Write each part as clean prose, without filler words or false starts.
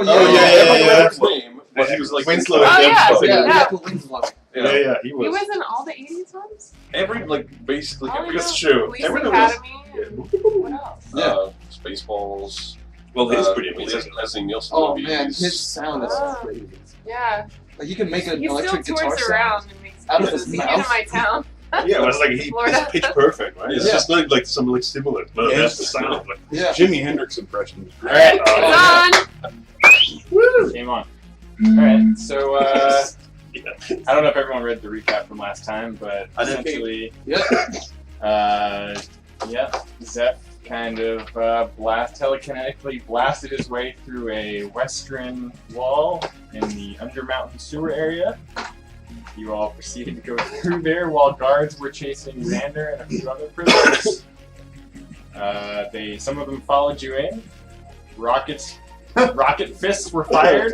That's name. But he was like Winslow. Yeah, he He was in all the 80s ones? Basically, That's true. Police Academy. What else? Spaceballs. Well, his pretty amazing. Leslie Nielsen Oh movies. man, his sound is crazy. Yeah. Like you can make an He electric still guitar tours sound around and makes out of his music mouth. in my town. Yeah, it was like it's pitch perfect, right? It's just like some stimulant, but that's the sound. Like Jimi Hendrix impression. All right, Woo! Game on. All right, so I don't know if everyone read the recap from last time, but essentially, Szeth kind of telekinetically blasted his way through a western wall in the Undermountain sewer area. You all proceeded to go through there while guards were chasing Zander and a few other prisoners. Some of them followed you in. Rocket fists were fired.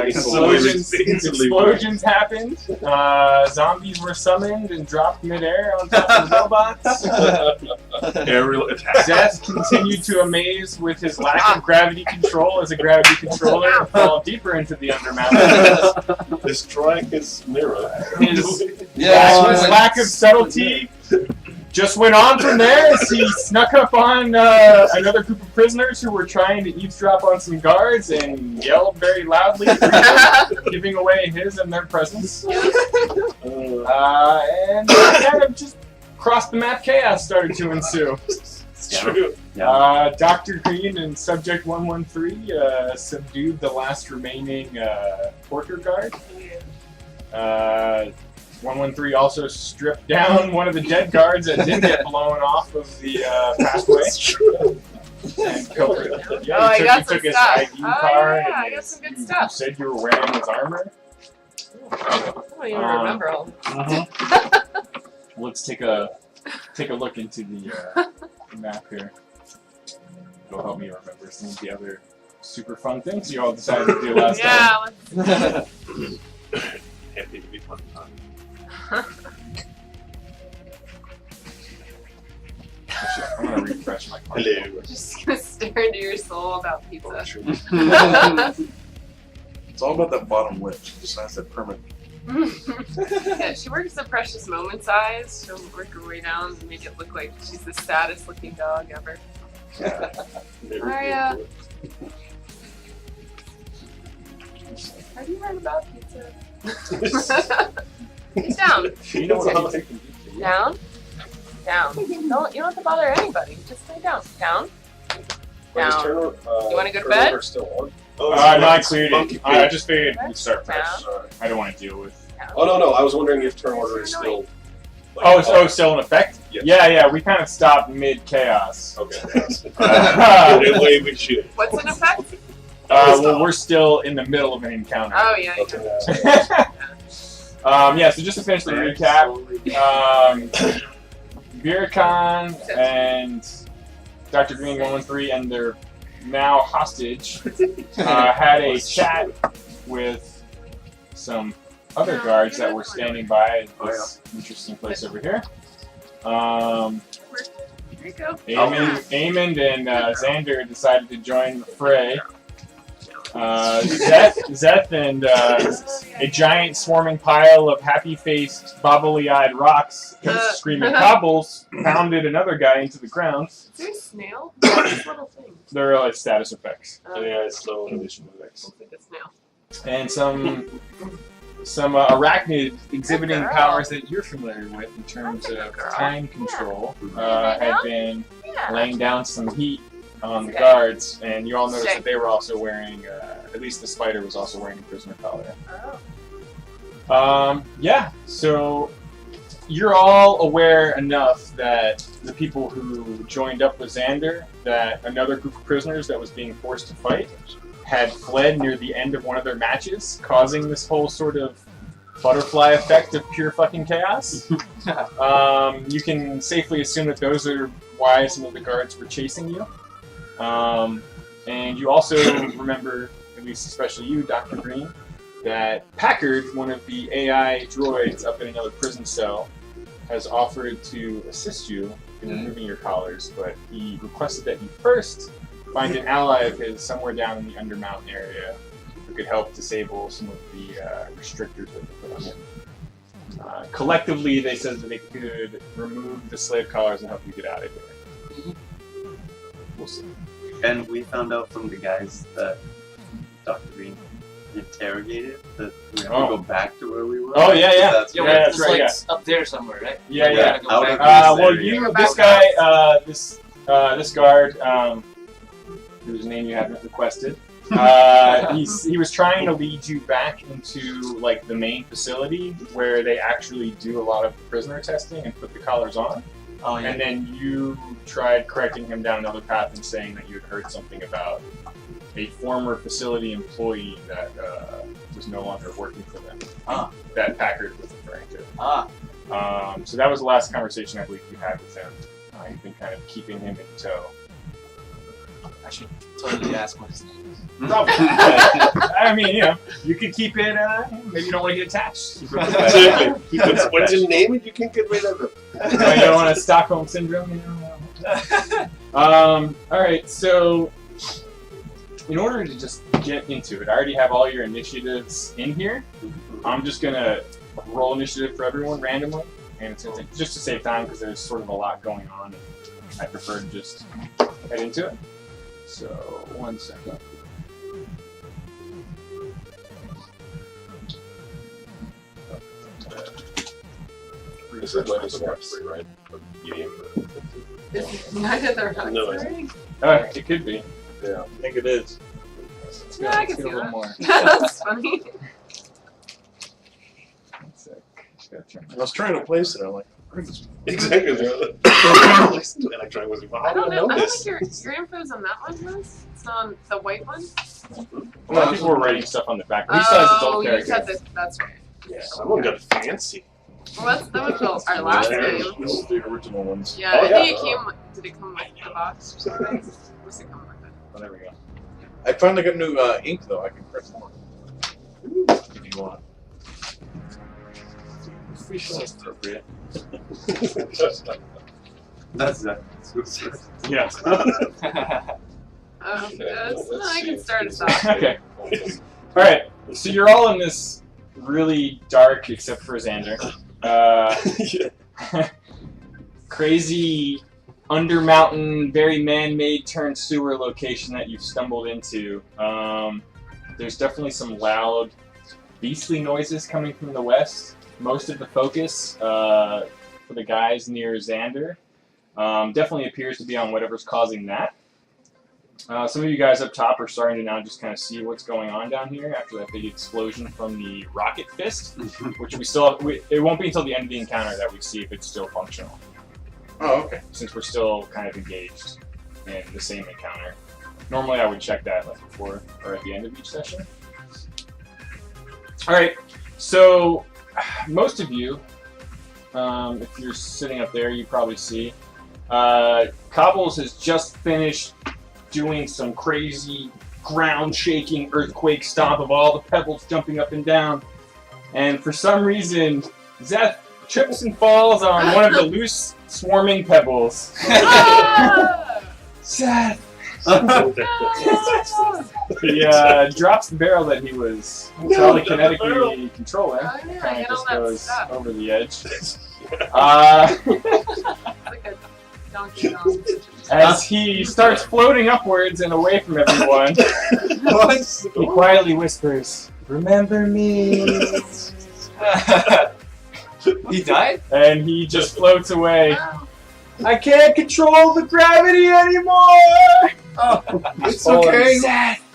Explosions happened. Zombies were summoned and dropped midair on top of robots. Aerial attack. Szeth continued to amaze with his lack of gravity control as a gravity controller and fell deeper into the Undermountains. Destroying his mirror. His lack of subtlety just went on from there as he snuck up on another group of prisoners who were trying to eavesdrop on some guards and yelled very loudly, giving away his and their presence. And kind of just across the map, chaos started to ensue. It's true. Dr. Green and Subject 113 subdued the last remaining porter guard. 113 also stripped down one of the dead guards that did get blown off of the pathway. And killed it. Yeah, I got some took his stuff. ID card. I got some good You stuff. said you were wearing his armor. I don't even remember all. Let's take a look into the map here. It'll help me remember some of the other super fun things you all decided to do last time. Happy to be fun time. Actually, I'm gonna refresh my card. Hello. Just gonna stare into your soul about pizza. It's all about that bottom lip. She just has that permanent. Yeah, she works the precious moments eyes. She'll work her way down and make it look like she's the saddest looking dog ever. Arya. Have you heard about pizza? Get down. You know what I'm Down. Down. You don't have to bother anybody. Just lay down. Down. Down. You want to go to bed? No, I cleared it. I just figured we'd start fresh. I don't want to deal with. Oh no! I was wondering if turn order is still. Still in effect? Yes. Yeah. We kind of stopped mid chaos. Okay. Way we should. What's in effect? Well, we're still in the middle of an encounter. Oh yeah. So just to finish the recap, Vira'kaan and Dr. Green 113 and their now hostage had a chat with some other guards that were standing by this interesting place over here. There you go. Eamon and Zander decided to join the fray. Szeth and a giant swarming pile of happy-faced, bobbly-eyed rocks screaming cobbles pounded another guy into the ground. Is there a snail? This little thing. They're like status effects. Yeah, it's slow animation effects. Looks like a snail. And some arachnid exhibiting powers that you're familiar with in terms of time control had been laying down some heat on the guards, and you all noticed that they were also wearing, at least the spider was also wearing a prisoner collar. So you're all aware enough that the people who joined up with Zander, that another group of prisoners that was being forced to fight, had fled near the end of one of their matches, causing this whole sort of butterfly effect of pure fucking chaos. You can safely assume that those are why some of the guards were chasing you. And you also remember, at least especially you, Dr. Green, that Packard, one of the AI droids up in another prison cell, has offered to assist you in removing your collars, but he requested that you first find an ally of his somewhere down in the Undermountain area who could help disable some of the restrictors that they put on him. Collectively, they said that they could remove the slave collars and help you get out of here. We'll see. And we found out from the guys that Dr. Green interrogated that we have to go back to where we were. Oh, yeah. That's Yeah, right. that's it's right, like up there somewhere, right? Yeah. Gotta go Out back. of Well, this area. this guy, this guard, whose name you haven't requested, he was trying to lead you back into like the main facility where they actually do a lot of prisoner testing and put the collars on. Oh, yeah. And then you tried correcting him down another path and saying that you had heard something about a former facility employee that was no longer working for them. That Packard was referring to. So that was the last conversation I believe you had with him. You've been kind of keeping him in tow. I should totally ask what his name is. Probably. I mean, you could keep it, maybe you don't want to get attached. Exactly. Once you name it, you can't get rid of it. You don't want a Stockholm Syndrome, Alright, so in order to just get into it, I already have all your initiatives in here. I'm just going to roll initiative for everyone randomly, and it's just to save time because there's sort of a lot going on, and I prefer to just head into it. So, 1 second. This is -3, right? Neither they're not No, three. It could be. Yeah, I think it is. Yeah, I can Let's see get a little that. more. That's funny. 1 sec. Just gotta turn I was trying to place it. I'm like, where is this? Exactly. Electronic was I don't know. I don't think your info's on that one, Liz. It's on the white one. A lot of people were writing stuff on the back. These size adult you characters. said this. That's right. Yeah, someone got fancy. Well, that was our last game. This is the original ones. Yeah, Oh, I yeah. think it came. Did it come with the box or something? What's it come with? Oh, there we go. I finally got new ink though. I can print more. If you want. That's appropriate. That's that. Yeah. Yes. No, I can start us off. Okay. Alright, so you're all in this really dark, except for Zander, crazy undermountain, very man-made turned sewer location that you've stumbled into. There's definitely some loud, beastly noises coming from the west. Most of the focus for the guys near Zander definitely appears to be on whatever's causing that. Some of you guys up top are starting to now just kind of see what's going on down here after that big explosion from the rocket fist, which we still have, it won't be until the end of the encounter that we see if it's still functional, Oh, okay. since we're still kind of engaged in the same encounter. Normally I would check that like before or at the end of each session. Alright, so most of you, if you're sitting up there, you probably see, Cobbles has just finished doing some crazy ground-shaking earthquake stomp of all the pebbles jumping up and down. And for some reason, Szeth trips and falls on one of the loose swarming pebbles. Szeth! He drops the barrel that he was telekinetically controlling. Oh, yeah, Kind I of get all just that goes stuff. over the edge. Like a Donkey Kong. As he starts floating upwards and away from everyone, he quietly whispers, "Remember me." He died? And he just floats away. Wow. I can't control the gravity anymore! It's okay.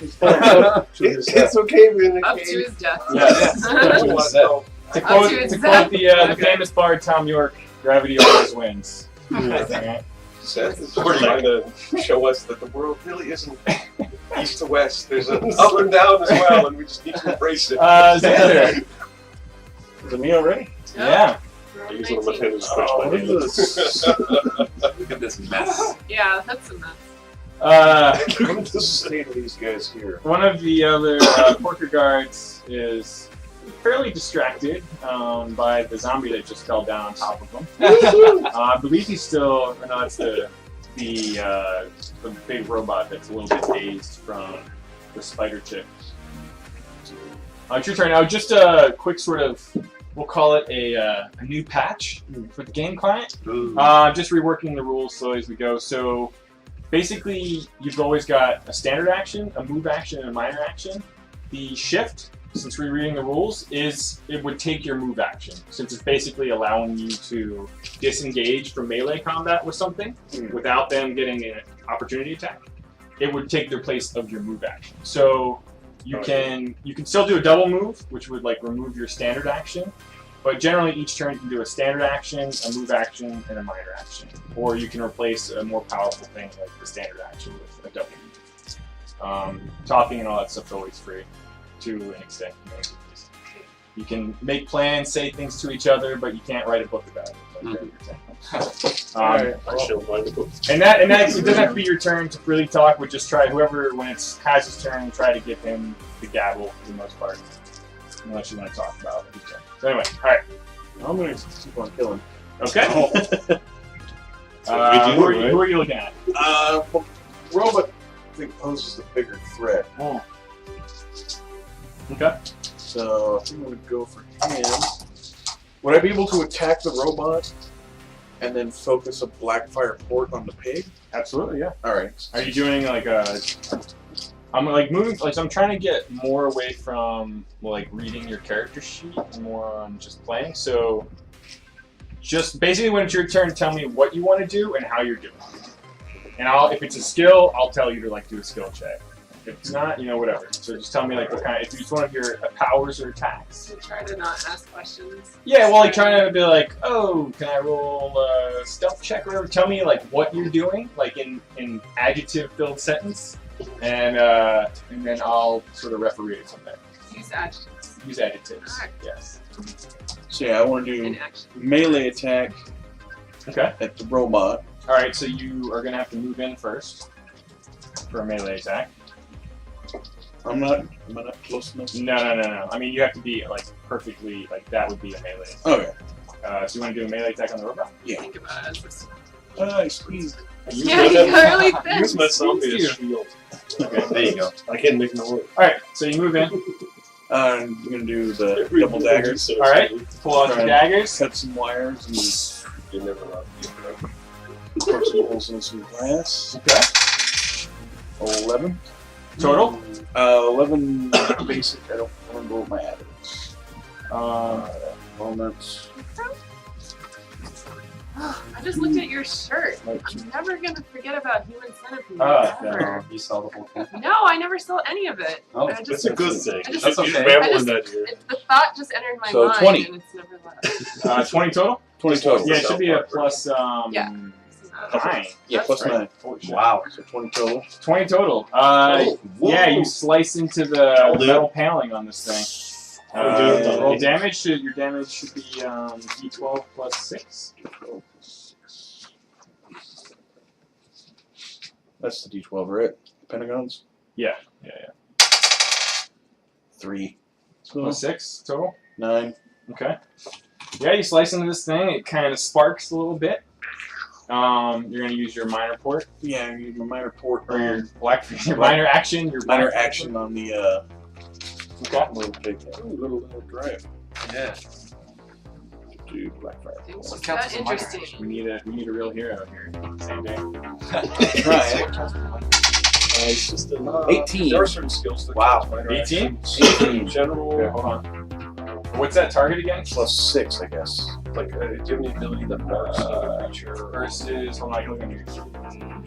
It's okay, we're in the Up to cave. his death. Yes. Up To quote to his the death. famous bard Tom York, gravity always wins. Right? Szeth is trying to show us that the world really isn't east to west. There's an up and down as well, and we just need to embrace it. Xander. Is it me already? Yeah. He's on the 19. left-handed Oh, look at switch. this. Look at this mess. Yeah, that's a mess. Look at the state of these guys here. One of the other porker guards is fairly distracted by the zombie that just fell down on top of him. I believe he's still, or no, it's the the big robot that's a little bit dazed from the spider chick. It's your turn now. Just a quick sort of, we'll call it a new patch for the game client. Just reworking the rules slowly as we go. So basically, you've always got a standard action, a move action, and a minor action. The shift, since rereading the rules, is it would take your move action, since it's basically allowing you to disengage from melee combat with something without them getting an opportunity attack. It would take their place of your move action. So you can still do a double move, which would like remove your standard action, but generally each turn you can do a standard action, a move action, and a minor action. Or you can replace a more powerful thing like the standard action with a double move. Talking and all that stuff's always free to an extent. You can make plans, say things to each other, but you can't write a book about it. And that it doesn't have to be your turn to really talk, but just try whoever when it has his turn, try to give him the gavel for the most part, unless you want to talk about it. So anyway, all right. I'm gonna keep on killing. Okay. Who are you looking at? Robot I think poses the bigger threat. Okay. So I think I'm gonna go for him. Would I be able to attack the robot and then focus a Blackfire port on the pig? Absolutely, yeah. All right. Are you doing like a? I'm like moving. Like so I'm trying to get more away from like reading your character sheet and more on just playing. So, just basically when it's your turn, tell me what you want to do and how you're doing it. And if it's a skill, I'll tell you to like do a skill check. If it's not, whatever. So just tell me like what kind. If it's one of your powers or attacks. So try to not ask questions. Yeah, well, like trying to be like, oh, can I roll a stealth check or whatever? Tell me like what you're doing, like in adjective-filled sentence, and then I'll sort of referee it from there. Use adjectives. Use adjectives. Alright. Yes. So yeah, I want to In do action. melee attack Okay. at the robot. All right. So you are gonna have to move in first for a melee attack. Am I not close enough? No. I mean, you have to be like perfectly like that would be a melee attack. Okay. So you want to do a melee attack on the robot? Yeah. Think about it as I squeeze. Yeah, you got really thin. Use my zombie as shield. Okay, there you go. I can't make no noise. All right. So you move in. I'm gonna do the double daggers. All right. Pull out your daggers. Cut some wires and You never know. put some holes in some glass. Okay. 11. Total. 11 basic. I don't remember what my add is. Walnuts. I just looked at your shirt. I'm never gonna forget about Human Centipede. Ever. You saw the whole thing. No, I never saw any of it. Oh, I That's just, a good thing. I just- That's You just okay. ramble I in just- that ear. the thought just entered my So mind 20. and it's never left. 20 total. 20 total. Yeah, it should be a plus Yeah. 9. Yeah, That's plus right. 9. Holy shit. Wow. So 20 total. 20 total. Whoa. Yeah, you slice into the metal paneling on this thing. Roll damage. Your damage should be D12 plus 6. That's the D12, right? Pentagons? Yeah. 3. Plus 6 total. 9. Okay. Yeah, you slice into this thing. It kind of sparks a little bit. You're gonna use your minor port Yeah, I need my minor port. or your your minor action. Your minor black- action on the Okay. little pig. Little drive. Yeah. Do Blackfire. It's What counts that as a minor interesting. We need a real hero here. Same day. Try. It's just a 18. There are certain skills that Wow. count minor 18? actions. 18. General, Okay, hold on. What's that target again? Plus 6, I guess. like, do you have any ability that marks another creature? Versus, hold on, I can look at your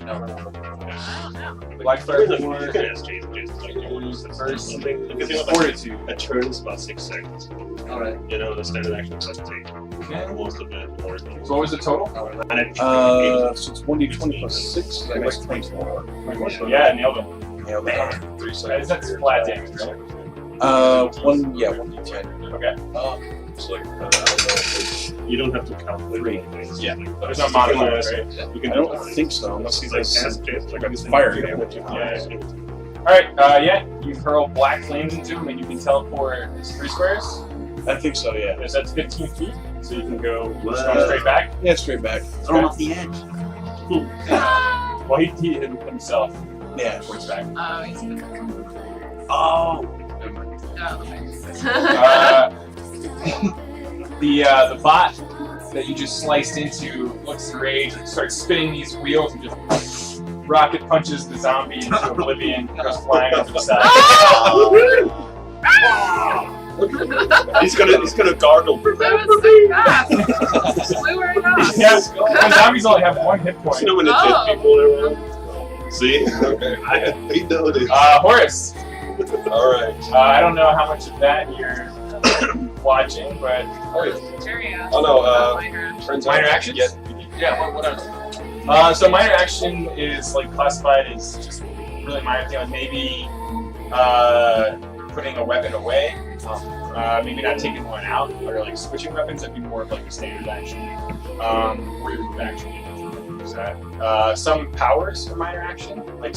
I don't know. Black Fire You War can ask Jason, like, is the first something. Fortitude. A turn is about 6 seconds. Alright. You know, the standard action is like take Okay. most of it. Or So what was the total? and it, So it's 1d20 plus 6. That makes 24. Yeah, nailed him. Yeah, That's flat damage, right? 1d10. Okay. it's like, I don't know. You don't have to calculate 3. anything. Yeah. Like, There's no modifier, right? You can I don't think so, unless he's like fire damage. Yeah. Alright, yeah, you hurl black flames into him and you can teleport 3 squares. I think so, yeah. That's 15 feet, so you can go Whoa. straight back. Yeah, straight back. Throw him off the edge. Ah! Well, he hit himself. Yeah. Towards back. Oh, he's good. Oh! Never mind. Oh, okay. The bot that you just sliced into looks enraged and starts spinning these wheels and just rocket punches the zombie into oblivion, goes flying over the side. He's gonna gargle. That was so fast. Flew right off. Yeah, the zombies only have 1 hit point. You know when the dead people are around? See? Okay. We know this. Horice. Alright. I don't know how much of that you're watching, but Arya. Oh no, Minor. turns Minor out actions? Yeah, what else? So minor action is like classified as just really minor thing, like maybe putting a weapon away, maybe not taking one out, or like switching weapons. That'd be more of like a standard action. Weird action. Some powers are minor action, like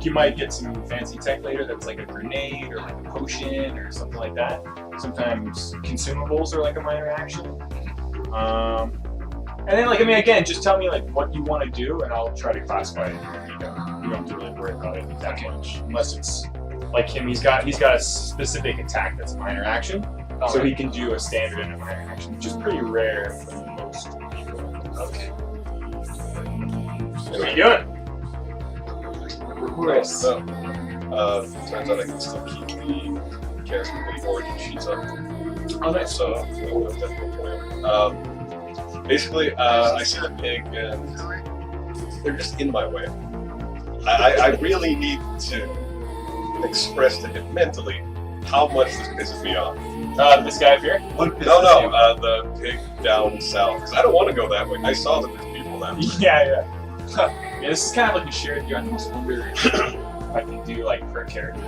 you might get some fancy tech later that's like a grenade or like a potion or something like that. Sometimes consumables are like a minor action. And then like, I mean, again, just tell me like what you want to do and I'll try to classify it. You don't have to really worry about it that much. Unless it's like him, he's got a specific attack that's a minor action. So he can do a standard and a minor action, which is pretty rare for most people. Okay. What are you doing? Turns out I can still keep the character the origin sheets up. Oh, nice. So that's definitely basically, I see the pig and they're just in my way. I really need to express to him mentally how much this pisses me off. This guy up here? The pig down south. Because I don't want to go that way. I saw that there's people that way. Yeah. Yeah, this is kind of like a shared view. I just wonder if I can do like per character.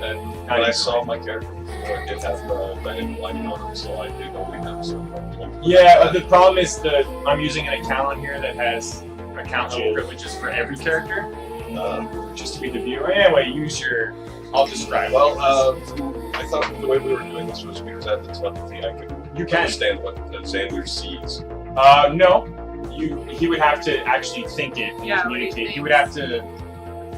And when I saw my character before, it had the lighting on it, so I did only have some. Yeah, but the problem is that I'm using an account on here that has account level privileges for every character, just to be the viewer. Anyway, use your. I'll describe. Well, I thought the way we were doing this was because at the telepathy I could understand what Zander sees. No. He would have to actually think it and communicate. He would have to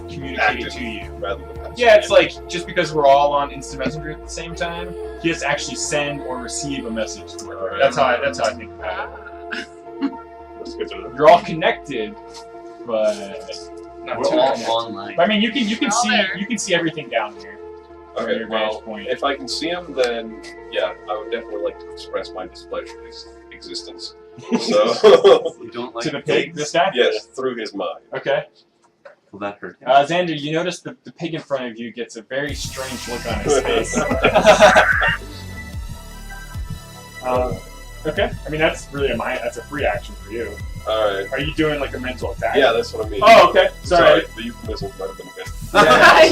communicate it to you. Rather than yeah, it's like, just because we're all on instant messenger at the same time, he has to actually send or receive a message to her. That's how I think about it. That's good to know. You're all connected, but Not we're all connected. online. I mean, you can see everything down here. from Okay, your well, vantage point. if I can see him, then yeah, I would definitely like to express my displeasure at his existence. So, You don't like to the pig, this guy? yes, through his mind. Okay. Will that hurt him? Zander, you notice the pig in front of you gets a very strange look on his face. Okay. I mean, that's really that's a free action for you. Alright. Are you doing like a mental attack? Yeah, that's what I mean. Oh, okay. Sorry. The euphemism might have been good.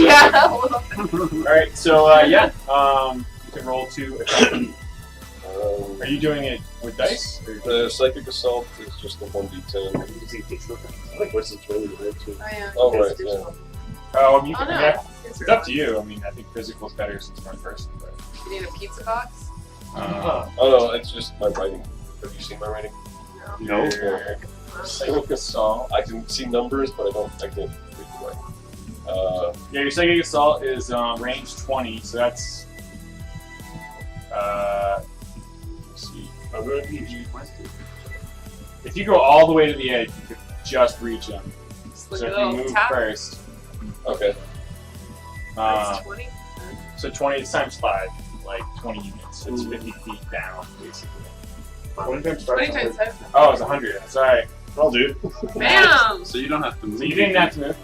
Yeah. Alright, so you can roll 2 attack. Are you doing it with dice? Or The psychic assault is just a 1d10. I think what's the training right too? Oh, right, yeah. Oh, Oh, no. it's up to you. I mean, I think physical's better since one person. But, You need a pizza box? Oh no, it's just my writing. Have you seen my writing? No. Yeah. Psychic assault. I can see numbers, but I can't read the writing. Yeah, your psychic assault is range 20, so that's. Let's see. I'm going to PG. If you go all the way to the edge, you could just reach him. Look So at if the you little move tap. first, Okay. That's 20. so 20 is times 5, like 20 units. It's 50 feet down, basically. 20 times 20 5. times 7. Oh, it's 100. That's alright. I'll do. Bam! So you don't have to move. So you didn't have to move.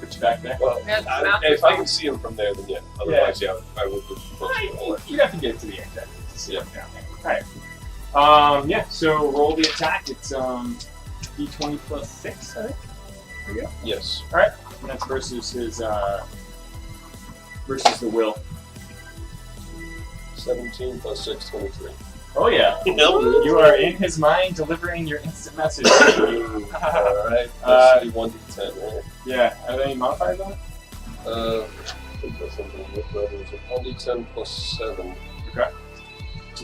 Put you back there. Well, Yeah, math if is I wrong. can see him from there, then yeah. Otherwise, yeah, I would move closer to the left. You'd have to get to the edge to see Yeah. him down there. Alright. Yeah, so roll the attack. It's d20 plus 6, I think. There you go. Yes. And that's versus his versus the will. 17 plus 6, 23. Oh yeah. You are in his mind delivering your instant message. Alright. Let's see, 1d10, right? Yeah. Are there any modifiers on it? I think that's something with brothers. 1d10 plus 7. Okay.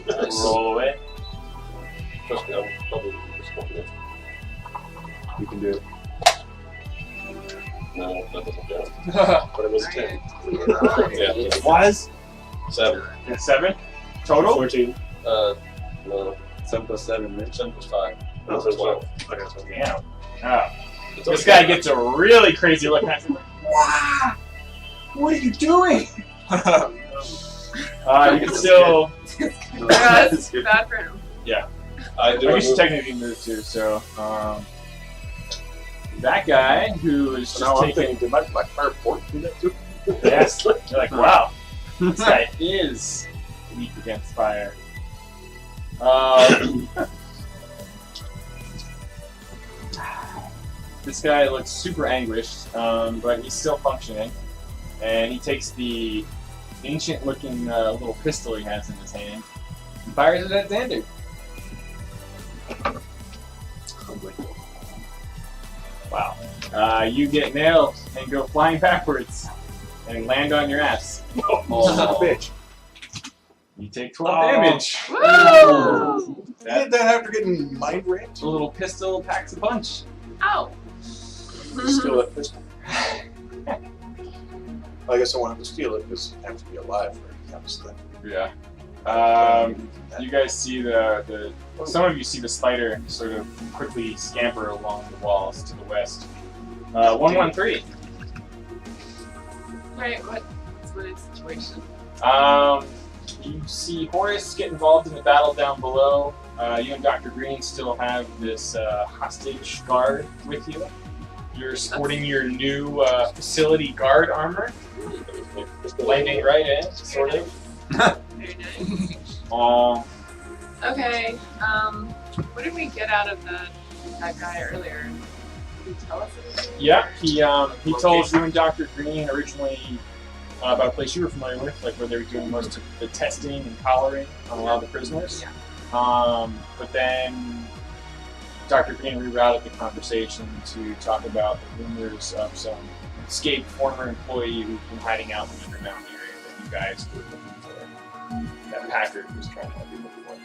Nice. Roll away. Trust me, I'm probably just going to You can do it. No, that doesn't count. But it was a 10. Yeah, It was 7. 7 total. 14. No. 7 plus 7, right? 7 plus 5. No, That's so 12. Okay, so Damn. Oh. It's This okay. guy gets a really crazy look at him. Wow! What are you doing? You can still. That's bad for him. I do I guess you remove- technically move too. So that guy who is just So now I'm taking. thinking, did my black fire port do that too? Yes. You're like, wow. This guy is weak against fire. This guy looks super anguished, but he's still functioning. And he takes the ancient-looking little pistol he has in his hand and fires it at Zander. Wow. You get nailed and go flying backwards and land on your ass. Oh, bitch. You take 12 damage. Woo! I did that after getting mind raped. The little pistol packs a punch. Ow! Steal that pistol. I guess I wanted to steal it because I have to be alive for any kind of stuff. Yeah. You guys see some of you see the spider sort of quickly scamper along the walls to the west. 113. Right, what's the situation? You see Horice get involved in the battle down below. You and Dr. Green still have this hostage guard with you. You're sporting your new facility guard armor. Blending right in, sort of. Very nice. Okay, what did we get out of that guy earlier? Can you tell us anything? Yeah, he told you and Dr. Green originally about a place you were familiar with, like where they were doing most of the testing and collaring on a lot of the prisoners. Yeah. But then Dr. Green rerouted the conversation to talk about the rumors of some escaped former employee who's been hiding out in the underground area that you guys were looking for. That Packard was trying to help you look for.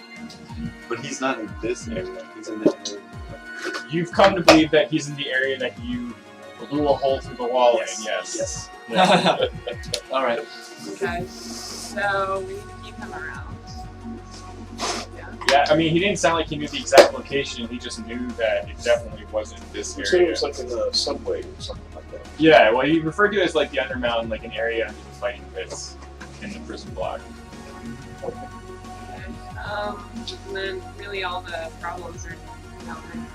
But he's not in this area. He's in this area. You've come to believe that he's in the area that you blew a hole through the wall in, yes. Yeah. Alright. Okay, so we need to keep him around. Yeah, I mean, he didn't sound like he knew the exact location. He just knew that it definitely wasn't this You said it area. was like in the subway or something like that. Yeah, well, he referred to it as like the Undermountain, like an area under the fighting pits in the prison block. And then really all the problems are down there.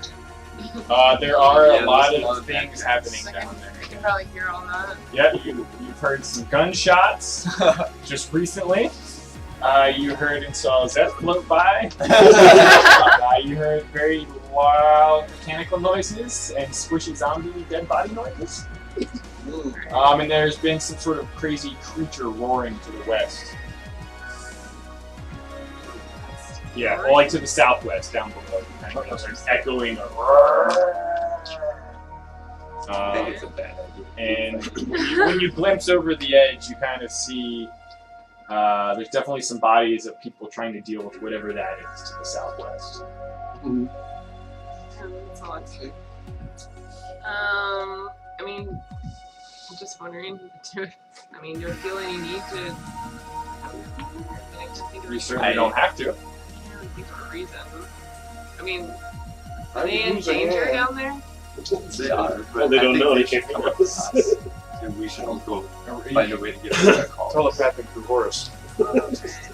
There are Yeah, a lot there's a lot of of things bad happening guys. down there. You can probably hear all that. Yeah, you've heard some gunshots just recently. You heard and saw Szeth float by. You heard very loud mechanical noises and squishy zombie dead body noises. And there's been some sort of crazy creature roaring to the west. Yeah, well, like to the southwest, down below. Kind of starts echoing a I think it's a bad idea. and when you glimpse over the edge, you kind of see there's definitely some bodies of people trying to deal with whatever that is to the southwest. That's a lot. I mean, I'm just wondering, do you feel any need to? You certainly don't have to. I can't really think of a reason. I mean, I are they in use a danger hand. down there? They are, but Well, they I don't think know, they they should can't come come up with us. And we should all go find a way to get rid of that call. Telepathic through Horice.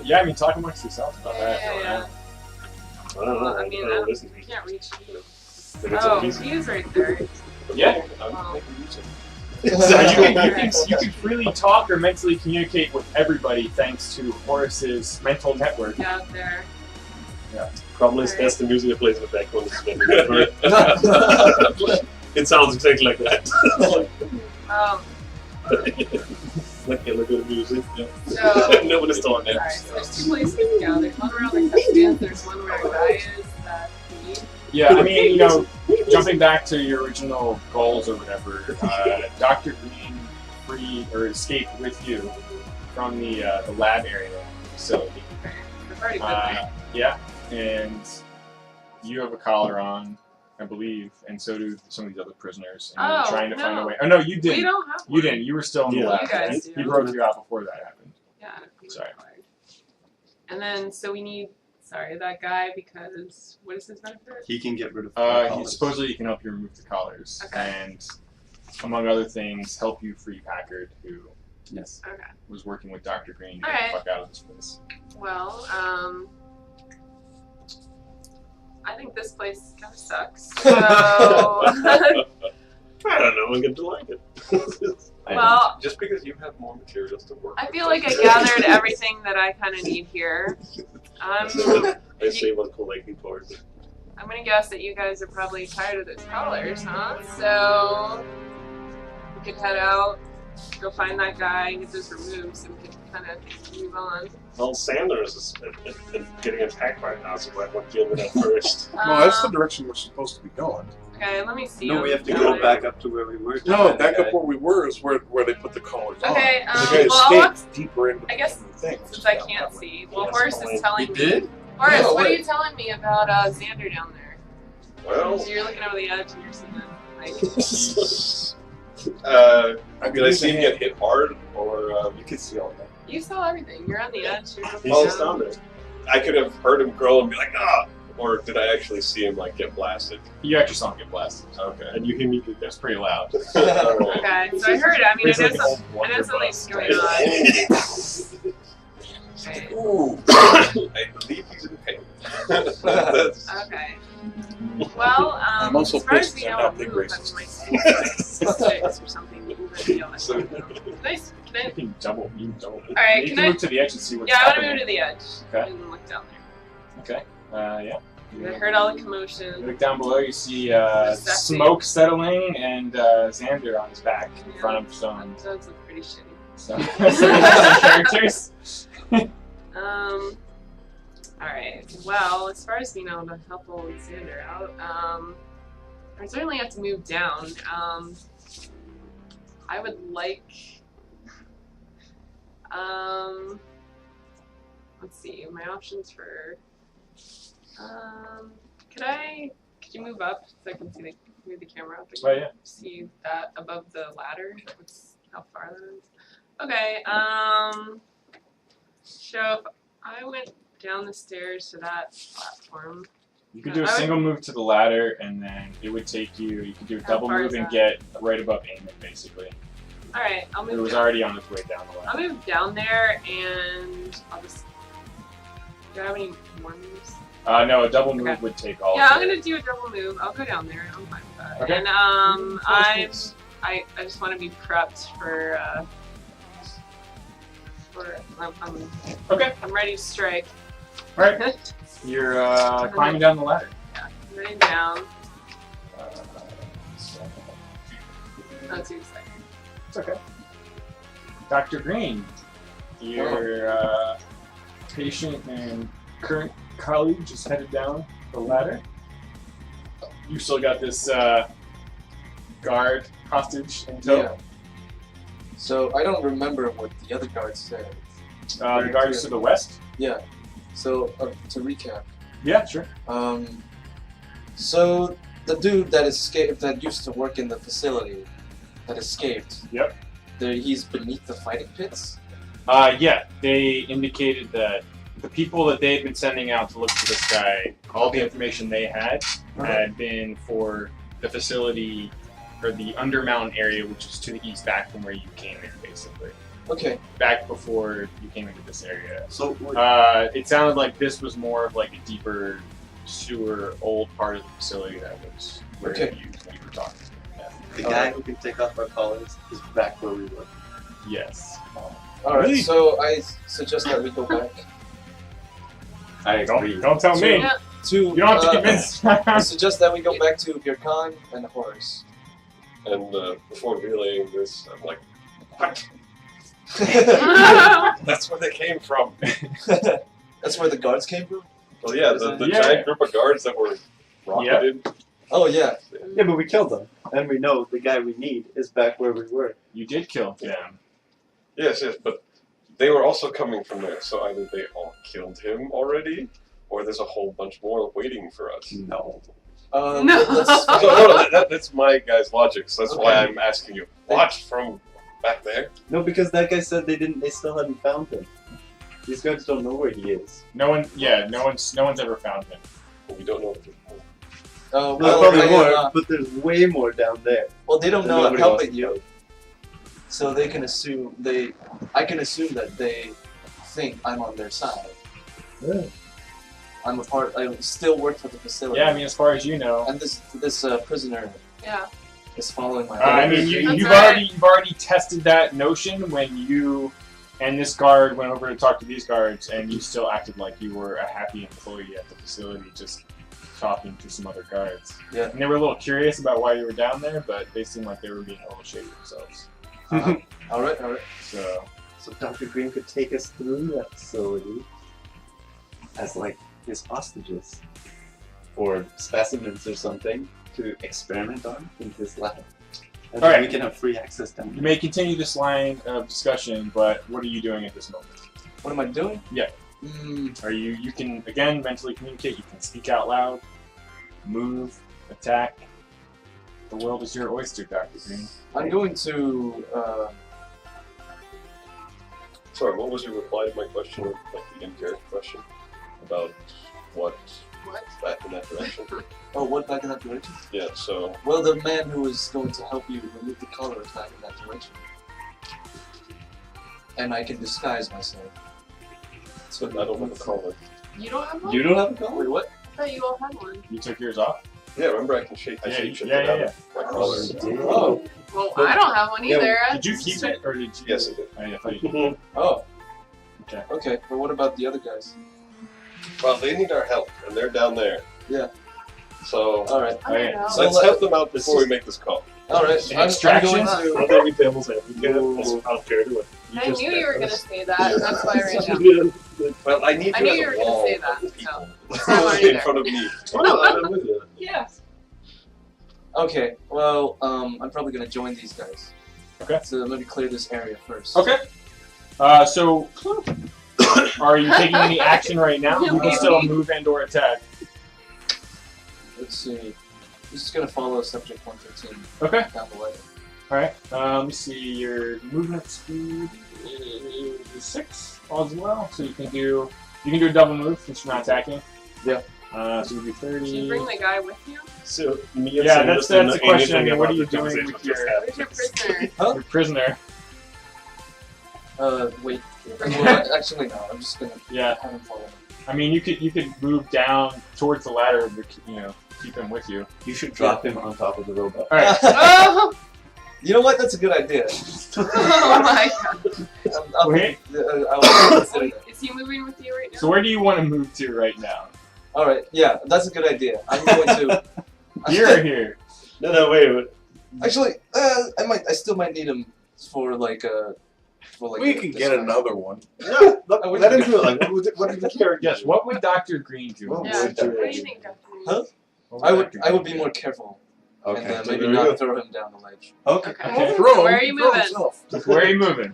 Yeah, I mean, talk amongst yourselves about that. Yeah. I don't know. Well, I mean, don't know. This is I can't reach you. If it's Oh, easy. he is right there. Yeah. Oh. So you can freely talk or mentally communicate with everybody thanks to Horace's mental network. Yeah, out there. Problem is, that's the music that plays in the background. It sounds exactly like that. Like a good music. Yeah. So, No one is talking. alright, so there's two places to go. There's one around the custodians, there's one where the guy is that we need. Yeah, I mean, jumping back to your original goals or whatever, Dr. Green escaped with you from the lab area facility. I've already been there. Yeah, and you have a collar on. I believe, and so do some of these other prisoners. And Oh, we're trying to find a no. way. Oh no, you didn't. We don't have one. You didn't. You were still in the Yeah. lab. You guys do. He broke you out before that happened. Yeah. Sorry. And then, so we need, that guy, because, what is his benefit? He can get rid of Supposedly he can help you remove the collars, Okay. and among other things, help you free Packard, who Yes. Okay. was working with Dr. Green to get Alright. the fuck out of this place. Well, I think this place kind of sucks. So, I don't know. I'm going to like it. well, Just because you have more materials to work I with feel like I doesn't- gathered everything that I kind of need here. I save on collecting towards it. I'm gonna guess that you guys are probably tired of those collars, huh? So we could head out, go find that guy, and get those removed, so we can kind of move on. Well, Sanders is getting attacked right now, so I want to deal with that first. No, that's the direction we're supposed to be going. Okay, let me see. No, we have to go back up to where we were. No, back up where we were is where they put the collars on. Okay, The guy well, I'll escaped deeper into I guess the thing. since I can't see. Well, Yes, Horice fine. is telling He me. did? Horace, No, what are wait. you telling me about Zander down there? Well, So you're looking over the edge and you're seeing him. Like, did I see him get hit hard, or You can see all that. you saw everything. You're on the edge. You're looking He's down. astounded. I could have heard him growl and be like, ah! Or did I actually see him like get blasted? You actually saw him get blasted, Okay. And you immediately that's pretty loud. Okay, so I heard it. I mean, It's like an old I know Wonder something's Bus. going on. Right. Ooh. I believe he's in pain. That's, Okay. Well, I'm also as far as pissed we that know, I'm not a big move, racist. that might be like sticks or something that you would deal with. So- Can I? You can double. Alright, You can can I- move to the edge and see what's Yeah, I want to happening. move to the edge Okay. and look down there. Okay. Yeah. I heard all the You commotion. look down below, you see Sexy. smoke settling and Zander on his back in front of some Those look pretty shitty. some characters. Alright. Well, as far as we know, to help old Zander out, I certainly have to move down. I would like. Let's see. My options for. Could you move up so I can see move the camera up and Oh, yeah. see that above the ladder? How far that is? Okay. So if I went down the stairs to that platform. You could do a I would- single move to the ladder, and then it would take you. You could do a How double far move is and that? get right above Eamon, basically. All right, I'll It move. was Down. already on its way down the I'll ladder. move down there, and I'll just. Do I have any more moves? No, a double move Okay. would take all. Yeah, of I'm it. gonna do a double move. I'll go down there. I'm fine with that. Okay. And I just want to be prepped for. Okay. I'm ready to strike. All right. You're climbing down the ladder. I'm ready down. Oh, 2 seconds. It's okay. Dr. Green, your patient and current colleague just headed down the ladder. You still got this guard hostage in tow. Yeah. So I don't remember what the other guards said. The guard is to the west. Yeah. So to recap, Yeah, sure. so the dude that escaped, that used to work in the facility, that escaped. Yep. He's beneath the fighting pits. Yeah, they indicated that the people that they had been sending out to look for this guy, all the information they had been for the facility or the Undermountain area, which is to the east, back from where you came in, basically. Okay. Back before you came into this area. So, It sounded like this was more of like a deeper sewer, old part of the facility that was where Okay. you were talking. Yeah. the guy who can take off our collars is back where we were. Yes. All right. Really? So I suggest that we go back I agree. Don't tell me. Yeah. to. You don't have to convince. I suggest that we go back to Vira'kaan and Horice. and before relaying this, I'm like, what? Oh, That's where they came from. That's where the guards came from. Well, yeah, the Yeah. giant group of guards that were rocketed. Oh yeah. Yeah, but we killed them, and we know the guy we need is back where we were. You did kill them. Yes, but they were also coming from there, so either they all killed him already, or there's a whole bunch more waiting for us. No. No. Let's So, no, that's my guy's logic. So that's why I'm asking you. Watch from back there. No, because that guy said they still hadn't found him. These guys don't know where he is. No one's ever found him. But we don't know. well, There's probably I, more, but there's way more down there. well, they don't know I'm Nobody wants helping to you, know. so they can assume I can assume that they think I'm on their side. Yeah. I'm a part. I still work for the facility. Yeah, I mean, as far as you know. And this prisoner Yeah. is following my. I orders. mean, you've right. already tested that notion when you and this guard went over to talk to these guards, and you still acted like you were a happy employee at the facility, just talking to some other guards. Yeah. And they were a little curious about why you were down there, but they seemed like they were being a little shady themselves. All right. So Dr. Green could take us through that facility as like his hostages or specimens or something to experiment on in his lab. And then Alright. we can have free access down you may continue this line of discussion, but what are you doing at this moment? What am I doing? Yeah. Are you can again mentally communicate, you can speak out loud, move, attack. The world is your oyster, Dr. Green. I'm going to. Sorry, what was your reply to my question, like the in-character question about what back in that direction? Oh, what back in that direction? Yeah. So Well, the man who is going to help you remove the color is back in that direction. And I can disguise myself. So I don't have a collar. You don't have one? You don't have a color? Wait, what? I thought you all had one. You took yours off? Yeah, remember I can shake. I Yeah, shapeshifted yeah, out yeah. of my collar. Oh. Well, I don't have one Yeah, either. Did you keep it, or did you? Yes, I did. Oh, yeah, I thought you did. Oh. Okay. Okay, but what about the other guys? Well, they need our help, and they're down there. Yeah. So Alright. I don't Okay. know. So let's help them out before we make this call. Alright. An I'm extraction? going to. I'm gonna be devil's advocate. I'll care to it. I knew you were going to say that. That's why I ran down. Well, I need I you knew as you a were gonna wall say that, of people I'm already in there. front of me. I'm with you. Yeah. Okay, well, I'm probably gonna join these guys. Okay. So let me clear this area first. Okay. So, are you taking any action right now? You can still move and/or attack. Let's see. I'm just gonna follow subject 113 Okay. down the way. All right. Let me see. Your movement speed is 6 as well, so you can do a double move since you're not attacking. Yeah. So you do 30. Can you bring the guy with you? So, Yeah, that's the question. I mean, what are you doing with your Where's your prisoner? your prisoner? Wait. Bring Well, actually, no. I'm just gonna Yeah. have him follow me. I mean, you could move down towards the ladder, but keep him with you. You should drop him on top of the robot. All right. Oh! You know what? That's a good idea. Oh my god. I'll Okay. I'll consider that. Is he moving with you right now? So where do you want to move to right now? All right. Yeah, that's a good idea. I'm going to. Here or here? No, wait. Actually, I still might need him for like We a can get disguise. another one. No, let him do it. Like, what did the character Yes. What would Dr. Green do? What Yeah, would what do you think, Dr. Huh? What I would Dr. be Green more do? careful Okay. and so maybe there you not go. throw him down the ledge. Okay. Okay. Throw Where him, are you throw moving? himself. Where are you moving?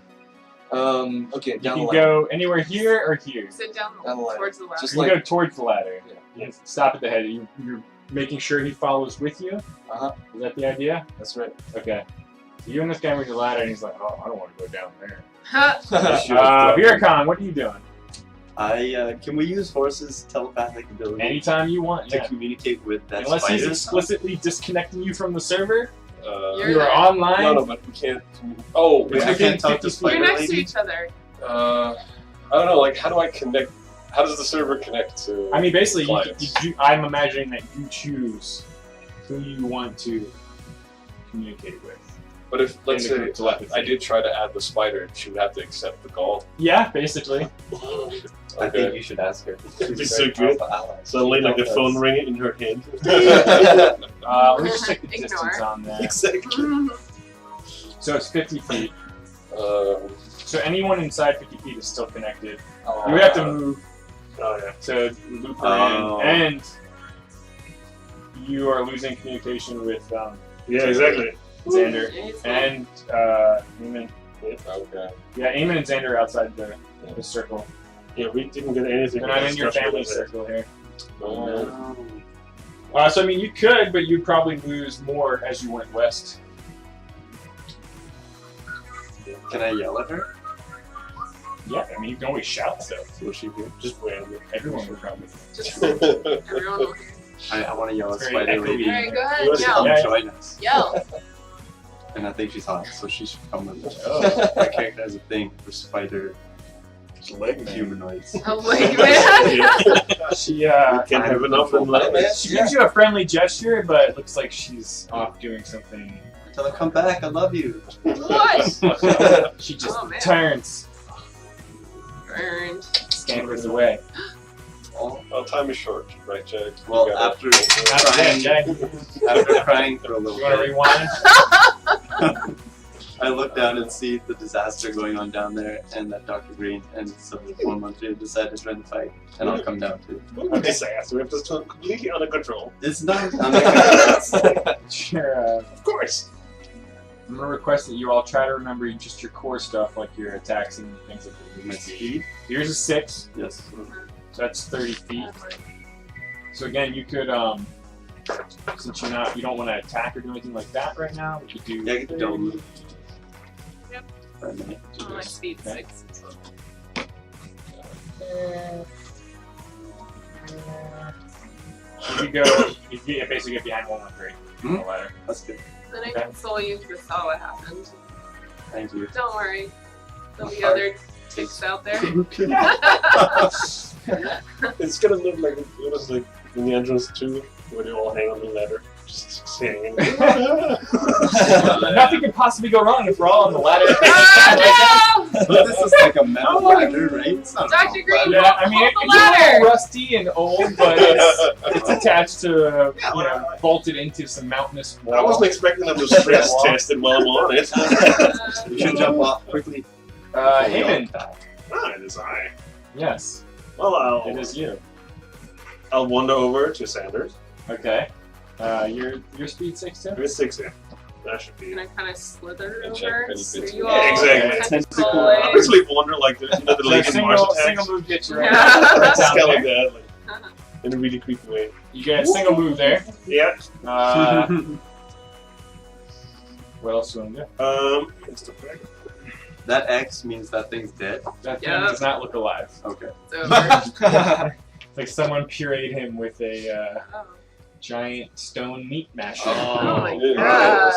Okay, You down can the ledge. go anywhere here or here. Sit down Down the ladder. towards the left. Just You like- can go towards the ladder. Yeah. You stop at the head. You're making sure he follows with you. Uh-huh. Is that the idea? That's right. Okay. So you and this guy with the ladder, and he's like, "Oh, I don't want to go down there." Huh. Vira'kaan, what are you doing? Can we use Horice's telepathic ability Anytime you want. to Yeah. communicate with that Unless he's spider? explicitly disconnecting you from the server, You're you are there. online. No, but we can't. Oh, Wait, I we can't talk to You're spider next to lady? each other. I don't know. Like, how do I connect? How does the server connect to? I mean, basically, clients? I'm imagining that you choose who you want to communicate with. But if let's in the say group telepathy. I did try to add the spider, she would have to accept the call. Yeah, basically. I think you should ask her. It's so good. Suddenly, like the phone ringing in her hand. Let me just check the Ignore. distance on that. Exactly. So it's 50 feet. Um, So anyone inside 50 feet is still connected. Oh, You would have to move Oh yeah. to loop her Oh. in, and you are losing communication with Yeah, exactly. Xander Yeah, he's and Eamon. okay. Yeah, Eamon and Xander are outside the circle. Yeah, we didn't get anything. They're not in your discussion family with it. circle here. No. So I mean, you could, but you'd probably lose more as you went west. Can I yell at her? Yeah, I mean, you can always shout stuff. Will she be just randomly? Everyone would probably. Just everyone will hear. I want to yell at Very Spider echoey. Lady. Alright, go ahead, Yours is yell. Yeah. Join us. Yell. And I think she's hot, so she should come with us. Oh. My character has a thing for spider It's a leg man. humanoids. Oh, like, man. She Can't have enough in life. she gives you a friendly gesture, but it looks like she's off doing something. Tell her, come back, I love you. What? She just Oh, man. turns, Burned. scampers away. Well, time is short, right, Jack? Well, You gotta- after That's crying, it, Jay. after crying for a little You want to bit, rewind? I look down and see the disaster going on down there and that Dr. Green, and so 1 month later decide to join the fight, and I'll come down too. What a disaster. We have this completely under control. It's not under Sure. Of course. I'm gonna request that you all try to remember just your core stuff, like your attacks and things like my that. speed. Yours is 6, Yes. so that's 30 feet. So again, you could since you don't want to attack or do anything like that right now, we could do. Yeah, I get the dome move. Yep. For a minute. Oh, my speed Okay. 6. You basically get behind 113 on the ladder. That's good. Then I Okay. console you because I saw what happened. Thank you. Don't worry. There'll be other ticks out there. It's gonna look like it was like in the entrance too, where they all hang on the ladder, just singing. Nothing could possibly go wrong if we're all on the ladder. Oh, no! But this is like a metal Oh, ladder, right? It's not a Dr. metal Green, ladder. Yeah, I mean, Hold the it's a ladder. little rusty and old, but it's attached to, bolted into some mountainous wall. I wasn't expecting them to stress test it while I'm on it. You should jump off quickly. Eamon. Ah, it is I. Yes, Well, it is you. I'll wander over to Sanders. Okay. Your speed 6 too? There's 6 in. That should be. Can I kind of slither And check over? any So bits you of- all Yeah, exactly. tentacle I it. basically wander like the Legion Mars attacks. Single move gets you right Yeah. down It's kind of like there. that, like, in a really creepy way. You get a single move there. Yeah. What else do you want to do? It's the break. That X means that thing's dead. That thing Yeah. does not look alive. Okay. It's over. Like someone pureed him with a Oh. giant stone meat masher. Oh my Yeah. god.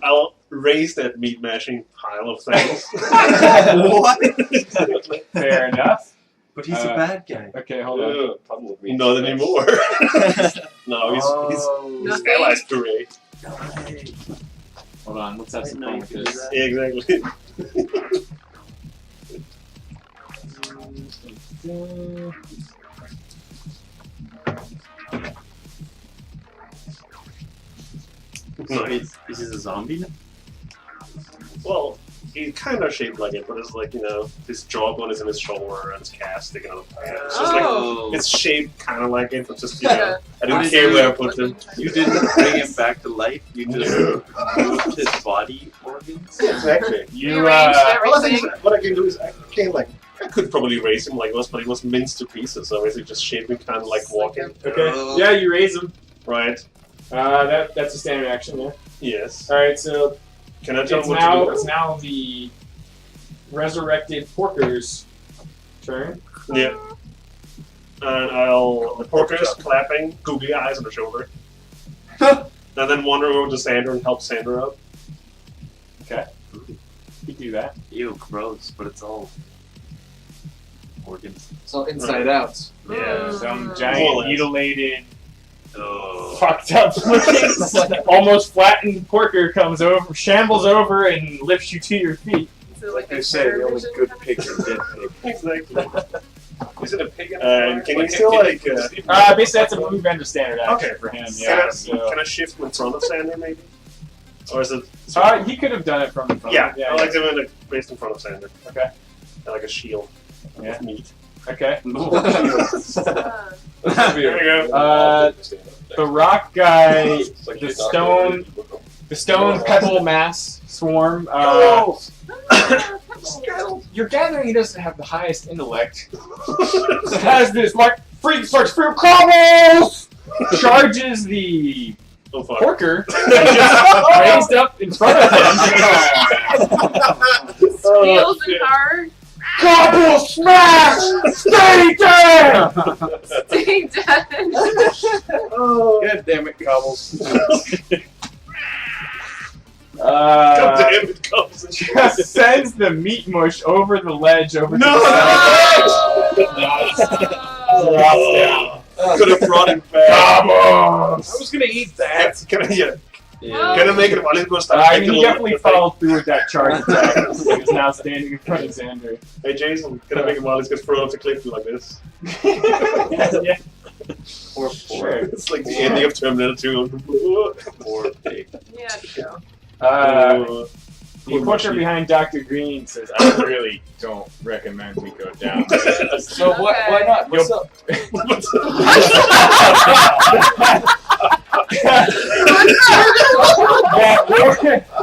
I'll raise that meat mashing pile of things. What? Fair enough. But he's a bad guy. Okay, hold on. Ugh, problem with me. Not anymore. No, he's Oh. he's Nothing? allies puree. Hold on, let's have some fun with this. Yeah, exactly. Nice. Is he a zombie now? Well, he's kind of shaped like it, but it's like, his jawbone is in his shoulder and his calf sticking out of the pants. It's just like, Oh. it's shaped kind of like it, but just, Yeah. I didn't What care is where I it? put them. You didn't bring him back to life. You just No. moved his body organs. Exactly. You, Rearranged Well, I think everything. what I can do is I could probably raise him like this, but he was minced to pieces, so basically just shaping kind of like walking. okay. Oh. Yeah, you raise him. Right. That's a standard action, yeah. Yes. Alright, so Can I tell it's him what to do? it's now the resurrected Porker's turn. Yeah. And the Porker's clapping, googly eyes on the shoulder. And then wander over to Zander and help Zander up. You do that. Ew, gross, but it's all organs. So inside out. Yeah. Some More or giant less. mutilated, Oh. fucked up looking, almost flattened Porker comes over, shambles over, and lifts you to your feet. Is it Like a they say, the only television good kind of pigs are dead pigs. Exactly. Is it a pig in And can you Like, still like... Basically that's a move and a standard action Okay. for him, Can yeah. I, So. can I shift in front of Zander maybe? Or is it... He could have done it from the front. yeah, yeah. I like to be based in front of Zander. Okay. Like a shield Yeah. of meat. Okay. Ah. There we go. The rock guy, It's like the you're not stone- gonna read the stone pebble mass swarm. You're gathering he doesn't have the highest intellect. Has this like freak search for cobbles. charges the Oh fuck. porker that just raised up in front of him. Steals and hard. Gobble smash! Stay dead! Stay dead. God damn it, Cobbles. God damn it, comes and Just sends the meat mush over the ledge over to the Oh. Could have brought him back. I was gonna eat that. Can I Yeah. Can I make it while he's going to start I mean, he definitely followed through with that charge attack. He was now standing in front of Zander. Hey Jason, can I make it while he's gets thrown off the cliff like this? Yeah. Poor Sure. It's like the ending of Terminator 2. Poor pig. Yeah, go. The portrait behind Dr. Green says, I really don't recommend we go down. So why not? What's up?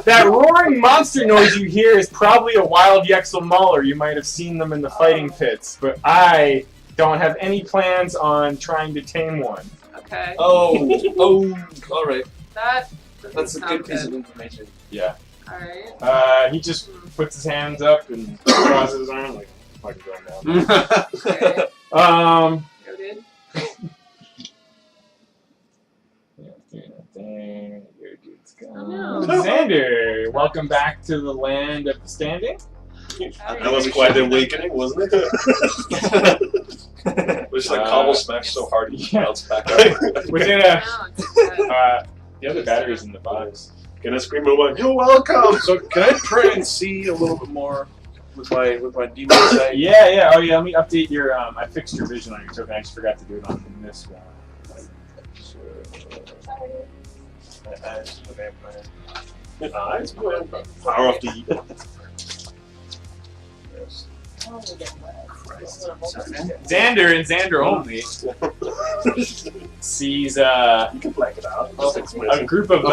that roaring monster noise you hear is probably a wild Yexel Mauler. You might have seen them in the fighting pits, but I don't have any plans on trying to tame one. Okay. Oh, all right. That That's a sound good piece of information. Yeah. Alright. He just puts his hands up and crosses his arm like, fucking going down. Okay. Noted. Oh, no. Zander, welcome back to the land of the standing. That was quite the awakening, wasn't it? It was like Cobble smashed so hard he Yeah. bounced back up. Within Now it's good. the other battery's in the box. Can I scream over, you're welcome! So can I try and see a little bit more with my demon sight? Yeah. Oh yeah. Let me update your. I fixed your vision on your token. I just forgot to do it on this one. Eyes of the vampire. Nice, good. Power of the Xander and Xander only sees You can blank it out. Just a explain. group of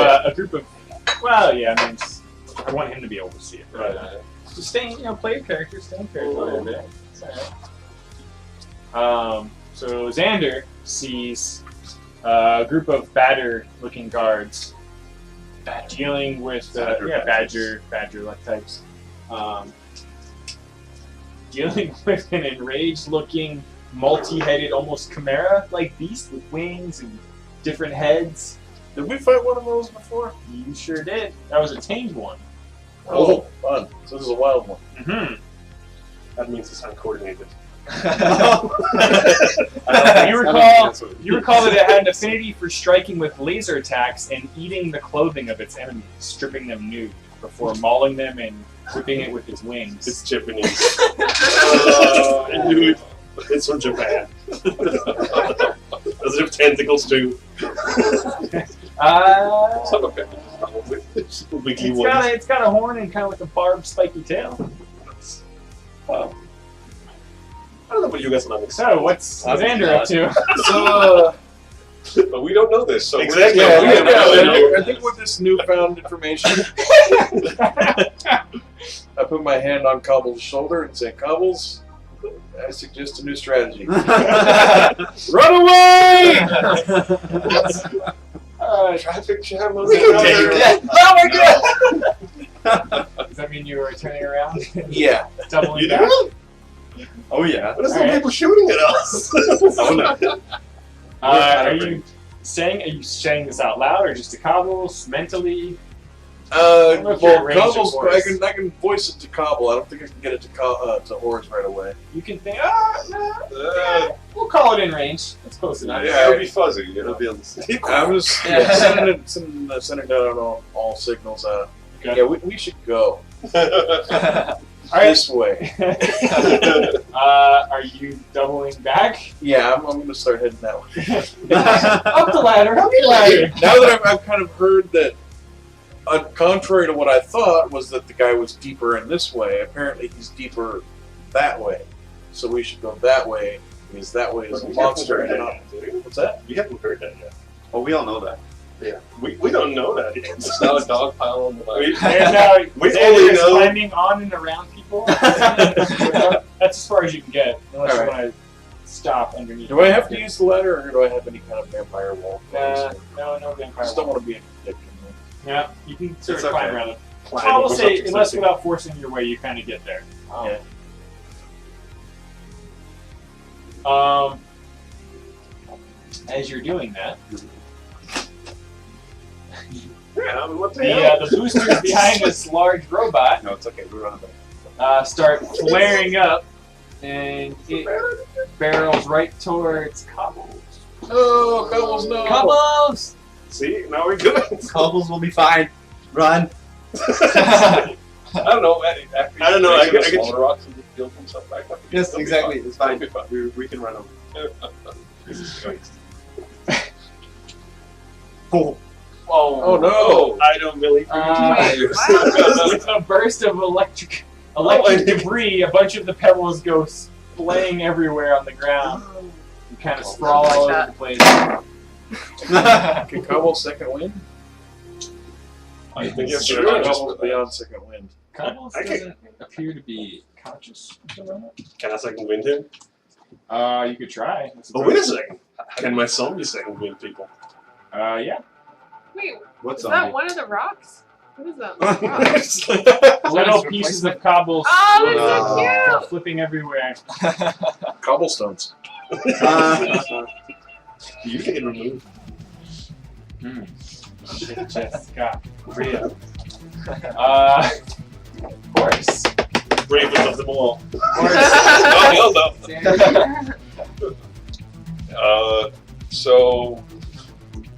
well, yeah. I mean, I want him to be able to see it, but just staying, play your character, stay in character a little bit. It's alright. So Xander sees a group of badger-looking guards dealing with badger-like types. Dealing with an enraged-looking, multi-headed, almost chimera-like beast with wings and different heads. Did we fight one of those before? You sure did. That was a tamed one. Oh, fun. So this is a wild one. Mm-hmm. That means it's uncoordinated. You recall that it had an affinity for striking with laser attacks and eating the clothing of its enemies, stripping them nude before mauling them and whipping it with its wings. It's Japanese. I knew it. It's from Japan. Does it have tentacles too? Okay. Wiggly ones. It's got a horn and kind of like a barbed, spiky tail. Wow. I don't know what you guys want to So, what's Xander up to? So, But we don't know this, so Exactly. yeah, we don't know. I think with this newfound information, I put my hand on Cobble's shoulder and say, Cobbles, I suggest a new strategy. Run away! traffic jam. Oh my god! Does that mean you were turning around? Yeah. Doubling You back? do? Oh yeah. What is Alright. the people shooting at us? Oh no. Are you saying this out loud or just to Cobbles, mentally? Well, range of Cobble's, voice. I can voice it to Cobble. I don't think I can get it to Horice right away. You can think, we'll call it in range. That's close enough. Yeah, it'll be fuzzy. It'll be on the I'm just sending down all signals. Okay. Yeah, we should go All right. this way. Are you doubling back? Yeah, I'm going to start heading that way. Up the ladder, up the ladder. Now that I've kind of heard that, contrary to what I thought, was that the guy was deeper in this way. Apparently, he's deeper that way. So we should go that way because that way is a monster. And not, what's that? We haven't heard that yet. Oh, we all know that. We don't know that yet. It's now a dog pile on the line. And now We Xander only is know- climbing on and around people. That's as far as you can get, unless you Alright. want to stop underneath. Do I have to use the ladder, or do I have any kind of vampire wall? No I vampire. just don't want to be a dick. Yeah, you can sort It's of climb okay. around it. Climb I will goes say, up to unless 60. without forcing your way, you kind of get there. Yeah. As you're doing that, Yeah, I mean, what the hell? the boosters behind this large robot No, it's okay. We're on the start flaring up, and it barrels right towards Cobbles. Oh, Cobbles, no. Cobbles! See, now we're good. Cobbles will be fine. Run. I don't know. After I don't know, I breaks get- into smaller rocks and just build himself back up. Yes, It'll be exactly. fine. It's fine. It'll be fine. We can run over. Jesus Christ. Oh, no. I don't really. Wait, what? With a burst of electric debris, a bunch of the pebbles go splaying everywhere on the ground. You kind of sprawl all over the place. Can Cobbles second wind? I think Yes, it's sure. Cobbles beyond second wind. Cobbles I can- doesn't appear to be conscious. Can I second wind him? You could try. Oh, wait a second. Can my son be second wind people? Yeah. Wait, What's is on that me? one of the rocks? What is that? Rock? Little pieces of cobbles Oh, it's so cute! flipping everywhere. Cobblestones. You can remove. Jessica. Rhea. Horice. Bravest of them all. Oh, hell no. So,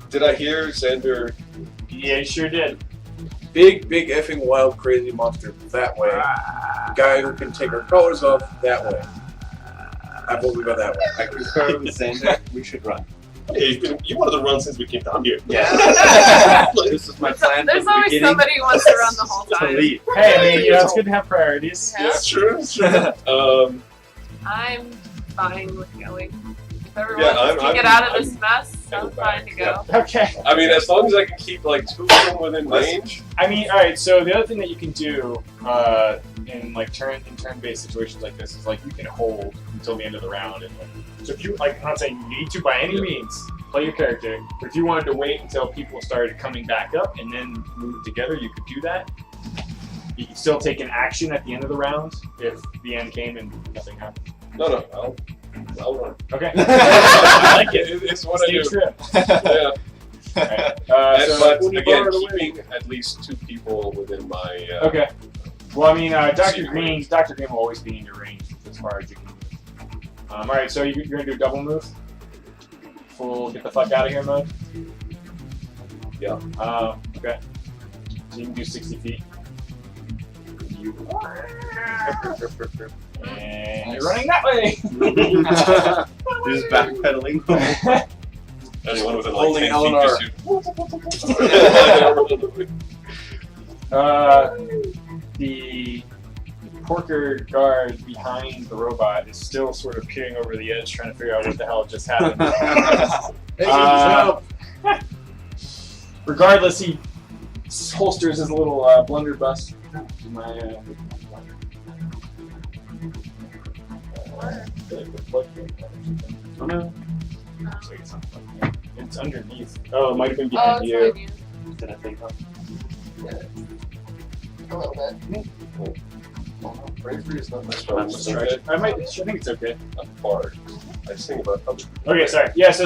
did I hear Zander? Yeah, you sure did. Big effing wild crazy monster that way. Guy who can take our colors off that way. I vote we go that way. I concur with Zander. We should run. Hey, you wanted to run since we came down here. Yeah. This is my plan There's from the always beginning. somebody who wants to run the whole To time. leave. Hey, I mean, it's good to have priorities. Yeah. It's true. It's true. I'm fine with going. If everyone Yeah, wants to I'm- get out of this I'm- mess, I'll I'm go fine to back. go. Okay. I mean, as long as I can keep like 2 of them within range. I mean, all right. So the other thing that you can do in like turn-based situations like this is like you can hold until the end of the round. And like, so if you like, I'm not saying you need to by any means play your character, but if you wanted to wait until people started coming back up and then move together, you could do that. You can still take an action at the end of the round if the end came and nothing happened. No, I'll run. Okay. I like it. It's what I Stay do. trip. Yeah. Alright. But when you again, borrow the keeping at least 2 people within my. Okay. Well, I mean, Dr. See Green will always be in your range as far as you can move. All right, so you're gonna do a double move. Full get the fuck out of here mode. Yeah. Okay. So you can do 60 feet. And you're running that way. Just backpedaling. Anyone within like Holding 10 Eleanor. feet just The porker guard behind the robot is still sort of peering over the edge, trying to figure out what the hell just happened. Hey, Uh, jump. Regardless, he holsters his little blunderbuss. My, Oh no. it's underneath. Oh, it might have been Oh, behind it's you. fine, you. Did I think of? A little bit. Bravery is not my I'm strong just suit. trying I think it's okay. I'm hard. I just think about other Okay, sorry. Yeah, so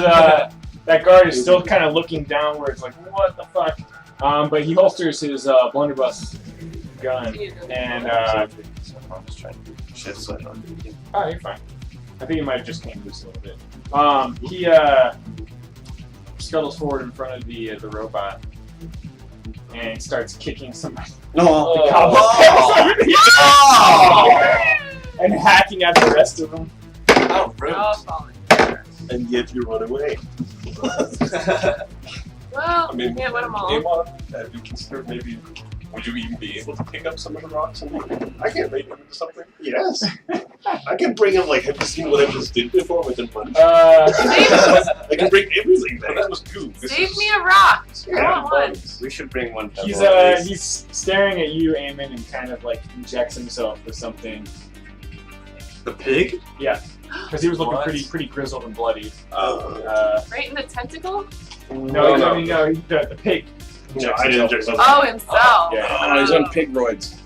that guard is still kind of looking downwards, like, what the fuck? But he holsters his blunderbuss gun, and I'm just trying to shift so I don't. oh, you're fine. I think he might have just came loose a little bit. He scuttles forward in front of the robot and starts kicking somebody. No. The and hacking at the rest of them. Oh, rude. Oh, falling. and yet you run away. Well, I mean, can't win them all. Eamon, have you considered maybe, would you even be able to pick up some of the rocks? And I can't make them into something. Yes. I can bring him, like, have you seen what I just did before with him punch? I can bring everything But back. that was goo. This Save is- me a rock. I Yeah, want one. We should bring one. He's staring at you, Eamon, and kind of like injects himself with something. The pig? Yeah. because he was looking What? pretty grizzled and bloody. Right in the tentacle? No, the pig. No, I didn't inject something. Oh, himself. Yeah. Oh, he's on pig roids.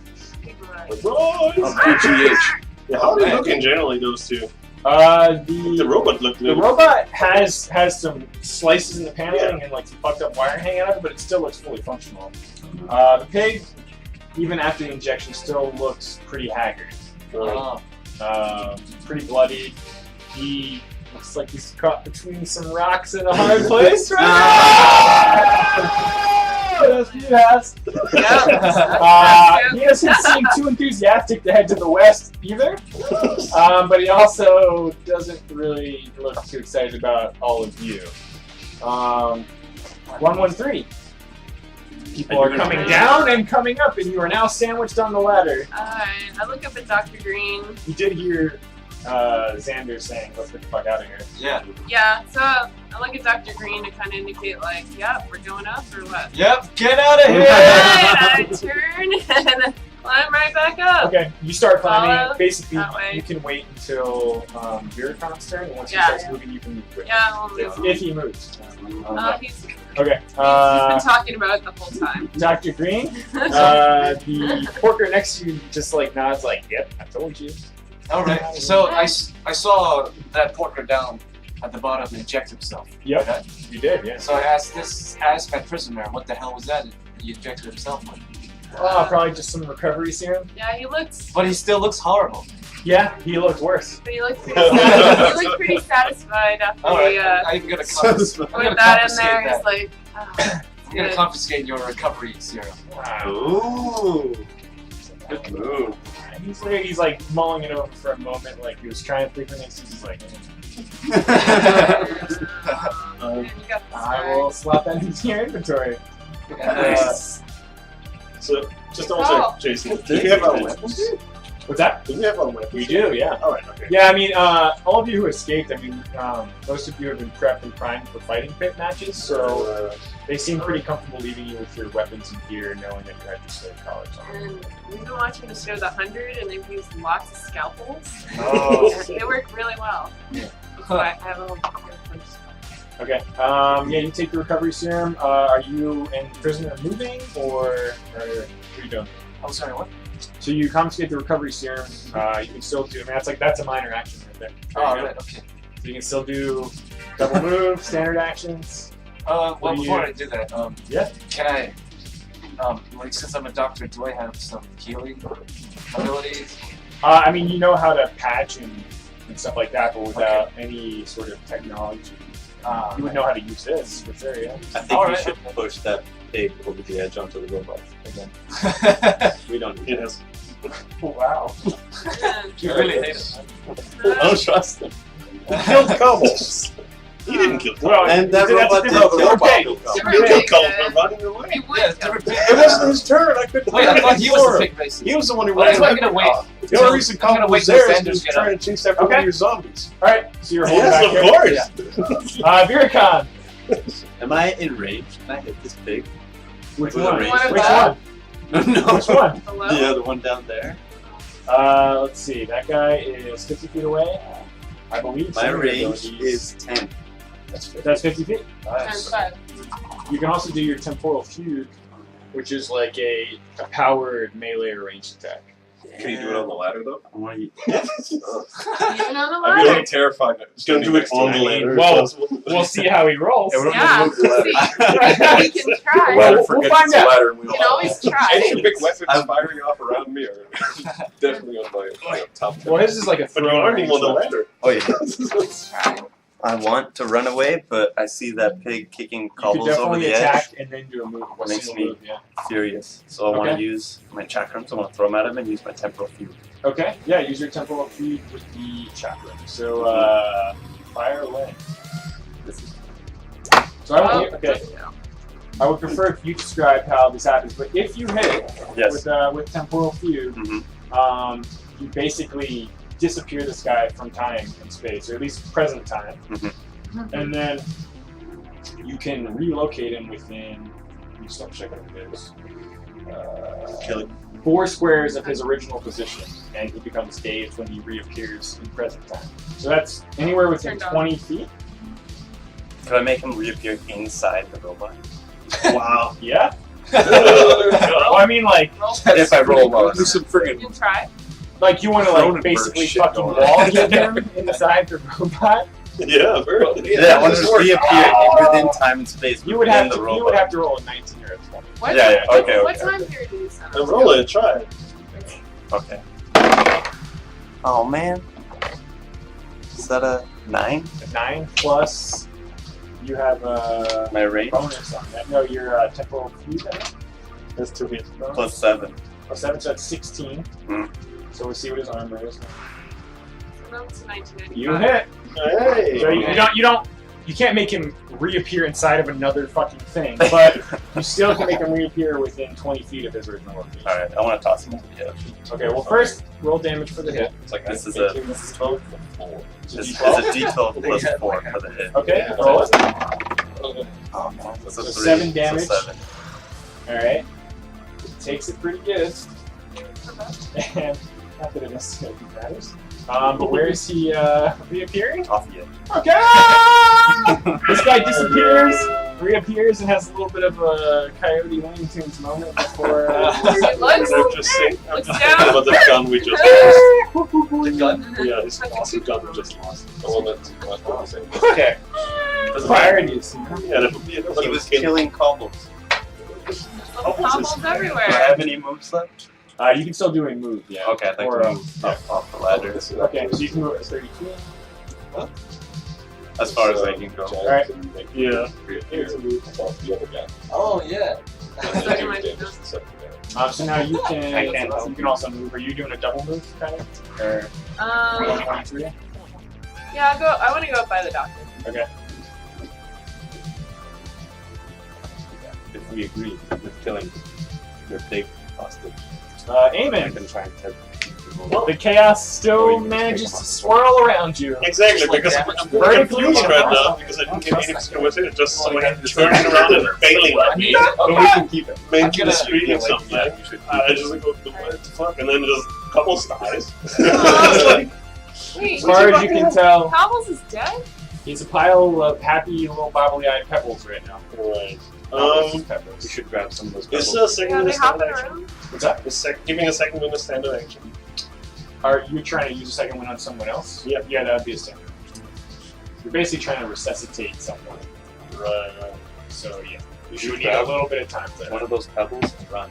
Yeah, how are they looking generally, those two? The The robot looked The robot has some slices in the paneling and like some fucked up wiring hanging out of it, but it still looks fully functional. The pig, even after the injection, still looks pretty haggard. Pretty bloody. He looks like he's caught between some rocks in a hard place right now. That's what he has. He doesn't seem too enthusiastic to head to the west either. But he also doesn't really look too excited about all of you. 113. People are coming down and coming up, and you are now sandwiched on the ladder. Alright, I look up at Dr. Green. You did hear Zander saying, "Let's get the fuck out of here." Yeah, so I look at Dr. Green to kind of indicate, like, yep, we're going up or what? Yep, get out of here! Alright, I turn and climb right back up. Okay, you start climbing. Follow Basically, that way. you can wait until Vira'kaan's turn, and once he Yeah. starts moving, you can move quick. Yeah, I'll move. If he moves. He's Okay. been talking about it the whole time. Dr. Green, the porker next to you just like nods, like, "Yep, I told you." Alright, so I saw that porker down at the bottom inject himself. Yep, Okay? you did. Yes. So I asked this hazmat prisoner, what the hell was that he injected himself with? Probably just some recovery serum. Yeah, he looks. But he still looks horrible. Yeah, he looked worse. But he looked pretty satisfied after Alright, he I'm gonna confiscate put that in there. He's like, I'm gonna confiscate your recovery serum. Wow. Ooh. Good move. He's like mulling it over for a moment, like he was trying to think of things. He's like, you got I will slap that into your inventory. So, just double Oh. check, Jason. Do we have our weapons? What's that? Do we have our weapons? We do, yeah. Alright, okay. Yeah, I mean, all of you who escaped, I mean, most of you have been prepped and primed for fighting pit matches, so they seem pretty comfortable leaving you with your weapons and gear, knowing that you had your slave collars on. And we've been watching the show The 100, and they've used lots of scalpels. Oh. They work really well. Yeah. So I have a little. Okay. Yeah, you take the recovery serum. Are you and the prisoner moving, or what are you doing? I'm sorry, what? So you confiscate the recovery serum. You can still do. I mean, that's a minor action right there. Oh, right, okay. So you can still do double move, standard actions. Well, What do before you- I do that, Yeah. can I, like, since I'm a doctor, do I have some healing abilities? I mean, you know how to patch and stuff like that, but without any sort of technology. You would know how to use this for sure, yeah. I think Alright, you should okay. push that pig over the edge onto the robot again. We don't need It it. has. Wow. You really hate it. I don't trust him. He killed Cobbles. He didn't kill Cobbles. Well, And that that's a robot did different kill robot. Pig. He killed Cobbles by running away. He would. Yeah, it's different pig. It wasn't his turn. I couldn't. Wait, I thought he was the pig racing. He was the one who Well, ran. that's why I'm gonna wait. The only reason I'm gonna Colin wait was till there is Xander's he was get trying to chase after one Okay. of your zombies. Alright, so you're holding back Yes, here. of course. Vira'kaan. Am I in range? Can I hit this pig? Which With one? a range? One of Which them. one? No. Which one? Hello? The other one down there. Let's see. That guy is 50 feet away. I believe. My some of your range abilities- is 10. That's 50 feet. Times 5. You can also do your temporal fugue, which is like a powered melee or ranged attack. Can you do it on the ladder though? I want to Even on the I'd be ladder. like terrified. It's gonna do it on the ladder. Well, we'll see how he rolls. Yeah, we're Yeah, gonna move the ladder. we can try. The ladder We'll forgets find it's a out. ladder and we We all can always try. Any big weapons firing off around me are definitely on my top 10. Well, his is like a But you throw aren't range on the weapon. ladder. Oh yeah. I want to run away, but I see that pig kicking You could cobbles over definitely the attack edge. and then do a move. A Makes single me- move, yeah. Furious. So I want Okay. to use my chakrams. I want to throw them at him and use my temporal fugue. Okay, yeah, use your temporal feed with the chakra. So, fire away. So I would, okay, I would prefer if you describe how this happens, but if you hit it Yes. with temporal fugue, Mhm. you basically disappear this guy from time and space, or at least present time, and then you can relocate him within. Let me just double check what it is. Kill it. 4 squares of his original position, and he becomes dazed when he reappears in present time. So that's anywhere within 20 feet. Could I make him reappear inside the robot? Wow. Yeah. Well, I mean, like, If I roll well Do some You friggin' can try. like you want to like Cronenberg basically shit fucking going wall on. get him inside the robot. Yeah, very. Yeah, I want to reappear within time and space. You would within have the to. robot. You would have to roll a 19 or a 20. What, Yeah, yeah, okay, what okay, time period do you send? I'm rolling. Try it. Okay. Oh man. Is that a 9? A 9 plus. You have a My range? bonus on that. No, your temporal fuse. I think. That's 2 hits. Plus 7. Plus 7, so that's 16. Hmm. So we'll see what his armor is. No, it's 1995. You hit. Hey. So you can't make him reappear inside of another fucking thing, but you still can make him reappear within 20 feet of his original location. Alright, I want to toss him into the ocean. Okay, well first, roll damage for the hit. It's like This is 12 for 4. This is a D12 plus 4 for the hit. Okay, roll it. Oh no. That's a So 3. 7 damage. So 7. Alright. Takes it pretty good. And not that it necessarily matters. But where is he reappearing? Off the edge. Okay! This guy disappears, reappears, and has a little bit of a Coyote Looney Tunes moment before. It looks. I'm just saying. I'm Looks just down. thinking about the gun we just lost. The gun? Yeah, his awesome gun we just lost. The one that's what was it? Okay. Fire and use. Yeah, that would be it. He was killing cobbles. Little cobbles Do I everywhere. have any moves left? You can still do a move, yeah. Okay, I'd like Or, to move off the ladder. Okay, so you can move at 32. As far as I can go. Alright. Yeah. Here's a move off the other guy. Oh yeah. And Second then do one. damage to second guy. So now you can. I can't help. You can also move. Are you doing a double move, kind of? Or 23? Yeah, I'll go. I want to go up by the doctor. Okay. If we agree with killing your big hostage, I Eamon, can try and tell. the chaos still manages to swirl around you. Exactly, because I'm very confused right now because I didn't get any information. It's just someone turning around and bailing on me. But we can keep it. Maybe to the street or Like, something. yeah, you should keep I just like, what the fuck? And then just couples dies. Wait, As far as you can tell, Cobbles is dead? he's a pile of happy little bobbly-eyed pebbles right now. Right. We Pebbles. should grab some of those. Is pebbles. a second Yeah, in they a hop standard action? around. What's that? Giving a second in a standard action. Are you trying to use a second one on someone else? Yeah. Yeah, that would be a standard. You're basically trying to resuscitate someone. Right. So yeah, you should would need a grab little bit of time for One that. of those pebbles and run.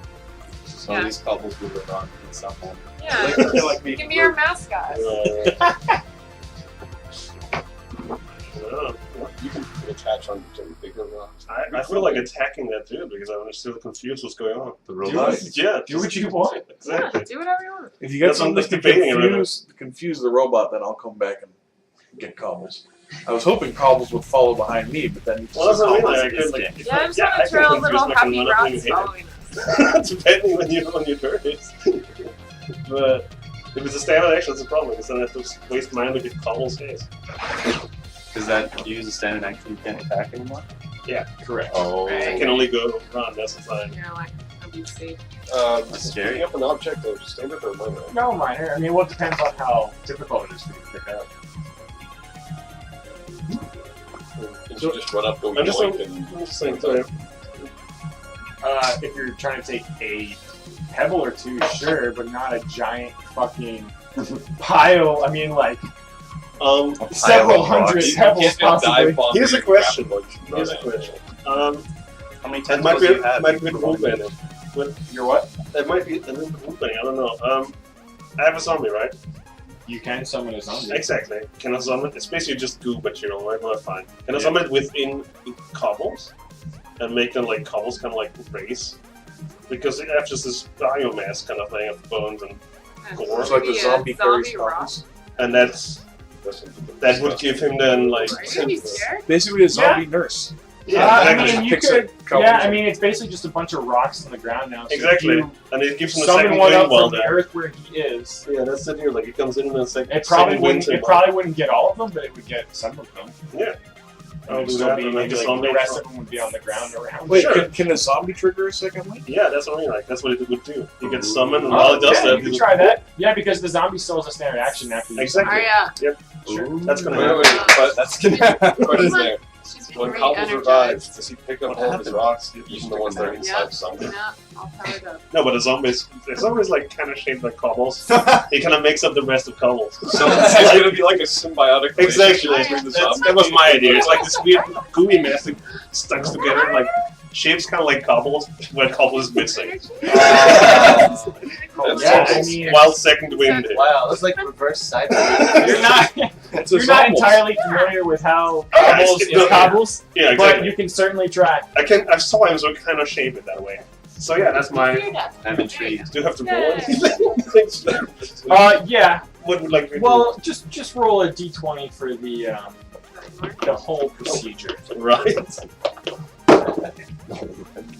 Some Yeah. of these cobbles will run in some way. Yeah. Like me. Give me your mascot. Yeah. You can attach on to bigger rocks. I feel like attacking that too because I'm still confused what's going on. The robot. Yeah, Do what you want. Yeah, exactly. do whatever you want. If you got That's what I'm something to debating right now. confuse the robot, then I'll come back and get cobbles. I was hoping cobbles would follow behind me, but then Well, that's what I mean. Cobbles I could, is like, dead. if Yeah, I just I want can to throw confuse little my happy one rocks thing hit. following us. Depending when your turn is. But if it's a standard action, it's a problem because then I have to waste mine to get cobbles face. Is that you use a standard action you can't attack anymore? Correct. Oh. I can only go run. That's the thing. You're like, I'll be safe. That's scary. Picking up an object of standard or minor? No minor. I mean, well, it depends on how difficult it is for you to pick up. Can you just run up, go I'm just yoink, saying- and I'm just saying, sorry. If you're trying to take a pebble or two, sure, but not a giant fucking pile. I mean, like several of hundred rocks. pebbles possibly. Here's a question. Here's a question. How many It tentacles might be do you have? might be movement. You're what? It might be a little movement. I don't know. I have a zombie, right? You can summon a zombie. Exactly. Can I summon? It's basically just goo material, right? Well, fine. Can I summon it within cobbles and make them like cobbles, kind of like race? Because it has just this biomass kind of thing of bones and gore, It's like the Maybe a zombie carries zombie rock. cobbles. and that would give him then like Are you gonna be scared? Basically, a zombie nurse. yeah, I exactly. mean, you Picks could. up cobbles. Yeah, I mean, it's basically just a bunch of rocks on the ground now. So Exactly. If you And it gives him a summon second one wind up while from the there. earth where he is. Yeah, that's it here. Like it comes in and it's like It probably second wind wouldn't. It symbol. probably wouldn't get all of them, but it would get some of them. Yeah. I'll do Still that, be and maybe then like zombie- the rest of them would be on the ground around. Wait, Sure. can a zombie trigger a second link? Yeah, that's what I mean. Like that's what it would do. You get summoned, and while it does yeah, that, you can try that. Yeah, because the zombie still has a standard action after you. Exactly. Arya. Sure. That's gonna Wait, happen. but That's gonna. what is there? She's When being Cobbles re-energized. revives, does he pick up all of his rocks, even the ones that are inside Yeah. the zombie? Yeah, all powered up. No, but the zombies like kind of shaped like cobbles. He kind of makes up the rest of cobbles. So it's going to be like a symbiotic Exactly. relationship with the zombie. That was my idea. It's like this weird gooey mess that stuck together, like shapes kind of like cobbles, when cobble is missing. Yeah, I mean, Wild second wind. Wow, that's like reverse sci-fi. you're not It's a you're not zombie. entirely familiar with how Oh, yeah, cobbles it's- is cobbles, Yeah, but exactly. you can certainly try. I saw him, so I kind of shape it that way. So yeah, that's my. I'm intrigued. Do you have to roll Yay. anything? Yeah. What would like? Well, just roll a d20 for the whole procedure. right.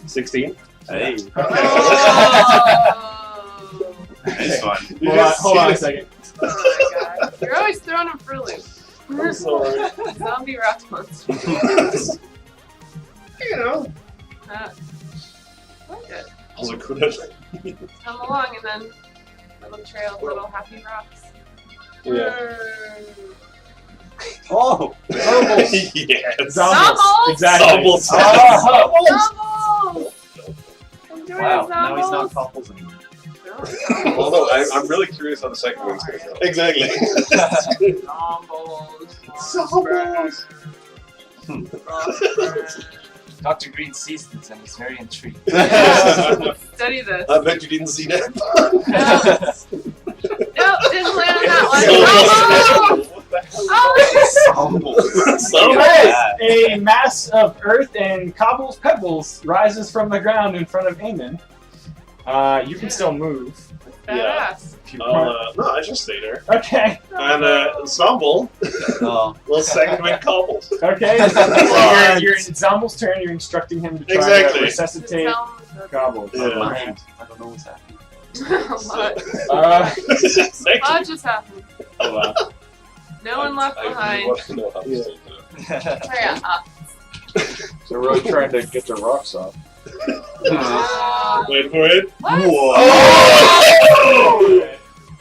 16. Hey, Oh. nice one. Hold on a second. Oh my god. You're always throwing them for a loop. I'm sorry. Zombie rock monster. You know. Good. Also good. Come along and then little trail of little happy rocks. Yeah. Oh! Yes. Zombles! Exactly. Zombles. Oh, Zombles! I'm doing Wow, zombles. now he's not couples anymore. Although I'm really curious how the second one's going to go. Exactly. Zombles. Dr. Green sees this and he's very intrigued. Study this. I bet you didn't see that. No, didn't land on that one. Oh! Yes, a mass of earth and cobbles pebbles rises from the ground in front of Eamon. You can still move. Badass. If you want. No, I just stay there. Okay. And Zombol Oh. will second win cobbles. Okay. You're in Zomble's turn. You're instructing him to try Exactly. to resuscitate Cobbles. Yeah. Mind. I don't know what's happening. What just happened? Oh, wow. No one left I really behind. want to know how this is going to Hurry up. So we're really trying to get the rocks off. Wait for it. What? Oh!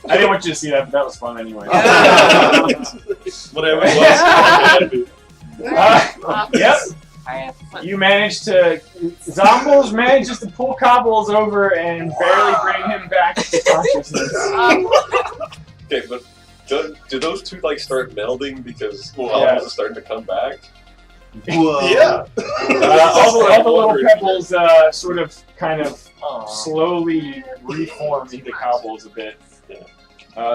I didn't want you to see that, but that was fun anyway. Whatever it was. Yep. Hurry up. You managed to. Zombles manages to pull Cobbles over and barely bring him back to consciousness. Okay, but do those two like start melding because Yeah. Cobbles is starting to come back? Whoa. Yeah. All the little pebbles sort of kind of slowly reform into Cobbles a bit.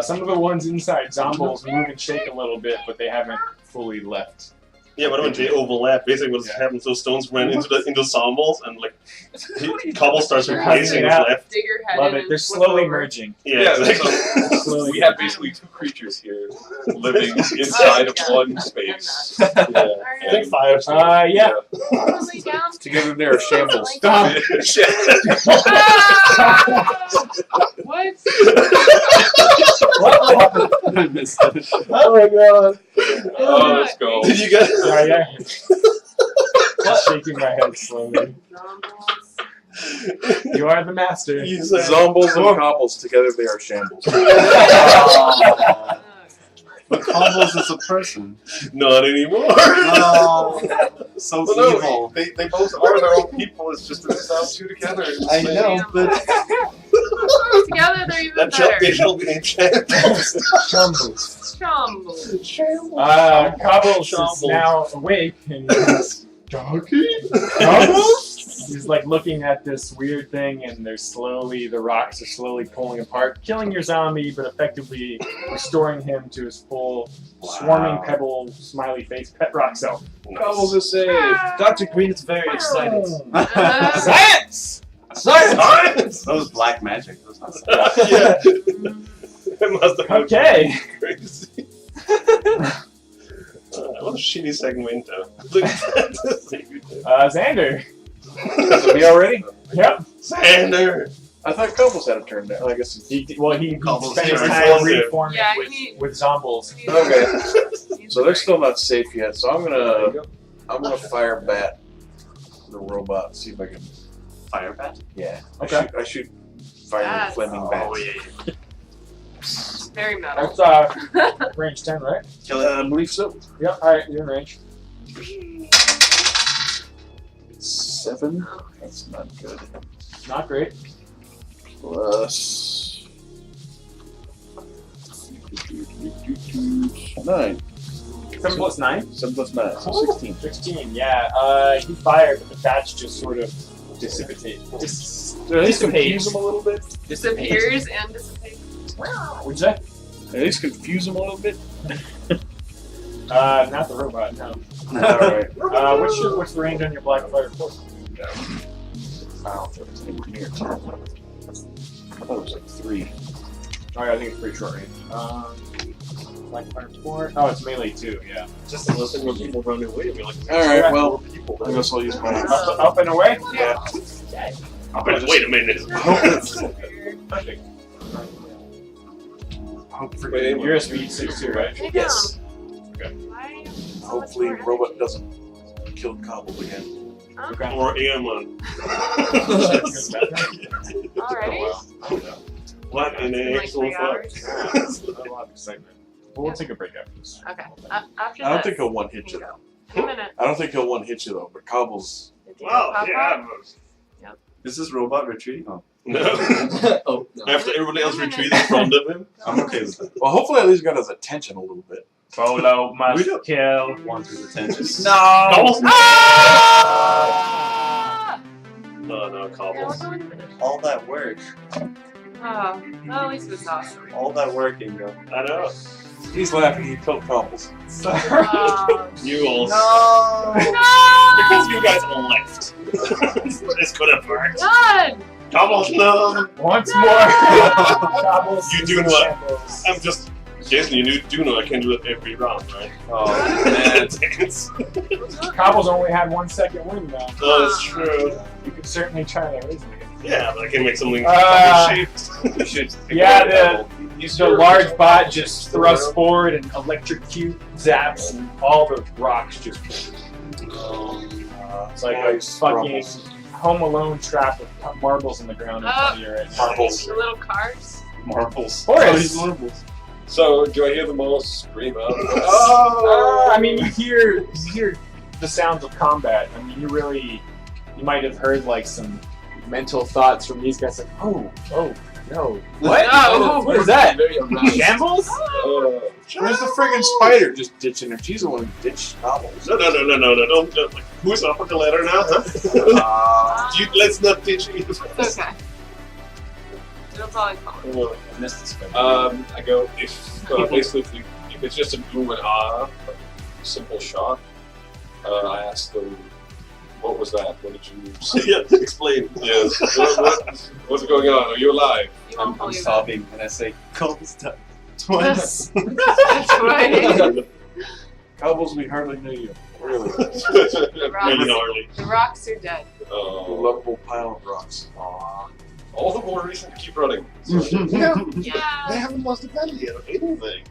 Some of the ones inside Zombles move and shake a little bit, but they haven't fully left. Yeah, but when they overlap, basically what's happening, those stones ran into Zombles, and like Cobble starts replacing his left. Dig your head Love in it. and They're flip slowly over. merging. Yeah, exactly. Slowly. We have basically two creatures here living inside of one space. I think 5. Yeah. Only down. Together they are shambles. Stop. What? I missed it. Oh my god. Oh, let's go. Did you get Yeah. Just shaking my head slowly. You are the master. You said Zombles and cobbles together they are shambles. But Cobbles is a person. not anymore. Oh, so Well, no, evil. they both are their own people. It's just that they sound two together. I know, but Together they're even That joke better. they shall be in shambles. Shambles. Cobbles is now awake and he's Cobbles? He's like looking at this weird thing, and the rocks are slowly pulling apart, killing your zombie, but effectively restoring him to his full swarming pebble, smiley face pet rock self. Cobbles is saved. Dr. Green is very excited. Science! Science! that was black magic. That was not Yeah. It must have been Okay. crazy. What a shitty segment, though. Zander. So we already? Yep. Xander! I thought Cobbles had a turn now. I guess it's... He Cobbles spent his reformed time it. reforming Yeah, with, he- with Zombles. Okay. So they're still not safe yet, so I'm gonna I'm gonna fire bat the robot. See if I can. Fire bat? Yeah. Okay. I shoot fire That's- flaming bats. Oh, yeah. Very metal. That's range 10, right? Kill it. I believe so. Yeah, alright, you're in range. 7. That's not good. Not great. Plus 9. 7 plus 9? 7 plus 9. So 16. 16, yeah. He fired, but the bats just sort of dissipate. At least confuse him a little bit. Disappears and dissipates. What'd you say? At least confuse him a little bit. Not the robot, no. Alright. What's the range on your black fire force? Wow, it's in here. I thought it was like 3. Oh yeah, I think it's pretty short range. Black fire 4. Oh, it's melee 2, yeah. Just to listen when people run away. Be like, Alright, well, more people. I guess I'll use my. Up and away? Yeah. Wait a minute. Perfect. Wait, You're a speed 6 too, right? Yes. Why? Hopefully, robot doesn't kill Cobble again. Okay. Or Eamon. Alrighty. What an Like excellent 3 hours. fuck. A lot of excitement. We'll take a break after this. Okay. After I don't this, think he'll one hit we you. can go. 2 minutes. I don't think he'll one hit you though. But Cobble's. Did you Well, pop yeah. up? Is this robot retreating? Oh, No. Oh, no. After everybody else retreats in front of him. I'm okay with that. Well, hopefully at least got his attention a little bit. Polo must don't- kill. Want his attention. Cobbles. Ah! Oh no, Yeah, Cobbles. we're going to finish. All that work. Oh, well, at least it's awesome. All that work, Ingo. I know. He's laughing. He killed Cobbles. Oh, You all. no! Because you guys all left. This could have worked. Done! Cobbles, no. Once more. Cobbles You do in what? shambles. I'm just. Jason, you do know I can do it every round, right? Oh, Man, dance. Cobbles only had 1 second win though. Oh, that's true. You could certainly try to raise it again. Yeah, but I can make something shaped. you should. Yeah, the large bot just thrusts forward and electrocute zaps and all the rocks just. It's like a fucking Home Alone trap with marbles in the ground in front of you right now. The little cars. Marbles. Horice! So, do I hear them all scream out? I mean, you hear the sounds of combat. I mean, you might have heard like some mental thoughts from these guys, like, oh, no, what? No. What is that? Very aroused. Shambles? Where's the friggin' spider just ditching her? She's the one who ditched Cobbles. No, don't. Like, who's up with the ladder now, huh? Let's not ditch you. It's okay. It'll probably fall. Missed the spell. I go, basically, if it's just a boom and ah, simple shot, I ask them, what was that? What did you see? Yeah, explain. Yes. What's going on? Are you alive? You won't I'm believe it. sobbing and I say, Cobble's done. Twice. That's right. Cobbles, we hardly knew you. Really. The Maybe rocks, gnarly. the rocks are dead. A Oh, lovable pile of rocks. all the more reason to keep running. They Yeah. haven't lost a battle yet or anything.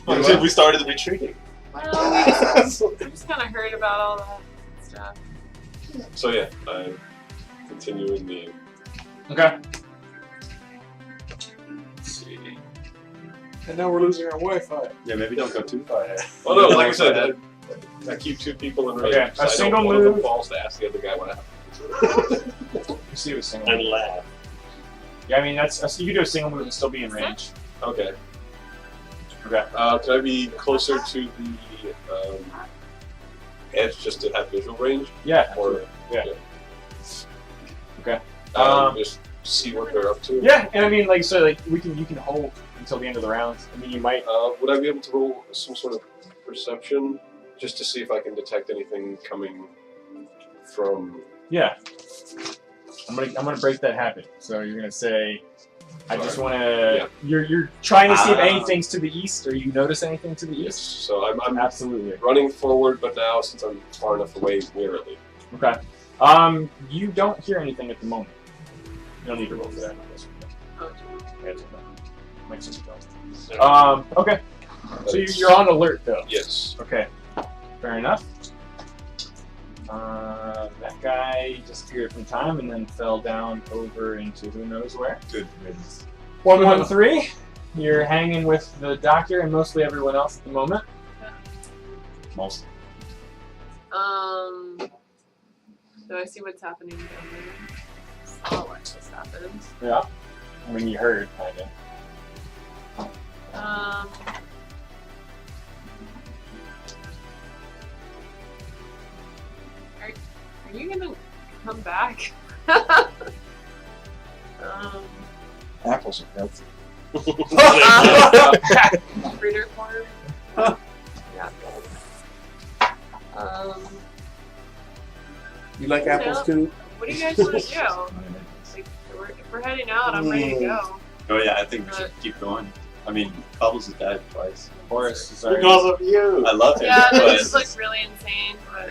Until we started retreating. Well, I just kind of heard about all that stuff. So yeah, I continue in the. Okay. Let's see. And now we're losing our Wi-Fi. Yeah, maybe don't go too far ahead. Oh no, like I said, I keep 2 people in range. Okay, a so I know single one of them move. falls to ask the other guy what happened. You see a single And move. laugh. Yeah, I mean, you can do a single move and still be in range. Okay. Okay. Can I be closer to the edge just to have visual range? Yeah. Or Yeah. Okay. just see what they're up to? Yeah, and I mean, like, so, like, you can hold until the end of the round. I mean, you might. Would I be able to roll some sort of perception just to see if I can detect anything coming from? Yeah. I'm gonna break that habit. So you're gonna say, I just want to. Yeah. You're trying to see if anything's to the east, or you notice anything to the Yes. east. So I'm Absolutely. running forward, but now since I'm far enough away, warily. Okay. You don't hear anything at the moment. You don't need to roll for that. I guess. Yeah, it's okay. Makes sense. Yeah. Okay. So you're on alert though. Yes. Okay. Fair enough. That guy disappeared from time and then fell down over into who knows where. Good riddance. 113. You're hanging with the doctor and mostly everyone else at the moment. Most. Do I see what's happening down there? Saw what just happened. Yeah. When you heard, kind of. Are you gonna come back? Apples are healthy. Breeder form? Yeah. You like apples too? What do you guys want to do? Like, if we're heading out, I'm ready to go. Oh yeah, I think we should keep going. I mean, Cobbles has died twice. Horice is already... Because of you. I love him, Yeah, but this is like really insane, but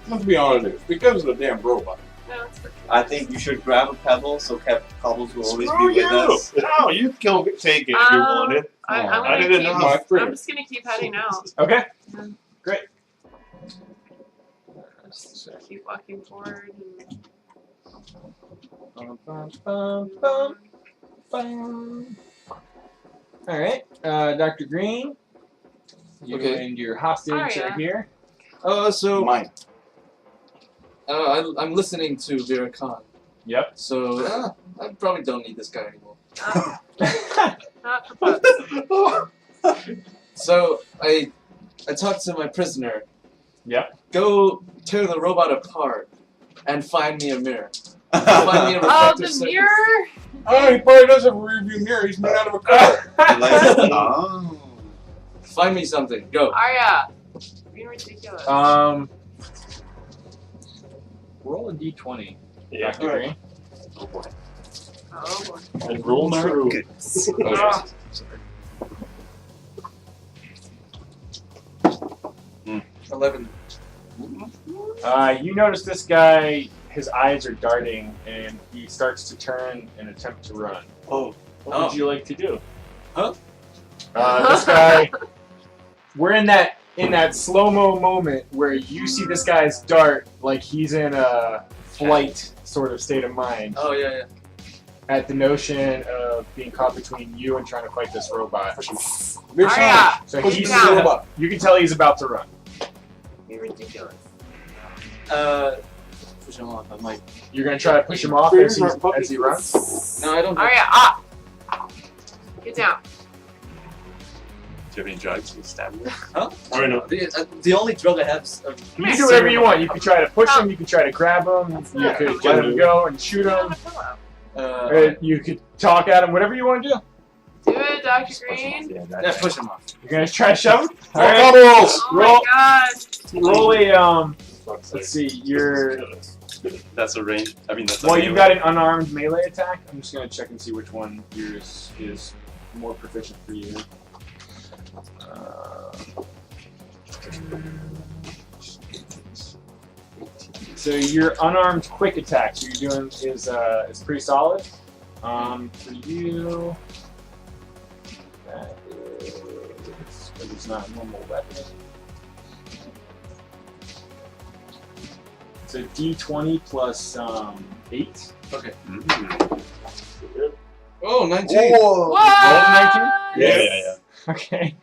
Let's be honest, it's because of the damn robot. no, it's for I think you should grab a pebble so Cobbles will always Screw be with you. us. No, you can take it if you want it. I'm I gonna didn't keep, know. My friend. I'm just gonna keep heading out. Okay. Yeah. Great. Just keep walking forward. Bum, bum, bum, bum, bum. Alright, Dr. Green. You Okay. and your hostage Arya. are here. So Mine. I'm listening to Vira'kaan. Yep. So I probably don't need this guy anymore. Not for pups. So I talked to my prisoner. Yep. Go tear the robot apart and find me a mirror. Find me a reflective The surface. mirror? Oh, he probably does have a rearview mirror. He's made out of a car. Oh. Find me something. Go. Arya. Being ridiculous. Roll a d20, Yeah. Dr. Green. Oh boy. Oh boy. And roll through. Ah. 11. You notice this guy, his eyes are darting, and he starts to turn and attempt to run. Oh. What would you like to do? Huh? This guy. We're in that slow-mo moment where you see this guy's dart like he's in a flight sort of state of mind Oh yeah. at the notion of being caught between you and trying to fight this robot. Arya. So Push he's, the robot. you can tell he's about to run. Being ridiculous. Push him off. I'm like, You're gonna try to push him off as he runs. no, I don't. Arya, get down. Do you have any drugs with stamina? Huh? Or no. The only drug I have. Is, You can do whatever you want. You can try to push him. You can try to grab him. You could let him go and shoot him. You could talk at him. Whatever you want to do. Do it, Dr. Green. yeah, push him off. You're gonna try to shove him. All right. Cobbles! Oh my god. Roll a Fuck's Let's sake. see. You're That's a range. I mean, that's. well. You've got an unarmed melee attack. I'm just gonna check and see which one yours is more proficient for you. So your unarmed quick attack, so you're doing is pretty solid. For you, that is, but it's not a normal weapon. So D20 plus 8. Okay. Mm. Oh, 19. Oh, What? Yeah. Okay.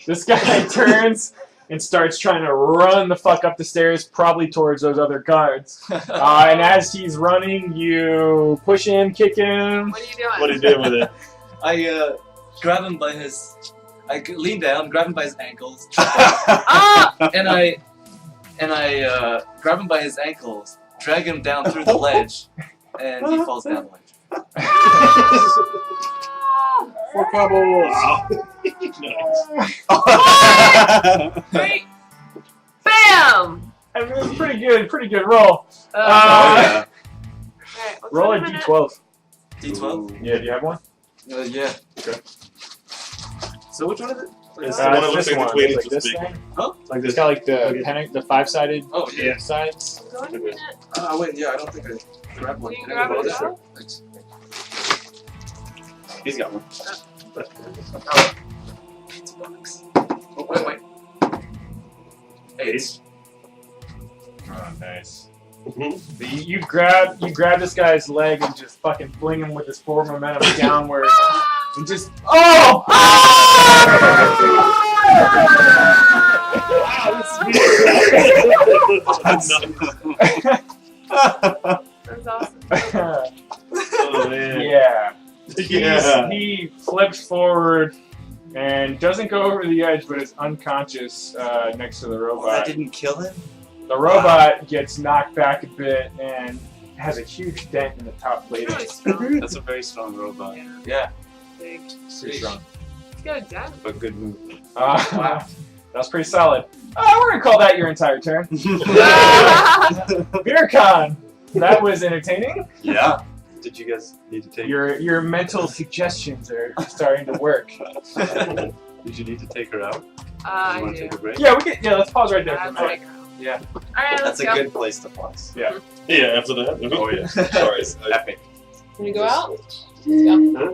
This guy turns and starts trying to run the fuck up the stairs, probably towards those other guards. And as he's running, you push him, kick him. What are you doing? What are you doing with it? I grab him by his. I lean down, grab him by his ankles, Ah! and I grab him by his ankles, drag him down through the ledge, and he falls down the ledge. Four cobbles. Wait. Bam! I mean, it's pretty good roll. Alright, let's Roll a wait minute. D12. D12? Yeah, do you have one? Yeah. Okay. So which one is it? It's the one that looks this like one. the It's twin like is this big. thing. Like It's this. got like the five-sided Oh, yeah. sides. Go in a minute. Wait, yeah, I don't think I grabbed one. Will you grab it Sure. now? Thanks. He's got one. Oh, wait. 8. Oh, nice. Mm-hmm. You grab this guy's leg and just fucking fling him with his forward momentum downward, and just wow, That's awesome. Oh man. Yeah. He flips forward and doesn't go over the edge, but is unconscious next to the robot. That didn't kill him? The robot gets knocked back a bit and has a huge dent in the top plating. Really strong. That's a very strong robot, Yeah. Yeah. Big. Pretty strong. It's got a dent. but good movement. Wow. That's pretty solid. We're gonna call that your entire turn. Vira'kaan. That was entertaining. Yeah. Did you guys need to take? Your mental suggestions are starting to work. Did you need to take her out? You I want to do. take a break? Yeah, let's pause right there for a That's minute. like, Yeah. Alright, let's That's a go. good place to pause. Yeah, after that. Oh yeah. Sorry. Epic. Can we go out?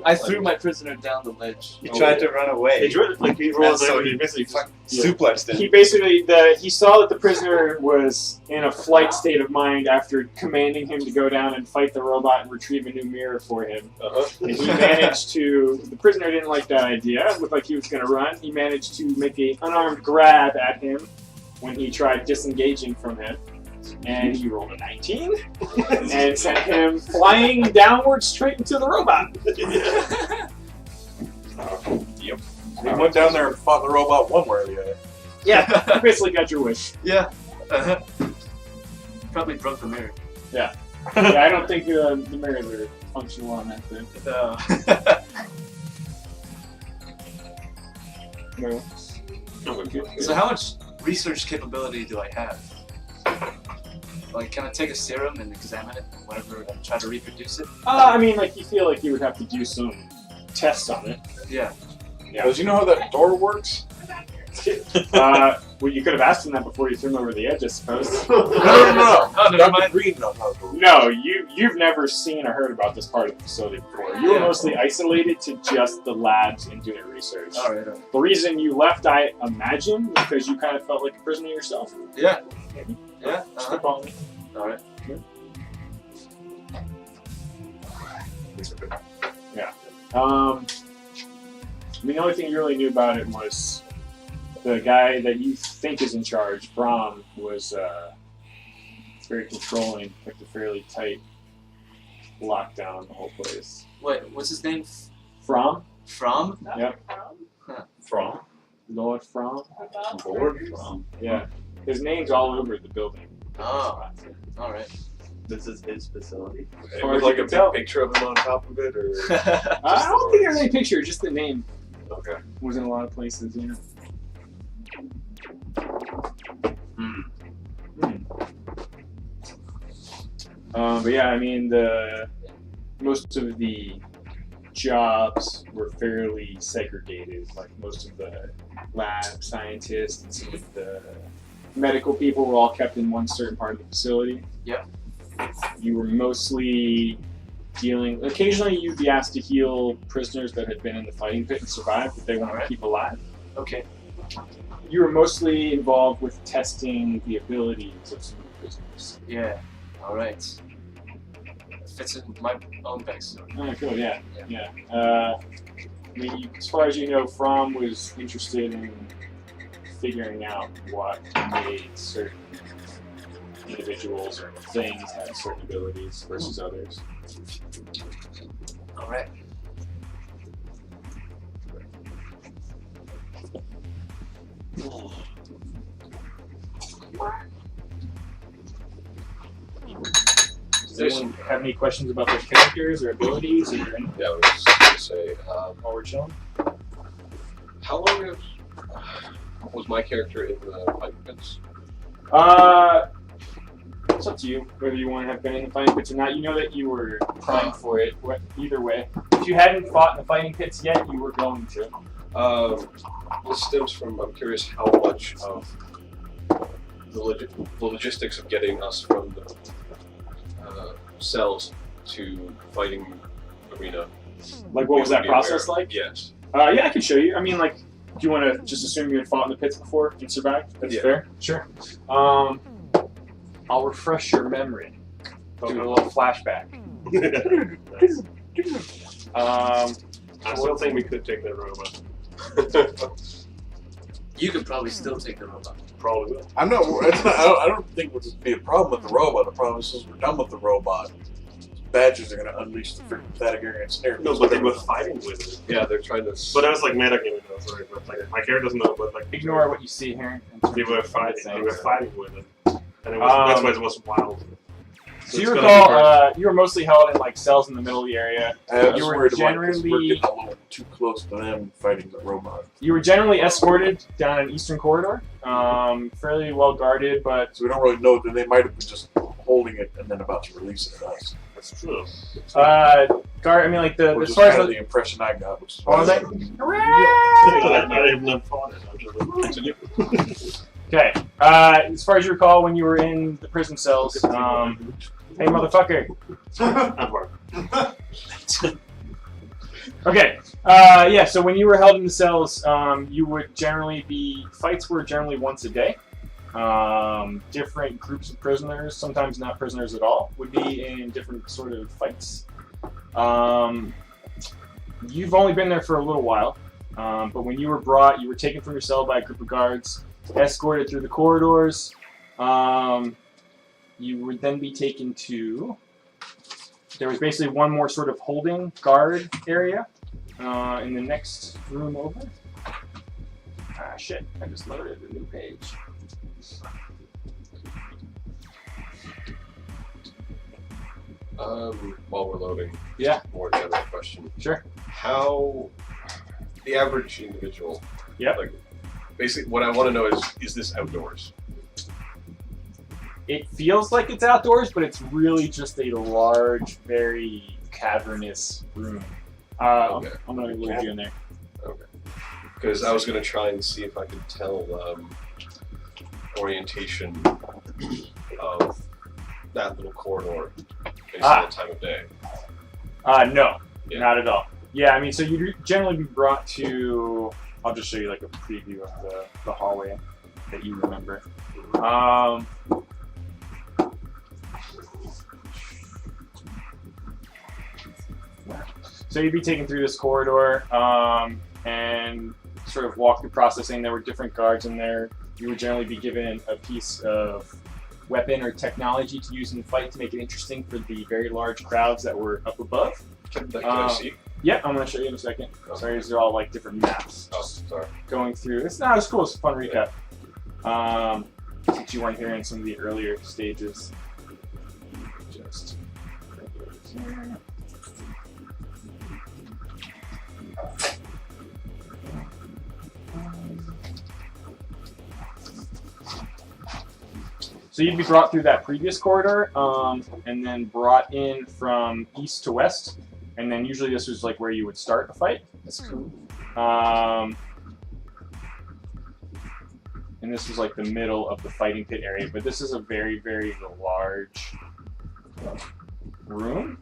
I threw my prisoner down the ledge. He tried to run away. He rolled so he he basically just suplexed him. He basically he saw that the prisoner was in a flight state of mind after commanding him to go down and fight the robot and retrieve a new mirror for him. And he managed to. The prisoner didn't like that idea. It looked like he was going to run. He managed to make an unarmed grab at him when he tried disengaging from him. And he rolled a 19 and sent him flying downward straight into the robot. Yep. He went down there and fought the robot one way or the other. Yeah, you basically got your wish. Yeah. Probably broke the mirror. Yeah, I don't think the mirrors are functional on that thing. No. So how much research capability do I have? Like, can I take a serum and examine it and whatever and try to reproduce it? I mean, like, you feel like you would have to do some tests on it. Yeah. Does you know how that door works? Well, you could have asked him that before you threw him over the edge, I suppose. No. Oh, never Dr. mind. Green knows how to work. No, you've never seen or heard about this part of the facility before. You were Yeah. mostly isolated to just the labs and doing research. Alright. The reason you left, I imagine, was because you kind of felt like a prisoner yourself. Yeah. Maybe. Yeah. Spitballing. Alright. The only thing you really knew about it was the guy that you think is in charge, Brahm, was very controlling, like a fairly tight lockdown on the whole place. Wait, what's his name? From? From? Yep. From? Lord From? Lord from. Yeah. His name's all over the building. Oh. Alright. This is his facility. It was like a big picture of him on top of it, or I don't think there's any picture, just the name. okay. Was in a lot of places, you know. But yeah, I mean, most of the jobs were fairly segregated. Like most of the lab scientists and some of the medical people were all kept in one certain part of the facility. Yep. You were mostly dealing. Occasionally, you'd be asked to heal prisoners that had been in the fighting pit and survived that they wanted to keep alive. Okay. You were mostly involved with testing the abilities of some of the prisoners. Yeah. Alright. Fits in my own backstory. Oh, cool. Yeah. I mean, as far as you know, From was interested in figuring out what made certain individuals or things have certain abilities versus others. Alright. Does anyone have any questions about their characters or abilities or anything Yeah, I was going to say, while we're chilling? how long was my character in the fighting pits? It's up to you whether you want to have been in the fighting pits or not. You know that you were primed for it either way. If you hadn't fought in the fighting pits yet, you were going to. This stems from, I'm curious how much of the logistics of getting us from the cells to fighting arena. Like, what was that Be process aware. like? Yes. Yeah, I can show you. I mean, like, do you want to just assume you had fought in the pits before and survived? That's Yeah. fair. Sure. I'll refresh your memory. Do a little flashback. I still think we could take that robot. You could probably still take the robot. Probably will. I'm not. It's not. I don't think it would be a problem with the robot. The problem is, since we're done with the robot, badgers are going to unleash the freaking Plaguebearer snare. No, but they were fighting with it. Yeah, they're trying to. But I was like metagaming though, sorry. But like, my character doesn't know, but like Ignore what you see here. they were fighting. They were fighting with it, and it was, that's why it was wild. So you it's gonna be hard. recall, you were mostly held in like cells in the middle of the area. I was You were worried about this. We're generally- getting a little too close to them fighting the robot. You were generally escorted down an eastern corridor, fairly well guarded, but So we don't really know. That they might have been just holding it and then about to release it at us. That's true. guard. I mean, like the Which as is far kind of as the impression I got. Which is Oh, is that- I even have fought it. Actually. okay, as far as you recall, when you were in the prison cells, hey motherfucker. I'm hard. Okay, yeah. So when you were held in the cells, you would generally be fights were generally once a day. Different groups of prisoners, sometimes not prisoners at all, would be in different sort of fights. You've only been there for a little while, but when you were brought, you were taken from your cell by a group of guards, escorted through the corridors. You would then be taken to. There was basically one more sort of holding guard area in the next room over. Ah, shit! I just loaded a new page. While we're loading, Yeah. more general question. Sure. How the average individual? Yep. Like, basically, what I want to know is this outdoors? It feels like it's outdoors, but it's really just a large, very cavernous room. Okay. I'm gonna leave you in there. Because I was going to try and see if I could tell orientation of that little corridor based on the time of day. No, Yeah. not at all. Yeah, I mean, so you'd generally be brought to. I'll just show you like a preview of the hallway that you remember. So you'd be taken through this corridor and sort of walk through processing. There were different guards in there. You would generally be given a piece of weapon or technology to use in the fight to make it interesting for the very large crowds that were up above. Can I see? Yeah, I'm going to show you in a second. Sorry, these are all like different maps. Oh, sorry. Going through. It's not as cool. It's a fun recap. Since you weren't here in some of the earlier stages. Just. Here. So you'd be brought through that previous corridor, and then brought in from east to west, and then usually this was like where you would start a fight. That's cool. And this was like the middle of the fighting pit area, but this is a very, very large room,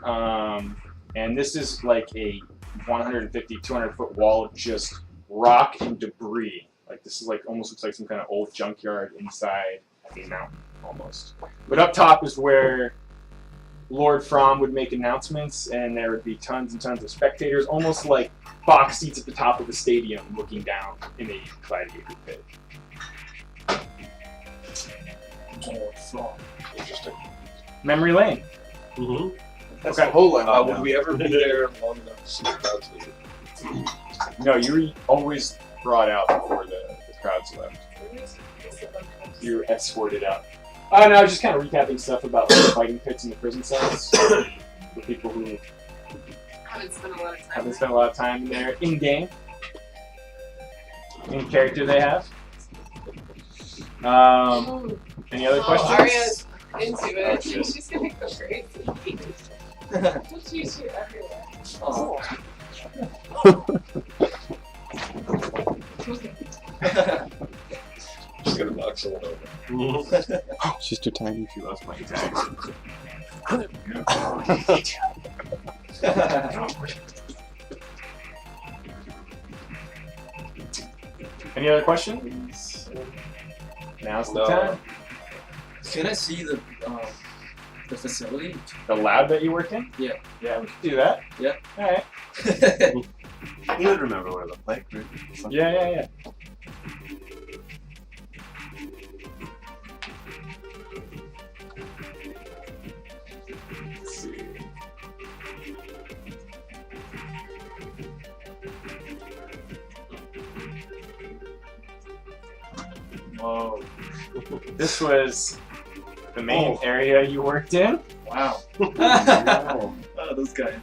and this is like a 150, 200 foot wall of just rock and debris. Like this is like almost looks like some kind of old junkyard inside a mountain almost. But up top is where Lord Fromm would make announcements, and there would be tons and tons of spectators, almost like box seats at the top of the stadium looking down in a gladiator pit. Interesting. Memory lane. Mm-hmm. That's Okay. the whole line. Would we ever be there long enough to see the crowds leave? No, you were always brought out before the crowds left. You were escorted out. No, I was just kind of recapping stuff about like, the fighting pits in the prison cells for people who Haven't spent a lot of time. haven't spent a lot of time in there in game. In character they have. Any other questions? Arya's into it. Oh, shit. She's gonna go crazy. She's everywhere. Oh. Just gonna knock someone over. Mm-hmm. She's too tiny. She lost my tags. Any other questions? Now's the No. time. Can I see the The facility? The lab that you worked in? Yeah. Yeah, we can do that. Yeah. Alright. You would remember where it looked like, right? Yeah. Let's see. Whoa. This was the main area you worked in. Wow. Oh, Oh, those guys.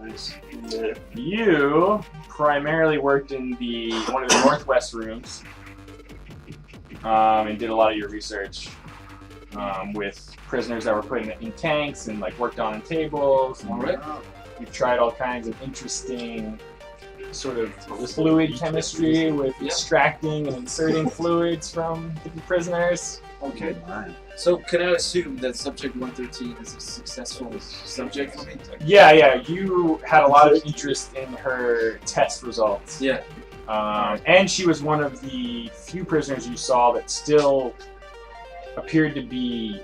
Nice. Yeah. You primarily worked in one of the northwest rooms, and did a lot of your research with prisoners that were put in tanks and like worked on tables. And, Alright. You've tried all kinds of interesting sort of fluid chemistry with extracting and inserting fluids from the prisoners. Okay. So can I assume that subject 113 is a successful subject for me? Yeah, you had a lot of interest in her test results. Yeah. And she was one of the few prisoners you saw that still appeared to be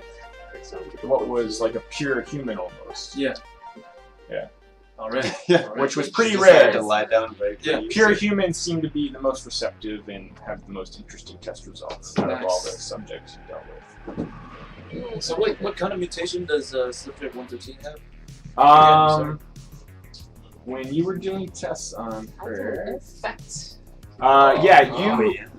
what was like a pure human almost. Yeah. Yeah. Alright. Yeah. Which was pretty She decided rare. to lie down very Yeah. quickly. Pure humans seem to be the most receptive and have the most interesting test results out of all the subjects you dealt with. So what kind of mutation does subject 113 have? When you were doing tests on her, Effect.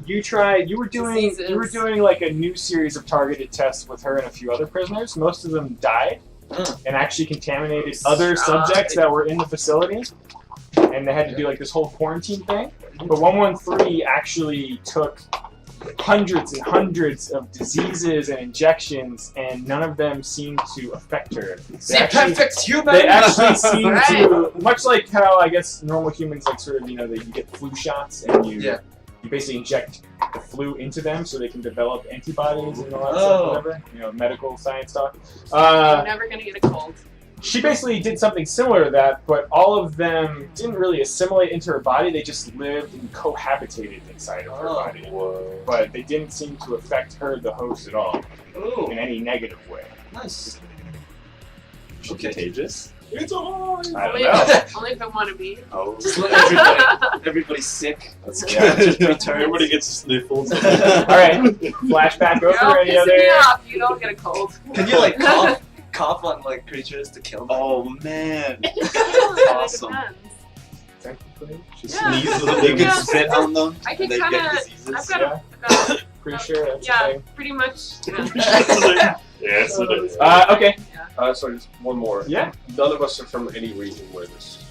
you were doing like a new series of targeted tests with her and a few other prisoners. Most of them died and actually contaminated other subjects that were in the facility, and they had to do like this whole quarantine thing. But 113 actually took hundreds and hundreds of diseases and injections, and none of them seemed to affect her. The perfect human! They actually seem to, much like how I guess normal humans like sort of, you get flu shots and you basically inject the flu into them so they can develop antibodies and all that stuff, whatever. Medical science talk. I'm never gonna get a cold. She basically did something similar to that, but all of them didn't really assimilate into her body. They just lived and cohabitated inside of her body. Whoa. But they didn't seem to affect her, the host, at all in any negative way. Nice. She's contagious. It's alive! I don't Only know. only if I want to be. Oh. Just let everybody's sick. That's Yeah. good. Everybody gets sniffles. All right, flashback over. You're all Any pissing me other? off. You don't get a cold. Can you like cough on like creatures to kill them? Oh man. Awesome. It depends. Technically, she's Yeah. Sneeze, you can spit on them I and can they kind get of. diseases. I've got pretty sure that's yeah, the thing. pretty much. Yeah. Yes, it is. Okay. So just one more. Yeah. None of us are from any region where this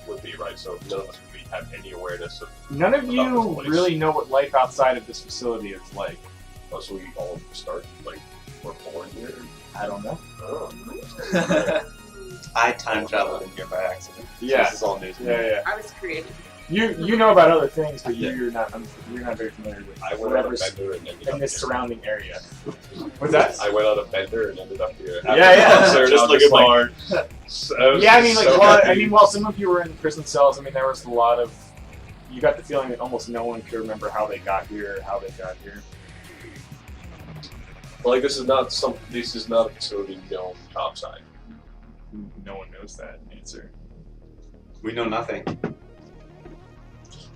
would be, right? So none of us would have any awareness of. None of About you this place. really know what life outside of this facility is like. Oh, so we all start like we're born here. I don't know. Oh. I time traveled in here by accident. Yeah. This is all news. Yeah. I was created. You know about other things, but you're not very familiar with I went on a whatever's bender and ended in up this here. surrounding area. What's that? I went on a bender and ended up here. Yeah. So Just like a bar. While some of you were in prison cells, there was a lot of. You got the feeling that almost no one could remember how they got here or how they got here. Like this is not a facility known outside. No one knows that answer. We know nothing.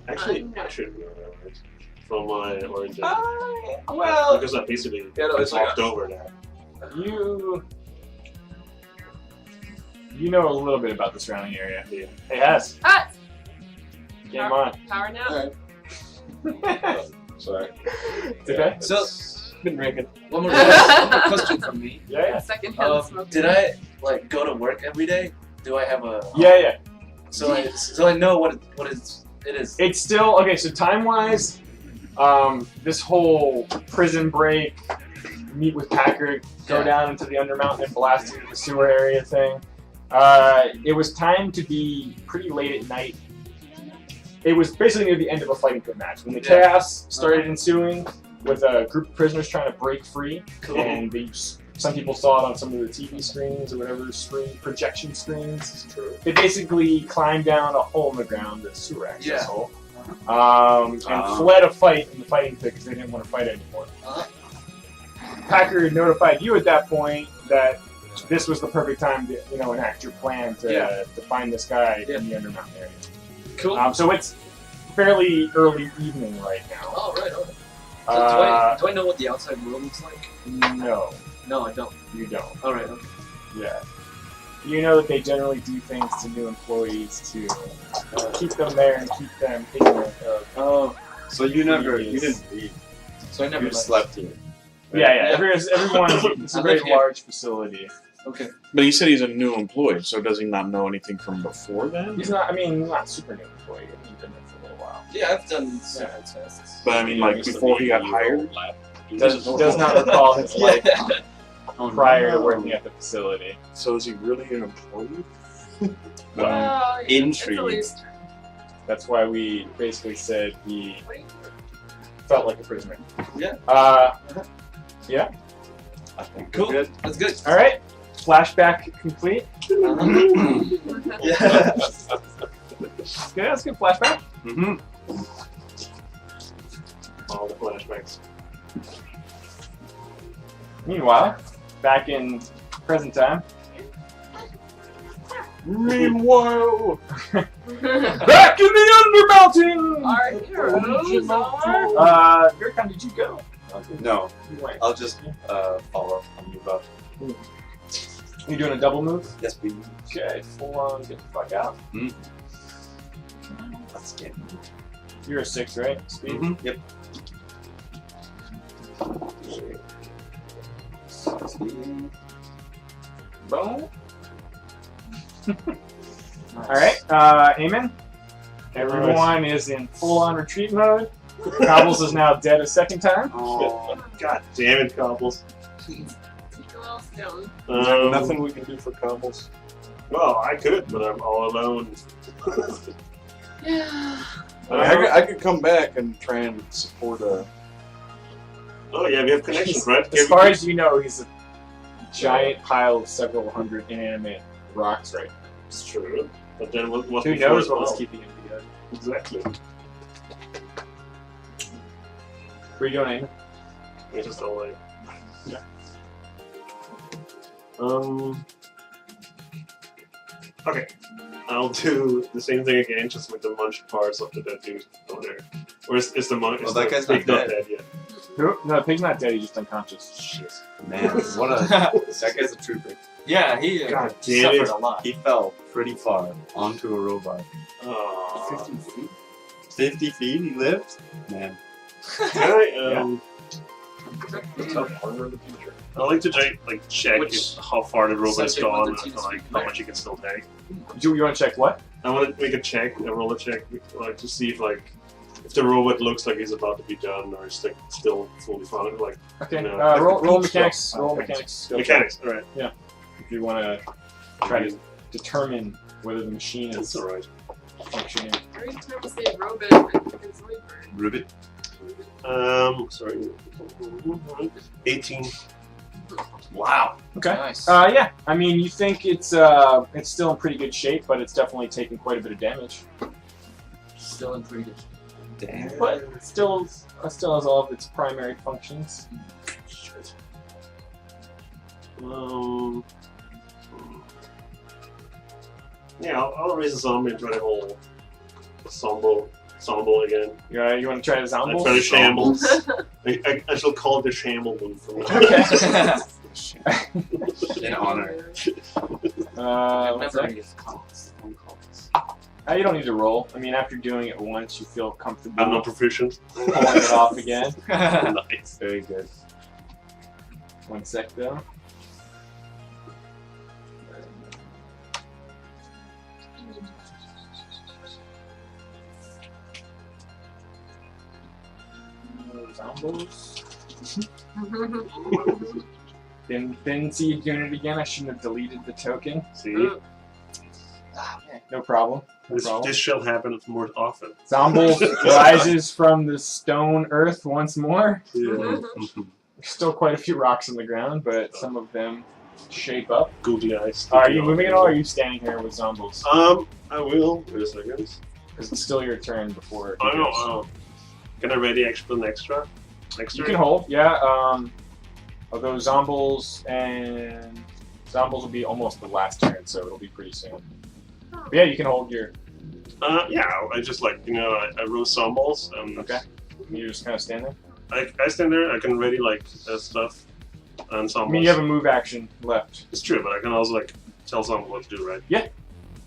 Actually, I should know that from my origin. Well, Because I basically it's like walked over there. you know a little bit about the surrounding area. Yeah. Hey, Haz, Ah! game on. Power now. Sorry. It's okay. So, Been drinking. one more question from me. Yeah. Second hand smoke. Did I go to work every day? Do I have a Yeah. So I know what it is. It's still okay. So time-wise, this whole prison break, meet with Packard, go down into the Undermountain and blast into the sewer area thing. It was timed to be pretty late at night. It was basically near the end of a fighting pit match when the chaos started ensuing with a group of prisoners trying to break free, and some people saw it on some of the TV screens or whatever projection screens. They basically climbed down a hole in the ground, the sewer access hole, and fled a fight in the fighting pit because they didn't want to fight anymore. Packer notified you at that point that this was the perfect time to, enact your plan to find this guy in the Undermountain area. Cool. So it's fairly early evening right now. Oh, right. Okay. So do I know what the outside world looks like? No, No, I don't. you don't. All right. Okay. Yeah. You know that they generally do things to new employees to keep them there and keep them ignorant of. Oh, so you Previous. didn't leave. So I never You left. slept here. Yeah. Everyone. It's a I very live here. large facility. Okay. But he said he's a new employee, so does he not know anything from before then? He's not. I mean, not super new employee. He's been there for a little while. Yeah, I've done several tests. But I mean, like before he got hired. Does not recall his life Oh, prior to no. working at the facility. So is he really an employee? Well, yeah, it's a Intrigue. loose term. That's why we basically said he What do you felt like a prisoner. Yeah. Yeah. I think Cool. we're good. That's good. All right. Flashback complete. Yeah. Okay, that's a good flashback. Mm-hmm. All the flashbacks. Meanwhile, back in present time. Meanwhile, Back in the Undermountain! Our heroes are. Vira'kaan, did you go? No, You went. I'll just follow and move up. You doing a double move? Yes, please. Okay, full on, get the fuck out. Let's get. You're a 6, right? Speed? Mm-hmm. Yep. Boom. Alright, Eamon. Everyone is in full on retreat mode. Cobbles is now dead a second time. Oh, God damn it, Cobbles. Take a little stone. is there nothing we can do for Cobbles? Well, I could, but I'm all alone. Yeah. I could come back and try and support a. Oh yeah, we have connections, right? As far as you know, he's a giant pile of several hundred inanimate rocks right now. It's true. But then what Who before knows as what was well? keeping him together? Exactly. What are you doing, Eamon? We just all like. Yeah. Okay. I'll do the same thing again, just with the munched parts of the dead dude over there. Or is the monk? Well, that guy's not dead. yet. Who? No, the pig's not dead, he's just unconscious. Shit. man, what a that guy's a trooper. Yeah, he God damn suffered it. a lot. He fell pretty far onto a robot. Aww. 50 feet. 50 feet. He lived. Man. I like to check Which how far the robot's subject gone matter and teams like how much you can still take. You want to check what? I want to make a check, a roller check, like to see if the robot looks like he's about to be done or is like still fully fun. Like Okay, No. roll mechanics. Roll Okay. mechanics. skill check. mechanics. All right, If you want to try to determine whether the machine that's is all right. functioning. Every time we say robot, I think it's Leaper. Ribbit. Sorry. 18. Wow. Okay. Nice. Yeah. I mean, you think it's still in pretty good shape, but it's definitely taken quite a bit of damage. Still in pretty good. Damn. But it still has all of its primary functions. Yeah, I'll raise a zombie and try the whole Sombo again. You want to try the I Zombo? try to shambles. I shall call it the shamble move from now. Okay. In honor. I've What's never that? used calls. Phone calls. You don't need to roll. I mean, after doing it once, you feel comfortable I'm not proficient. pulling it off again. Nice. Very good. 1 sec, though. Zombos. Didn't see you doing it again. I shouldn't have deleted the token. See? Ah, man. No problem. No problem. This shall happen more often. Zombo rises from the stone earth once more. Yeah. Still quite a few rocks on the ground, but some of them shape up. Googly eyes. Are you moving at all, or are you standing here with Zombos? I will. Wait a second. Is it still your turn before? I don't know. Can I ready an extra? You can hold, yeah. Although Zombles will be almost the last turn, so it'll be pretty soon. But yeah, you can hold your. Yeah, I just like I roll Zombles and Okay. You just kind of stand there. I stand there. I can ready like stuff and Zombles. I mean, you have a move action left. It's true, but I can also like tell someone what to do, right? Yeah.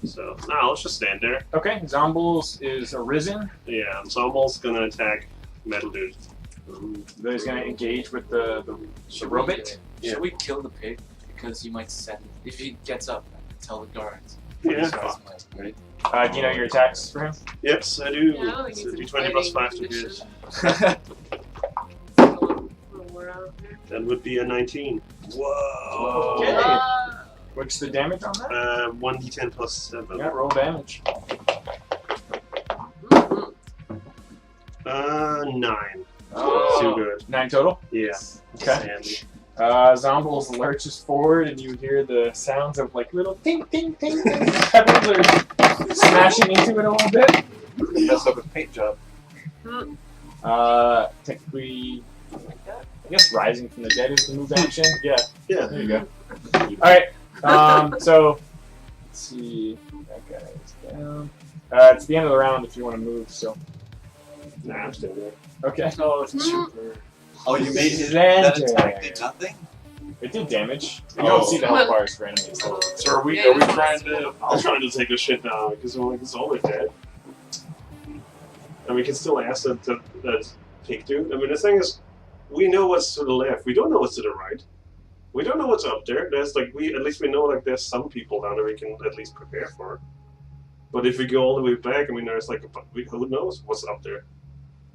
So now let's just stand there. Okay, Zombles is arisen. Yeah, and Zombles gonna attack Metal Dude. He's going to engage with the robot. Yeah. Should we kill the pig? Because he might send. If he gets up, I can tell the guards. Yeah. Right? Do you know your attacks for him? Yes, I do. Yeah, I don't think So he's D20 plus 5 to condition. hit. We're out here. That would be a 19. Whoa. Okay. Uh, What's the damage on that? 1d10 plus 7. Yeah, roll damage. mhm. 9. Oh. Too good. 9 total? Yeah. Okay. Sandy. Zombles lurches forward, and you hear the sounds of like little ting ting ting ting. Pebbles are smashing into it a little bit. Messed up his paint job. Technically, I guess rising from the dead is the move action. Yeah, Yeah. there you go. All right. So let's see. That guy is down. It's the end of the round if you want to move. So Nah, I'm still there. okay. Oh, it's super. Oh, you made it. That Zander. attack did nothing? It did damage. You Oh. don't see the health bars for enemies. So are we Yeah, trying to? I'm trying to take the shit down because it's all dead. And we can still ask that pig dude. I mean, the thing is, we know what's to the left. We don't know what's to the right. We don't know what's up there. There's like at least we know like there's some people down there we can at least prepare for. But if we go all the way back, I mean, there's like who knows what's up there?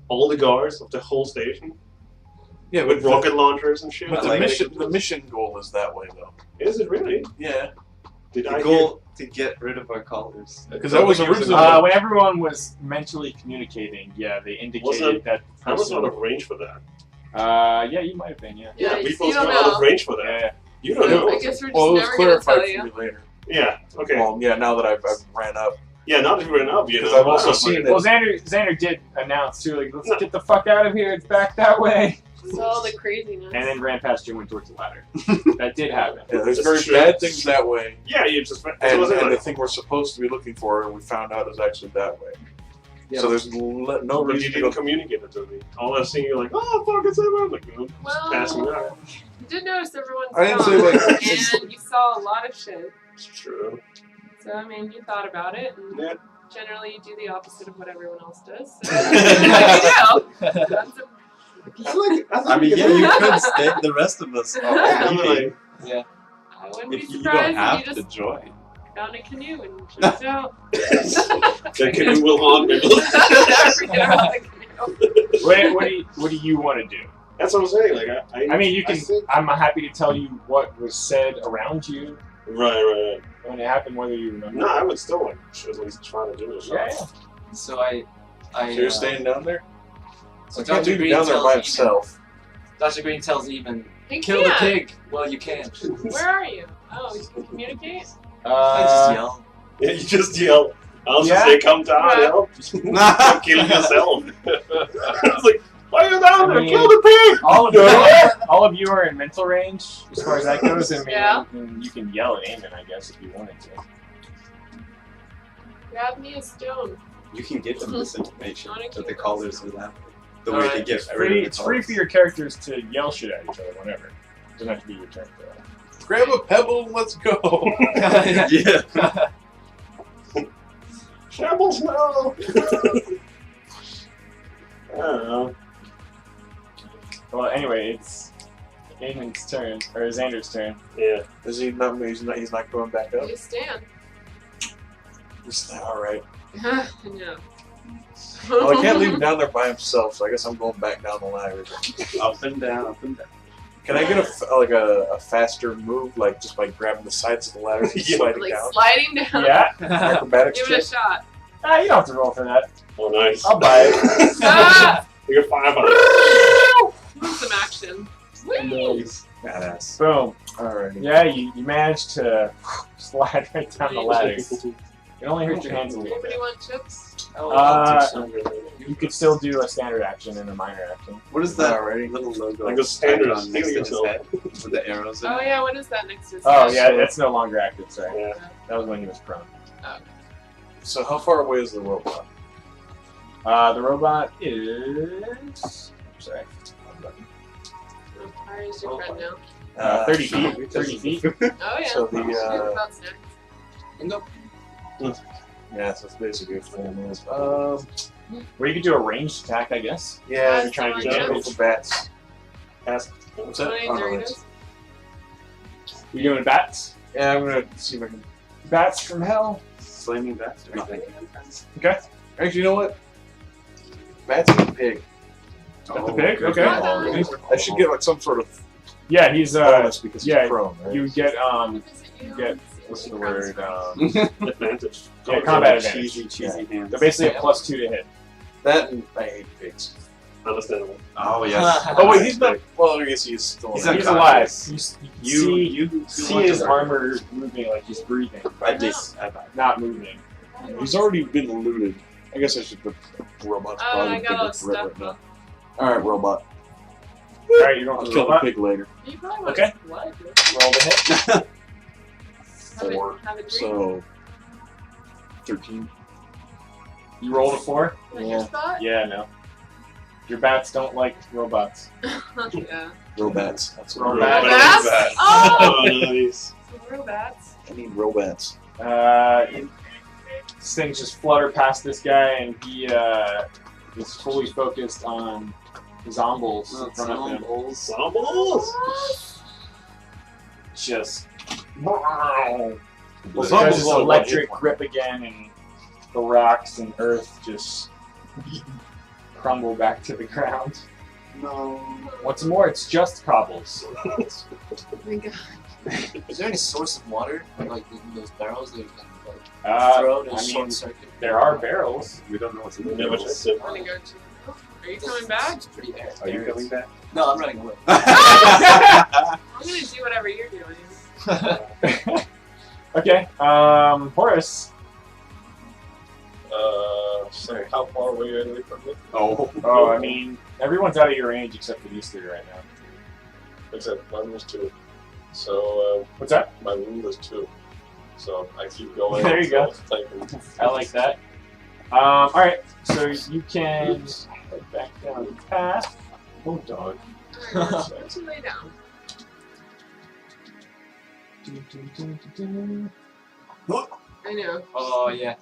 All the guards of the whole station Yeah, with rocket launchers and shit. But like- the mission goal is that way though. Is it really? Yeah. Did The I goal to get rid of our collars. Because that was originally. When everyone was mentally communicating, yeah, they indicated that. I was person- out of range for that. Yeah, you might have been, yeah. Yeah, we you both don't were out of know. range for that. Yeah. You don't know. I guess we're just Well, it was never gonna clarified tell for you. me later. Yeah. Okay. Well, yeah. Now that I've ran up, Yeah. Not if you ran up. You because know. I've also I'm seen like, that. Well, Xander did announce too, like, let's get the fuck out of here. It's back that way. So all the craziness. And then ran past you and went towards the ladder. That did happen. Yeah, there's That's very true. bad things that way, Yeah. You just. and was it the like, thing we're supposed to be looking for, and we found out is actually that way. Yeah. So there's no but you reason to didn't go. communicate it to me. All I've seen, you're like, oh fuck, it's everyone. Like, you know, just passing by. Well, you did notice everyone's I didn't say, gone, like- and you saw a lot of shit. It's true. So I mean, you thought about it, and Yeah. generally you do the opposite of what everyone else does. So you know, that's I mean, yeah, you could stay the rest of us. I'm like, I wouldn't be If you surprised don't have if you to just join. found a canoe and jumped out. that canoe will haunt me. Never forget about the canoe. What do you want to do? That's what I'm saying. Like, I mean, you I can. think- I'm happy to tell you what was said around you Right. when it happened, whether you remember. No, I would still like at least try to do this. Yeah. So I. So you're staying down there? So I can't Dr. leave Green you down there tells by Eamon- himself. Dr. Green tells Eamon, You kill the can't. pig. Well, you can't. Where are you? Oh, you can communicate? I just yell. Yeah, you just yell. I'll just Yeah. say, come down, Yeah. help. Stop killing yourself. It's like, why are you down there? I mean- Kill the pig! all of you are in mental range as far as that goes. I mean, Yeah. you can yell at Eamon, I guess, if you wanted to. Grab me a stone. You can give them this information Not a that the cute callers are that. The way Alright, to get It's rid free, of the it's free for callers. your characters to yell shit at each other whenever. It doesn't have to be your turn for that. Grab a pebble and let's go. Yeah. Shambles, no! I don't know. Well, anyway, it's Eamon's turn, or Xander's turn. Yeah. Is he not? He's not going back up. You stand. All right. No. Well, I can't leave him down there by himself, so I guess I'm going back down the ladder. Up and down, up and down. Can I get a faster move, like just by grabbing the sides of the ladder and Yeah. sliding Like down? sliding down. Yeah? Acrobatics Give it a check. shot. You don't have to roll for that. Oh, nice. I'll buy it. Ah! You got 5 on it. Some action. Whee! Badass. Boom. Alright. Yeah, you managed to slide right down the ladder. It only hurt your hands a little Anybody bit. want chips? Oh, Uh, you you could still do a standard action and a minor action. What is that little logo? Like a standard icon next to his steal. head with the arrows in Oh it? yeah, what is that next to his Oh head? yeah, that's no longer active. Sorry, Yeah. that was when he was prone. Oh. So how far away is the robot? The robot is. Sorry. How far is your friend now? 30 feet. 30 feet. Oh yeah. So the About snacks. yeah, so it's basically a full move. Well, you could do a ranged attack, I guess. Yeah, You're trying to Yeah. get go for bats. Ask. What's How that? many Oh, no, Doritos? You doing bats? yeah, I'm gonna see if I can. Bats from hell. Flaming bastard. Okay. Actually, you know what? Bats and a pig. Got the pig? Okay. I should get like some sort of Yeah, he's bonus because yeah, he's prone, right? you get What is it you get- see what's the what word? comes Advantage. Yeah, combat advantage. Cheesy hands. So basically a +2 to hit. That and I hate pigs. Understandable. Oh, yes. Oh wait, he's not. Well, I guess he's still. He's alive. He's alive. unconscious. You see his armor moving like he's breathing, but not moving. He's already been looted. I guess I should put robot's Oh, probably I got all bigger threat stuff right now. up. All right, robot. Alright, you're going I'll for the kill the robot. pig later. You probably want Okay. his blood. Roll the hit. Four. Have a drink. So 13. You rolled a 4? Is that your spot? Yeah, no. Your bats don't like robots. Yeah. Robats. That's what Robats. Robats? Oh! Oh, nice. Robats. I need robats. Things just flutter past this guy, and he is fully focused on zombies in front of him. Zombies. Just Well, does zombies this will electric hit one. grip again, and the rocks and earth just crumble back to the ground. No. Once more, it's just cobbles. Oh my god. Is there any source of water, like in those barrels that you can Uh, throw to I mean, short circuit? there are barrels. We don't know what's in the Never middle. checked it. I want to go to. Are you coming back? It's pretty air. Are you coming back? No, I'm running away. I'm gonna do whatever you're doing. Okay, Horice. So how far away are they from me? Oh, I mean, everyone's out of your range except for these 3 right now. Except mine was 2. So What's that? my rule is 2. So I keep going. There you go. Typing. I like that. Alright, so you can head back down the path. Oh, dog. Alright, why don't you lay down? I know. Oh, yeah.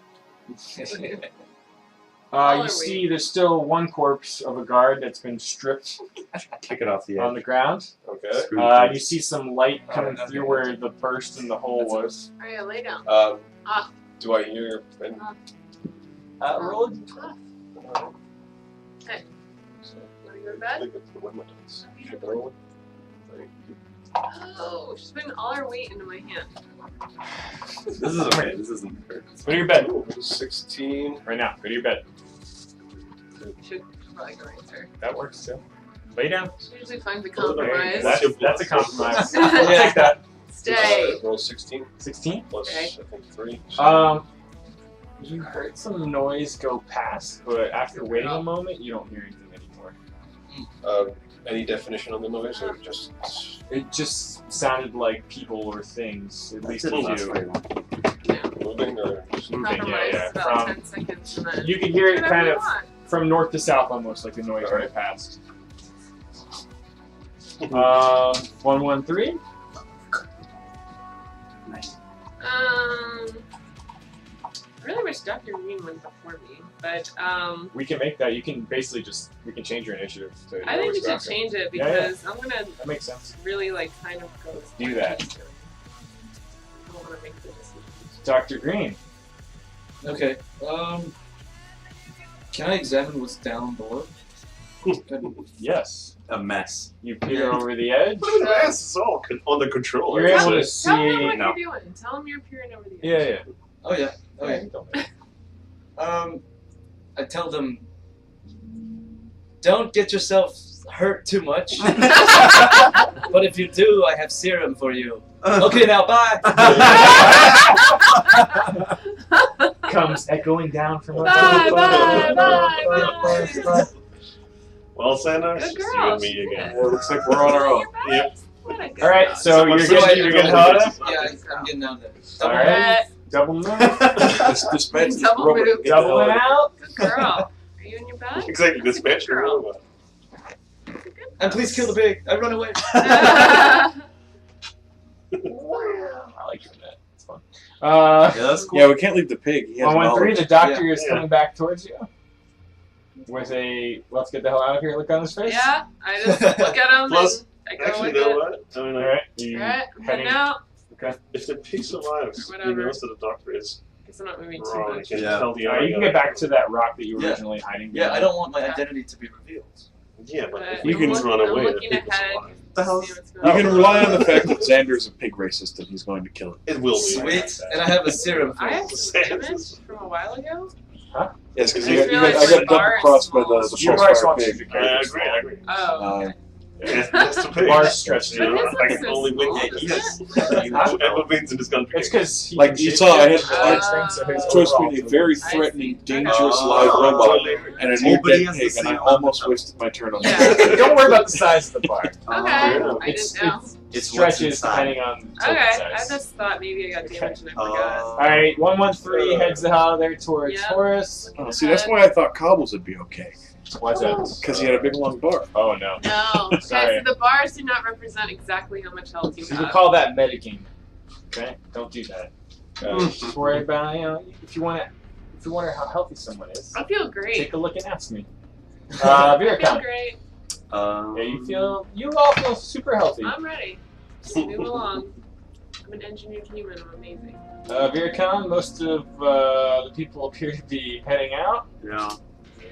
You see there's still one corpse of a guard that's been stripped Kick it off the on edge. the ground. Okay. You see some light coming through where the burst in the hole was. Alright, lay down. Do I hear? Roll. Hey. Wanna go to bed? Oh, she's putting all her weight into my hand. This is okay. This isn't fair. Go to your bed. 16. Right now. Go to your bed. Should probably go right there. That works too. Lay down. She usually finds a There you go. compromise. That's a compromise. I'll Take that. Stay. Roll 16 16. plus Okay. I think 3. You heard some noise go past, but after waiting a moment, you don't hear anything anymore. Any definition on the noise or just? It just sounded like people or things, at least to That's you. very long. Moving or just Moving, Compromise yeah. about From 10 seconds and then you can hear it whatever kind you of want. from north to south, almost like the noise right past. 113. Nice. I really wish Dr. Green went before me, but We can make that. You can basically we can change your initiative to. I think we should yours, change it Yeah, yeah. because I'm gonna That makes sense. really like kind of go. Do that. I don't want to make the decision. Dr. Green. Okay. Can I examine what's down below? Yes. A mess. You peer over the edge. Look at that. It's all under control. You're able to Tell him see. what No. you're doing. Tell him you're peering over the edge. Yeah, yeah. Oh yeah. Okay. Okay. I tell them, don't get yourself hurt too much. But if you do, I have serum for you. Okay, now bye. comes echoing down from above. Bye, bye, bye, bye. Well, Zander, Good it's girl. you and me again. Well, it looks like we're on our own. Yep. What a good All right, dog. so you're getting Helena? Yeah, I'm getting down there. All right, double move, This match is Double rubber. move. Get the hell doubling out out. Good girl. Are you in your bag? Exactly, this match. Good girl. And please kill the pig. I run away. I like doing that. It's fun. Yeah, that's cool. Yeah, we can't leave the pig. He has 1-1-3, knowledge. the doctor Yeah. is Yeah. coming back towards you with a "let's get the hell out of here" look on his face. Yeah, I just look at him Plus, and I go Actually, with you know it. what? I mean, All right, you Alright, I'm heading- heading out. Okay. if the pig survives, he Whatever. knows that the doctor is Guess I'm not moving too wrong. He much. can Yeah. tell the All right, other you can guy. get back to that rock that you were Yeah. originally hiding. Yeah, I behind. don't want my identity to be revealed. Yeah, but if But we You can can- run I'm away, the looking pig will ahead. survive. The hell? See what's You going can on. rely on the fact that Xander's a pig racist and he's going to kill it. It will be. Sweet. And I have a serum for I it. have some damage from a while ago. Yes, because I I just got realized double the bar is crossed by small. the You are crossfire swapping pig. your I characters. agree, I agree. Oh, okay. Yeah, that's the pig. Bar stretch. You know, But his I looks can so only win small, games. doesn't Huh? Ever wins in this country. It's because Like you saw, I had choice Oh. between a very I threatening, see. dangerous Okay. live robot Oh. and a Oh, new but he dead has the pig, and I same almost weapon. wasted my turn on Yeah. that. Don't worry about the size of the bar. Okay, Oh. I It's, didn't know. it It's what's stretches inside. depending on token Okay, I size. just thought maybe I got damaged and I Oh. forgot. All right, 1-1-3 heads the hell there towards Yeah. Horice. Oh, see, that's why I thought Cobbles would be okay. Why's that? Because he had a big long bar. Oh no. No, guys, Sorry. the bars do not represent exactly how much health you So you can have. call that metagaming. Okay, don't do that. Just worry about if you want how healthy someone is. I feel great. Take a look and ask me. I feel Vira'kaan. great. Yeah, you all feel super healthy. I'm ready. Just move along. I'm an engineered human. I'm amazing. Vira'kaan, most of the people appear to be heading out. Yeah.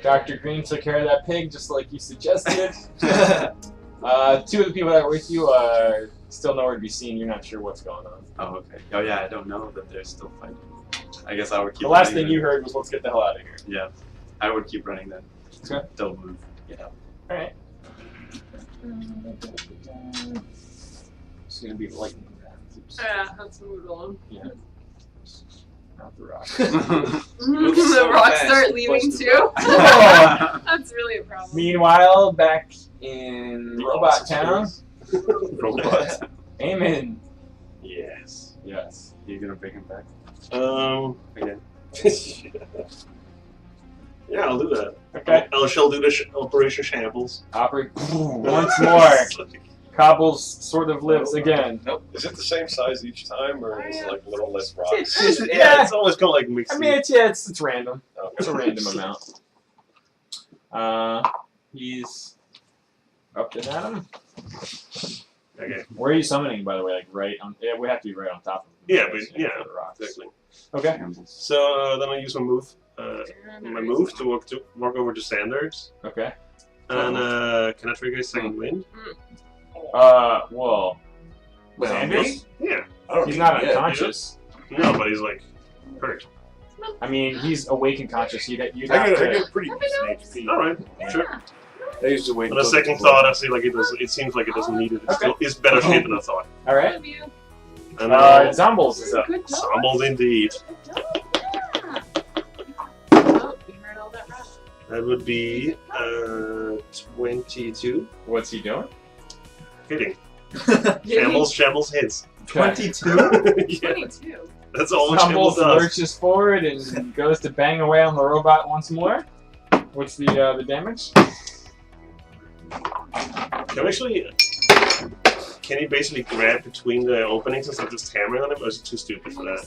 Dr. Green took care of that pig just like you suggested. Two of the people that were with you are still nowhere to be seen. You're not sure what's going on. Oh, okay. Oh, yeah, I don't know that they're still fighting. I guess I would keep The last running thing you then. heard was, let's get the hell out of here. Yeah. I would keep running then. Okay. Don't move. Get out. Alright. It's gonna be lightning round. Yeah, let's move along. Yeah. Not the rock. The rocks fast. start leaving Bust the too. Oh. That's really a problem. Meanwhile, back in The Robot awesome Town, Robot. Eamon. Yes. Yes. You gonna bring him back? Again. Yeah, I'll do that. Okay. I shall do the Operation Shambles. Operate once more. Cobbles sort of lives again. Is it the same size each time, or is it like little less rocks? Yeah, it's always kind of like mixed. I mean, it's random. Okay. It's a random amount. He's up and at him. Okay. Where are you summoning, by the way? Like right on? Yeah, we have to be right on top of him. Yeah, but yeah, For the rocks. exactly. Okay. So then I use my move. My move to walk over to Zander. Okay. And can I trigger a second wind? Well, Well, Xander? Yeah. I don't He's think- not yeah, unconscious. No, but he's like hurt. I mean, he's awake and conscious. You'd I have got to. a pretty decent HP. All right, sure. I used to wait On a until second the- thought, I see like it does. It seems like it doesn't need it. It's, Okay. it's better shape than I thought. All right. Love you. And Zombles is up. Good job. Shambles indeed. Good job. Oh, you heard all that right. That would be 22. What's he doing? Hitting. Did Shambles hits. 22? he? Yeah, 22. that's all Shambles Stumbles, does. lurches forward, and goes to bang away on the robot once more. What's the damage? Can he basically grab between the openings instead of just hammering on him, or is it too stupid for that?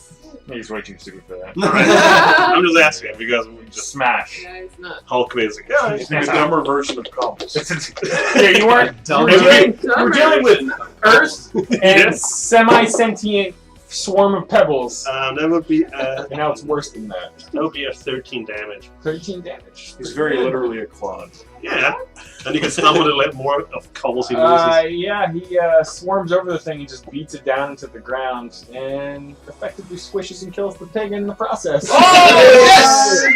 He's way too stupid for that. I'm just asking because we just Smash. Yeah, he's not. Hulk basically. Yeah, It's the dumber version of Cobbles. Yeah, you weren't. We're dealing with Earth and Yes. semi-sentient swarm of pebbles. that would be And now it's worse than that. a 13 damage. 13 damage. He's very literally a clone. Yeah, and you can summon a little more of Cobbles he loses. Yeah, he swarms over the thing and just beats it down into the ground and effectively squishes and kills the pig in the process. Oh,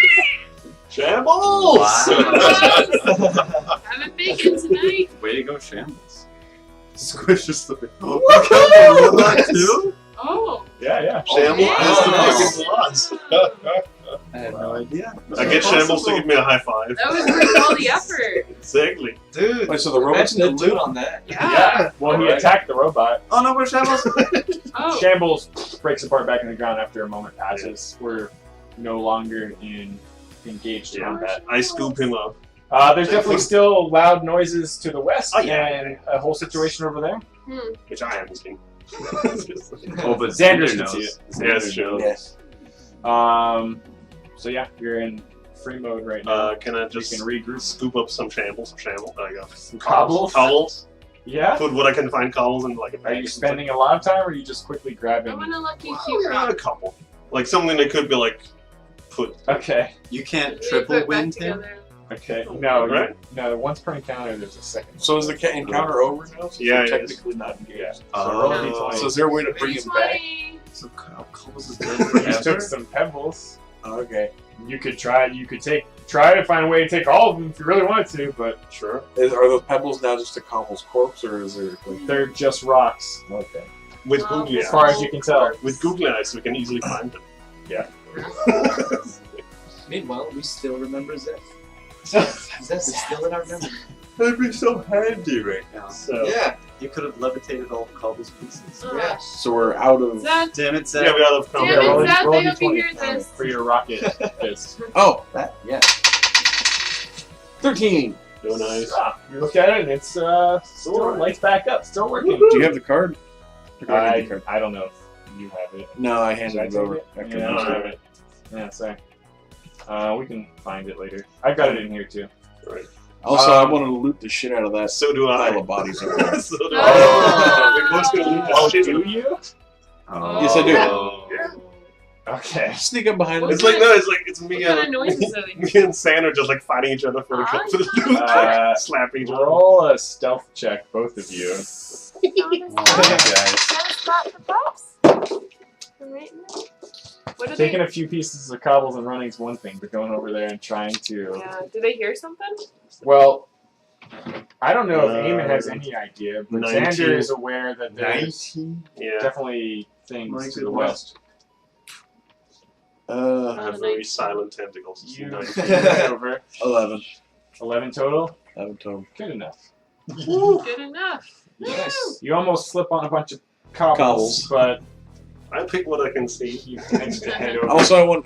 Shambles! Wow. Having bacon tonight. Way to go, Shambles. Squishes the big. Robot too? Oh. Yeah. Shambles yeah. has the fucking claws. had no idea. I get Shambles to give me a high five. That was worth all the effort. Exactly. Dude, Wait, so the robot's imagine the dead loot too? on that. Yeah. Well, he Alright. attacked the robot. Oh no, we're Shambles. Oh. Shambles breaks apart back in the ground after a moment passes. We're no longer in engaged Yeah. combat. I scoop him up. There's definitely still loud noises to the west Oh, yeah. and a whole situation over there. Which I haven't seen. Oh, but Xander Xander can see knows. it. Yes, Xander sure. knows. Yes. So yeah, you're in free mode right now. Can I You just can regroup. scoop up some shambles? I got some Cobbles? Cobbles. Yeah. Put what I can find cobbles in like a bag. Are you spending a lot of time, or are you just quickly I grabbing? want a lucky Well, cute yeah, a rock. couple. Like something that could be like put. Okay. You can't We triple put back wind him? together. Okay. No. Right. No. Once per encounter, there's a second. So is the encounter over now? So Yeah, we're it is. technically not engaged. Yeah. So Oh. roll a d20. So is there a way to bring him back? 320. So Cobbles is dead You forever? took some pebbles. Okay. You could try. You could try to find a way to take all of them if you really wanted to, but Sure. Are those pebbles now just a cobble's corpse, or is there like... they're just rocks, Okay. With Well, googly as eyes. far as you can tell. With googly eyes, we can easily find them. Meanwhile, we still remember Szeth. Szeth is still in our memory. That'd be so handy right now. So Yeah. You could have levitated all Cobble's pieces. Yeah. So we're out of... Zed, Damn it, Zach. yeah, we out of Damn combat. it, roll a- Zed, roll a they hope you d20 hear this. for your rocket fist. Oh! That, yeah. 13! No nice. You look at it and it's still lights back up, still working. Do you have the card? Or do I need the card? I don't know if you have it. No, I Should handed I it take over. it? After Yeah, I you don't said have it. Yeah, sorry. We can find it later. I've got it in here too. Right. Also, I wanted to loot the shit out of that So do I. pile of bodies over there. So do Oh. I. We're going to loot Oh, the shit. do you? Oh. Yes, I do. Yeah. Okay. Sneak up behind What us. It's like no, it's me What kind of and noises are they? me and Sam are just like fighting each other for the Ah, loot, slapping each other. Roll a stealth check, both of you. What are Taking they? a few pieces of cobbles and running is one thing, but going over there and trying to... Yeah. Do they hear something? Well, I don't know if Eamon has any idea, but 19. Xander is aware that there's 19? Yeah, definitely things My to the goodness. west. I have very silent tentacles. It's You nice. head over. 11. 11 total? 11 total. Good enough. Good enough. Yes. You almost slip on a bunch of cobbles, Cobbles. but I pick what I can see. you managed to head over. Also, I want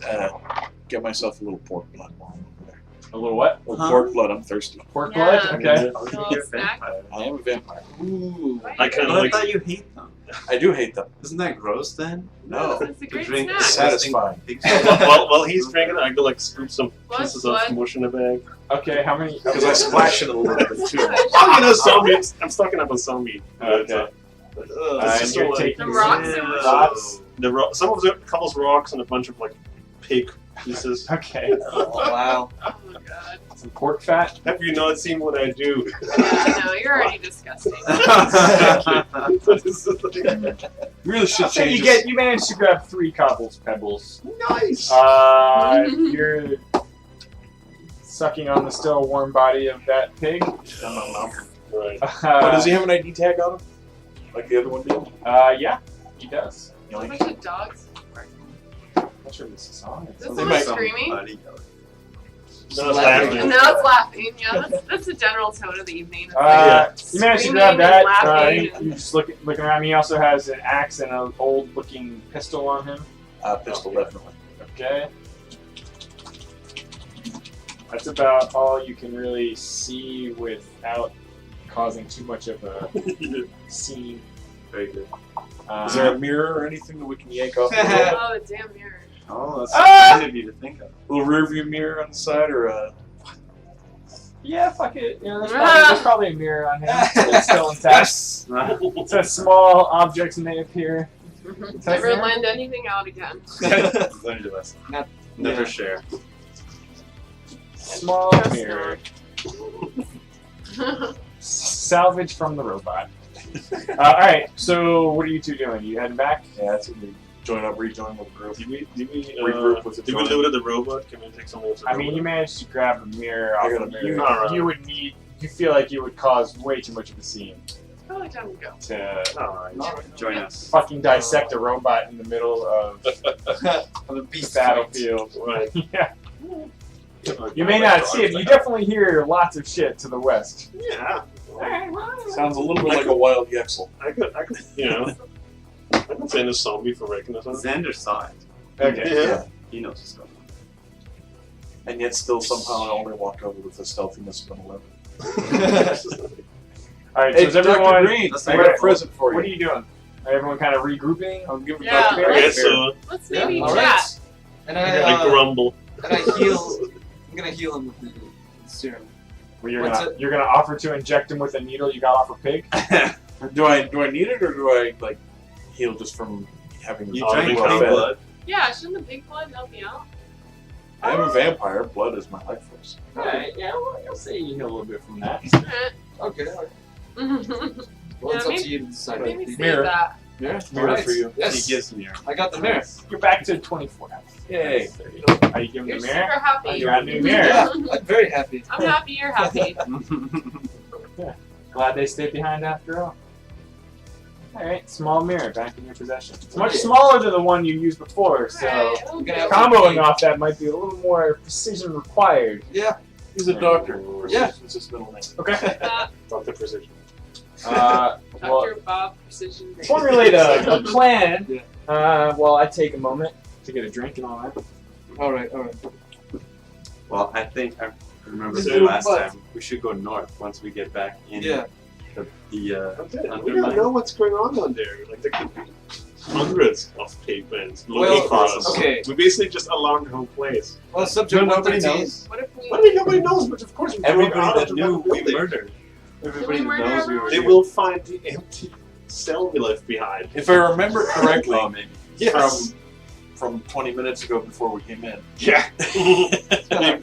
to get myself a little pork blood while I'm over there. A little what? A little pork blood, I'm thirsty. Pork Yeah. blood? Okay. Little snack. I am a vampire. Ooh. I kind But of I like. thought you hate them. I do hate them. Isn't that gross then? No. It's a great drink snack. Satisfying. While he's drinking, I go like scoop some Blood, pieces of blood. mush in a bag. Okay, how many? Because I splash it a little bit too. Oh, you know, zombie. I'm stocking up on zombie. Okay. It's And just you're like- taking The rocks Yeah. and mush. rocks. some of the couples rocks and a bunch of like pig pieces. Okay. Oh, wow. Oh my god. Some pork fat. Have you not seen what I do? Yeah, no, you're already disgusting. Really should So change you managed to grab 3 cobbles pebbles. Nice. You're sucking on the still warm body of that pig. Right. Oh, does he have an ID tag on him? Like the other one did? Yeah, he does. A bunch of dogs. I'm not sure this song is. Is They someone might- screaming? No, it's laughing. And now it's laughing. Yeah, that's the general tone of the evening. You managed to grab Screaming that. and laughing You just looking around. He also has an axe and an old-looking pistol on him. Pistol, definitely. Okay. That's about all you can really see without causing too much of a scene. Very good. Is there a mirror or anything that we can yank off? Oh, the damn mirror. Oh, that's Ah! kind of you to think of. A little rear view mirror on the side, or a... Yeah, fuck it. You know, there's probably a mirror on him. It's still intact. It says small objects may appear. Never lend anything out again. Learned a lesson. Not- Never yeah. share. Small Trust mirror. Salvage from the robot. Alright, so what are you two doing? You heading back? Yeah, that's what we rejoin with the group. Did we Regroup with the did we joint. loot at the robot? Can we take something else? I mean, you managed to grab a mirror I off got a of mirror. you. Alright. You would need. You feel like you would cause way too much of a scene. Oh, Oh, don't go. to Join us. fucking dissect a robot in the middle of On the the beast battlefield. Right. Yeah. You may not see it. You definitely hear lots of shit to the west. Yeah. Sounds a little bit like a wild Yexel. I could, you know, I could send a zombie for recognition. Xander saw it. Okay. Yeah. He knows what's going on. And yet still somehow I only walked over with the stealthiness of an 11. Alright, Hey, so is everyone. Dr. Green, That's I not got a your present for you. What are you doing? Are everyone kind of regrouping? I'll give it Yeah, Dr. Green. Okay, so Let's maybe All chat. right. And I grumble. and I heal. I'm gonna heal him with the serum. Well, you're What's gonna you're gonna offer to inject him with a needle you got off a pig? Do I need it, or do I like heal just from having You Oh, drank well pig fed. blood. Yeah, shouldn't the big blood help you out? I am a vampire. Blood is my life force. Alright, yeah, well, I'll say you heal a little bit from that. Okay. Alright. Well, it's Yeah, up to you to decide. Maybe save Mirror. that. Mirror. Mirror Alright. for you. Yes. He gives me your. I got the mirror. You're back to 24 health. Yay. Are you giving You're the super mirror? happy. You got a new mirror. Yeah, I'm very happy. I'm happy you're happy. Glad they stayed behind after all. Alright, small mirror back in your possession. It's much Yeah. smaller than the one you used before, so Alright, We're okay. gonna have comboing off that might be a little more precision required. Yeah. He's a doctor. Yeah. It's his middle name. Okay. Dr. Precision. Well, Dr. Bob Precision. formulate a plan Yeah. while I take a moment to get a drink and all that. All right. Well, I think I remember So the last what? time we should go north once we get back in Yeah. the Okay. We undermine. don't know what's going on down there. Like there could be hundreds of pigments looking Well, for us. okay. We basically just alarmed the whole place. Well, subject Nobody 113. knows. What if we... What do you mean nobody knows? But of course we drove Everybody out that of knew the we building. murdered. Everybody Did we that murder knows we were They here. will find the empty cell we left behind. If I remember correctly, Oh, maybe. Yes. from 20 minutes ago before we came in, Yeah.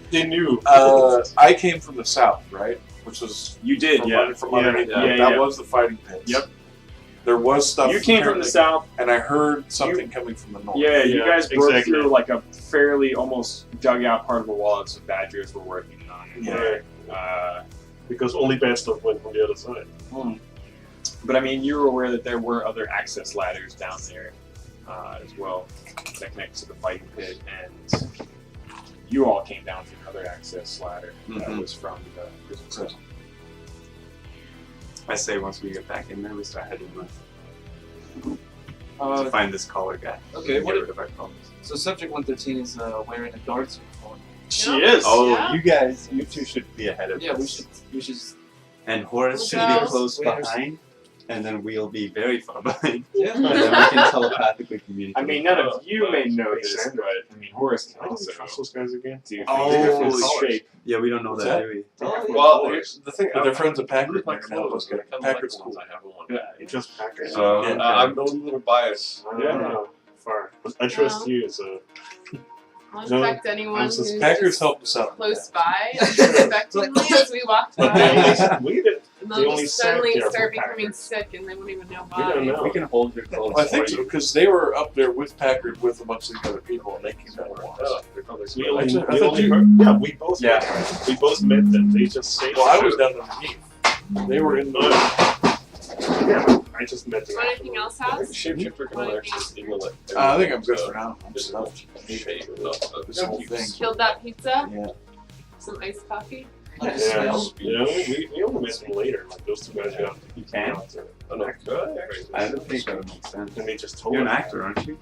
they knew. I came from the south, right? Which was You did, from, yeah. from underneath. Yeah, that yeah. was the fighting pits. Yep. There was stuff. You came from the apparently- south. and I heard something coming from the north. Yeah, you Yeah, guys broke exactly. through like a fairly almost dug out part of the wall that some badgers were working on. Yeah. Because only bad stuff went from the other side. But I mean, you were aware that there were other access ladders down there as well that connect to the fighting pit, and you all came down through another access ladder that Mhm. was from the prison. I say once we get back in there, we start heading north to Uh, find this collar guy. okay. And What? get rid of our collars. So subject 113 is wearing a guard's uniform. She Yeah. is. Oh, Yeah. you two should be ahead of Yeah, us. we should. And Horace should Okay. be close We understand. behind, and then we'll be very far behind. Yeah. And then we can telepathically communicate. I mean, none of you may know this, Xander. but I mean, Horace can I don't also trust those guys again. do Oh, things with holy shape. Yeah, we don't know What's that, that? do we? Oh, yeah. Well, here's the thing. But they're friends of Packard. With my They're now clothes, looking they're at kind of like Packard's the ones cool. I have on. Yeah. It's just Packard. So, Yeah. I'm a little biased. Yeah. Far. I trust you as a. I'll No, infect anyone I'm who's Packard's just helped us out. close by unexpectedly as we walked But by. we did. And they they'll only just sat suddenly there start for becoming Packard. sick and they won't even know We don't why. know. We can hold your clothes I think for so, you. because they were up there with Packard with a bunch of the other people, and they came down and watched. We only, I we thought only you- heard, yeah, we both Yeah. we both met them. They just say. Well, I was down underneath. They were in the. Yeah, I just met them. Want anything else, I think House? Shapeshifter can actually stimulate. I think I'm good for now. I'm just Just not shape of this whole thing. Killed that pizza? Yeah. Some iced coffee? Like a Yeah, smell. you know, we only met them later. Like those two guys got You can? I don't think that would make sense. And they just told You're an us. actor, aren't you?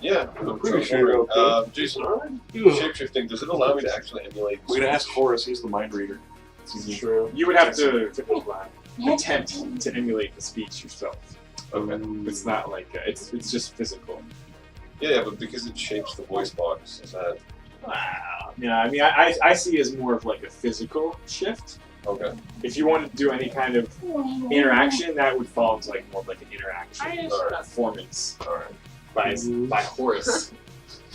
Yeah, I'm pretty sure. Jason, shapeshifting, does it allow me to actually emulate? We're gonna ask Horace. He's the mind reader. True. You would have to attempt to emulate the speech yourself. Okay. It's not like it's just physical. Yeah, but because it shapes the voice box, is that Yeah, I mean, I see it as more of like a physical shift. okay? If you wanted to do any kind of interaction, that would fall into like more of like an I interaction just performance All right. by Horace.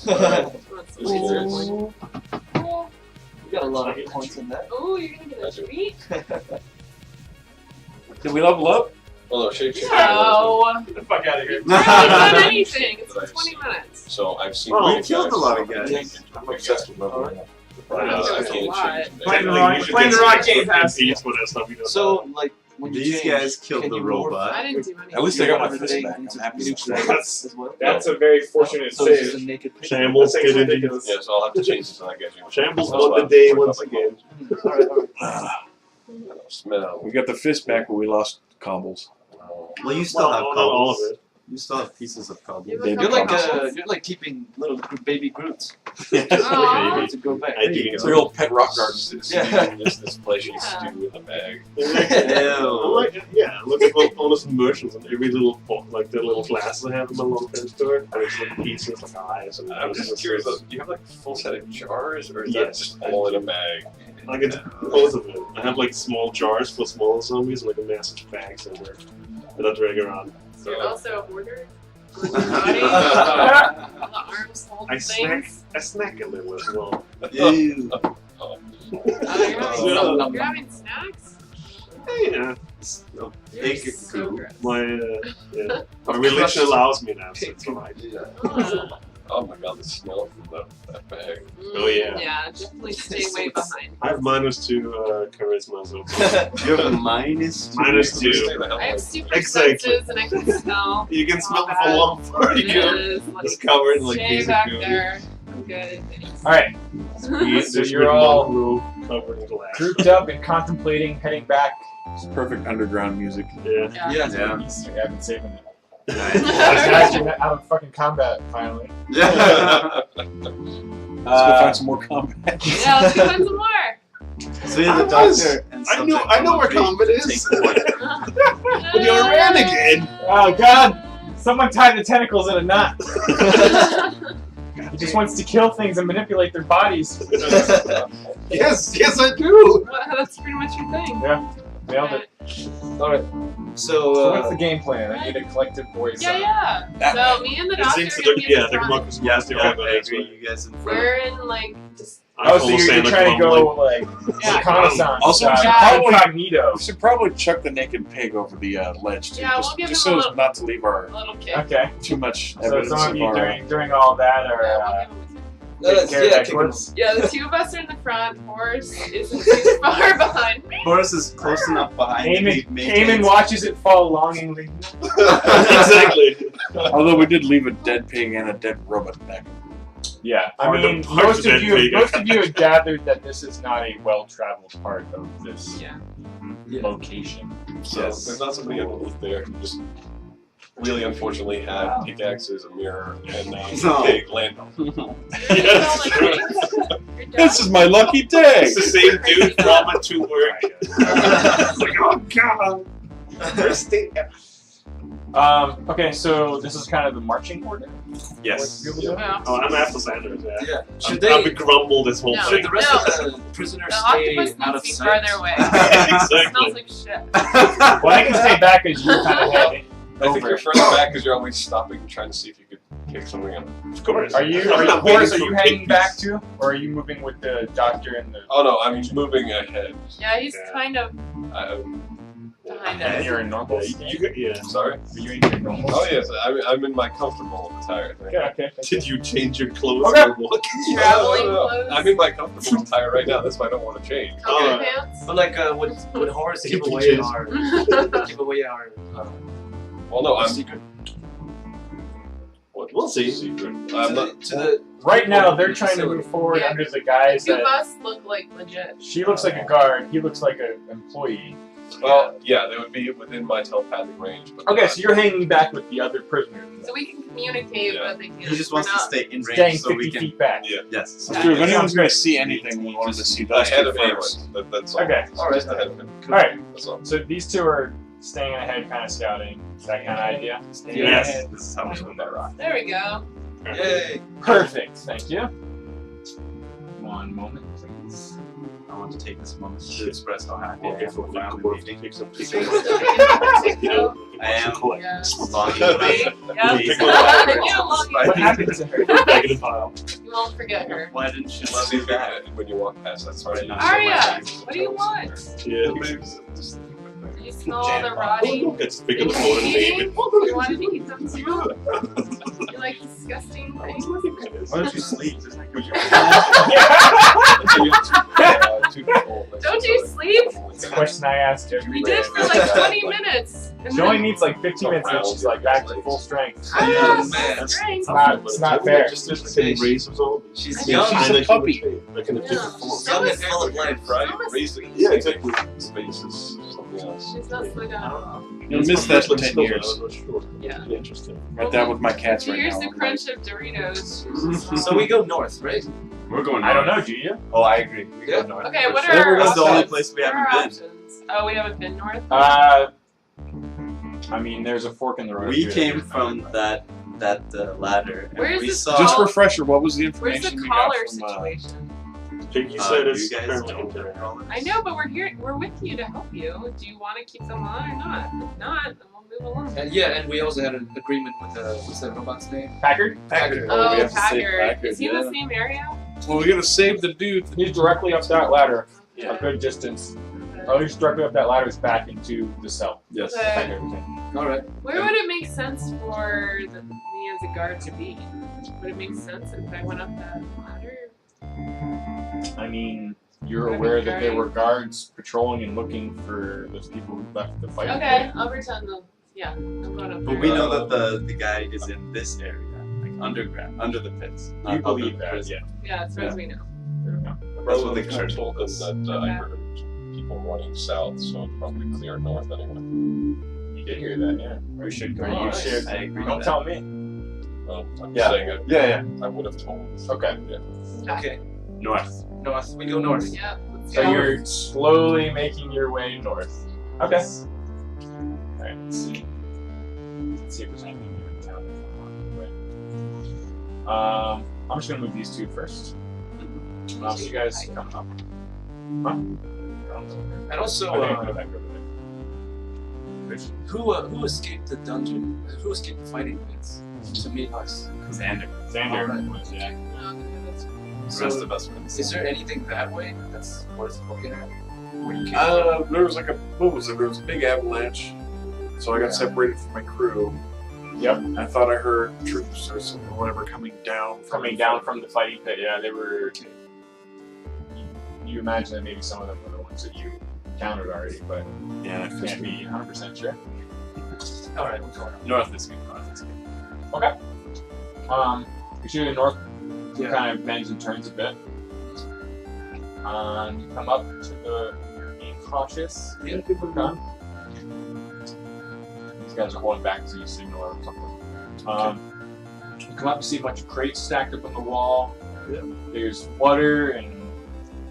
Oh, You got a lot of points in that. you're gonna get a treat? Did we level up? Well, no, shapeshifting. No. Get the fuck out of here. I haven't done anything. It's been 20 minutes. So I've seen. Oh, both we killed guys. a lot of guys. I'm obsessed with leveling up. But, I That's a can't lot. change. Playing the Technically, wrong- we should playing the get wrong some game, fucking House. beats with us, so we don't So, know. like, when you These change, guys killed can the you morph robot. I didn't do anything. At least I got my everything fist back. I'm into happy new with flags that. as well? That's a very fortunate So it's just save. a naked picture. Shambles That's did it. ridiculous. Yeah, so I'll have to change this when I get you. Shambles won the day once again. Alright, alright. Smell. We got the fist back, but we lost combos. Well, you still have Not all of cobbles. it. You still have pieces of cobbles. You have They a do couple You're like keeping little baby Groots Aw. to go back. I There you do. go. Real pet rock gardens. Yeah. This place you Yeah. stew in a bag. Yeah, look at all those emotions and every little book, like the little glasses I have in my little pen store. And it's like pieces, like eyes and I'm just curious, though, do you have like a full set of jars, or is that Yes. just all in a bag? I get both of it. I have like small jars for smaller zombies and like a massive bag somewhere that I drag around. So you're also a hoarder? On your body? All the arms hold I snack. things? I snack a little as well. Ew. Oh, you're having snacks? Yeah, You're Big so goo. gross. my religion allows me now, so it's alright. Oh. Oh my god, the smell from that bag. Oh, yeah. Yeah, definitely stay way behind. I have -2 charisma, so You have a minus -2. Stay the hell I have away. super Exactly. senses and I can smell. You can smell All the long for It you. is, like, It's covered in like stay pieces back of goo. there. I'm good. Alright, So you're all covered in glass. grouped up and contemplating heading back. It's perfect underground music. Yeah. Yeah. Yeah. I've been saving it. Nice. Guys are out of fucking combat finally. Let's go find some more combat. Yeah, let's go find some more. So you're the I was- doctor and I know subject where will be combat is. take one. But you ran again. Oh god! Someone tied the tentacles in a knot. He just wants to kill things and manipulate their bodies. Yes, I do. Well, that's pretty much your thing. Nailed it. Alright. So So, what's the game plan? I need a collective voice. Yeah. So me and the It doctor seems are to gonna look, be in yeah, the they're front. Marcus Yes, Master. I agree. You guys in front. We're in like just Oh, so you're trying to go like Yeah. reconnaissance. Also, we should Yeah. probably incognito. we should probably chuck the naked pig over the ledge too, Yeah, we'll just, give just him so a as little- not to leave our a little kick. Okay. too much So evidence some of of you our. during all that are Yeah, we'll give him a taking care of yeah, Edwards. Yeah, the two of us are in the front. Horice isn't too far behind me. Horice is close enough behind. Eamon watches it fall longingly. Exactly. Although we did leave a dead pig and a dead robot back. Yeah, I Hard to mean, punch most that of you big. have gathered that this is not a well-traveled part of this Yeah. location. So Yes. there's not somebody underneath there who just really unfortunately had pickaxes, a mirror, and No. a big land. Yes. This is my lucky day. It's the same dude from it to work. It's like, oh god. First thing. Okay, so this is kind of the marching order. Yes. Yeah. Oh, I'm after Sanders, yeah. yeah. Should I've they? been grumbled this whole No. thing. Should the rest of the prisoners The stay octopus out needs of to be sight? farther away. It Exactly. smells like shit. Well, I can stay back as you kind of heading I think over. you're further back because you're always stopping, trying to see if you could pick something up. Of course. Are you, Horace, are you heading back too? Or are you moving with the doctor and the... Oh no, I'm moving ahead. Yeah, he's Yeah. kind of I, behind And us. you're in normal Yeah, state? yeah. sorry. Are you in your normal Oh yes, I'm in my comfortable attire. Okay. Did you change your clothes? Okay. or what? Traveling No. clothes. I'm in my comfortable attire right now. That's why I don't want to change. Cargo Oh. pants. But like, would Horace give away Peaches. our Well, no, I'm. secret? What? We'll see. Secret. I'm not. To the Right now, they're trying to move forward Yeah. under the guise The two of that us look like legit. she looks like a guard, he looks like an employee. Well, yeah, they would be within my telepathic range. But Okay, so you're hanging back with the other prisoners. So we can communicate, Yeah. but they can't. He just wants we're to not- stay in Staying range so 50 we can. feet back. Yeah. Yes. Yeah. Dude, if anyone's going to see anything, we wanted to see those ahead two of him. first. That's all. Okay. All right. Ahead of him. Alright, That's all. so these two are staying ahead, kind of scouting. Is that kind of idea? Staying Yes. ahead. This is how much of that rock. There we go. Yay! Perfect, thank you. One moment, please. I want to take this moment to express how happy I Okay, am so with we my can own work meeting. take some You pictures. know, I am yeah. longing Wait, for yeah. Pick You one. don't want me. What happened to her? Back in the pile. You won't forget her. Why didn't you See love me if back? when you walk past, that's right. Arya, what do you want? Yeah. You smell all the rotting. It's bigger than more than David. You wanted to eat them too? You like disgusting things? Why don't you sleep? Would you? Don't you sleep? It's a question I asked every We day. did for like 20 minutes. And She only then- needs like 15 minutes and she's like back to full strength. Ah, man. strength. It's not fair. Just razors all. She's I young. know. She's a puppy. Like in a Yeah. different form. Young and full of life. Right? Almost- Raising Yeah, exactly. Spaces, something else. She's not slow down. You'll miss that for 10 years. Yeah. Be interesting. Right down with my cats right Here's now. the crunch of Doritos. So we go north, right? We're going. I don't know, north. do you? Oh, I agree. We Yeah. go north. Okay, what For are sure. our That's the only options? place we What are haven't our been. options? Oh, we haven't been north? I mean, there's a fork in the road. We here. came from that ladder. And Where's we the saw. Just refresher, what was the Where's information the we got collar from situation? Piggy said it's you guys apparently don't okay. I know, but we're here. We're with you to help you. Do you want to keep them on or not? If not, then we'll move along. And yeah, and we also had an agreement with what's that robot's name? Packard? Packard. Oh, we have to save Packard. Packard, Is he yeah. the same area? Well, we gotta save the dude. He's directly up that ladder, Yeah. a good distance. Or at least directly up that ladder is back into the cell. Yes. Okay. Packard was in. All right. Where would it make sense for me as a guard to be? Would it make sense if I went up that ladder? I mean, you're Would it be aware that there guarding? were guards patrolling and looking for those people who left the fight. Okay, I'll pretend them. Yeah, I'm going up But there. we know that the guy is in this area, like underground, under the pits. You not believe under the that, prison. Yeah, as far as we know. There we go. That's what the Brother church told us that I heard people running south, so probably clear north anyway. You did hear that, yeah. We should go Are you north. sure? I agree Don't with tell me. Well, I'm Yeah. saying it. Yeah. I would have told. Okay. Yeah. Okay. that. North. North. We go north. Yeah, let's So go. you're slowly making your way north. Okay. Alright, let's see. Let's see if there's anything new in town. I'm just gonna move these two first. So you guys come up. Huh? And also, I think I'll go back over there. who escaped the dungeon? Who escaped the fighting pits to meet us? Xander. Xander Alright. was, yeah. The rest of us were in the Is there anything that way that's worth looking at? Where you came There was like a, what was it? There was a big avalanche. So I got separated from my crew. Yep. I thought I heard troops or something, or whatever, coming down. Coming down from the fighting pit, yeah, they were. You imagine that maybe some of them were the ones that you encountered already, but Yeah, you can't be 100% sure. All right, what's going on? North is good. North is good. You're shooting north, Yeah. kind of bends and turns a bit. You come up to the. You're being cautious. Yeah. People are done. These guys are holding back to you signal or something. You come up to see a bunch of crates stacked up on the wall. Yeah. There's water and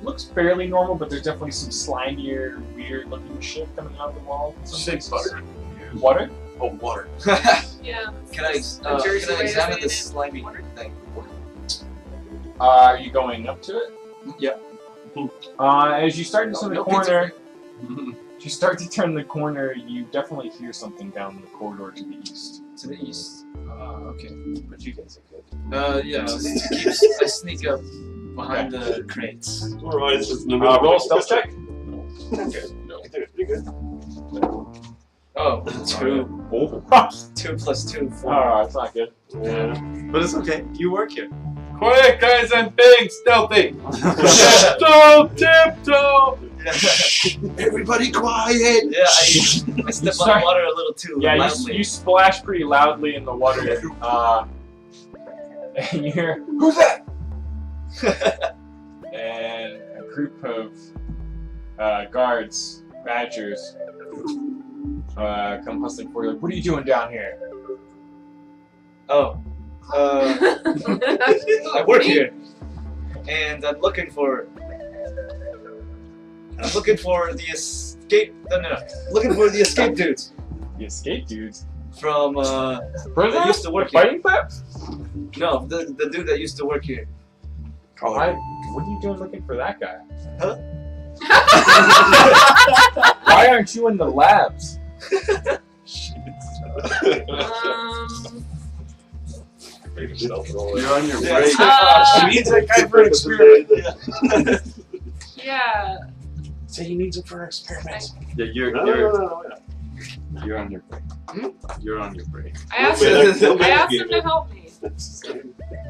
looks fairly normal, but there's definitely some slimier, weird-looking shit coming out of the wall. in some Say places. butter. Water? Oh, water. Yeah. Can I Jersey way to examine say this it. slimy thing? Are you going up to it? Yeah. As you start to turn the No corner, pizza. as you start to turn the corner, you definitely hear something down the corridor to the east. To the east. Okay. But you guys are good. Yeah. I sneak up behind the crates. Alright, it's just in the middle of Roll a the- stealth check. Okay, no. I think it's pretty good. Oh, 2. Oh, 2 plus 2, 4. that's not good. Yeah. But it's okay. You work here. Quick, guys, I'm being stealthy. Tiptoe, tiptoe. Everybody quiet. Yeah, I step on Sorry. water a little too Yeah, loudly. you splash pretty loudly in the water. And you hear, who's that? And a group of guards, badgers, come hustling for you. Like, what are you doing down here? Oh. I work here. And I'm looking for the escape. No. Looking for the escape dudes The escape dudes. from. Prisoners? They used to work The here. fighting pit? No, the dude that used to work here. What are you doing looking for that guy? Huh? Why aren't you in the labs? Make a stealth roll. You're on your Yeah. break. She needs that guy for an experiment. Yeah. Say he needs it for an experiment. Yeah, you're No. you're on your break. You're on your break. I asked him to help me.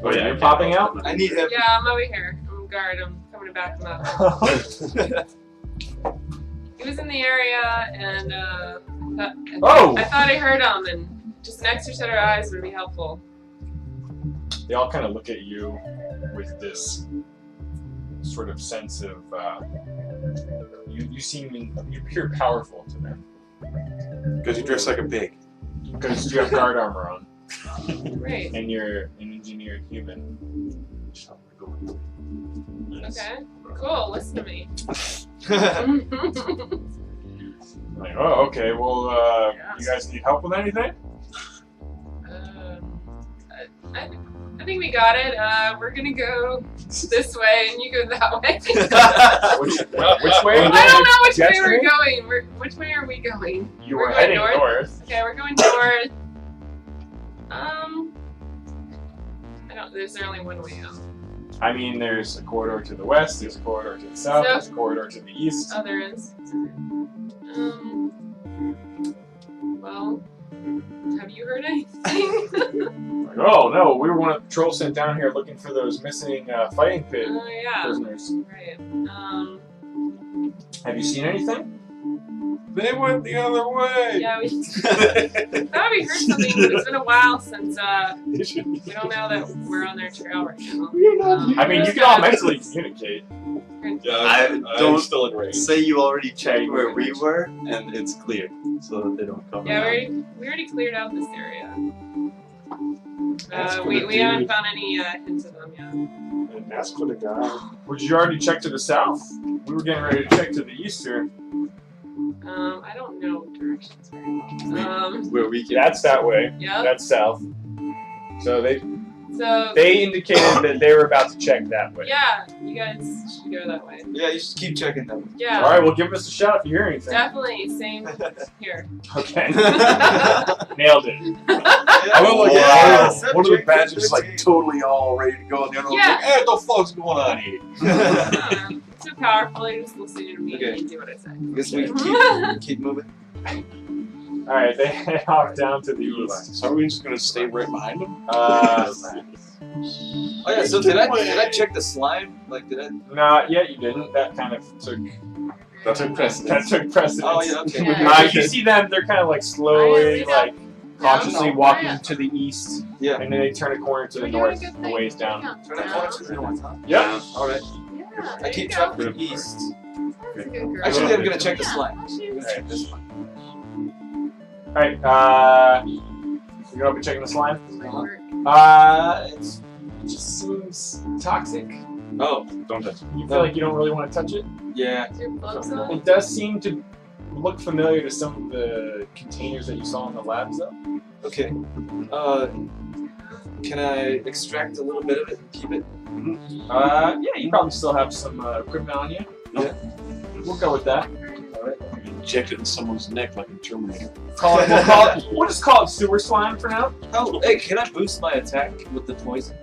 Oh yeah, you're popping out? I need him. Yeah, I'm over here. I'm guard. I'm coming me to back him up. He was in the area, and I thought I heard him, and just an extra set of eyes would be helpful. They all kind of look at you with this sort of sense of you appear powerful to them Because you dress like a pig. because you have guard armor on Great. and you're an engineered human. Okay. Cool. Listen to me. Like, oh, okay. Well, you guys need help with anything? I think we got it. We're gonna go this way, and you go that way. Which way? I don't know which way Destiny? we're going. Which way are we going? You We're were going heading north? north. Okay, we're going north. There's only one way out. I mean, there's a corridor to the west, there's a corridor to the south, there's a corridor to the east. Oh, there is. Well, have you heard anything? Like, oh no, we were one of the patrols sent down here looking for those missing fighting pit Oh yeah. prisoners. Right. Have you seen anything? They went the other way. Yeah, we thought we heard something, but it's been a while since we don't know that we're on their trail right now. I mean, you can all mentally communicate. I I'm don't still in range. say you already checked where we were, and it's clear, so that they don't come. Yeah, around. we already cleared out this area. That's We gonna haven't do- found any hints of them yet. And ask for the guy. Would you already check to the south? We were getting ready to check to the east here. I don't know directions very well. Where we can. That's that way. Yeah. That's south. So So they indicated that they were about to check that way. yeah, you guys should go that way. Yeah, you should keep checking them. Yeah. All right, well, give us a shot if you hear anything. Definitely. Same here. Okay. Nailed it. I went like, Wow. one of the badges is like totally all ready to go, and the other one's Yeah. like, hey, what the fuck's going on here? Too powerful. You just listen to me Okay. and do what I say. I guess we can keep moving. All right, they head off down to the east. So are we just gonna stay right behind them? Oh yeah, so did I check the slime? Like, did I? Not yet. You didn't. That kind of took. That's impressive. That took precedence. Oh yeah, okay. Yeah. You see them. They're kind of like slowly, like cautiously Down. walking Yeah. to the east, Yeah. and then they turn a corner to the We're doing north, a good a thing. ways down. Turn a corner to the north, huh? Yep. All right. Yeah, I there keep you track go. of the east. That's a good girl. Actually, I'm gonna check the slime. Alright, this one. Alright, you go up and checking the slime? It just seems toxic. Oh, Don't touch. You feel like you don't really want to touch it? yeah. Is your gloves on? It does seem to look familiar to some of the containers that you saw in the labs, though. Okay. Can I extract a little bit of it and keep it? Yeah, you probably still have some equipment on you. Yeah. We'll go with that. Inject it in someone's neck like in Terminator. We'll just call it sewer slime for now. Oh, hey, can I boost my attack with the poison?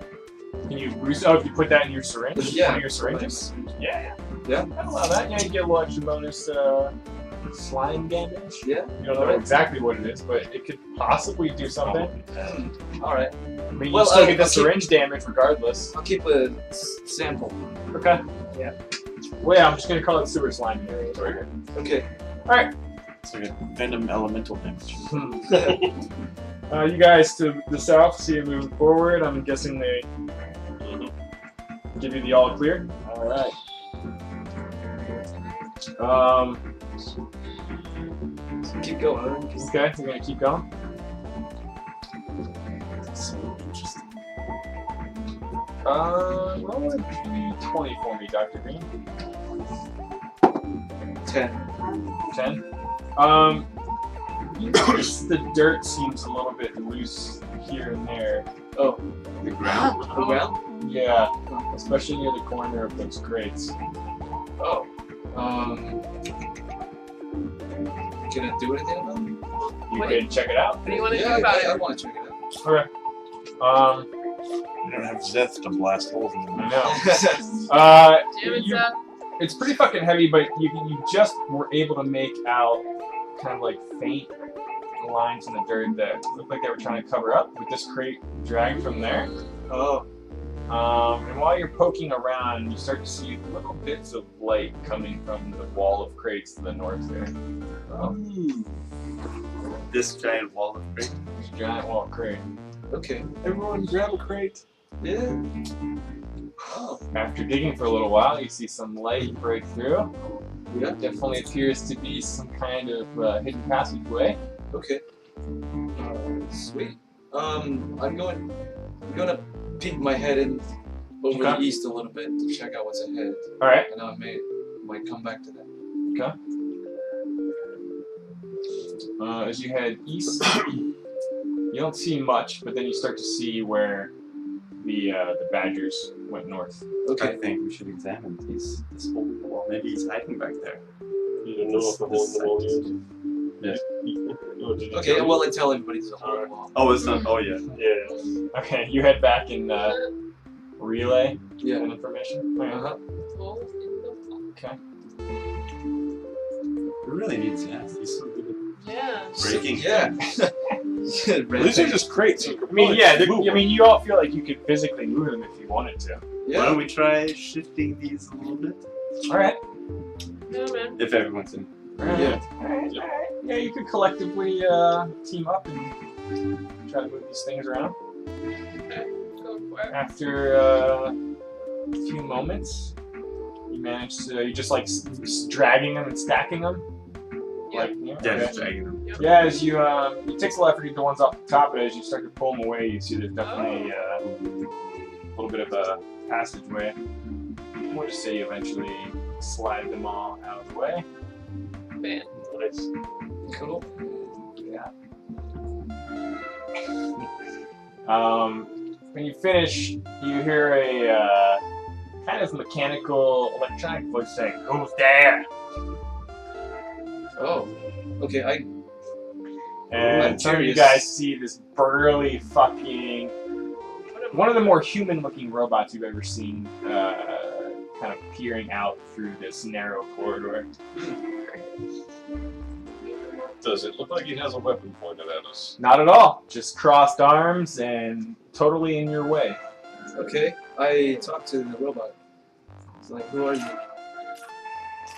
Can you boost? Oh, if you put that in your syringe? Yeah. One of your syringes? Yeah. Yeah. I'd allow that. Yeah, you get a little extra bonus slime damage. Yeah. You don't know exactly what it is, but it could possibly do something. All right. I mean, you Well, still get the okay. syringe damage regardless. I'll keep a sample. Okay. Yeah. Well, yeah, I'm just gonna call it sewer slime here. Okay. It's like a venom elemental damage. You guys to the south, see you moving forward. I'm guessing they give you the all clear. All right. Keep going. Okay, we're gonna keep going. So interesting. Roll a d20 for me, Dr. Green. 10. 10. You notice the dirt seems a little bit loose here and there. Oh, The ground. the ground? Yeah, especially near the corner of those crates. Oh. Can I do anything about it? You What can check it out. What do you want to Yeah, do about I it? want to check it out. Okay. You don't have Szeth to blast holes in I them. know. Jam and You- stuff. It's pretty fucking heavy, but you just were able to make out kind of like faint lines in the dirt that looked like they were trying to cover up with this crate dragged from there. Oh. And while you're poking around, you start to see little bits of light coming from the wall of crates to the north there. This giant wall of crate. There's a giant wall of crate. Okay, everyone grab a crate. Yeah. After digging for a little while, you see some light break through. Yeah. Definitely appears to be some kind of hidden passageway. Okay. Sweet. I'm gonna peek my head in over Okay. the east a little bit to check out what's ahead, All right. and I might come back to that. Okay. As you head east, you don't see much, but then you start to see where the badgers went north. I Okay. think we should examine this hole in the wall. Maybe he's hiding back there. You don't know if the hole in the wall is. Yeah. Oh, did you Okay. tell Well, I tell everybody there's a hole in the wall. Oh, it's not. Oh, yeah. me? Yeah. Okay, you head back and relay Yeah. that information. Okay. Uh-huh. Hole in the wall. Okay. We really need Szeth. He's so good Yeah. at breaking. Yeah. These are just crates. So you can I mean, probably yeah. just move them. You all feel like you could physically move them if you wanted to. Why Yeah. don't we try shifting these a little bit? All right. No, man. If everyone's in. Yeah. All right. Yeah, you could collectively team up and try to move these things around. Go for it. After a few moments, you manage to, you just like dragging them and stacking them. Yeah. Like, Yeah, okay. just dragging them. Yeah, as you, it takes a lot for you to get the ones off the top, but as you start to pull them away, you see there's definitely a little bit of a passageway. We'll just say you eventually slide them all out of the way. Man. Nice. Cool. Yeah. When you finish, you hear a kind of mechanical electronic voice saying, "Who's there?" Oh. Okay. And I'm some of you curious. guys see this burly fucking, one of the more human-looking robots you've ever seen, kind of peering out through this narrow corridor. Does it look like he has a weapon pointed at us? Not at all. Just crossed arms and totally in your way. Okay. I talked to the robot. It's like, who are you?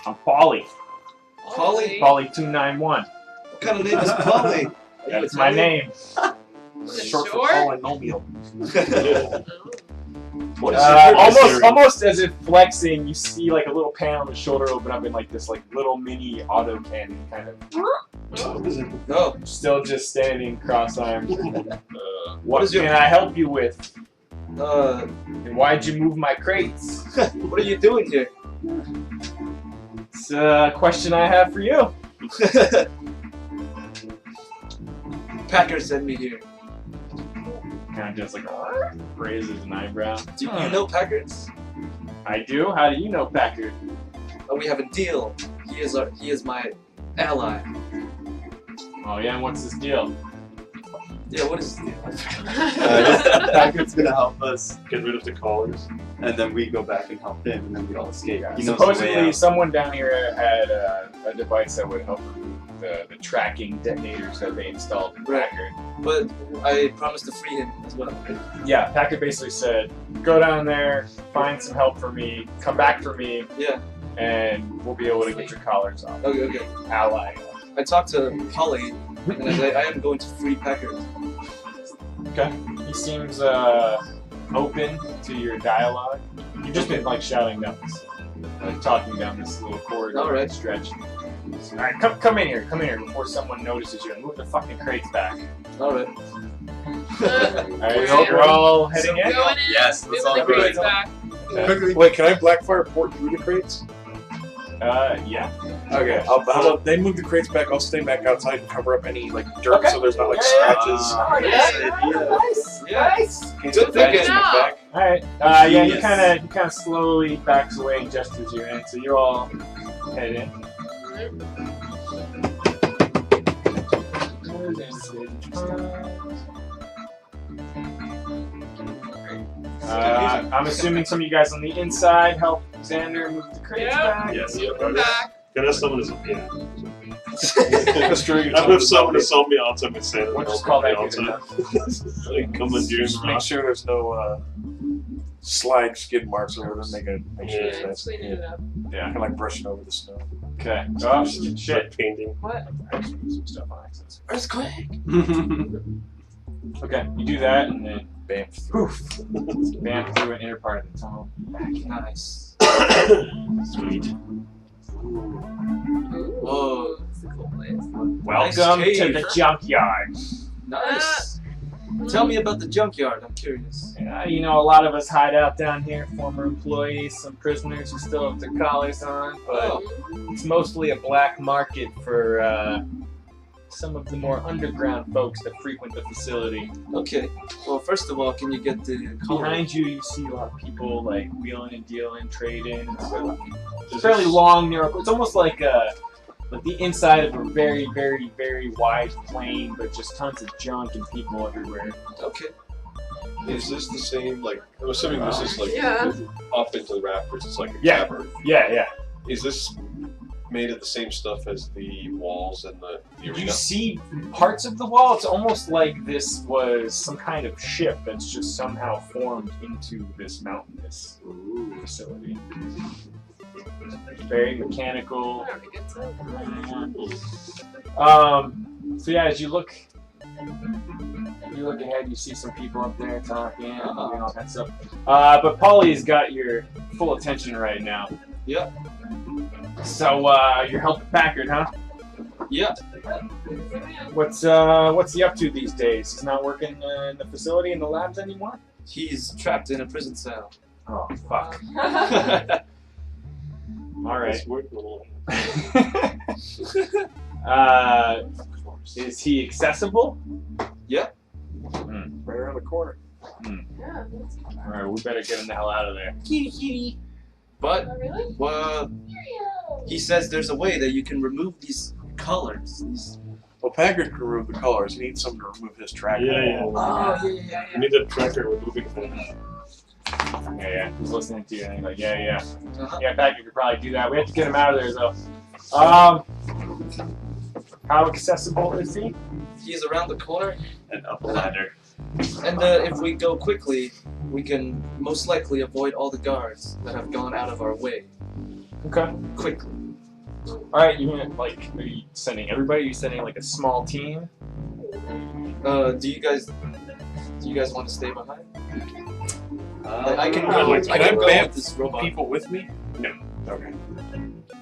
I'm Polly. Polly? Polly 291. What kind of name is Polly? That's my name. Is it Short for short? polynomial. What is your Almost, theory? almost as if flexing, you see like a little panel on the shoulder open up in like this like little mini auto cannon kind of. What is it? No. Still just standing cross arms. What is your- can I help you with? Uh, And why'd you move my crates? what are you doing here? It's a question I have for you. Packer sent me here. Kind of just like raises an eyebrow. Do you know Packards? I do. How do you know Packard? We have a deal. He is my ally. Oh yeah, and what's this deal? Yeah, what is this deal? Packard's gonna help us, Get rid of the collars. and then we go back and help him, and then we all escape. He knows the way Supposedly, out. someone down here had a device that would help remove the tracking detonators that they installed in Right. Packard. But I promised to free him as well. Yeah, Packard basically said, "Go down there, find some help for me, come back for me, Yeah. and we'll be able to get your collars off." Okay. Okay. Ally. I talked to Polly, and I am going to free Packard. Okay. He seems open to your dialogue. You've just been like shouting down this, like talking down this little corridor All right. stretch. All right, come in here before someone notices you, and move the fucking crates back. All right. All right, We're so we're all heading in. Going in. Yes, let's all moving go the crates in. back. Okay. Wait, can I Blackfire port through the crates? Yeah. Okay, they move the crates back. I'll stay back outside and cover up any like dirt, Okay. so there's not like Yeah, scratches. Oh, yeah. Nice. Yeah. In Good thinking. back. All right. Yeah. He Yes. kind of slowly backs away and gestures you in. So you all head in. I'm assuming some of you guys on the inside help Zander move the crates Yeah. back. Yes. Come back. Can I summon a zombie? Yeah. Destroy your I'm gonna team. summon a zombie outside with Santa. We'll just call that good outside. enough. Like commandeering Just make sure there's no slide skid marks over them, make sure it's Yeah, nice. cleaning it up. Yeah. Kind of like brushing over the snow. Okay. Oh, shit. Shit. Painting. What? Actually, do some stuff on accents. Earthquake. Okay, you do that, and then Bam. poof, bam through an inner part of the tunnel. Nice. Sweet. Ooh, Whoa. it's a cool place. Welcome Nice to cave. the junkyard. Nice. Tell me about the junkyard. I'm curious. You know, a lot of us hide out down here, former employees, some prisoners who still have their collars on, but it's mostly a black market for some of the more underground folks that frequent the facility. Okay. Well, first of all, can you get the color? Behind you see a lot of people like wheeling and dealing, trading. It's fairly long, narrow. It's almost like the inside of a very, very, very wide plain, but just tons of junk and people everywhere. Okay. Is this the same, like, I'm assuming this is like Yeah. up into the rafters, it's like a Yeah. cavern. Yeah. Is this made of the same stuff as the walls and the You arena? see parts of the wall. It's almost like this was some kind of ship that's just somehow formed into this mountainous facility. Very mechanical. Alright, good stuff. So yeah, as you look ahead, you see some people up there talking and all that stuff. But Polly's got your full attention right now. Yep. So you're helping Packard, huh? Yeah. What's he up to these days? He's not working in the facility in the labs anymore? He's trapped in a prison cell. Oh fuck. All right. It's working a little. Is he accessible? Yeah. Right around the corner. Yeah, that's All right, we better get him the hell out of there. But Oh, really? well, he says there's a way that you can remove these colors. These... Well, Packard can remove the colors. He needs someone to remove his tracker. Yeah. Oh, You need a tracker with moving things. Yeah. He's listening to you, and he's like, yeah. Uh-huh. Yeah, Packard could probably do that. We have to get him out of there, though. How accessible is he? He's around the corner, And up a ladder. and if we go quickly, we can most likely avoid all the guards that have gone out of our way. Okay. Quickly. All right. You mean like are you sending everybody? Are you sending like a small team? Do you guys want to stay behind? I can Can go. I I can go bamf with this robot. people with me? Okay.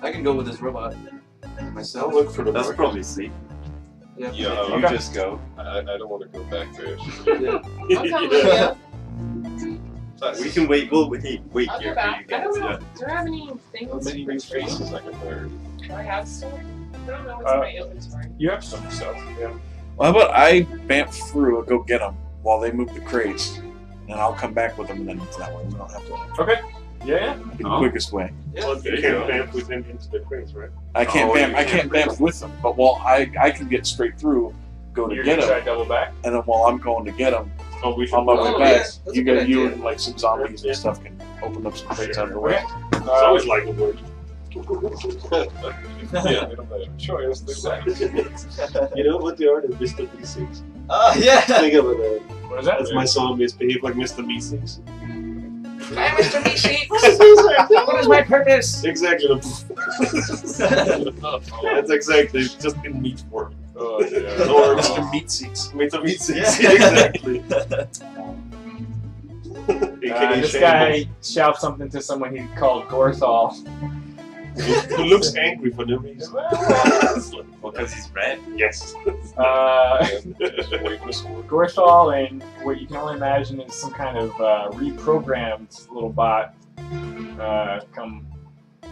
I can go with this robot I'll myself. look for the That's mark. probably safe. Yeah. Yeah, You Okay. just go. I don't want to go back there. I'll come with you. We can wait. We'll wait I'll here go for you back. I don't guys. know. Yeah. Do I have any How things many for new trade? faces I can learn? Do I have store? I don't know what's Uh, in my inventory. You have some stuff. Yeah. Well, how about I bamf through and go get them while they move the crates, and I'll come back with them, and then that way we don't have to. Okay. Yeah. It'd be the Oh. quickest way. Well, There you you can't go. vamp with him into the crates, right? I can't Oh, bamf. you I can't bamf with them, but while I can get straight through, go to You're get gonna them, try double back. and then while I'm going to get them, Oh, we should. on my Oh, way yeah, back, that's a you good you idea. and like some zombies Yeah. and stuff can open up some crates out of the way. It's always like a word. Yeah, they don't have a choice. They You know what the art of Mr. B6? Oh yeah. Think of it. What is that? That's my song, misbehave like Mr. B6. Hi, Mr. Mishi. What is my purpose? Exactly. That's exactly just in meat form. Oh yeah. Or Mr. Meat Seeks. Mr. B6. Yeah. Exactly. This guy shouts something to someone he called Gorthal. Who looks angry for no reason. Well, because he's red. Yes. Gorthal and what you can only imagine is some kind of reprogrammed little bot come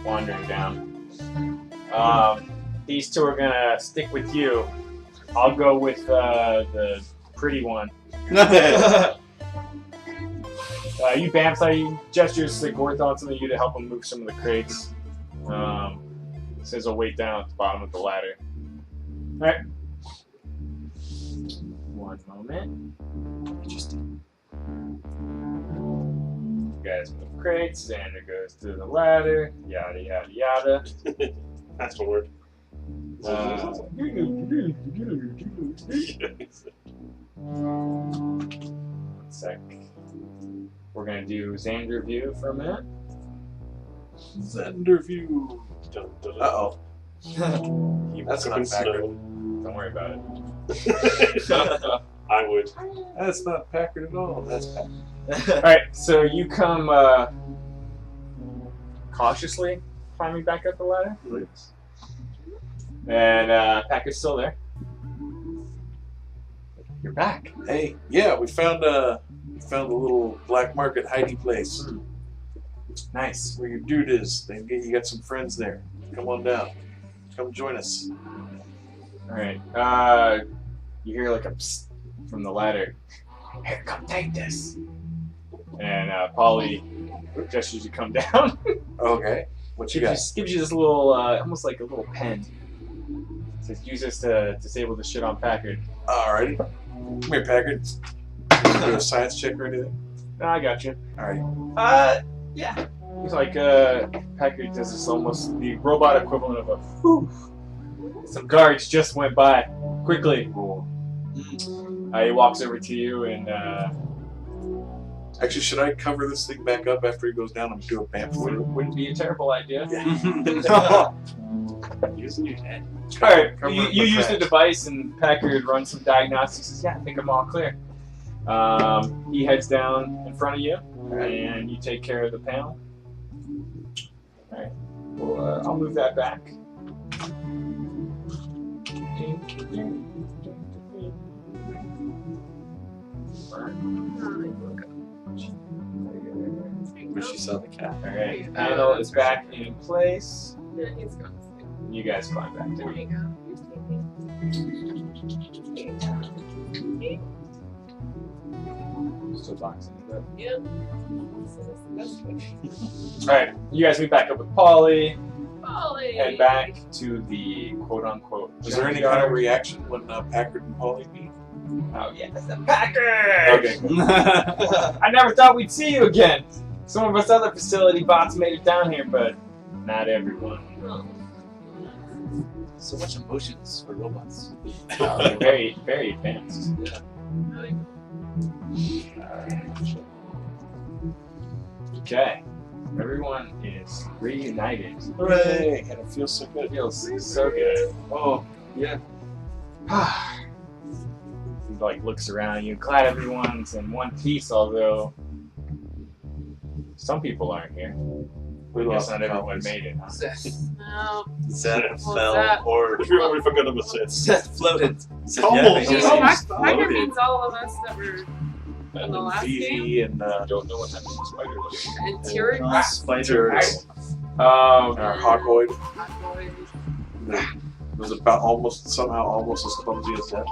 wandering down. These two are gonna stick with you. I'll go with the pretty one. You bamfs, you gestures to Gorthal and some of you to help him move some of the crates. Says he'll wait down at the bottom of the ladder. Alright. One moment. Interesting. You guys move crates, Zander goes to the ladder, yada yada yada. That's the word. One sec. We're gonna do Zander view for a minute. Zander view. Dun, dun, dun. Uh-oh. He That's woke up not in Packard. snow. Don't worry about it. I would. That's not Packard at all. That's Packard. Alright, so you come cautiously climbing back up the ladder. And Packard's still there. You're back. Hey, yeah, we found a little black market hiding place Nice. where your dude is. You got some friends there. Come on down. Come join us. Alright, you hear like a psst from the ladder. Here, come take this. And Polly gestures you to come down. Okay. What you got? gives you this little, almost like a little pen. Says use this to disable the shit on Packard. Alrighty. Come here, Packard. Do a science check or anything? No, I got you. Alright. Yeah. He's like, Packard does this almost the robot equivalent of a whew. Some guards just went by. Quickly. He walks over to you and, Actually, should I cover this thing back up after he goes down and do a bamf through? wouldn't be a terrible idea. Using your head. Alright, Cover you it with use the trash. device and Packard runs some diagnostics. He says, yeah, I think I'm all clear. He heads down in front of you and you take care of the panel. Alright, well, I'll move that back. Wish you saw the cat. Alright, panel is back in place. Yeah, he's going to sleep. You guys climb back There down. you go. Still boxing it up. Yeah. That's good. Alright, you guys meet back up with Polly, Polly. head back to the quote-unquote Is there any kind of reaction when Packard and Polly meet? Oh yeah, that's the Packard! Okay. I never thought we'd see you again! Some of us other facility bots made it down here, but not everyone. So much emotions for robots. They're very, very advanced. Okay. Everyone is reunited. Hooray! And it feels so good. It feels so good. Oh, yeah. He like looks around you. Glad everyone's in one piece, although some people aren't here. We I guess lost not the everyone copies. made it, huh? Szeth. No. Szeth Well, fell Szeth- or We forgot about Szeth. Szeth floated. Szeth, Almost. he See, just Packer floated. means all of us that were in the last game. Vivi and Don't know what happened to Spider. And Tyrion. Ah, spiders. our Hawkoid Octopoid. was about somehow almost as clumsy as that.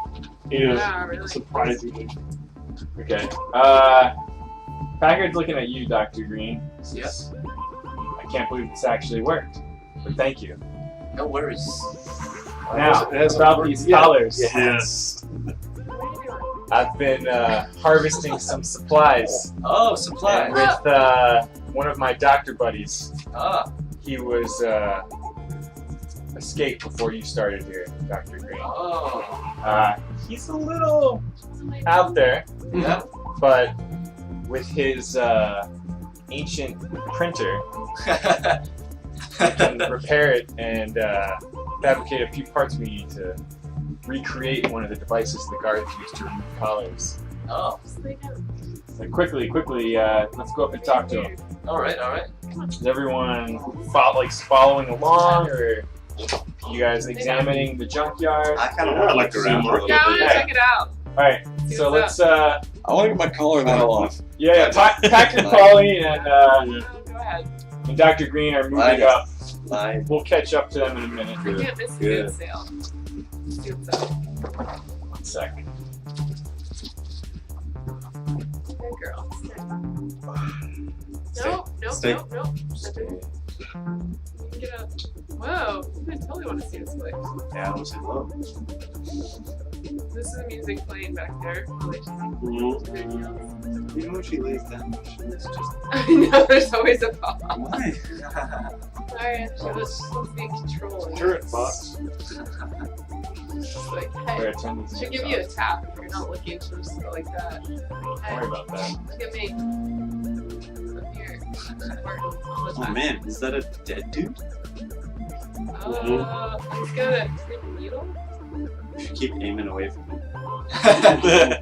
Yeah, Yeah, really. surprisingly. Okay. Packard's looking at you, Dr. Green. Yes. I can't believe this actually worked, but thank you. No worries. Now, It hasn't about worked these yet. collars. Yes. What are you doing? I've been harvesting some supplies Oh, and supplies. with one of my doctor buddies. Ah. He was escaped before you started here, Dr. Green. Oh. He's a little out there, Yeah. but with his ancient printer, I can repair it and fabricate a few parts we need to recreate one of the devices the guards use to remove collars. Oh. Just lay down. So quickly, let's go up and talk to him. All right. All right. Is everyone following along, or you guys examining the junkyard? I kind of Yeah, I want like to to look see around more. a little Yeah, I want bit. to check it out. All right, See so what's let's I want to get my collar medal off. Packard, Polly, and Go ahead. Dr. Green are moving Nice. up. Nice. We'll catch up to them in a minute. I can't miss a Good. good sale. Let's do it so. 1 second. Good girl. Stay. Nope. Stay. You can get up. Whoa, I totally want to see this place. Yeah, I was in love. This is the music playing back there. While they just Mhm. Even when she lays down, it's just. I know, there's always a bomb. Why? Alright, so let's be in control. Turret box. Just like, Where hey, turn these should things give you a off. tap if you're not looking, so just go like that. Don't Hey, worry about that. look at me. Oh man, is that a dead dude? He's got a needle? We should keep aiming away from him. I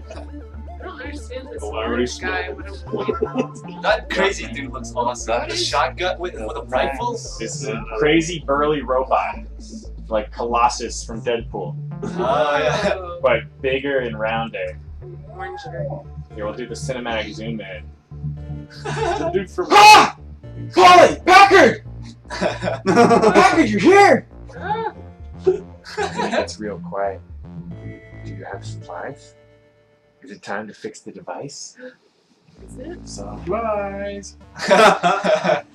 don't understand this Oh, I already orange guy. What That crazy dude looks awesome. The shotgun with a rifle. This is a crazy burly robot, like Colossus from Deadpool, Oh yeah. Oh, but bigger and rounder. orange guy. Here, we'll do the cinematic zoom in. The dude from Ah! Polly! Packard! Packard, you're here! Ah, It's real quiet. Do you have supplies? Is it time to fix the device? is it? Supplies. God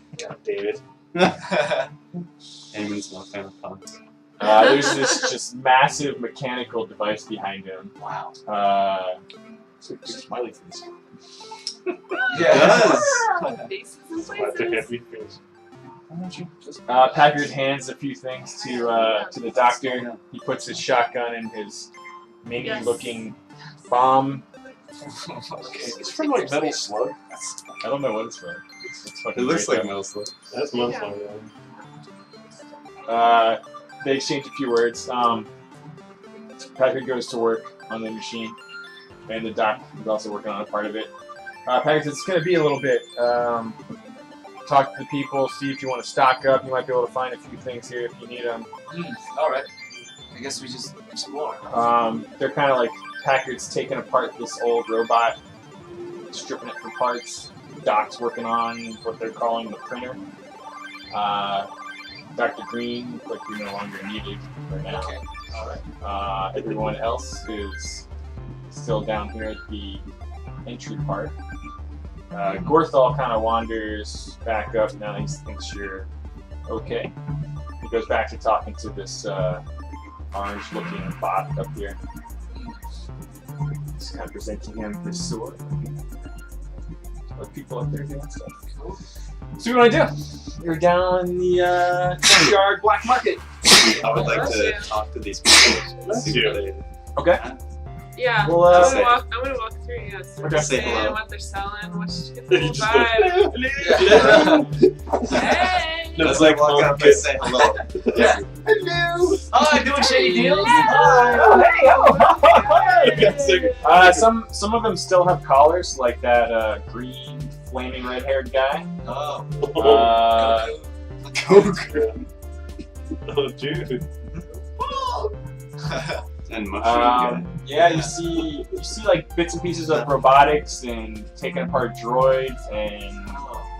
damn it. Eamon's not fan of puns. There's this just massive mechanical device behind him. Wow. so big smiley face. Yeah. Faces and That's a places. heavy face. Why don't you just Packard hands a few things to the doctor. He puts his shotgun in his mini-looking bomb. It's from like Metal Slug. I don't know what it's from. It's It fucking looks great, like though. Metal Slug. That's months long, They exchange a few words. Packard goes to work on the machine, and the doc is also working on a part of it. Packard says it's going to be a little bit. Talk to the people, see if you want to stock up. You might be able to find a few things here if you need them. Alright. I guess we just explore. They're kind of like Packard's taking apart this old robot, stripping it for parts. Doc's working on what they're calling the printer. Dr. Green, like you're no longer needed right now. Okay. Everyone else is still down here at the entry part. Gorthal kind of wanders back up now. He thinks you're okay. He goes back to talking to this orange-looking bot up here. Just kind of presenting him his sword. Let people up there doing stuff. Cool. So what do you want to do? You're down in the junkyard black market. I would like to talk to these people. Bless See you. what they Okay. Yeah, Well, I'm say- gonna walk through. Yes. Okay. Say hello. What they're selling. What's the You cool just vibe? Hey. That's like walk up and say hello. Yeah. Hello. Hi, doing shady deals. Some of them still have collars, like that green, flaming red-haired guy. Oh. Oh, dude. And mushroom Yeah, you see like bits and pieces of robotics and taking apart droids and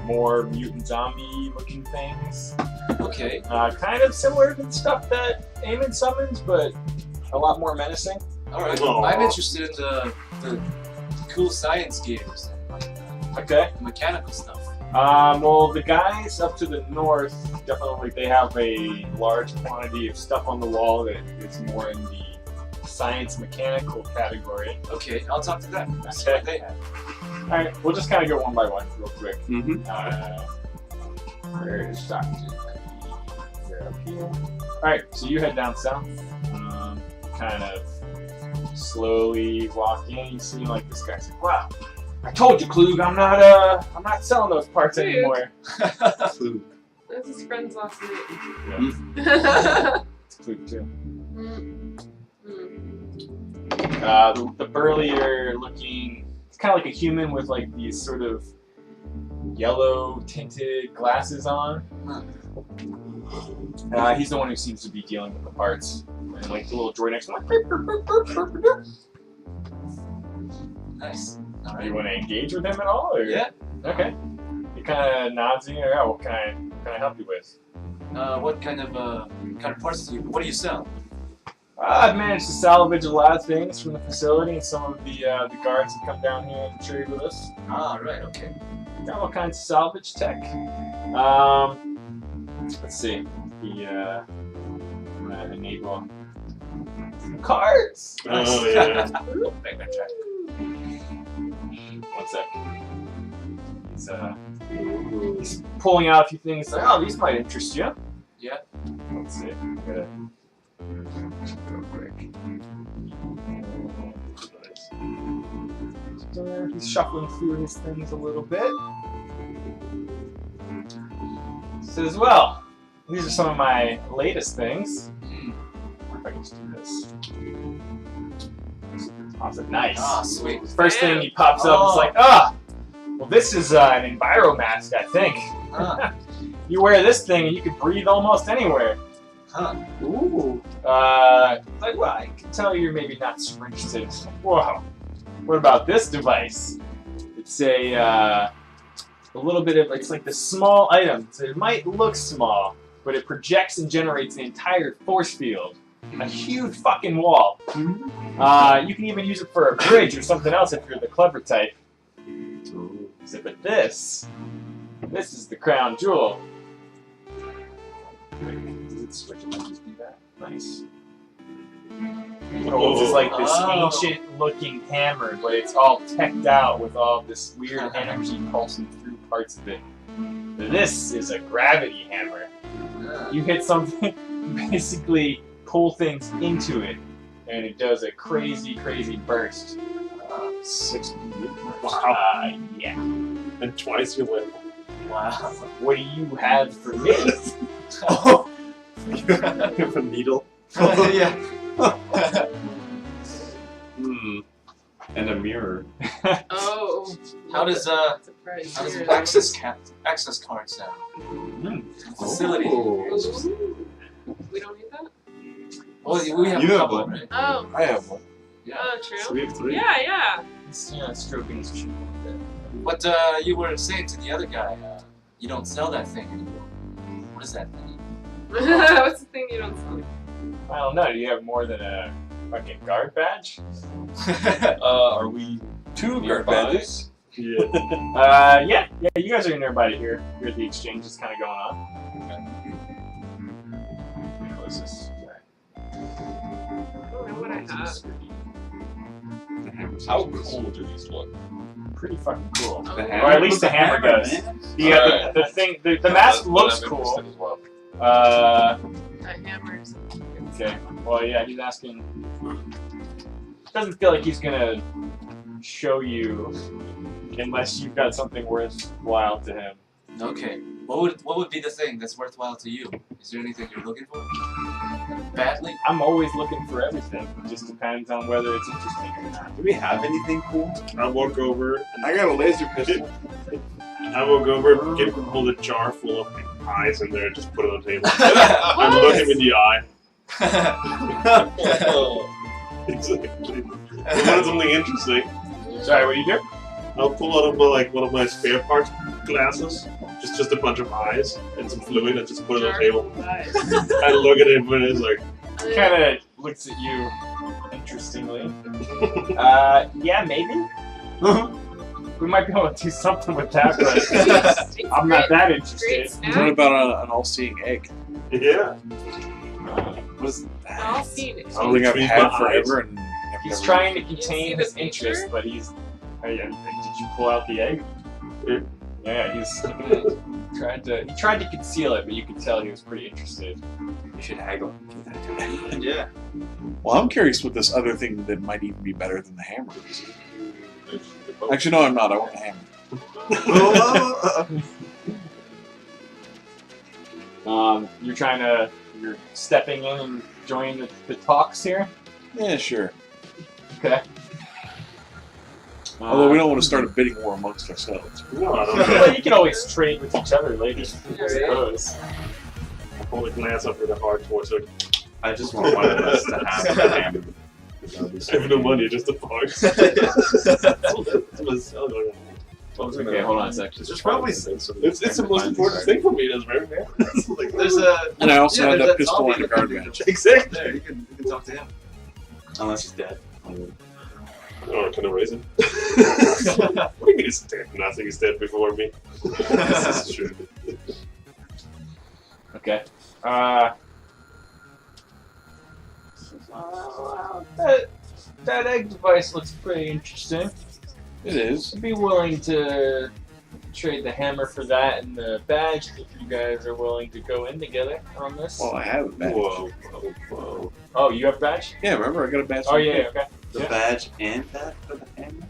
more mutant zombie-looking things. Okay. Kind of similar to the stuff that Eamon summons, but a lot more menacing. Alright. Aw. I'm interested in the cool science games and like Okay. the mechanical stuff. Well, the guys up to the north definitely they have a large quantity of stuff on the wall that is more in the science mechanical category. Okay, I'll talk to them. See Okay. what they have. All right, we'll just kind of go one by one real quick. Mm-hmm. Where is Dr. They're up here. All right, so you head down south. Kind of slowly walk in. You see like this guy's like, "Wow, I told you, Klug, I'm not selling those parts Klug. anymore." That's his friend's last name. It's Klug too. The burlier looking, it's kind of like a human with like these sort of yellow tinted glasses on. He's the one who seems to be dealing with the parts. And like the little droid next to him, like, Nice. do Alright. you want to engage with him at all? Or? Yeah. Okay. He kind of nods and yeah, what can I help you with? What kind of parts do you? What do you sell? I've managed to salvage a lot of things from the facility, and some of the guards have come down here and trade with us. Ah, right. Okay. Got all kinds of salvage tech. Let's see. I'm gonna enable cards. Oh, yeah. Background check. One sec. He's pulling out a few things. Like, oh, these might interest you. Yeah. Let's see. I'm gonna real quick. He's shuffling through his things a little bit. Says, well, these are some of my latest things. If I can just do this. Awesome, nice. Ah, sweet. First thing he pops up is like, well, this is an enviromask, I think. Huh. You wear this thing and you can breathe almost anywhere. Huh. Ooh. Like, well, I can tell you're maybe not super interested. Whoa. What about this device? It's a little bit of, it's like this small item. So it might look small, but it projects and generates an entire force field. A huge fucking wall. You can even use it for a bridge or something else if you're the clever type. But this is the crown jewel. Switch it and just do that. Nice. It's just like this ancient-looking hammer, but it's all teched out with all this weird energy pulsing through parts of it. This is a gravity hammer. You hit something, you basically pull things into it, and it does a crazy, crazy burst. 6 Wow. Yeah. And twice you win. Wow. What do you have for me? A needle. Yeah. And a mirror. Oh. How does Surprise. how does access card sound? Facility. Ooh. We don't need that? Well, we have You a have couple, one. right? Oh. I have one. Oh, true. So we have 3. Yeah. It's, stroking his chin a little bit. But you were saying to the other guy, you don't sell that thing anymore. What is that thing? What's the thing you don't sell? I don't know. Do you have more than a fucking guard badge? Are we 2 guard nearby? badges. Yeah. Yeah. You guys are nearby here. Here at the exchange is kind of going on. What's this? I don't know what I have. How cool do these look? Pretty fucking cool. Oh. The Or at least the hammer does. man. Yeah, Alright. the thing, the mask looks I'm cool. interested as well. A hammer's. Okay. Well, yeah, he's asking. Doesn't feel like he's gonna show you unless you've got something worthwhile to him. Okay. What would be the thing that's worthwhile to you? Is there anything you're looking for? Badly? I'm always looking for everything. It just depends on whether it's interesting or not. Do we have anything cool? I walk over. I got a laser pistol. I walk over, hold a jar full of eyes in there, and just put it on the table. And look him in the eye. Exactly. I wanted something interesting. Sorry, what do you do? I'll pull out of one of my spare parts glasses, just a bunch of eyes and some fluid, and just put it on the table. I look at him and it's like, Kind of looks at you interestingly. Yeah, maybe. We might be able to do something with that, but I'm not that interested. What about an all-seeing egg? yeah. What is I'll that? see it. Something I've Retrieve had my forever and I've He's never- trying to You see contain the his interest, picture? but he's. Oh, yeah, did you pull out the egg? Yeah, he's tried to conceal it, but you could tell he was pretty interested. You should haggle. Yeah. Well, I'm curious with this other thing that might even be better than the hammer. Actually, no, I'm not. I want the hammer. You're stepping in and joining the talks here. Yeah, sure. Okay. Although we don't want to start a bidding war amongst ourselves. No, I don't Well, know. you can always trade with each other later, I suppose. I pull a glance up with a heart towards it. I just want one of us to have the hammer. I have no money, just a parts. Okay, hold on a sec. There's probably It's the most important thing for me. That's very fair. Like, There's a. And I also Yeah, had there's that that pistol zombie and a that guard can- badge. exactly. There, you can talk to him. Unless he's dead. Oh, can I raise it? What do you mean it's dead? Nothing is dead before me. This is true. Okay. That egg device looks pretty interesting. It is. I'd be willing to trade the hammer for that and the badge if you guys are willing to go in together on this. Well, I have a badge. Whoa, whoa, whoa. Oh, you have a badge? Yeah, remember I got a badge. Oh, yeah, okay. The Yeah. badge and that for the hammer?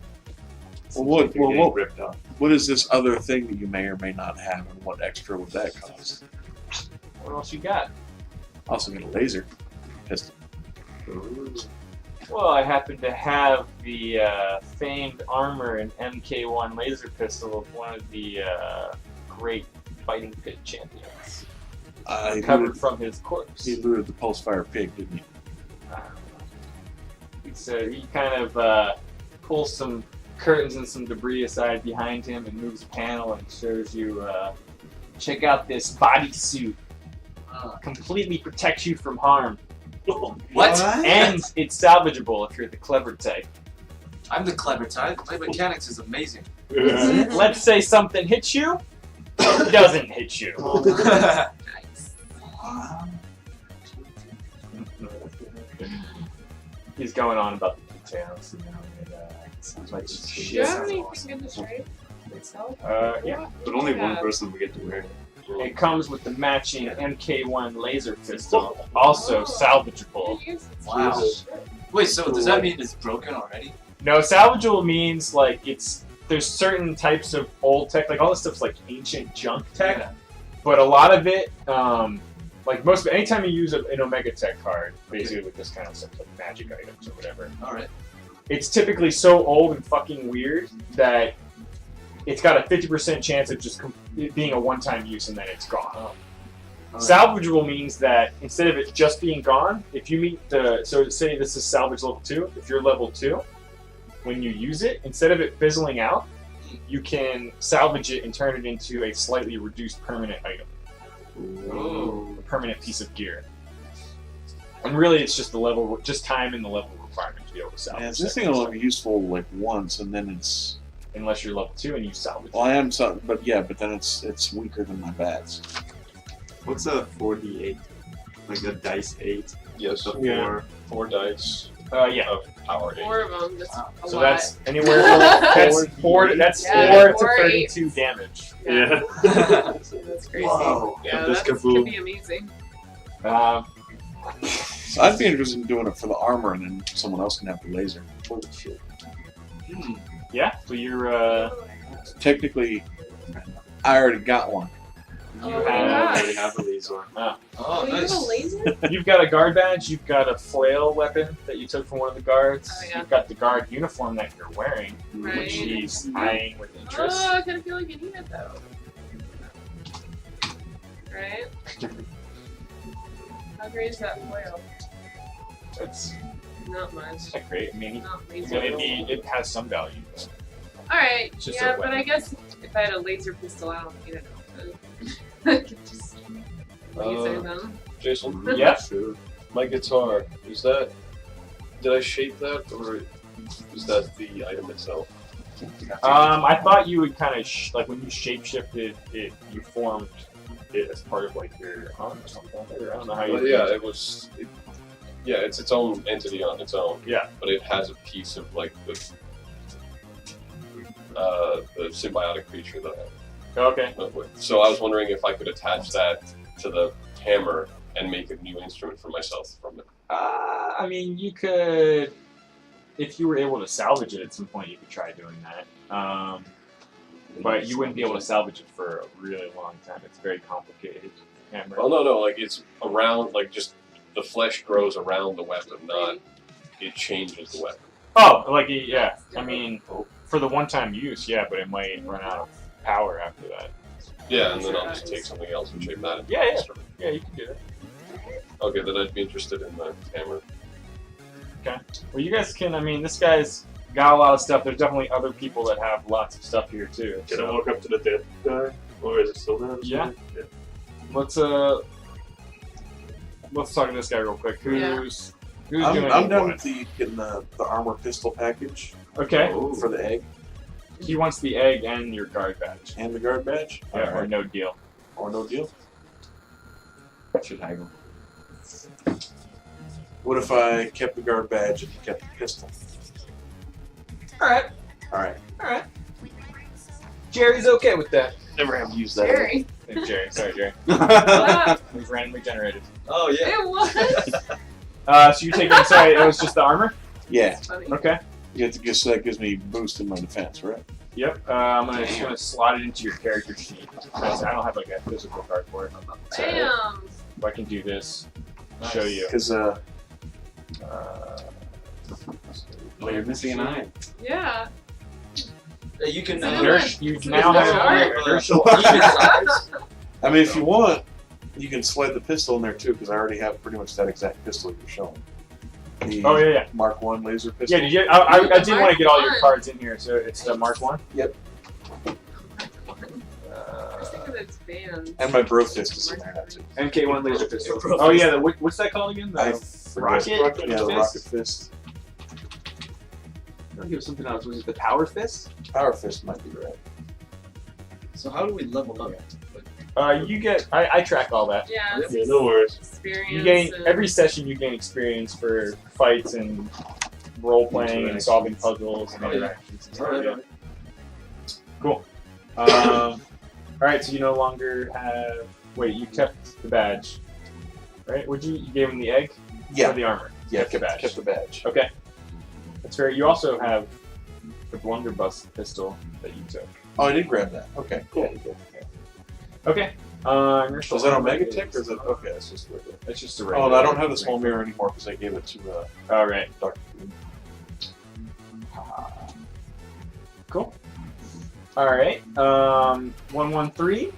Well, what? You're Well, getting what? ripped off. What is this other thing that you may or may not have, and what extra would that cost? What else you got? Also get a laser pistol. Well, I happen to have the famed armor and MK1 laser pistol of one of the great fighting pit champions. Recovered from his corpse. He looted the pulse fire pig, didn't he? So he kind of pulls some curtains and some debris aside behind him and moves a panel and shows you, check out this bodysuit. Completely protects you from harm. What? And it's salvageable if you're the clever type. I'm the clever type. My mechanics is amazing. Let's say something hits you, it doesn't hit you. Nice. He's going on about the details, you know. It sounds like Do you have anything in the trade itself? yeah. But only one person will get to wear it. It comes with the matching MK1 laser pistol, also salvageable. Wow. Wait, so does that mean it's broken already? No, salvageable means like there's certain types of old tech, like all this stuff's like ancient junk tech, Yeah. but a lot of it, like most of it, anytime you use an Omega Tech card, basically with this kind of stuff, like magic items or whatever, Alright. it's typically so old and fucking weird that it's got a 50% chance of just it being a one-time use and then it's gone. Salvageable means that instead of it just being gone, if you meet so say this is salvage level 2, if you're level 2, when you use it, instead of it fizzling out, you can salvage it and turn it into a slightly reduced permanent item. Ooh. A permanent piece of gear. And really it's just just time and the level requirement to be able to salvage Yeah, this that thing kind of will stuff. be useful like once, and then it's. Unless you're level 2 and you salvage Well, it. I am some, but yeah, but then it's weaker than my bats. What's a 4d8? Like a dice 8? Yes. The Yeah. 4 dice Yeah. of power 8. 4 of them. That's a So lot. that's anywhere from that's 4 to Yeah, 4 to 4 32 damage. Yeah. That's crazy. Whoa. Yeah, Just that kaboom. could be amazing. So I'd be interested in doing it for the armor, and then someone else can have the laser. Holy shit. Yeah, so you're Technically, I already got one. Oh, have- I already have a laser. Oh, Oh, you have nice. a laser? you've got a guard badge, you've got a flail weapon that you took from one of the guards, Oh, yeah. you've got the guard uniform that you're wearing, Right. which he's eyeing with interest. Oh, I kind of feel like you need it though. Right? How great is that foil? It's Not much. not great. I mean, Not laser. it has some value. But Alright, It's just yeah, a but weapon. I guess if I had a laser pistol, I don't need it. I could just laser them. Jason, yeah, True. my guitar, did I shape that, or is that the item itself? I thought you would kind of like when you shapeshifted it, you formed it as part of like your arm or something. I don't know how you. Well, yeah, it's its own entity on its own. Yeah. But it has a piece of like the symbiotic creature that Okay. I went with. So I was wondering if I could attach that to the hammer and make a new instrument for myself from it. I mean, you could, if you were able to salvage it at some point, you could try doing that. But you wouldn't be able to salvage it for a really long time. It's very complicated. Hammer. Oh no, like it's around, like just the flesh grows around the weapon, not it changes the weapon. Oh, like yeah. I mean, for the one-time use, yeah, but it might run out of power after that. Yeah, and then I'll just take something else and shape that into Yeah, an yeah. instrument. Yeah, you can do that. Okay, then I'd be interested in the hammer. Well, you guys can. I mean, this guy's got a lot of stuff. There's definitely other people that have lots of stuff here too. Can I So walk up to the dead guy? Or is it still there? Yeah. let's talk to this guy real quick. Who's doing I'm it? done with getting the armor pistol package Okay. for the egg He wants the egg and your guard badge. and the guard badge. Yeah, or Alright. no deal. Or no deal. Should haggle. What if I kept the guard badge and he kept the pistol? Alright. Alright. Alright. Jerry's okay with that. Never have used that. Jerry. Hey, Jerry. Sorry, Jerry. Ah, It was randomly generated. Oh, yeah. it was. So you're taking, sorry, it was just the armor? Yeah. Funny. Okay. You have to guess that gives me boost in my defense, right? Yep. I'm just gonna slot it into your character sheet. I don't have like a physical card for it. Damn. But I can do this. Show you. Because Well, you're missing an eye. Yeah. You can. So You now have inertial. I mean, if you want, you can slide the pistol in there too, because I already have pretty much that exact pistol you're showing. The Oh yeah. Mark 1 laser pistol. Yeah, I did want to get all your cards in here, so it's the Mark 1? Yep. I was thinking it's banned. And my bro fist is in there too. MK1 laser pistol. Oh yeah, what's that called again? I The forgot. rocket? Yeah, the fist? rocket fist. I'll give it something else. Was it the power fist? Power fist might be right. So how do we level up? You get. I track all that. Yeah. It's Yeah, no worries. experience. You gain and- every session. You gain experience for fights and role playing and solving puzzles and Oh, yeah. interactions. And stuff. Alright. Yeah. Cool. All right. So you no longer have. Wait, you kept the badge, right? Would you gave him the egg or the armor? Yeah, Kept the badge. Kept the badge. Okay. That's fair. You also have the blunderbuss pistol that you took. Oh, I did grab that. Okay, cool. Okay. Is that Omega Tech or is it? Okay, it's just regular. It's just a Oh, regular. and I don't have the small mirror anymore because I gave it to All right. Dr. Green. Cool. All right. 113. You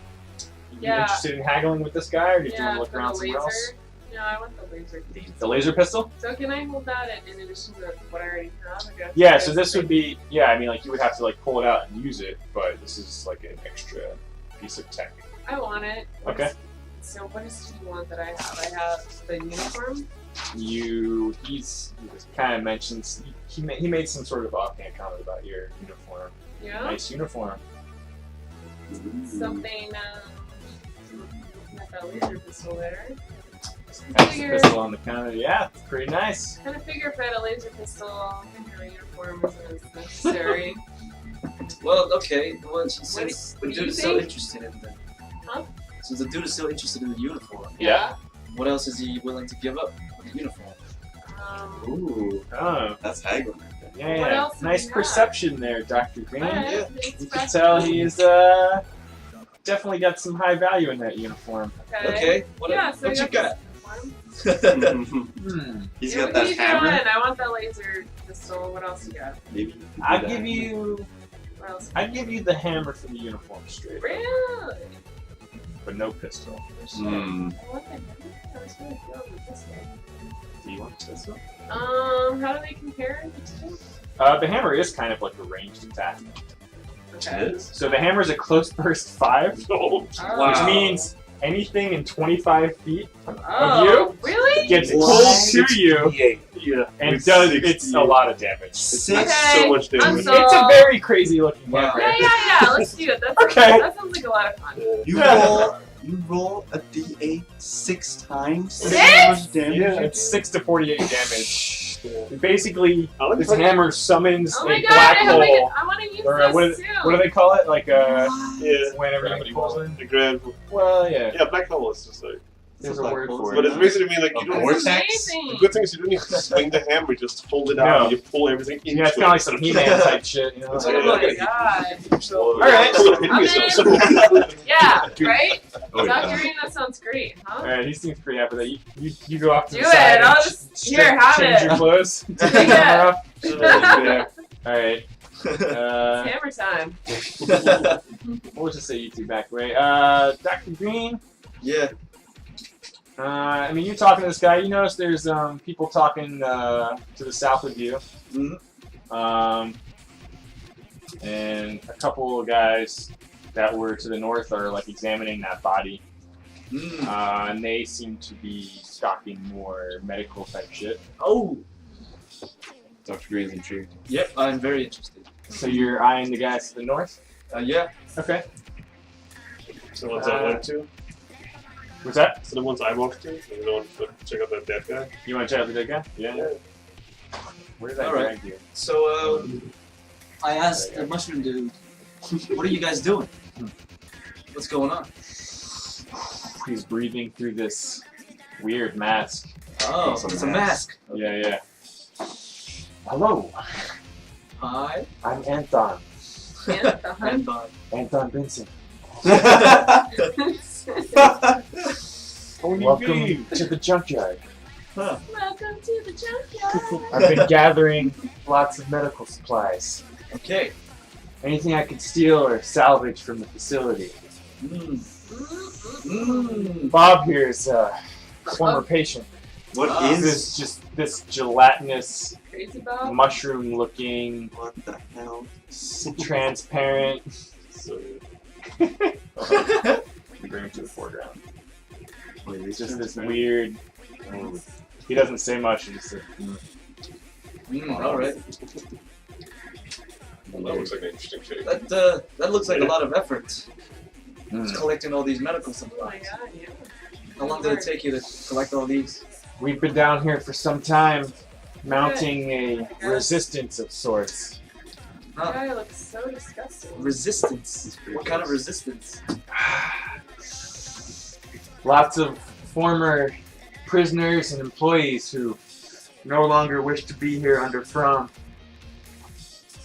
Yeah. interested in haggling with this guy, or did you Yeah, want to look for around the somewhere else? laser. No, I want the laser thing. The laser pistol? So can I hold that in addition to what I already have? Or do I have to Yeah. get So this would be. Yeah. I mean, like you would have to like pull it out and use it, but this is like an extra piece of tech. I want it. Okay. So what does he want that I have? I have the uniform. He's kind of mentions he made some sort of offhand comment about your uniform. Yeah. Nice uniform. Something. Looking at that laser pistol there. Nice Figure- pistol on the counter. Yeah, it's pretty nice. Kind of figure if I had a laser pistol, your uniform isn't as necessary. Well, okay. Well, since What the do dude you is so think? interested in the. Huh? Since the dude is so interested in the uniform, Yeah. what else is he willing to give up for the uniform? Ooh, Oh, that's haggling. yeah. What else do Nice we have? perception there, Dr. Green. Alright, You can tell he's definitely got some high value in that uniform. Okay. What So you got? He's Yeah, got that what you hammer. doing? I want that laser pistol. What else you got? Maybe you can do I'll that. give you. What else? I'd give you the hammer for the uniform straight, Really? but no pistol. Hmm. I want the hammer. I was really feeling the pistol. Do you want the pistol? How do they compare the two? The hammer is kind of like a ranged attack. Okay. So the hammer is a close burst 5, Oh. which means anything in 25 feet Oh, you? really? gets What? pulled to you Yeah. and It's does 60. it's a lot of damage. Six. Okay. So much I'm damage. so- It's a very crazy looking Wow. hammer. Yeah. Let's do it. That's Okay. That sounds like a lot of fun. You roll a d8 6 times. Six? How much damage? Yeah, it's 6 to 48 damage. And basically, I like this the- hammer summons Oh a my god, black I hole. want to use Or this what too. do they call it? Like Yeah. when everybody Gravity pulls well. in? The grand. Well, yeah. Yeah, black hole is just like. There's a word for But it. it's basically mean like you A don't. vortex? Amazing. The good thing is you don't need to swing the hammer. You just hold it out No. and you pull everything into Yeah, it's kind of like some He-Man type shit. You know? It's Oh like- my god. All right. Yeah, right? Oh, Dr. yeah. Green, that sounds great, huh? Alright, he seems pretty happy with that. You go off to Do the side it. and I'll just here, have change it. your clothes. Take the Yeah. hammer off. It's Alright. hammer time. What was just say you two back away? Dr. Green. Yeah. I mean, you're talking to this guy. You notice there's people talking to the south of you. And a couple of guys that were to the north are like examining that body. And they seem to be stocking more medical type shit. Oh. Dr. Green's intrigued. Yep. I'm very interested. So you're eyeing the guys to the north? Yeah. Okay. So the ones I went to. What's that? So the ones I walked to. So you want to check out that dead guy. You want to check out the dead guy? Yeah. Where did I Alright. drag you? So I asked the mushroom dude, "What are you guys doing? What's going on?" He's breathing through this weird mask. Oh, it's a mask. Yeah, yeah. Hello, Hi. I'm Anton. Anton. Anton Vincent. Only Welcome me. to the junkyard. Welcome to the junkyard. I've been gathering lots of medical supplies. Okay. Anything I can steal or salvage from the facility. Bob here is a former patient. What is this gelatinous, Crazy Bob. mushroom-looking, what the hell? transparent. So, We bring him to the foreground. Wait, It's these just this transparent? weird. He doesn't say much. He just says, All right. Well, that looks like an interesting shape. That looks like a lot of effort. "Hmm." Just collecting all these medical Oh my supplies. god, yeah. How long did it take you to collect all these? We've been down here for some time, mounting a resistance of sorts. That guy looks so disgusting. Resistance. What kind of resistance? Lots of former prisoners and employees who no longer wish to be here under From.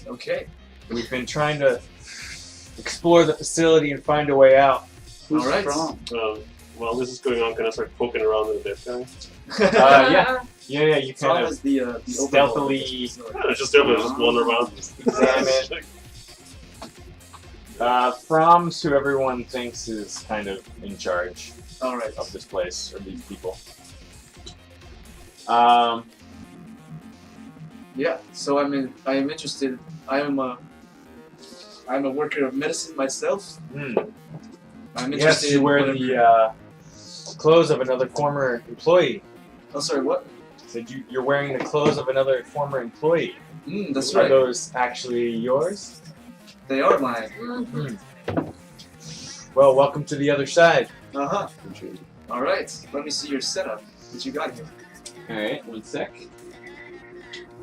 Okay. We've been trying to explore the facility and find a way out. Who's Alright. from? while this is going on, can I start poking around in the dead guy? Yeah, you As long kind of as the stealthily Yeah, just there, just wander around. examine. From's who everyone thinks is kind of in charge All right. of this place, or these people. Yeah. So I am interested. I'm a worker of medicine myself. I'm Yes, interested. you in wear whatever- the clothes of another former employee. Oh, sorry. What? Said you're wearing the clothes of another former employee. That's Are right. those actually yours? They are mine. Well, welcome to the other side. All right. Let me see your setup. What you got here? Alright, 1 sec. It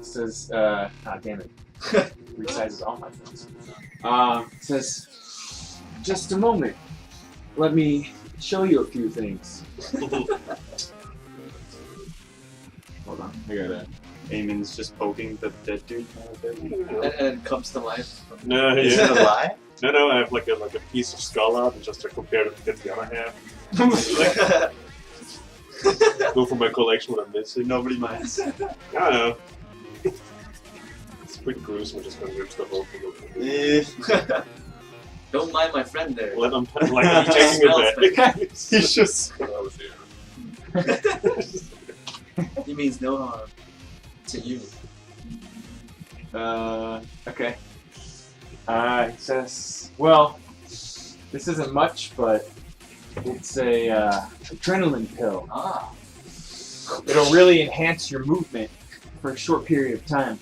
says, damn it. Resizes all my things. It says, just a moment. Let me show you a few things. Hold on, I gotta. Eamon's just poking the dead dude. And comes to life. No, Is yeah. it alive? No, I have like a piece of skull out and just to compare it with the other half. Go for my collection when I'm missing. Nobody minds. I don't know. It's pretty gruesome, just gonna rip stuff open. Don't mind my friend there. Let them like I'm taking it back. He's just. He means no harm to you. Okay. It says, well, this isn't much, but it's a adrenaline pill. Ah. It'll really enhance your movement for a short period of time.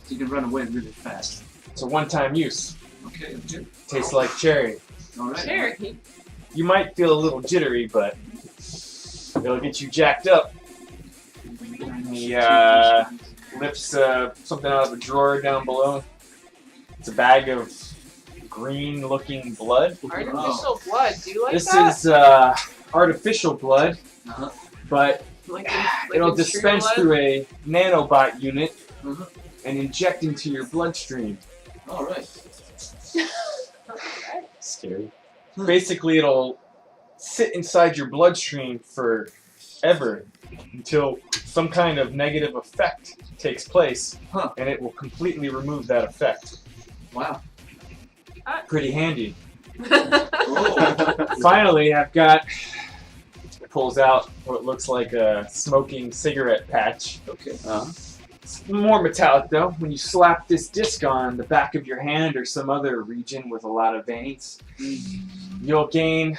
You can run away really fast. It's a one-time use. Okay. Good. Tastes like cherry. All right. Cherry. You might feel a little jittery, but it'll get you jacked up. He lifts something out of a drawer down below. It's a bag of green-looking blood. Artificial blood. Do you like This that? is artificial blood, Uh-huh. but Like it'll in true dispense blood? through a nanobot unit Mhm. and inject into your bloodstream. All right. Okay. Scary. Basically, it'll sit inside your bloodstream forever until some kind of negative effect takes place, Huh. and it will completely remove that effect. Wow. Pretty handy. Oh. Finally, I've got. Pulls out what looks like a smoking cigarette patch. Okay. It's more metallic though. When you slap this disc on the back of your hand or some other region with a lot of veins, you'll gain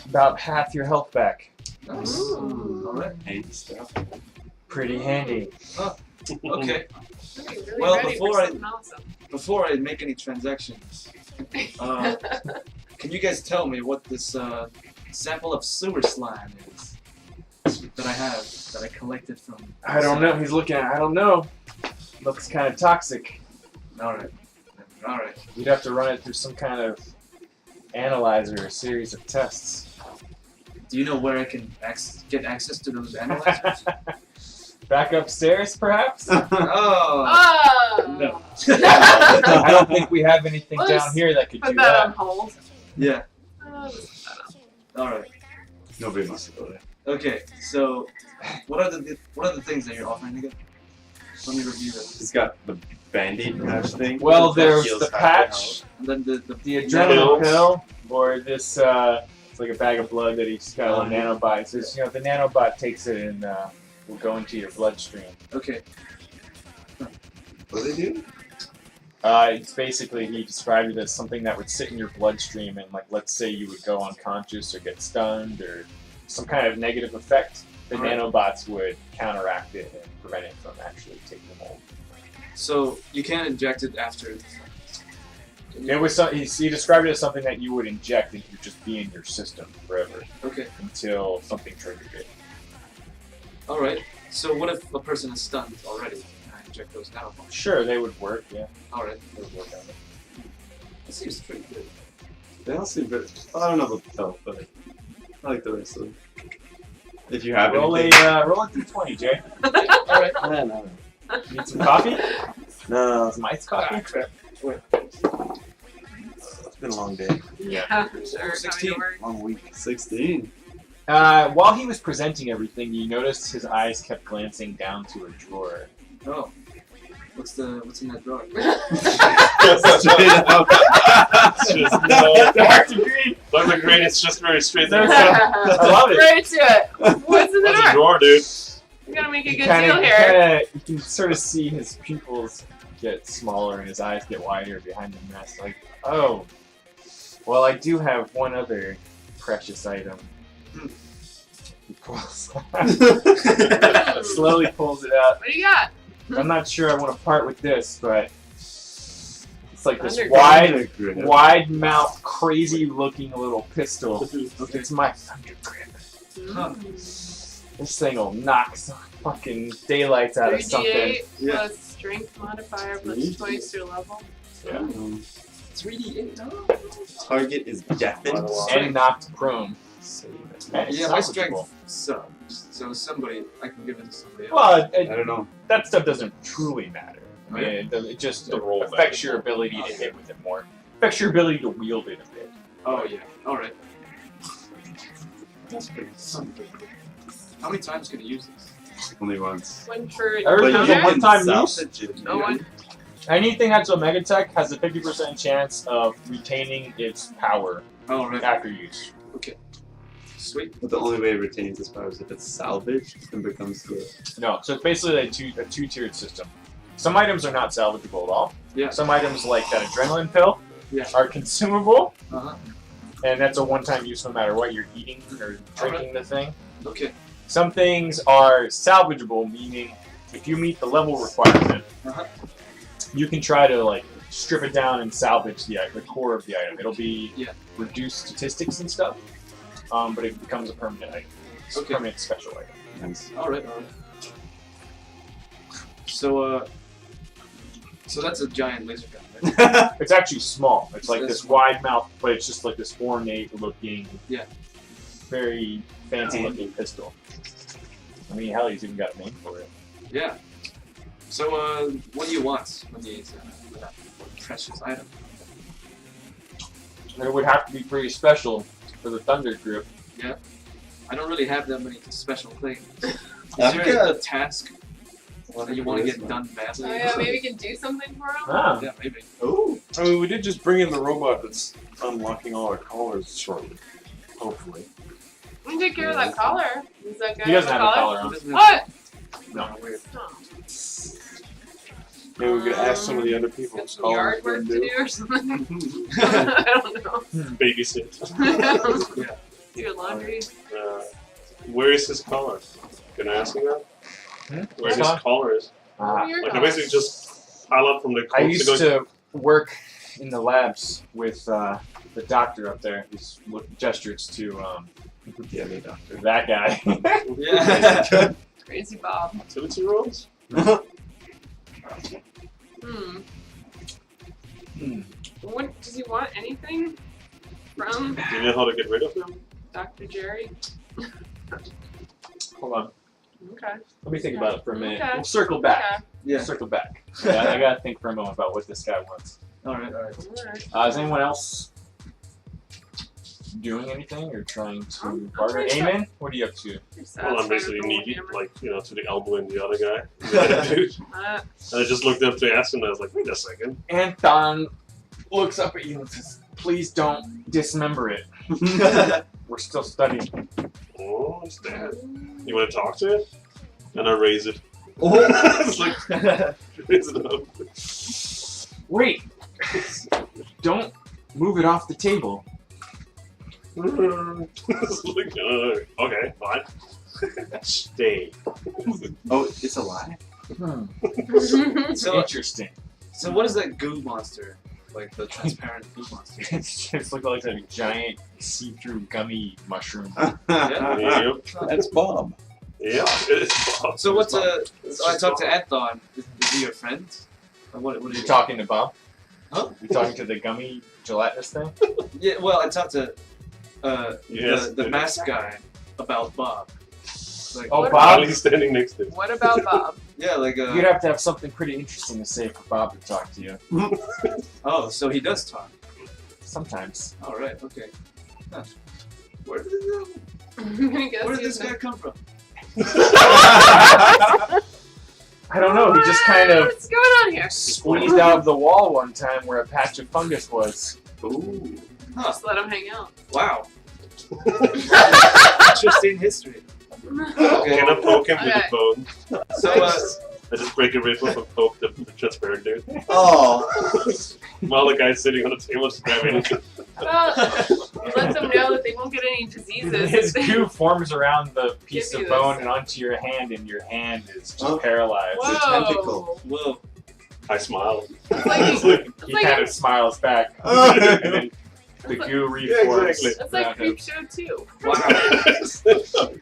about half your health back. Nice. Ooh. All right. Handy stuff. Pretty handy. Okay. I'm really Well, ready before for I- something awesome. Before I make any transactions, can you guys tell me what this sample of sewer slime is that I have that I collected from? I don't know. He's looking at. I don't know. Looks kind of toxic. All right. All right. You'd have to run it through some kind of analyzer or series of tests. Do you know where I can get access to those analyzers? Back upstairs, perhaps? Oh. Oh! No. I don't think we have anything Let's down here that could Put do that that. on hold. Yeah. Let's put that All right. Nobody wants to go there. Okay. So, what are the things that you're offering again? Let me review this. He's got the band-aid patch thing. Well, there's Heals the half patch, And then the the adrenaline pill, or this, it's like a bag of blood that he's got on nanobot. It says, the nanobot takes it and will go into your bloodstream. Okay. What do they do? It's basically, he described it as something that would sit in your bloodstream and, like, let's say you would go unconscious or get stunned or some kind of negative effect. The Alright. nanobots would counteract it and prevent it from actually taking hold. So you can't inject it after. It was he described it as something that you would inject and it would just be in your system forever Okay. until something triggered it. All right. So what if a person is stunned already? Can I inject those nanobots? Sure, they would work, yeah. All right. They would work on it. That seems pretty good. They all seem very... I don't know about the health, but I like the rest of them. If you have Roll anything... roll a d20, Jay. All right. No. Need some coffee? No, Some iced coffee? crap. it's been a long day. Yeah, sure. 16. Long week. 16. While he was presenting everything, you noticed his eyes kept glancing down to a drawer. Oh. What's in that drawer? Straight up. It's just no. Dr. Green! Dr. Green, it's just very straight there. I love it. Right to it. What's in the That's a door? drawer, dude. We gotta make a You good deal here. you can sort of see his pupils get smaller and his eyes get wider behind the mask. Like, oh, well, I do have one other precious item. He slowly pulls it out. What do you got? I'm not sure I want to part with this, but it's like this Thunder wide mouth, crazy looking little pistol. It's my Thunder Grip. Huh. This thing will knock some fucking daylights out of something. 3d8 Yeah. plus strength modifier plus twice your level. Yeah. 3D8. No. Target is deafened. And knocked prone. And it's Yeah, my salvageable. strength sucks. So I can give it to somebody else. Well, I don't know. that stuff doesn't truly matter. I mean, Right. it just The roll affects value. your ability to hit with it more. Affects your ability to wield it a bit. Oh yeah. All right. That's pretty. Something. How many times can you use this? Only once. One for Every But Thunder? you one can time use? salvage it. Oh, one. Anything that's Omega Tech has a 50% chance of retaining its power Oh right. after use. Sweet. But the only way it retains its power is if it's salvaged and becomes the... No, so it's basically a two-tiered system. Some items are not salvageable at all. Yeah. Some items, like that adrenaline pill, Yeah. are consumable, Uh huh. and that's a one-time use no matter what you're eating or drinking the thing. Okay. Some things are salvageable, meaning if you meet the level requirement, Uh-huh. you can try to like strip it down and salvage the core of the item. It'll be reduced statistics and stuff, but it becomes a permanent item. It's a Okay. permanent special item. Nice. All right. So so that's a giant laser gun, right? It's actually small. It's like This this wide mouth, but it's just like this ornate looking, Yeah. very fancy looking pistol. I mean, hell, he's even got a name for it. Yeah. So what do you want with these that precious item? It would have to be pretty special for the Thunder Grip. I don't really have that many special things. Is I've there got- a task that you want to get done badly? Oh yeah, maybe we can do something for him. Ah, Yeah, maybe. Oh! I mean, we did just bring in the robot that's unlocking all our collars shortly. Hopefully. We can take care of that collar. Does that guy he doesn't have a collar Who on. doesn't What? No. Weird. Oh. Maybe we could ask some of the other people. Got some yard work to do or something. Hmm. I don't know. Babysit. Yeah. Do your laundry. Where is his collar? Can I ask you that? Where his Huh? collar is? Ah. Your Like I collar. basically just pile up from the I coats used to go. to work in the labs with the doctor up there. He's gestures to The other doctor. that guy. Yeah. Crazy Bob. Utility rolls? Hmm. Hmm. What does he want? Anything from Do you know how to get rid of him? Dr. Jerry? Hold on. Okay. Okay. Let me think about it for a minute. Okay. We'll circle back. Okay. Yeah. Circle back. Yeah, I gotta think for a moment about what this guy wants. Alright. Alright. Is anyone else doing anything or trying to I'm barter? trying to- Amen, what are you up to? Well, I'm basically knee-deep, like, to the elbow in the other guy. Dude. Uh, And I just looked up to ask him, and I was like, wait a second. Anton looks up at you and says, "Please don't dismember it. We're still studying." Oh, it's dead. You want to talk to it? And I raise it. It's like, raise it up. Wait! Don't move it off the table. It's like, okay, fine. Stay. Oh, it's alive? Hmm. So, Interesting. so what is that goo monster? Like the transparent goo monster? It's just looks like a giant see-through gummy mushroom. Yeah. Yep. That's Bob. Yep. It's Bob. So what's It's so I just talked to Bob. Anton. Is he your friend? Or what are You you talking to Bob? Huh? You talking to the gummy gelatinous thing? Yeah, well, I talked to Yes, the mask guy about Bob. Like, Oh, What Bob? While he's standing next to him. what about Bob? yeah, like You'd have to have something pretty interesting to say for Bob to talk to you. oh, so he does talk. Sometimes. All right, okay. Huh. Where did it go? I guess Where did he's this guy come from? I don't know, he just kind of What's going on here? squeezed out of the wall one time where a patch of fungus was. Ooh. Just let him hang out. Wow. Interesting history. Okay. Can I poke him with Okay. a bone? So, I just break a rib off and poke the transparent dude. Oh. While the guy's sitting on the table just grabbing it. Well, let them know that they won't get any diseases. His goo forms around the piece Give of you bone this. and onto your hand, and your hand is just Oh. paralyzed. Whoa. tentacle. whoa. I smile. It's like, It's like, it's He like, kind of smiles back, and then the goo reforms. exactly. that's like around him. Creep Show 2.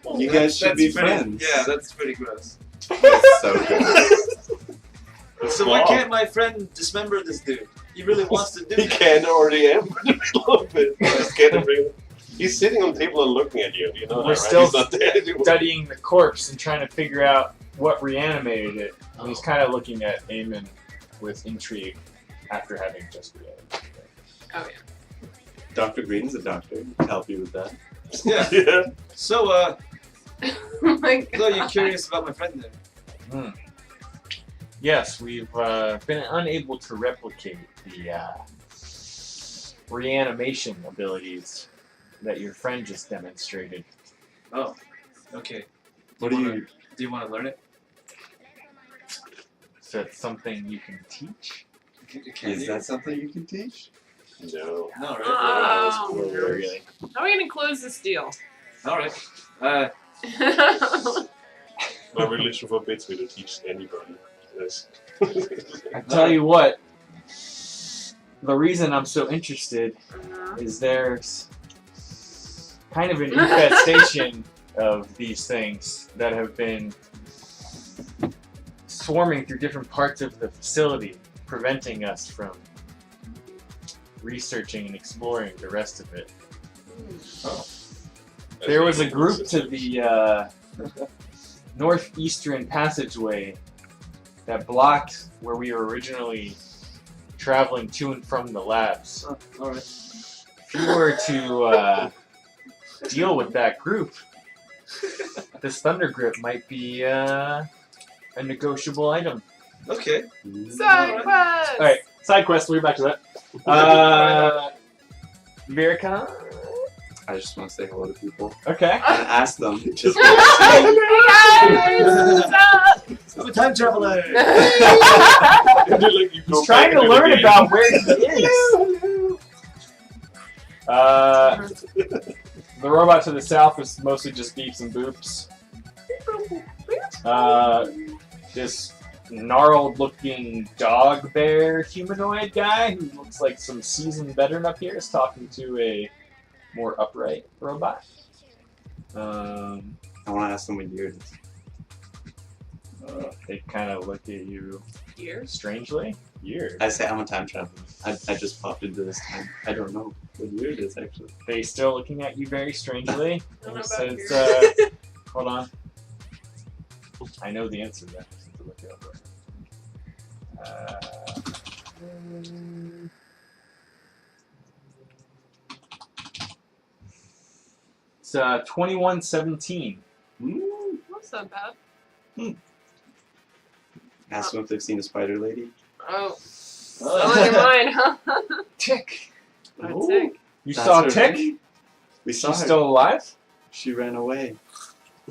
Wow. You guys should be That's pretty- friends. Yeah, that's pretty gross. That's so good. So why can't my friend dismember this dude? He really wants to do He it. can already am in the middle of it. Just can't bring it. He's sitting on the table and looking at you. You know that, We're right? still He's not dead anymore. Studying the corpse and trying to figure out what reanimated it. And he's kind of looking at Eamon with intrigue after having just reanimated it. Oh, yeah. Dr. Green's a doctor. He can help you with that. Yeah. Yeah. So, Oh my so you're God. curious about my friend there? Yes, we've been unable to replicate the reanimation abilities that your friend just demonstrated. Oh, okay. What do you... Do you want to learn it? So it's something you can teach? Can Is you? that something you can teach? No. No, right? Oh, Really? how are we gonna close this deal? All right. My religion forbids me to teach anybody this. I tell you what, the reason I'm so interested is there's kind of an infestation of these things that have been swarming through different parts of the facility, preventing us from researching and exploring the rest of it. There was a group to the northeastern passageway that blocked where we were originally traveling to and from the labs. Oh, all right. If you were to deal with that group, this Thunder Grip might be a negotiable item. Okay. Side quest! Alright, side quest, we'll get back to that. Vira'kaan? I just want to say hello to people. Okay. And ask them. Just Hey guys! What's up? I'm a time traveler. He's trying to learn about where he is. The robot to the south is mostly just beeps and boops. This gnarled-looking dog bear humanoid guy who looks like some seasoned veteran up here is talking to a more upright robot. I want to ask them what year it is. They kind of look at you Years? strangely. Years. I say I'm a time traveler. I just popped into this time. I don't know what year it is, actually. They still looking at you very strangely. I don't And know it about says, years. hold on. I know the answer to that. To look it up. It's 2117. That's not bad. Ask them if they've seen a spider lady. Oh. Oh, never mind, huh? Tick. A Ooh. tick. You That's saw her Tick? name? We saw She's her. still alive? She ran away.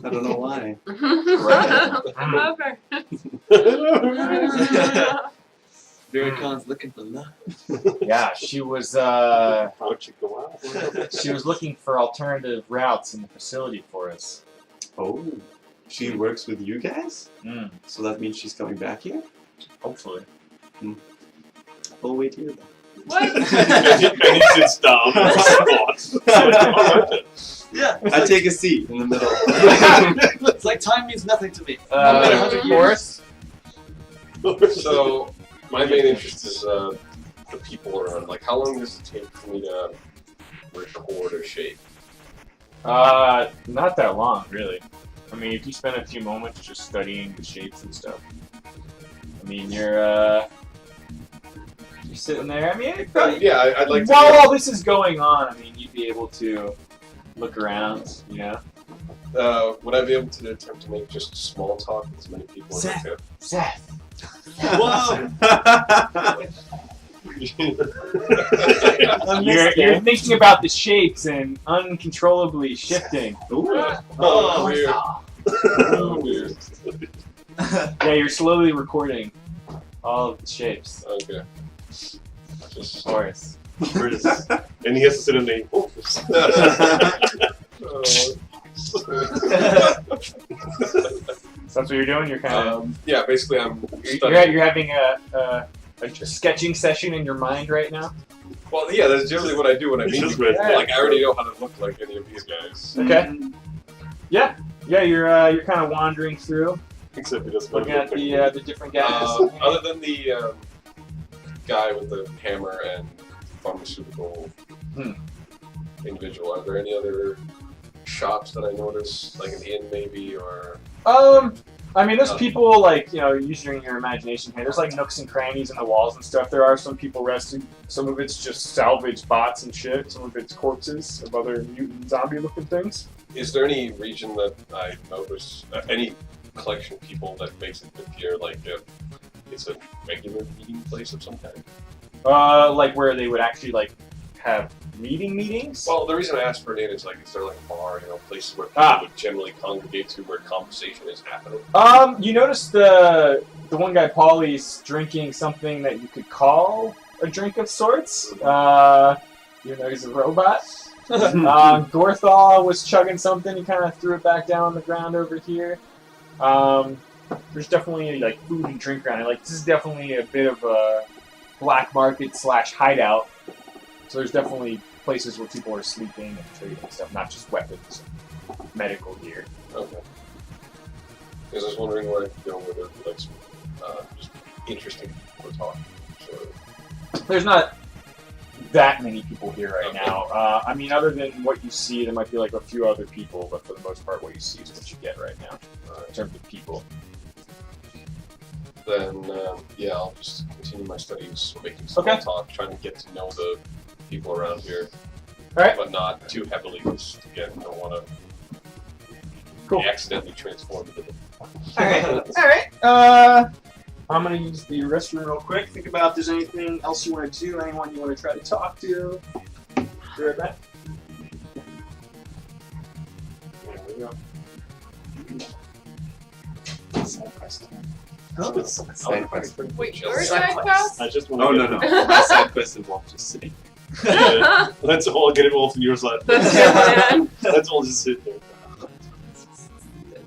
I don't know why. I love her. Vira'kaan's looking for love. Yeah, she was How'd you go out? she was looking for alternative routes in the facility for us. Oh, she works with you guys? Mm, So that means she's coming back here? hopefully. We'll wait here then. What? And he sits down and squats. Yeah. I take a seat in the middle. It's like time means nothing to me. Of course. So, my main interest is the people around. Like, how long does it take for me to record a shape? Not that long, really. I mean, if you spend a few moments just studying the shapes and stuff. I mean, you're sitting there. I mean, Yeah, I'd like to. while all this is going on, I mean, you'd be able to look around, you know? Would I be able to attempt to make just small talk with as many people as I Szeth. could? Szeth. You're thinking about the shapes and uncontrollably shifting. Oh, weird. Oh, weird. Yeah, you're slowly recording all of the shapes. Okay. Just. Of course. And he has to sit in the office. So that's what you're doing. You're kind of Yeah, basically, I'm. you're having a sketching session in your mind right now. Well, yeah, that's generally what I do when I It's meet just people. red. Like, I already know how to look like any of these guys. Okay. Yeah, you're kind of wandering through, Except he doesn't looking at the different guys. Other than the guy with the hammer and pharmaceutical individual, are there any other shops that I notice, like an inn maybe, or? I mean, there's people like, using your imagination here. There's like nooks and crannies in the walls and stuff. There are some people resting. Some of it's just salvage bots and shit. Some of it's corpses of other mutant zombie-looking things. Is there any region that I notice, any collection of people that makes it appear like it's a regular meeting place of some kind? Like where they would actually like have meetings. Well, the reason I asked for it is like, is there like a bar, places where people would generally congregate to where conversation is happening? You notice the one guy, Paulie's drinking something that you could call a drink of sorts. He's a robot. Gorthal was chugging something. He kind of threw it back down on the ground over here. There's definitely like food and drink around it. Like this is definitely a bit of a black market / hideout. So there's definitely places where people are sleeping and trading and stuff, not just weapons and medical gear. Okay. Because I was wondering where I could go where there'd be like some just interesting people to talk to. So, There's not that many people here right now. I mean, other than what you see, there might be like a few other people, but for the most part, what you see is what you get right now in terms of people. then, yeah, I'll just continue my studies, making small talk, trying to get to know the people around here. Alright. But not too heavily, because again, I don't want to be accidentally transformed into them. Alright. I'm gonna use the restroom real quick. Think about if there's anything else you want to do, anyone you want to try to talk to. Be right back. There we go. Side quest. Side quest. Wait, your side quest? I just want to Oh, get no. My side quest involves just sitting. Let's all get involved in your side. That's your plan. Let's all just sit there.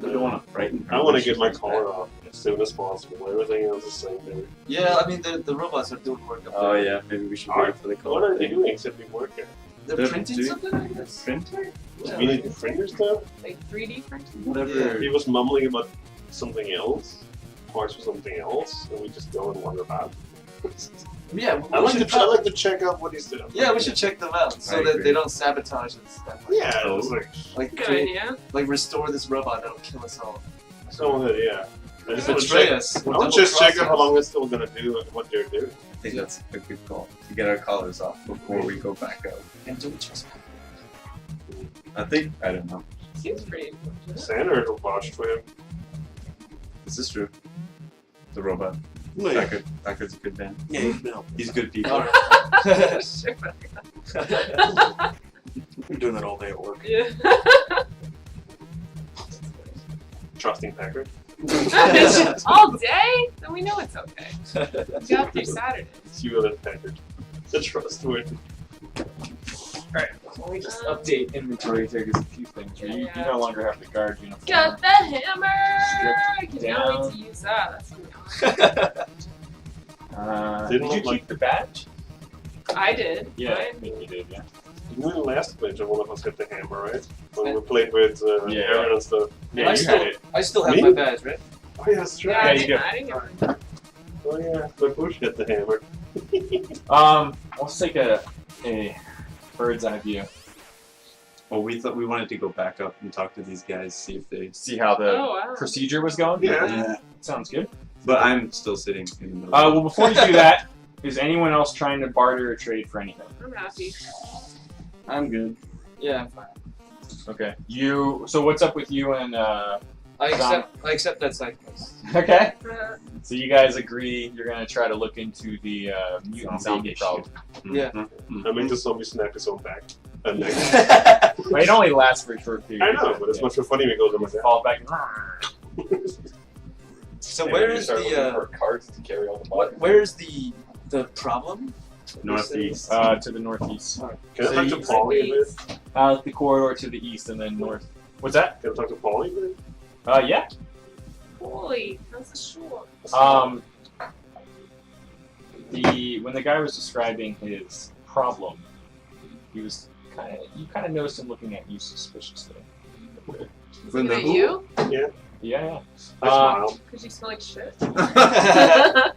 I don't want to frighten her. I want to get my collar off as soon as possible. Everything else is the same there. Yeah, I mean the robots are doing work up there. Oh, yeah, maybe we should wait for the call. What are they doing except being working? They're printing something, I guess. Printer? Yeah, You need the printer stuff? Like 3D printing? Whatever. He was mumbling about something else, parts for something else, and we just go and wander about. Yeah, I like to check out what he's doing. Yeah, we should check them out so I that agree. they don't sabotage us. Yeah, it was like Like Good create, idea. like restore this robot that'll kill us all. So yeah. I just want to Betray check. us. I want to just check out how long it's still gonna do and what they're doing. I think that's a good call. To get our collars off before we go back out. And do it yourself. I don't know. Seems pretty important. Zander will vouch for him. Is this true? The robot. Yeah, Packard's a good man. yeah, no. He's good people. Alright. Sure. We're doing that all day at work. Yeah. Trusting Packard. All day? Then we know it's okay. We got through Saturday. You and Packard. The trustworthy. Alright, let me just update inventory here because a few things. You no longer have the guard uniform. Got the hammer! I Strip cannot down. wait to use that. That's gonna be awesome. Didn't Did you look like- keep the badge? I did. Yeah, I right? think you did, yeah. You in the last page, one of us got the hammer, right? When we played with Yeah. Aaron and stuff. Yeah, I you still- had it. I still have Me? my badge, right? Oh yeah, that's Yeah, right. you do. I didn't get one. Oh yeah, but Bush got the hammer. Let's take a bird's eye view. Well, we thought we wanted to go back up and talk to these guys, see if they. See how the Oh, wow. procedure was going? Yeah. Sounds good. But I'm still sitting in the middle. Well, before you do that, is anyone else trying to barter or trade for anything? I'm happy. I'm good. Yeah, I'm fine. Okay. So what's up with you and, I accept that side quest. okay. So you guys agree you're going to try to look into the mutant zombie problem. Yeah. I make the zombie snap his own back. And neck. Well, it only lasts for a short period. I know, but it's much more funny when it goes on my Fall back. So where is the carts to carry all the where is the problem? Northeast. To the northeast. Can I talk to Paulie a bit? The corridor to the east and then north. What's that? Can I talk to Paulie a bit? Yeah. Holy, that's a short. When the guy was describing his problem, you kind of noticed him looking at you suspiciously. From Looking the at who? you? Yeah. I smile. Because you smell like shit. I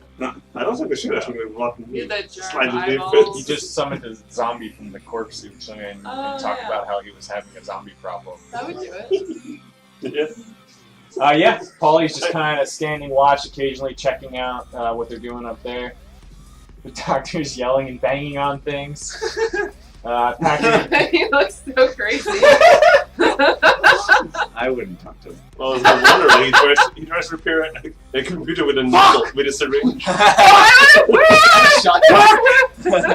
don't think the shit actually walking You're the slide germ the deep eyeballs. He just summoned a zombie from the corpse suit and Oh, talked yeah. about how he was having a zombie problem. That would do it. Yeah. Yeah, Paulie's just kind of standing watch, occasionally checking out what they're doing up there. The doctor's yelling and banging on things. Packard, He looks so crazy. I wouldn't talk to him. Well, it's no wonder he tries to repair a computer with a needle, with a syringe.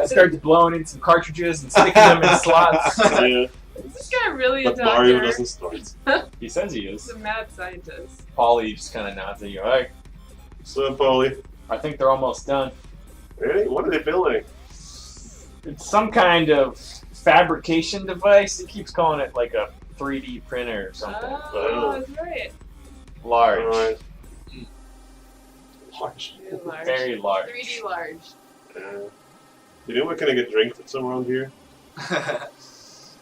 starts blowing in some cartridges and sticking them in slots. Yeah. Is this guy really a But Mario doctor? doesn't start. He says he He's is. a mad scientist. Paulie just kind of nods at you. Hey, So, Paulie, I think they're almost done. really? What are they building? It's some kind of fabrication device. He keeps calling it like a 3D printer or something. Oh, that's right. Large. Alright. Large. Very large. Very large. 3D large. You know what? Can I get drink from somewhere around here?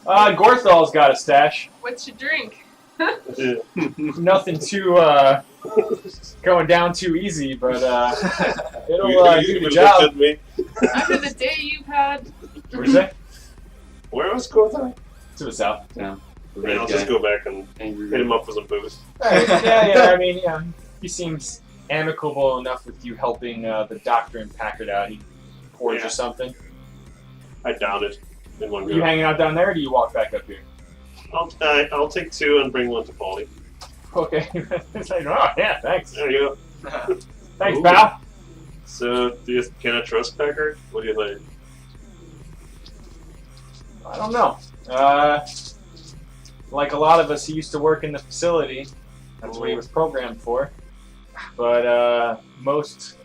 Gorthal's got a stash. What's your drink? Yeah. Nothing too going down too easy, but it'll You do the looked job. at me. After the day you've had. What'd you say? Where was Gotha? To the south. The I'll red just guy. go back and Angry hit him up for some booze. Yeah. I mean, yeah, he seems amicable enough with you helping the doctor and Packard out. He pours Yeah. or something. I down it in one go. You hanging out down there, or do you walk back up here? I'll take two and bring one to Paulie. Okay. It's like, oh yeah, thanks. There you go. Thanks, Ooh. pal. So, can I trust Packard? What do you think? I don't know. Like a lot of us, he used to work in the facility. That's what he was programmed for. But most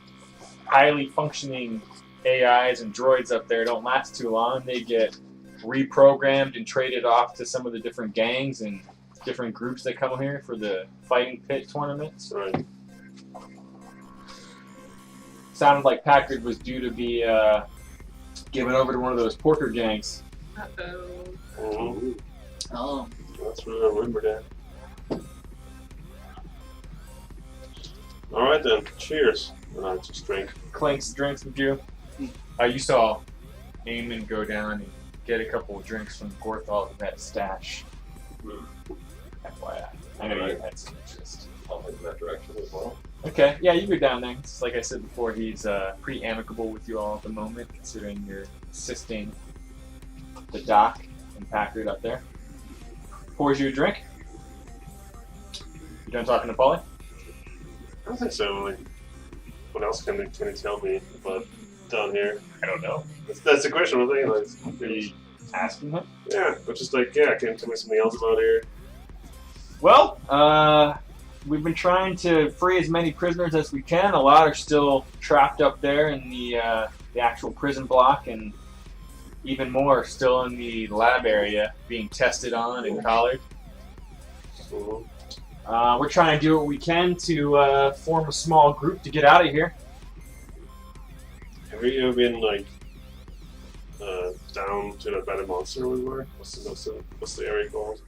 highly functioning AIs and droids up there don't last too long. They get reprogrammed and traded off to some of the different gangs and different groups that come here for the fighting pit tournaments. Right. Sounded like Packard was due to be given over to one of those porker gangs. Uh-oh. Mhm. Oh. That's what I remember that. Alright then, cheers. Just drink. Clinks drinks with you. You saw Eamon go down and get a couple of drinks from Gorthal with that stash. FYI. I know you had some interest. I'll head in that direction as well. Okay, yeah, you go down there. It's like I said before, he's pretty amicable with you all at the moment, considering you're assisting the Doc and Packard up there. Pours you a drink. You done talking to Polly? I don't think so. Like, what else can he tell me about down here? I don't know. That's the question. I'm thinking, like, Are you asking him? yeah, but just like, yeah, can you tell me something else about here? Well, we've been trying to free as many prisoners as we can. A lot are still trapped up there in the actual prison block, and even more still in the lab area being tested on and collared. Mhm. We're trying to do what we can to form a small group to get out of here. Have you ever been like down to the battle monster we were? What's the area called?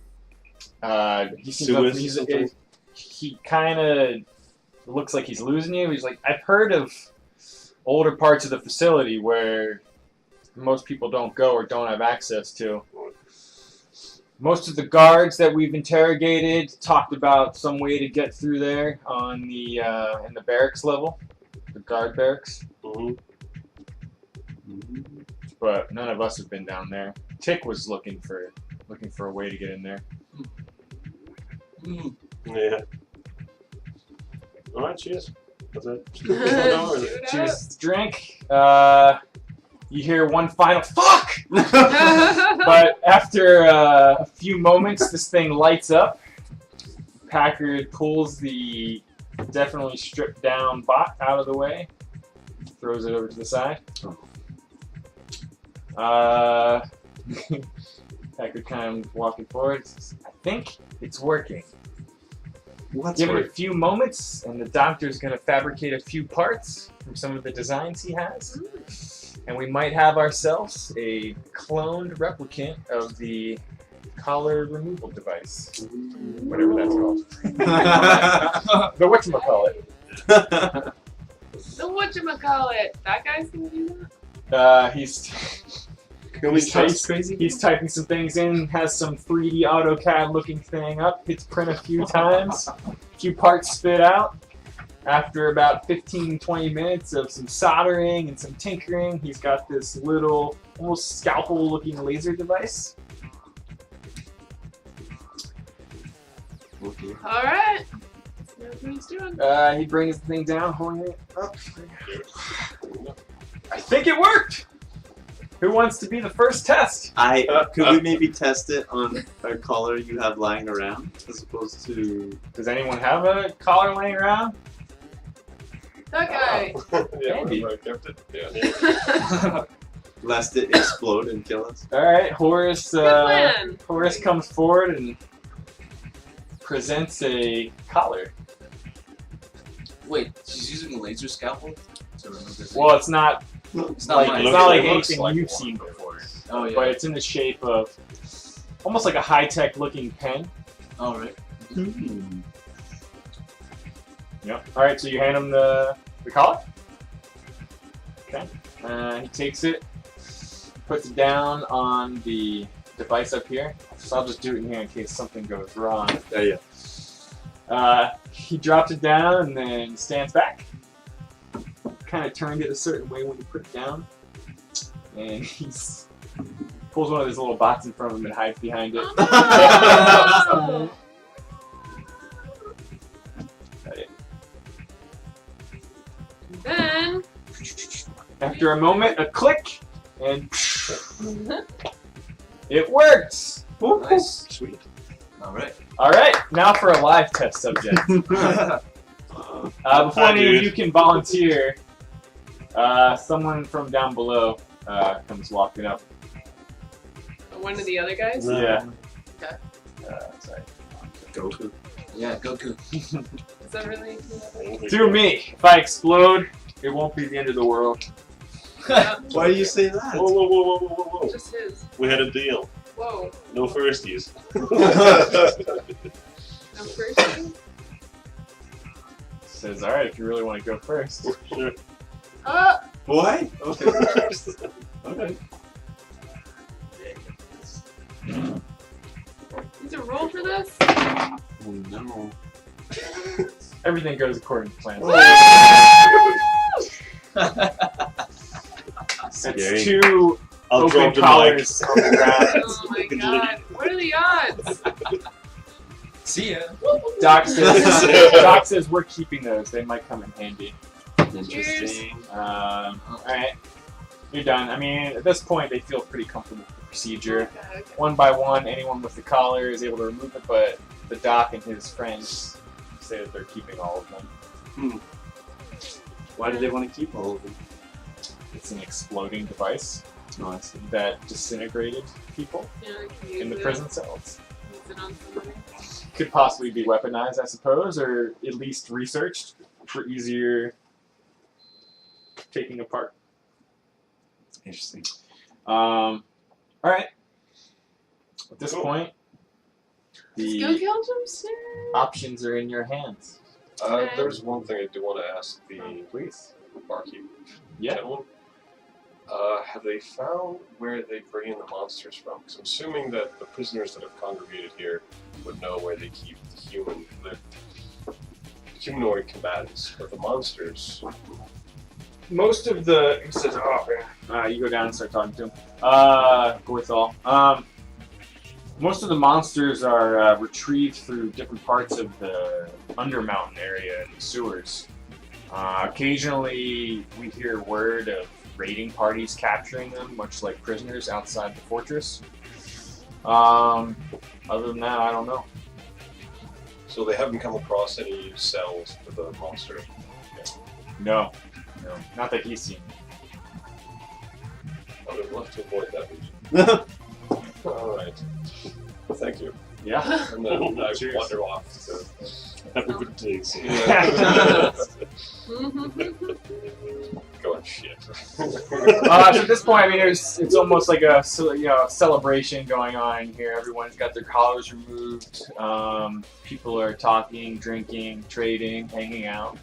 He seems like something? he kind of looks like he's losing you. He's like, I've heard of older parts of the facility where most people don't go or don't have access to. Most of the guards that we've interrogated talked about some way to get through there on the in the barracks level, the guard barracks. Mm-hmm. But none of us have been down there. Tick was looking for a way to get in there. Yeah. All right, cheers. That's it. Shoot it Cheers to drink. You hear one final fuck, up. but after a few moments, this thing lights up. Packard pulls the definitely stripped down bot out of the way, throws it over to the side. Packard kind of walking forward. Says, I think it's working. What's Give it a working? few moments, and the doctor's going to fabricate a few parts from some of the designs he has. And we might have ourselves a cloned replicant of the collar removal device. Whatever that's called. The whatchamacallit. The whatchamacallit. That guy's gonna do that? He's Crazy? He's typing some things in, has some 3D AutoCAD looking thing up, hits print a few times, a few parts spit out. After about 15-20 minutes of some soldering and some tinkering, he's got this little, almost scalpel-looking laser device. Okay. Alright. Let's know what he's doing. He brings the thing down, holding it up. I think it worked! Who wants to be the first test? Could we maybe test it on a collar you have lying around, as opposed to? Does anyone have a collar laying around? That guy. Yeah, Maybe. I kept it. Yeah. Lest it explode and kill us. Alright, Horice, Good plan. Horice comes forward and presents a collar. Wait, she's using a laser scalpel to remove this. Well, it's not it's not like mine. it's not like It looks anything like you've one. seen before, Oh yeah. but it's in the shape of almost like a high-tech looking pen. All right. Yep. All right, so you hand him the collar. Okay. He takes it, puts it down on the device up here. So I'll just do it in here in case something goes wrong. Yeah. He drops it down and then stands back. Kind of turned it a certain way when you put it down, and he's pulls one of his little bots in front of him and hides behind it. Oh, Then. After a moment, a click, and it works. Nice. Sweet. All right. All right, now for a live test subject. Before any of you can volunteer, someone from down below comes walking up. One of the other guys? Yeah. Okay. Sorry. Goku. Yeah, Goku. Is that really? To me, if I explode, it won't be the end of the world. Why do you say that? Whoa, whoa, whoa, whoa, whoa, whoa, whoa. Just his. We had a deal. Whoa. No firsties. No person? Says, all right, if you really want to go first. Sure. Why? Okay. Okay. Is there a rule for this? Oh no. Everything goes according to plan. That's 2 I'll open drop the collars on the ground. Oh my god. What are the odds? See ya. Doc says we're keeping those. They might come in handy. Interesting. Alright. You're done. I mean, at this point, they feel pretty comfortable with the procedure. Okay. One by one, anyone with the collar is able to remove it, but the Doc and his friends say that they're keeping all of them. Why do they want to keep all of them? It's an exploding device Oh, I see. that disintegrated people Yeah, we can use in the it. prison cells. Use it on somebody. Could possibly be weaponized, I suppose, or at least researched for easier taking apart. Interesting. All right. At this Cool. point, Let's go the kill some soon. options are in your hands. There's one thing I do want to ask the Please. barkeep Yeah. gentleman. Have they found where they bring in the monsters from? Because I'm assuming that the prisoners that have congregated here would know where they keep the humanoid combatants, but the monsters. Most of the he says, you go down and start talking to him. Gorthal. Most of the monsters are retrieved through different parts of the Undermountain area and the sewers. Occasionally, we hear word of raiding parties capturing them, much like prisoners outside the fortress. Other than that, I don't know. So they haven't come across any cells for the monster. No, not that he's seen. I would love to avoid that region. Alright. Well, thank you. Yeah. And then I Cheers. wander off to... Have a good day. So. Go on shit. So at this point, I mean, it's almost like a celebration going on here. Everyone's got their collars removed. People are talking, drinking, trading, hanging out.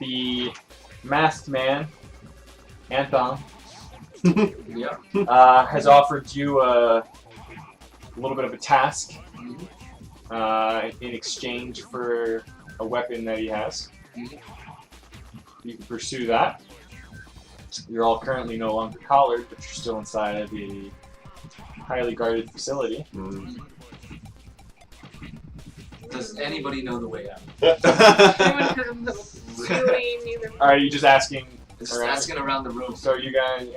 The masked man, Anton, has offered you a little bit of a task in exchange for a weapon that he has. You can pursue that. You're all currently no longer collared, but you're still inside of the highly guarded facility. Does anybody know the way out? Anyone have a little feeling either Are you just asking? Just around? asking around the room. So you guys,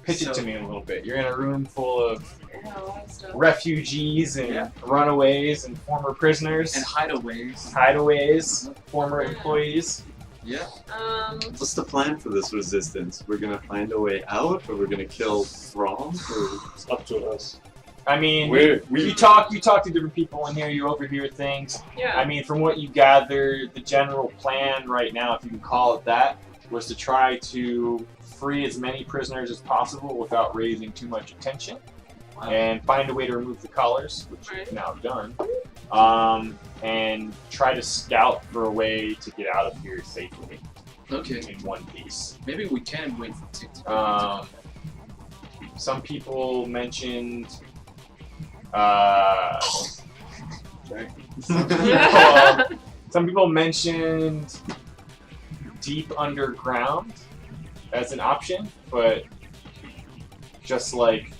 pitch it to me a little bit. You're in a room full of Yeah, a lot of stuff. refugees and Yeah. runaways and former prisoners, And hideaways. hideaways, former employees. Yeah. What's the plan for this resistance? We're gonna find a way out, or we're gonna kill Thrall? Or... It's up to us. I mean, We you talk to different people in here. You overhear things. Yeah. I mean, from what you gather, the general plan right now, if you can call it that, was to try to free as many prisoners as possible without raising too much attention, and find a way to remove the collars, which you've now done, and try to scout for a way to get out of here safely Okay. in one piece. Maybe we can wait for Tick to Some people mentioned some people mentioned deep underground as an option, but just like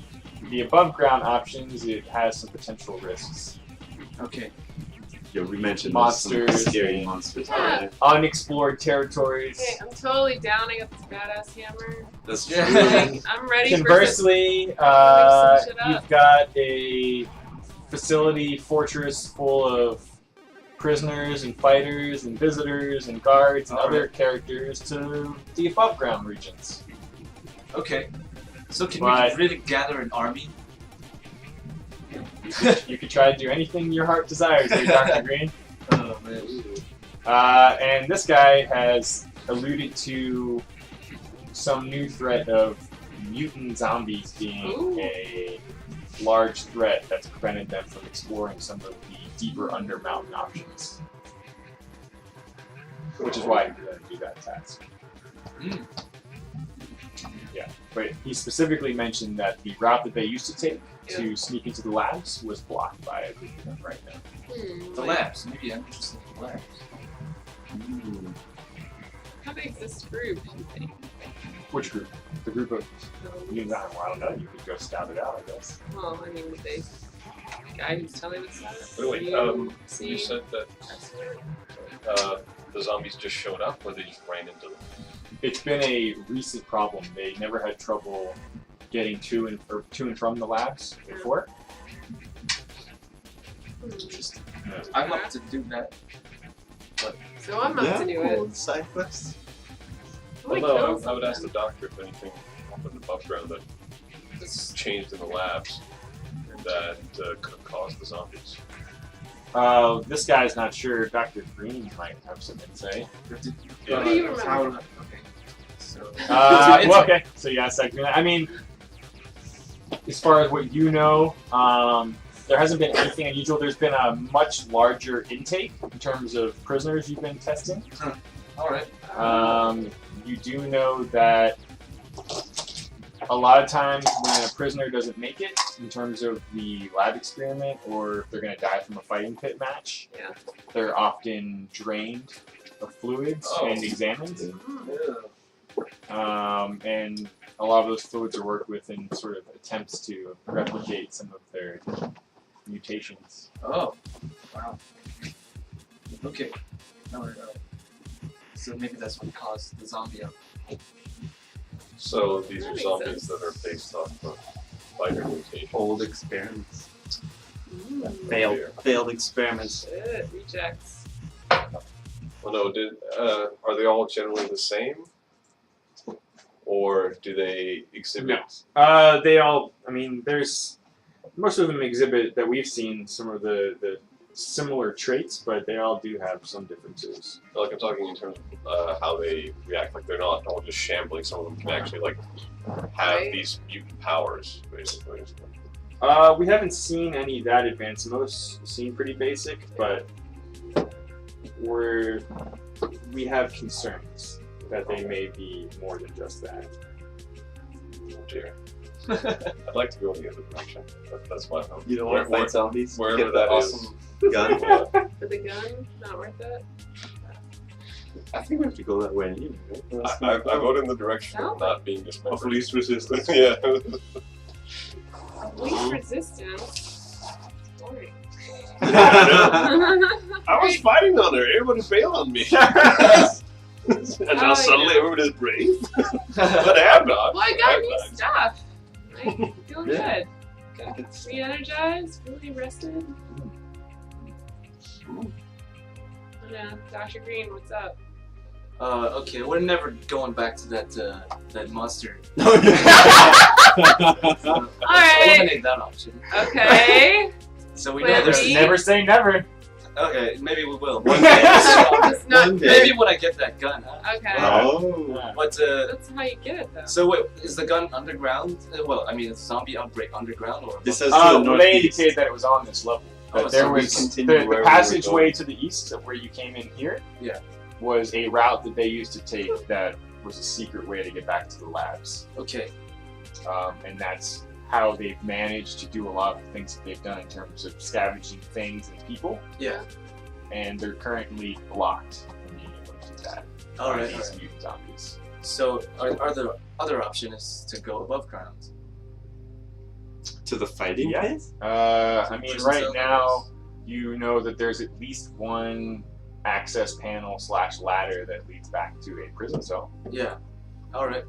the above ground options, it has some potential risks. Okay. Yeah, we mentioned Monsters. some scary monsters. Yeah. already. Unexplored territories. Okay, I'm totally down. I got this badass hammer. That's Yeah. true. Like, I'm ready for Conversely, Mix some shit up. you've got a facility, fortress full of prisoners and fighters and visitors and guards and other characters to the above ground regions. Okay. So can But- we really gather an army? You could try to do anything your heart desires there, Dr. Green. Oh man. And this guy has alluded to some new threat of mutant zombies being Ooh. a large threat that's prevented them from exploring some of the deeper undermountain options. Which is why you're going to do that task. Mm. Yeah. But he specifically mentioned that the route that they used to take to sneak into the labs was blocked by a group of them right now. The labs. Maybe I'm interested in the labs. How big's this group, do you think? Which group? The group of you know, I don't know. You could go scout it out, I guess. Well, I mean, the guy who's telling us that. Wait, See? you said that the zombies just showed up, or they just ran into them? It's been a recent problem. They never had trouble getting to and from the labs before. Just, I'm up to do that. So I'm up to do it. Side quest. Although I would ask the doctor if anything happened above ground that changed in the labs that could have caused the zombies. this guy's not sure. Dr. Green might have something to say. What do you remember? Okay. So. Well, okay. So yeah, second. I mean, as far as what you know, there hasn't been anything unusual. There's been a much larger intake in terms of prisoners you've been testing. All right. You do know that a lot of times when a prisoner doesn't make it in terms of the lab experiment, or if they're going to die from a fighting pit match, they're often drained of fluids and examined. And a lot of those fluids are worked with in sort of attempts to replicate some of their mutations. Oh, wow. Okay. All right. So maybe that's what caused the zombie outbreak. So these That are makes zombies sense. that are based off of fighter mutations. Old experiments. Ooh. Failed experiments. Good. Rejects. Well, no, are they all generally the same? Or do they exhibit? No. They all, I mean, there's, most of them exhibit, that we've seen, some of the similar traits, but they all do have some differences. Like I'm talking in terms of how they react. Like they're not all just shambling. Some of them can actually like have these mutant powers, basically. We haven't seen any that advanced. Most seem pretty basic, but we have concerns that they may be more than just that. Oh dear. I'd like to go in the other direction, but that's why I'm. You don't want to fight zombies? Wherever Get that the is. awesome gun. For the gun, not worth it. I think we have to go that way anyway. I vote in the direction of Sounds not being dismembered. Of least resistance. Yeah. Least resistance. Boring. I was fighting on her. Everybody bailed on me. And now suddenly everybody's brave. What happened? Well, I got new stuff. Like, feeling Yeah. good. Got re-energized, really rested. Yeah, Dr. Green, what's up? Okay, we're never going back to that monster. Alright. Eliminate that option. Okay. So we Plan know there's. B. Never say never. Okay, maybe we will. One day. It's not One day. Maybe when I get that gun. Huh? okay. Oh. But That's how you get it, though. so wait, is the gun underground? Well, I mean, is zombie outbreak underground or? This says to the Well, they northeast. indicated that it was on this level. But Oh, there so we was continue the where we were passageway going. to the east of where you came in here. Yeah. Was a route that they used to take that was a secret way to get back to the labs. Okay. And that's how they've managed to do a lot of the things that they've done in terms of scavenging things and people. Yeah. And they're currently blocked from being able to do that. All by right. these All right. mutant zombies. So are the other option is to go above ground? To the fighting Yeah. pit? I mean, Prison right cell now, you know that there's at least one access panel / ladder that leads back to a prison cell. Yeah. All right.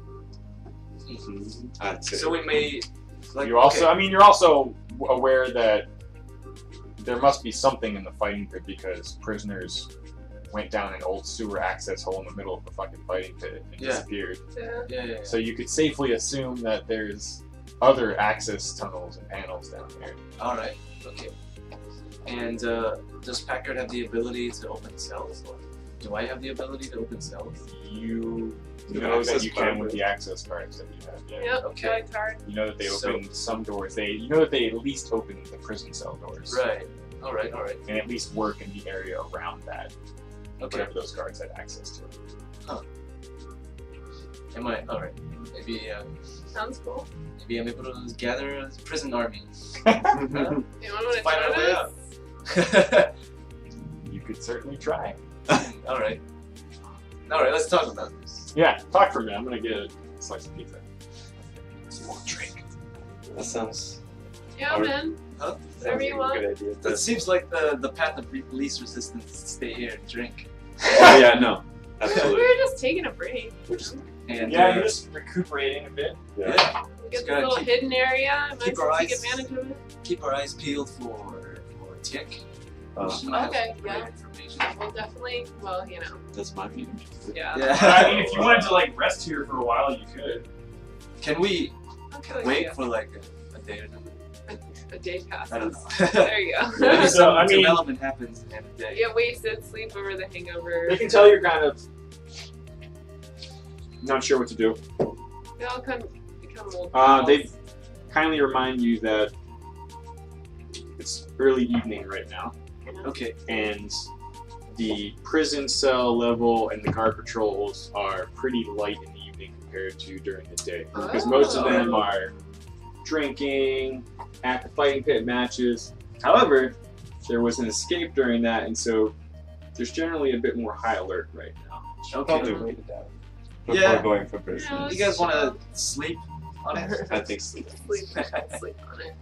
I'd say. So we may. Like, You also, okay. I mean, you're also aware that there must be something in the fighting pit because prisoners went down an old sewer access hole in the middle of the fucking fighting pit and Yeah. disappeared. Yeah. So you could safely assume that there's other access tunnels and panels down there. All right. Okay. And does Packard have the ability to open cells? Or do I have the ability to open cells? You The know that access you card can with would- the access cards that you have. Yeah. Yep, Okay. got a card. You know that they So- open some doors. You know that they at least open the prison cell doors. Right. All right. All right. And at least work in the area around that. Okay. Whatever those guards had access to. Am I alright? Maybe Sounds cool. maybe I'm able to gather a prison army. Anyone want to Find our join way us? You could certainly try. Alright. Alright, let's talk about this. Yeah, talk for me. I'm gonna get a slice of pizza. Some more drink. That sounds Yeah, Or- man. Huh? Whatever you want. good idea. It seems like the path of least resistance is to stay here and drink. Oh yeah, no, We absolutely. were just taking a break. And Yeah, you're just recuperating a bit. yeah, We Just get this gotta little keep- hidden area. I might keep as well our take eyes- advantage of it. keep our eyes peeled for tick. Okay, yeah. Information. We'll definitely, well, you know, That's my view. yeah. I mean, if you wanted to like rest here for a while, you could. Can we Okay, wait yeah. for like a day or something? A day passes. I don't know. There you go. Maybe So, some I mean- development happens in a day. Get wasted, sleep over the hangover. They can tell you're kind of not sure what to do. They all become old. They girls. kindly remind you that it's early evening right now, Okay. and the prison cell level and the guard patrols are pretty light in the evening compared to during the day. Because most of them are drinking, at the fighting pit matches. However, there was an escape during that, and so there's generally a bit more high alert right now. Probably Okay. wait it out before Yeah. going for prison. Yeah. You guys want to sleep on it? I think sleep. Sleep on it.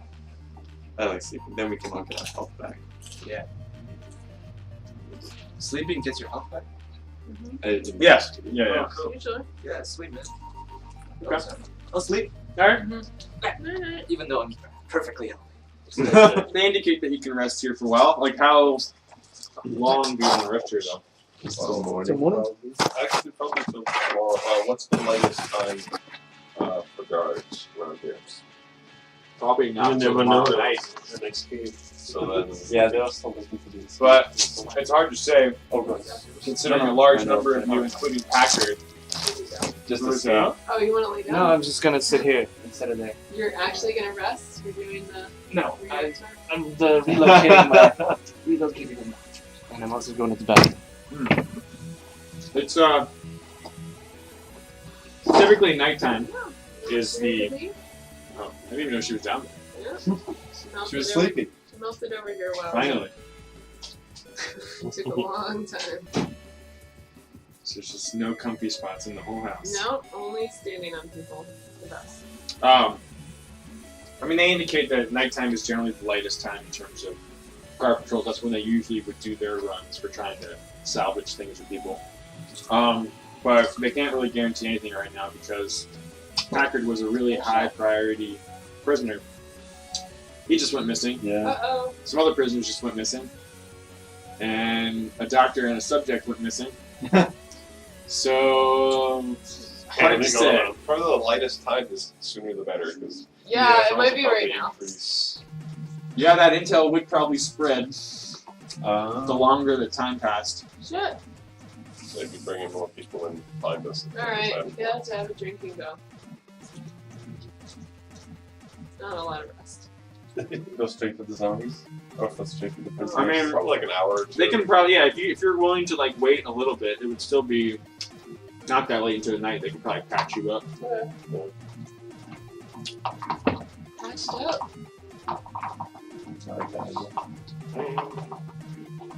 I like sleeping. Then we can all get our health back. Sleeping gets your health back. Yeah. Yeah, Oh, cool. You sure? Yeah, sleep, man. Okay. I'll sleep, Alright. Alright. even though I'm perfectly healthy. They indicate that you can rest here for a while. Like, how long do you want to rest here, though? Till morning. Till morning? Actually, probably till tomorrow. What's the latest time for guards around here? Probably not You till never know tomorrow night. the next game. So then, Yeah, there are still looking for these. But it's hard to say, Oh, good. considering a large number of you, including Packard. Just who to is see. out. Oh, you want to lay down? No, I'm just gonna sit here instead of there. You're actually gonna rest? You're doing the No, reactor? I'm relocating my and I'm also going to the bathroom. It's typically nighttime Yeah. is the. Oh, I didn't even know she was down there. Yeah. She was sleeping. She melted over here well. Finally. It took a long time. So there's just no comfy spots in the whole house. No, only standing on people. The best. I mean, they indicate that nighttime is generally the lightest time in terms of guard patrols. That's when they usually would do their runs for trying to salvage things for people. But they can't really guarantee anything right now because Packard was a really high priority prisoner. He just went missing. Yeah. Uh-oh. Some other prisoners just went missing. And a doctor and a subject went missing. So, hard to say. probably the lightest time is sooner the better because Yeah, it might be right now. Yeah, that intel would probably spread the Uh, longer the time passed. Shit. They'd be bringing more people in behind us. Alright, you have to have a drink and go. Not a lot of rest. go straight for the zombies, or go straight for the prisoners. I mean, Probably like an hour or two. They can probably, yeah, if you're willing to like wait a little bit, it would still be not that late into the night. They could probably patch you up. Patched up. Not a bad idea.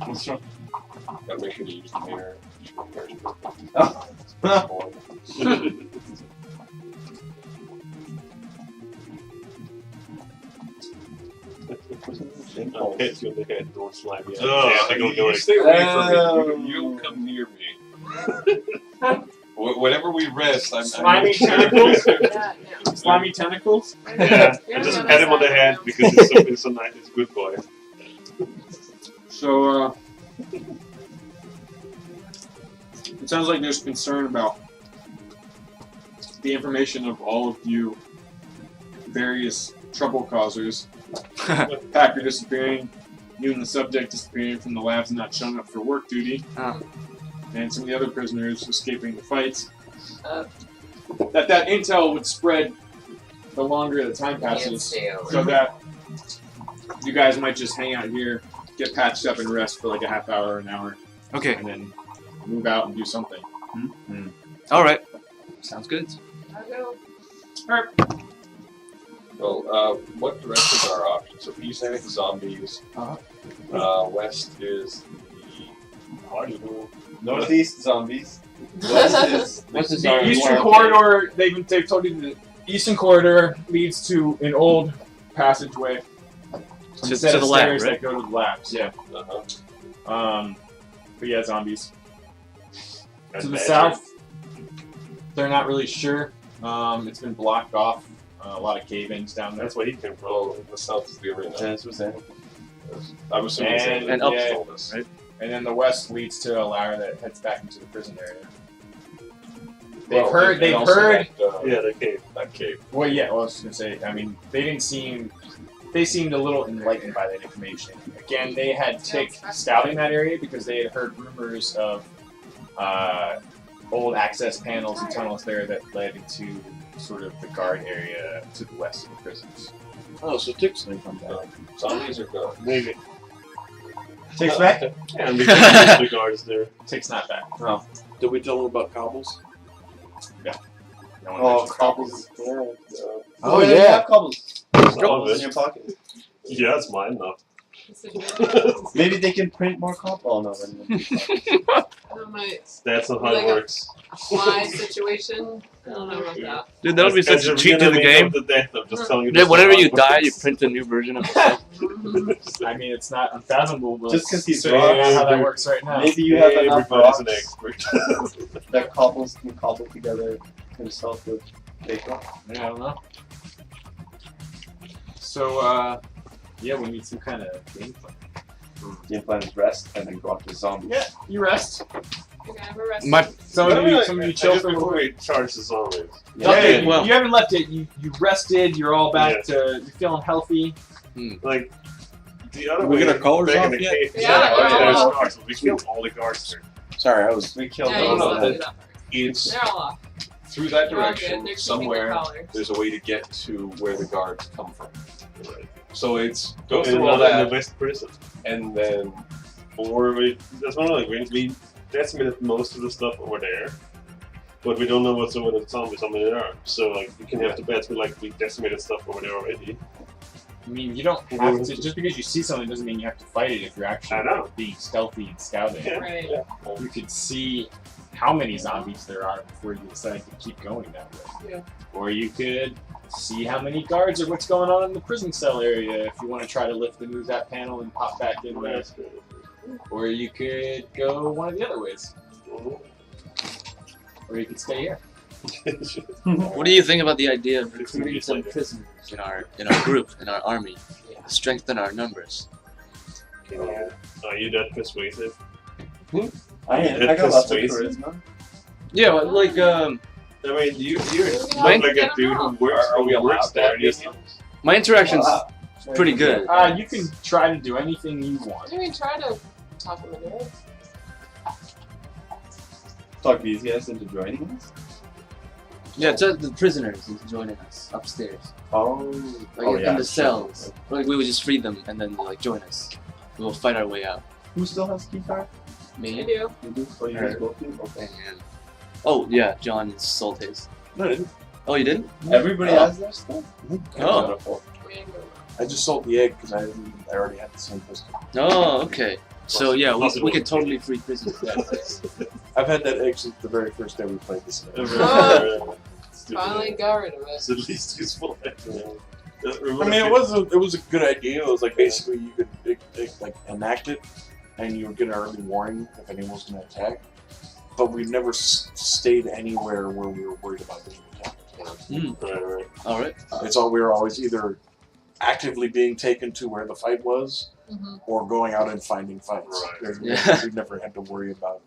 What's wrong? Gotta make sure to use the mirror. Oh. I'll hit you in the head, don't slam you. Ugh, Yeah, they go do you it. stay away from me. You don't come near me. Whenever we rest, I'm Slimy tentacles? Yeah, yeah. Slimy tentacles? Yeah, You're and just on pat the him on the side head now. because it's a nice, it's a good boy. So, it sounds like there's concern about the information of all of you various trouble causers. Packer disappearing, you and the subject disappearing from the labs and not showing up for work duty, and some of the other prisoners escaping the fights. That intel would spread the longer the time passes, so that you guys might just hang out here, get patched up and rest for like a half hour or an hour, Okay. and then move out and do something. All right. Sounds good. I'll go. Well, what directions are our options? So east is the zombies. West is the northeast zombies. West is The eastern corridor. They've told you the eastern corridor leads to an old passageway. To Set of the lab, stairs right? that go to the labs. Yeah. But yeah, zombies. To the south, they're not really sure. It's been blocked off. A lot of cave-ins down there. That's where he came from. Well, the south is the arena. That's what's that. I'm assuming And up yeah, told us. right? And then the west leads to a ladder that heads back into the prison area. Well, They've and also heard. Yeah, the cave. that cave. Well, yeah. Well, I was just gonna say. I mean, they seemed a little enlightened by that information. Again, they had Tick scouting that area because they had heard rumors of old access panels and tunnels there that led into sort of the guard area to the west of the prisons. Oh, so Tick's gonna come back. Zombies are gone. Maybe. Takes back? Yeah, and because the guards there. Tick's not back. Did we tell him about cobbles? No one Oh, mentions cobbles. Oh, you yeah. have cobbles. All of In it. your pocket. Yeah, it's mine now. Maybe they can print more cobbles. Oh no, That's not how Like it a- works. Fly situation. I don't know about that. Dude, that would be such a That's cheat to the Reanimator game. of the death, I'm just telling you. Yeah, this whenever is you how it die, you works. print a new version of yourself. I mean, it's not unfathomable, but Just 'cause he's figuring out rocks. how that works right now. Maybe you have enough Everybody's an rocks expert. that cobbles can cobble together himself with fake rock. Yeah, I don't know. So, yeah, we need some kind of game plan. Game plan is rest and then go after zombies. Yeah, you rest. Okay, I'm arrested. My Some of you chill Just for a little before bit. we charge the zombies. Okay, well- you haven't left it. You rested. You're all back Yeah. to. You're feeling healthy. Like, the other Did we way, get our colors back off in the yet? cave, Yeah, there's yeah. guards. We killed all the guards there. Sorry, I was. We killed Yeah, them. you no, still do that part. It's They're all off. through that They're all good. direction They're keeping their somewhere. collars. There's a way to get to where the guards come from. So it's go In through all another in the that, west prison. and then Or that's one of the things. We decimated most of the stuff over there, but we don't know what's over the zombies on there are. So like you can have to bet we decimated stuff over there already. I mean, you don't have to. Just because you see something doesn't mean you have to fight it. If you're actually I know. being stealthy and scouting, Yeah. Right. you could see how many zombies there are before you decide to keep going that way. Yeah. Or you could see how many guards or what's going on in the prison cell area if you want to try to lift and move that panel and pop back in there. Or you could go one of the other ways. Or you could stay here. What do you think about the idea of recruiting some prisoners in our group, in our army, to strengthen our numbers? Are you that persuasive? I am. I got lots of Persuasive. charisma. Yeah, but like I mean, you look like a dude who works. Are we allowed works there? that business? my interaction's Wow. pretty good. You can try to do anything you want. I mean, try to talk them into it. Talk these guys into joining us. Yeah, just the prisoners into joining us upstairs, Oh. like in the cells. Like we would just free them and then like join us. We'll fight our way out. Who still has key card? I Me do. You do? Oh, you guys both do? Okay. and oh yeah, John sold his. No, I didn't. Oh, you didn't? Everybody Oh. has their stuff? Oh. Wonderful. I just sold the egg because I already had the same pistol. Oh, okay. So yeah, we Possible. could totally free prisoners. I've had that egg since the very first day we played this game. Finally got rid of it. It's at least useful. I mean, it was a good idea. It was like basically you could like enact it, and you would get an early warning if anyone was going to attack. But we never stayed anywhere where we were worried about being attacked. Right. All right. We were always either actively being taken to where the fight was, or going out and finding fights. Right. Yeah. We never had to worry about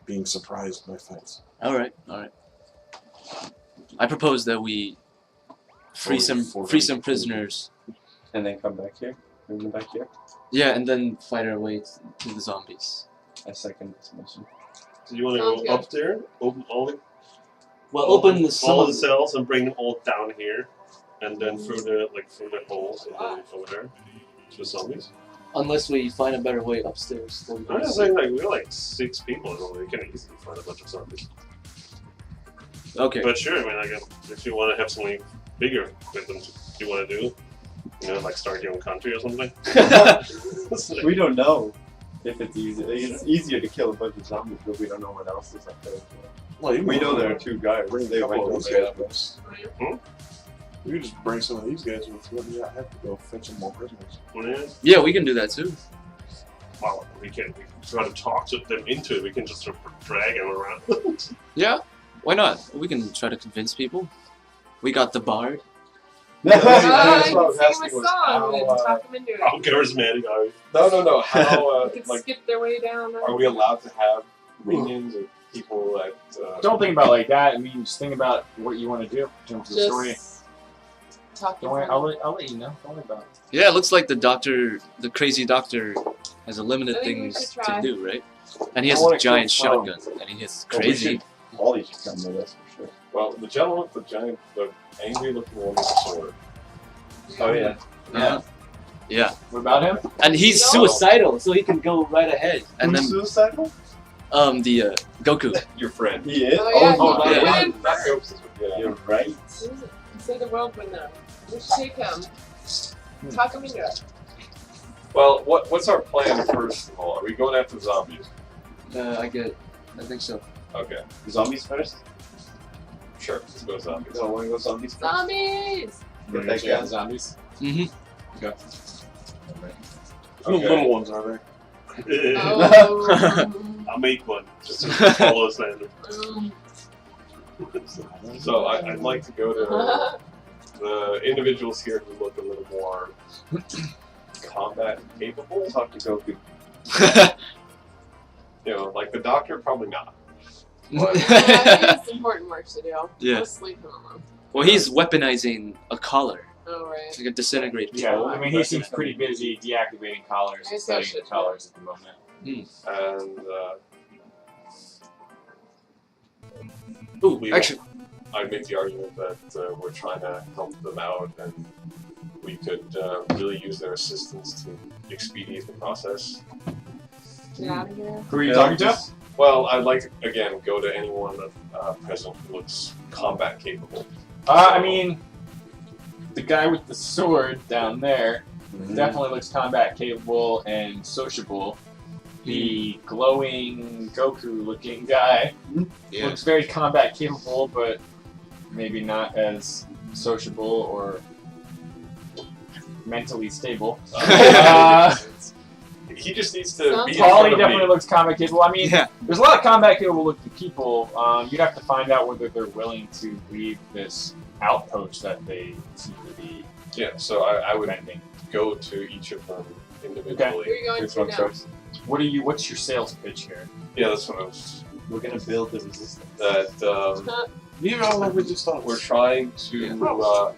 being surprised by fights. All right. I propose that we free some prisoners. And then come back here. Bring them back here. Yeah, and then fight our way to the zombies. I second this motion. So you want to Sounds go good. up there, open all the Open the all the cells and bring them all down here, and then through the holes and then over there to the zombies. unless we find a better way upstairs. Then I'm just saying, like we're like 6 people, and we can easily find a bunch of zombies. Okay. But sure, I mean, I guess if you want to have something bigger with them, you want to do, like start your own country or something. We don't know if it's easy. It's easier to kill a bunch of zombies, but we don't know what else is up there. Well, We know there are 2 guys. Bring They a couple went of these over guys there. with us. We could just bring some of these guys with us. Yeah, I have to go fetch some more prisoners. Yeah, we can do that too. Well, we can try to talk to them into it. We can just sort of drag them around. Yeah, why not? We can try to convince people. We got the bard. That's what I was sing him a asking was song and how, talk them into it. How charismatic are we? No. How They could like skip their way down. are we allowed to have minions or people that? Don't think about it like that. I mean, just think about what you want to do in terms of the story. Just talking. Don't worry, I'll let you know. Don't worry about it. Yeah, it looks like the crazy doctor, has a limited I think we things should to try. do, right? And he has I a wanna giant confirm. shotgun, and he hits Well, we crazy. should- Molly should come with us for sure. Well, the gentleman with the angry-looking one with the sword. Oh yeah. Yeah. Yeah. What about him? And he's No. suicidal, so he can go right ahead. And then suicidal? the Goku. Your friend. He is. Oh yeah, Oh, he yeah. win Not first. Ghost, yeah. You're right. He said the world would know. We should take him. Talk him into it. Well, what's our plan first of all? Are we going after the zombies? I think so. Okay, Zombies first? sure. Let's go zombies. So I want to go zombies first. Zombies! Get that Yeah, guy. zombies. Mm-hmm. How many little ones are there? Oh. I'll make one just to follow Zander. So I'd like to go to the individuals here who look a little more combat capable. Talk to Goku. Like the doctor, probably not. Yeah, he has important work to do. Yeah. Just leave him alone. Well, he's weaponizing a collar. Oh, right. He can disintegrate Yeah, people. I mean, he seems pretty busy deactivating collars I and guess I studying should the collars at the moment. And Ooh, actually, I make the argument that we're trying to help them out and we could really use their assistance to expedite the process. Get out of here. Who are you talking to? Well, I'd like to, again, go to anyone present who looks combat capable. I mean, the guy with the sword down there definitely looks combat capable and sociable. The glowing Goku-looking guy looks very combat capable, but maybe not as sociable or mentally stable. He just needs to Sounds be in Polly front of definitely me. looks combat capable. I mean, yeah. there's a lot of combat capable looking people. You'd have to find out whether they're willing to leave this outpost that they seem to be Yeah, so I would defending. go to each of them Who are individually. you going Which to one now? first? What's your sales pitch here? Yeah, that's what I was. We're gonna build the resistance. That You know what we just thought? we're trying to.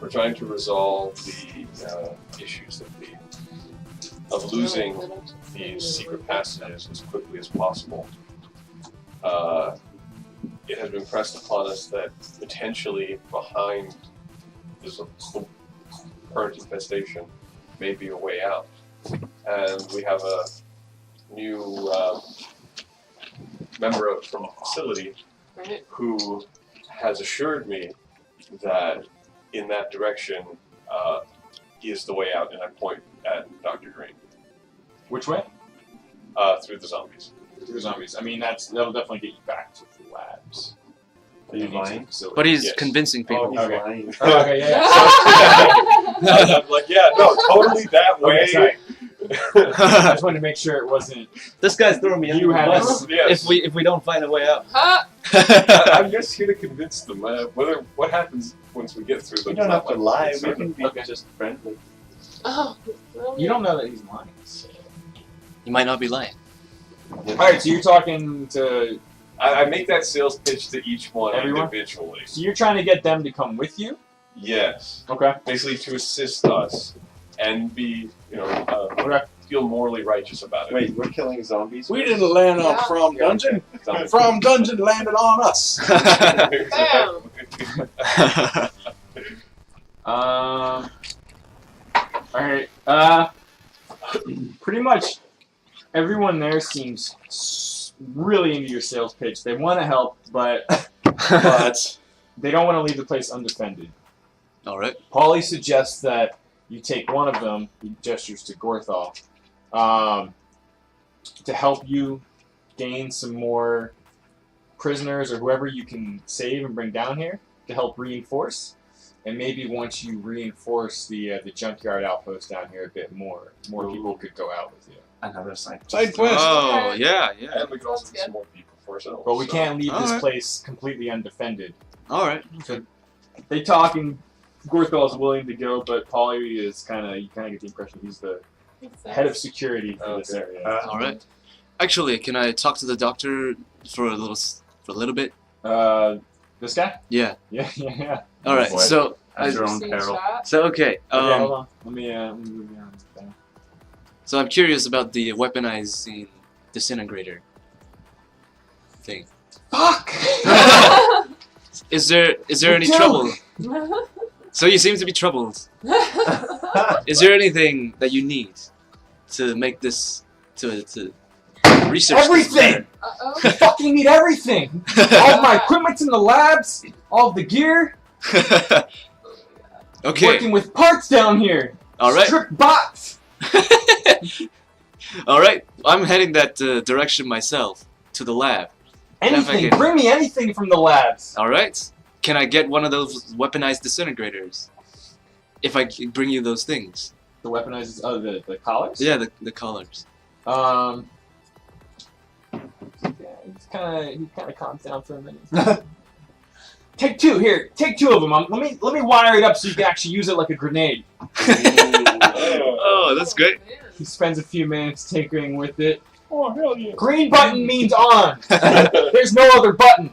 We're trying to resolve the issues that of losing these secret passages as quickly as possible. It has been pressed upon us that potentially behind this current infestation may be a way out. And we have a new member from the facility Right? who has assured me that in that direction is the way out, and I point at Dr. Green Which way? through the zombies. Through zombies. I mean, that'll definitely get you back to the labs. Are you lying? But he's Yes. convincing people. He's Okay. lying. Okay, yeah. I'm like, yeah, no, totally that way. Okay, sorry. I just wanted to make sure it wasn't. This guy's throwing me You under the had bus. Yes. If we don't find a way out. Huh? I'm just here to convince them. What happens once we get through We them? don't have to lie. We Sort can of- be Okay. just friendly. Oh, well, You don't know that he's lying. So. You might not be lying. All right, so you're talking to. I make that sales pitch to each one Everyone? individually. So you're trying to get them to come with you. Yes, Okay. basically to assist us and be, Okay. feel morally righteous about it. Wait, we're killing zombies? We didn't land on Yeah. From Dungeon. Zombies. From Dungeon landed on us. Bam. All right. Pretty much everyone there seems really into your sales pitch. They want to help, but they don't want to leave the place undefended. All right. Paulie suggests that you take one of them, he gestures to Gorthal, to help you gain some more prisoners or whoever you can save and bring down here to help reinforce. And maybe once you reinforce the junkyard outpost down here a bit more people could go out with you. Another side Side quest. quest. Oh, yeah. And we can also get some more people for ourselves. But we can't leave this Alright. place completely undefended. All right. Okay. They talk and Gorthal is willing to go, but Paulie is you kind of get the impression he's the head of security for this area. All right. Actually, can I talk to the doctor for a little bit? This guy? Yeah. Yeah. All right. Boy. So, At your own See a peril. shot? okay. Okay, hold on. Let me move you on. So I'm curious about the weaponizing disintegrator thing. Fuck! Is there any trouble? So you seem to be troubled. Is there anything that you need to make this to research? Everything! Uh-oh. You fucking need everything! All of my equipment's in the labs, all of the gear, Okay. working with parts down here. All right. Strip bots! All right. I'm heading that direction myself to the lab. Anything, Okay. bring me anything from the labs. All right. Can I get one of those weaponized disintegrators? If I bring you those things. The weaponized, the collars? Yeah, the collars. Yeah, he kind of calms down for a minute. Take two here. Take two of them. Let me wire it up so you can actually use it like a grenade. Oh, that's great. He spends a few minutes tinkering with it. Oh, hell yeah. Green button means on. There's no other button.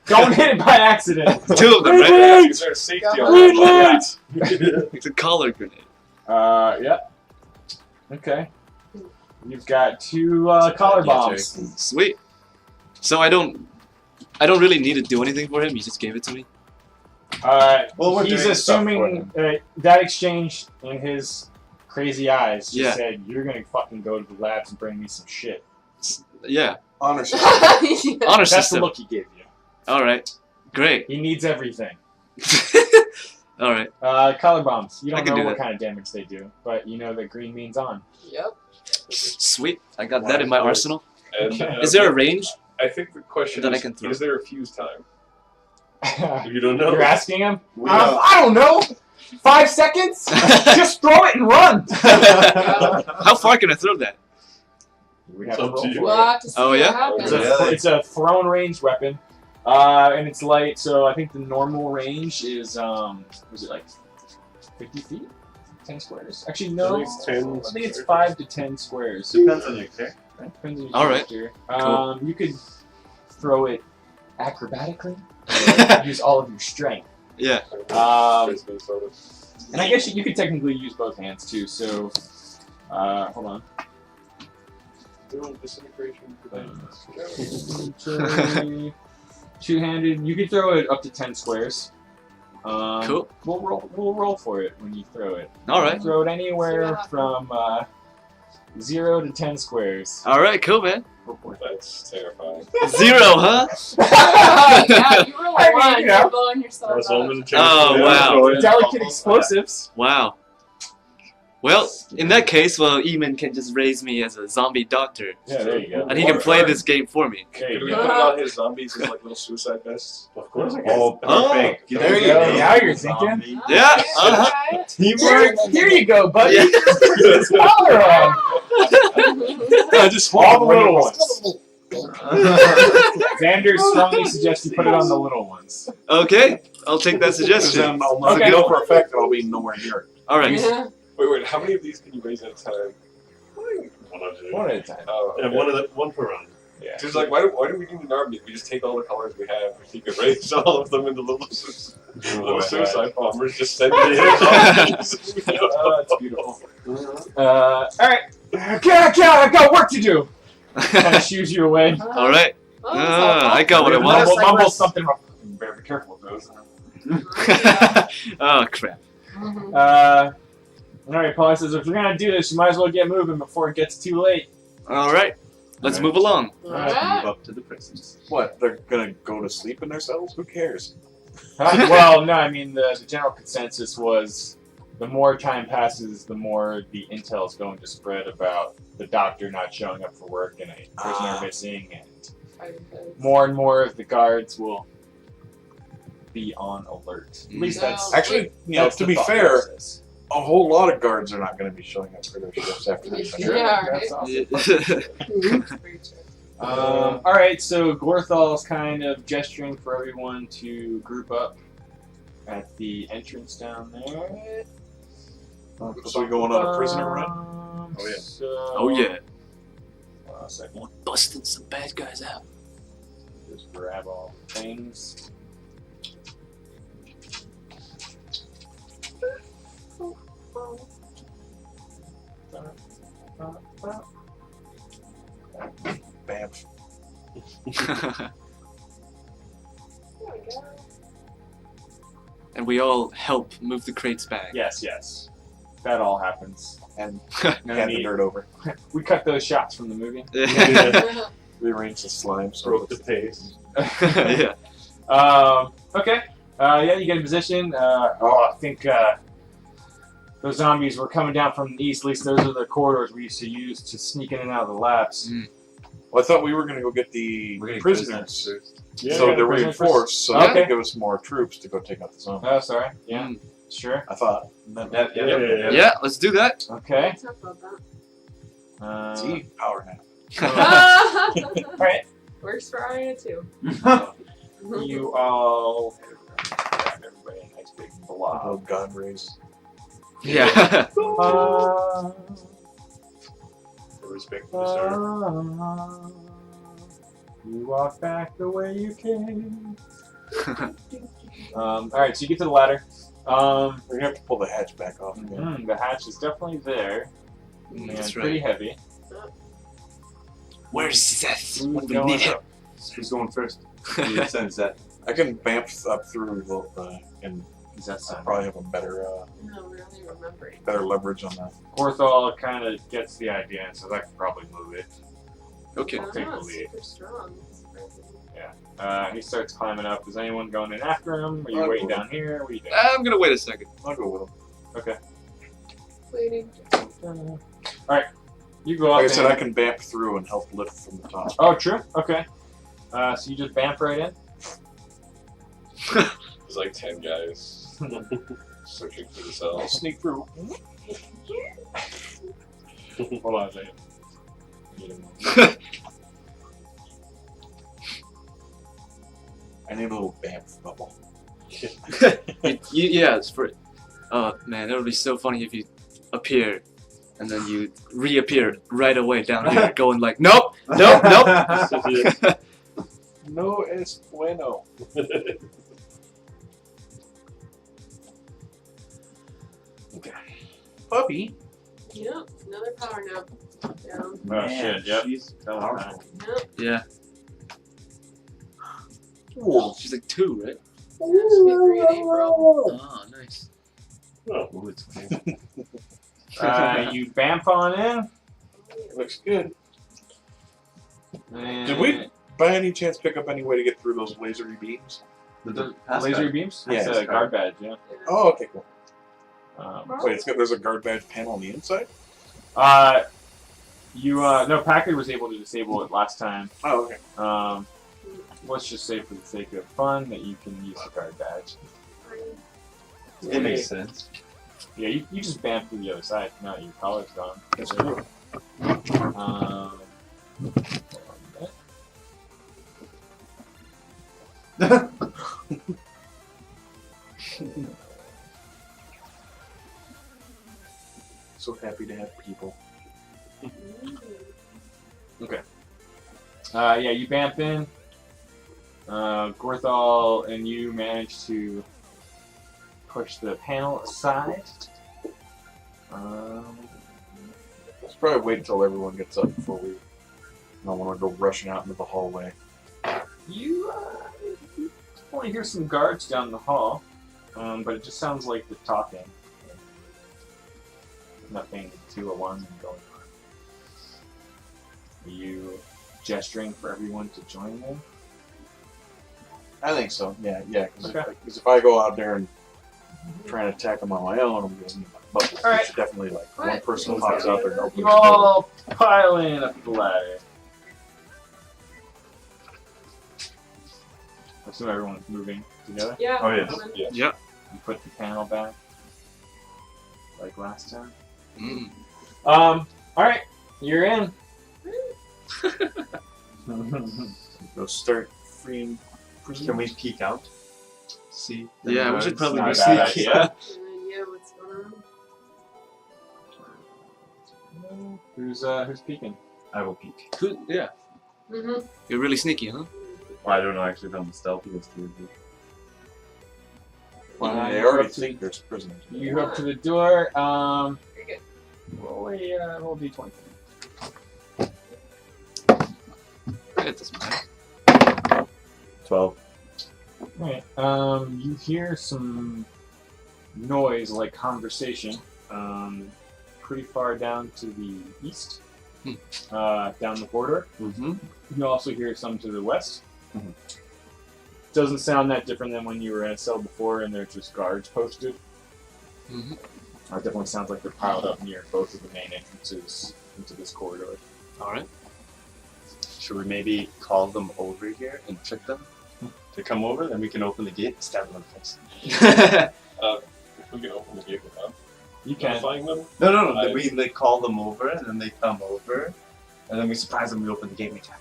Don't hit it by accident. Two of them, right? Is there a safety Green on light! It's a collar grenade. Yeah. Okay. You've got two collar bombs. Sweet. So I don't really need to do anything for him. He just gave it to me. Well, we're He's doing stuff for assuming that exchange in his crazy eyes just Yeah. said, "You're gonna fucking go to the labs and bring me some shit." Yeah. Honor system. Yeah. Honor That's the system. look he gave you. All right. Great. He needs everything. All right. Collar bombs. You I don't can know do what that. kind of damage they do, but you know that green means on. Yep. Sweet. I got that in my Nice. arsenal. And, Is there a range? I think the question That I is, can throw. is there a fuse time? You don't know. You're asking him? We know. I don't know. 5 seconds? Just throw it and run. How far can I throw that? We It's have to up to roll you. for We'll it. have to see Oh, what yeah? happens. It's a thrown range weapon, and it's light. So I think the normal range is was it like 50 feet, 10 squares? Actually, no. I think it's 10 I think it's squares. 5 to 10 squares. Depends on your character. Depends on your All right. character. Cool. You could throw it acrobatically. Use all of your strength. Yeah. Frisbee, sort of. And I guess you could technically use both hands too. So, hold on. Doing disintegration. Two-handed. You could throw it up to 10 squares. Cool. We'll roll for it when you throw it. All right. Throw it anywhere from 0 to 10 squares. All right. Cool, man. That's terrifying. 0, huh? Yeah, you roll I a mean, 1, you know. you're blowing yourself As up. long as it changes. Oh, wow. Delicate explosives. Wow. Well, in that case, Eamon can just raise me as a zombie doctor, Yeah, there you go. and he can play this game for me. There Could you we go. put on his zombies as like little suicide vests? Of course I can. Oh, perfect. There you go. Now you're thinking. Zombie. Yeah, Okay, uh-huh. try it. Here you go, buddy. Yeah. This collar on. I just All the little ones. Xander strongly suggests you put it on the little ones. Okay, I'll take that Because suggestion. then I'll know, Okay. know for a fact that I'll be nowhere near it. All right. Yeah. Wait, how many of these can you raise at a time? One of you. One at a time. Oh, And one per round. Yeah. Just like, why do we need an army? We just take all the colors we have. We can raise all of them into little suicide bombers. Just send it in. Oh, that's beautiful. All right. I got work to do. Kind of shoos you away. All right. Oh, it's all I got what I popular. wanted. Mumble something wrong. Better be careful with those. Oh crap. Mhm. Alright, Polly says, if we're gonna do this, you might as well get moving before it gets too late. All right, let's move along. Alright. Move up to the prisons. What? They're gonna go to sleep in their cells? Who cares? Well, no, I mean, the general consensus was the more time passes, the more the intel is going to spread about the doctor not showing up for work and a prisoner missing, and more and more of the guards will be on alert. At least that's Actually, that's to the be thought fair, process. a whole lot of guards are not going to be showing up for their shifts after this. Yeah, right. That's awesome. Very true. Alright, so Gorthal's kind of gesturing for everyone to group up at the entrance down there. So we going on a prisoner run? Oh yeah. So, Oh yeah, a second. busting some bad guys out. Just grab all the things. Bam. And we all help move the crates back. Yes, yes. That all happens. And No hand the need. dirt over. We cut those shots from the movie. Rearrange the slime so Broke it's the pace. Yeah. Okay. Yeah, you get in position. I think those zombies were coming down from the east. At least those are the corridors we used to use to sneak in and out of the labs. Well, I thought we were going to go get the We're getting prisoners. Yeah, So yeah, they're prisoners reinforced, so Okay. they can give us more troops to go take out the zombies. Oh, sorry. Yeah, sure. I thought. yeah. Yeah, let's do that. Okay. Talk about that. See? Power nap. Alright. Works for Arya too. You all grab everybody a nice big blob. Oh, gun raise. Yeah. Respect for the You walk back the way you came. Alright, so you get to the ladder. We're going to have to pull the hatch back off again. The hatch is definitely there. And That's pretty right. heavy. Where's Szeth? Who's We going need him. up? Who's going first? You send Szeth. I can bamf up through and That's probably have a better No, we're only remembering. better leverage on that. Gorthal kind of gets the idea and says, I can probably move it. Okay. I'll take the it's lead. super strong. Surprising. He starts climbing up. Is anyone going in after him? Are you I'll waiting go. down here? What are you doing? I'm gonna wait a second. I'll go with them. Waiting. Alright. You go up. Like I said, and- I can bamf through and help lift from the top. Oh, true? Okay. So you just bamf right in? There's like 10 guys searching for the cell. I'll sneak through. Hold on a second. I need a little bamf bubble. Yeah, it's for. Oh man, that would be so funny if you appear, and then you reappear right away down here, going like, nope, nope, nope. No es bueno. Okay. Puppy. Yep, another power nap. Down. Oh, shit, yep. She's powerful. Yep. Yeah, she's like 2, right? Yeah, it should be 3 in April. Oh, nice. Ooh, it's cool. You bamf on in. Looks good. And Did we, by any chance, pick up any way to get through those lasery beams? The Pass laser card. beams? Yeah, It's it's a guard badge, yeah. Oh, okay, cool. Wait, There's a guard badge panel on the inside? no, Packard was able to disable it last time. Oh, okay. Let's just say for the sake of fun that you can use the guard badge. It makes sense. Yeah, you just bamf through the other side. No, your collar's gone. That's cool. Hold on a minute. So happy to have people. Yeah, you bamf in. Gorthal and you manage to push the panel aside. Let's probably wait until everyone gets up before we. I don't want to go rushing out into the hallway. You only hear some guards down the hall, but it just sounds like they're talking. Nothing too alarming going on. Are you gesturing for everyone to join you? I think so. Yeah. Because Okay. if I go out there and try and attack them on my own, I'm going to need my butt. All right. Should definitely like one What? person pops out there and opens the You door. all pile in up the ladder. I assume everyone's moving together. Yeah. Oh, yes. coming. Yes. Yep. You put the panel back, like last time. Mm. Alright, you're in. Go start freeing. Can we peek out? See? the Yeah, we should birds? probably Not be a bad sneaky. idea. Yeah, what's going on? Who's peeking? I will peek. Yeah. Mm-hmm. You're really sneaky, huh? Well, I don't know actually if I'm stealthiest here. Well, You they go already up to- think there's prisoners. You go up to the door. Very good. Roll d20. It doesn't matter. 12. Right. You hear some noise like conversation. Pretty far down to the east. Down the corridor. Mm-hmm. You also hear some to the west. Mhm. Doesn't sound that different than when you were in a cell before and there's just guards posted. Mm-hmm. It definitely sounds like they're piled up near both of the main entrances into this corridor. Alright. Should we maybe call them over here and trick them to come over? Then we can open the gate and stab them in the face. If we can open the gate without You can. notifying them. No. We like, call them over and then they come over. And then we surprise them, we open the gate and we attack.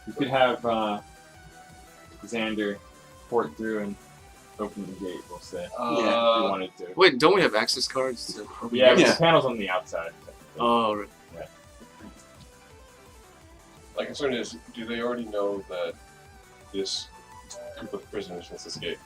You could have Zander port through and open the gate, we'll say. If you wanted to. Wait, don't we have access cards? To... Yeah, but Yeah. the panel's on the outside. Oh, right. My concern is, do they already know that this group of prisoners has escaped?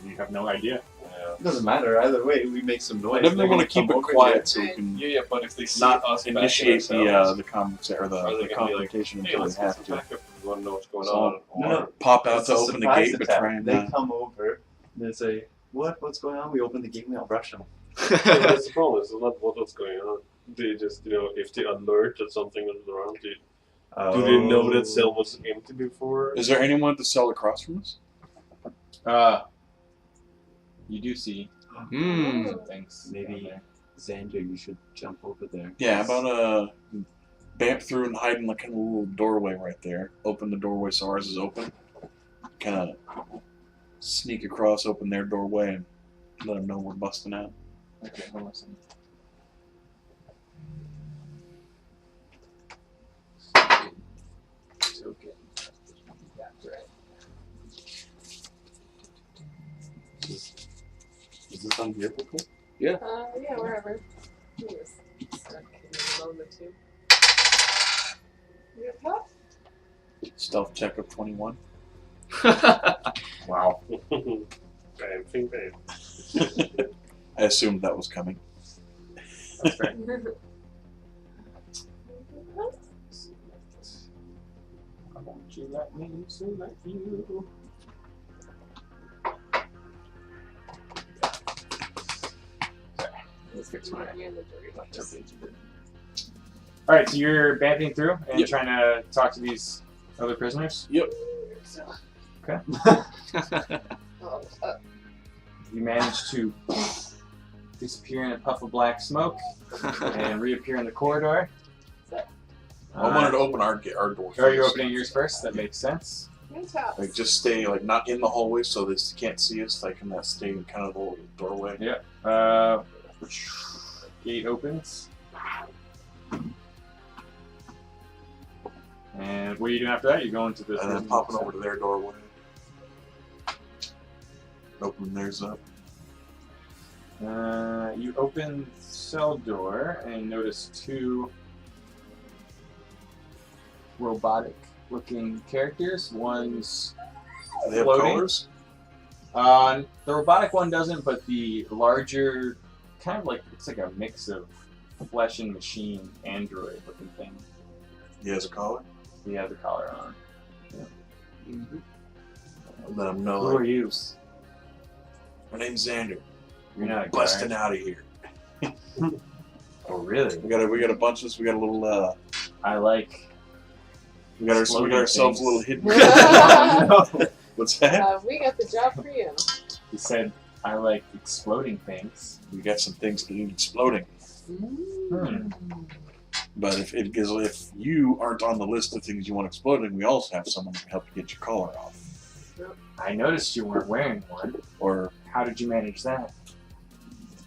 You have no idea. Yeah. It doesn't matter either way, we make some noise. I definitely They're want to gonna keep come it over quiet here. so we can Yeah, but if they see not us initiate backing the ourselves, conversation or are the they gonna be like, confrontation hey, until let's they get have some to. backup if we want to know what's going So, on. No, Or, Pop out It's to a open the surprise gate, but attack. try and They come over, they say, what's going on? We open the gate and we all brush them. Yeah, that's the problem. It's not what's going on. They just, if they alert that something is around, do they know that cell was empty before? Is there anyone at the cell across from us? You do see Hmm. some things. Maybe- down there. Xander, you should jump over there. Yeah, about bamp through and hide in like kind of a little doorway right there. Open the doorway so ours is open. Kind of sneak across, open their doorway, and let them know we're busting out. Okay, hold on a second. Okay. That's right. Is this on here, people? Yeah, wherever. He was stuck in the moment too. You have help? Stealth check of 21. Wow. Bam, bing, bam. I assumed that was coming. That's right. I want you like me, so like you. Sorry, let's fix my You're in the dirty place. Alright, so you're bamping through and Yep. trying to talk to these other prisoners. Oh, You manage to disappear in a puff of black smoke and reappear in the corridor. I wanted to open our door. Are you first. opening yours first? That makes sense. good job. Like just stay like not in the hallway so they can't see us. Like in that stay in kind of the little doorway. Gate opens. And what are you doing after that? You go into this And then room. popping over to their doorway. Opening theirs up. You open the cell door and notice two robotic-looking characters. One's Do they have floating. colors? The robotic one doesn't, but the larger, kind of like it's like a mix of flesh and machine android-looking thing. He has a collar. He has a collar on. Let them know. Who are you? My name's Zander. You're not a Busting guard. out of here. Oh, really? We got a bunch of this. We got a little. I like. We got ourselves a little things. hidden. What's that? We got the job for you. He said, I like exploding things. We got some things that need exploding. But if you aren't on the list of things you want exploding, we also have someone who can help you get your collar off. I noticed you weren't wearing one. Or How did you manage that?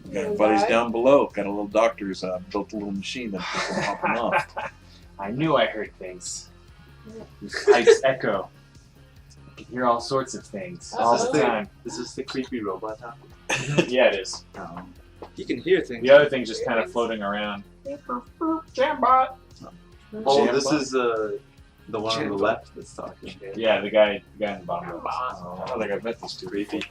we got our buddies down below. Got a little doctor's built a little machine that can pop them off. I knew I heard things. These pipes echo. I can hear all sorts of things all the time. Is this the creepy robot talk? Yeah, it is. You can hear things. The other thing's just kind of floating around. Jambot! Oh, this is the one on the left that's talking. Yeah, the guy in the bottom of the I don't think I've met these two. Creepy.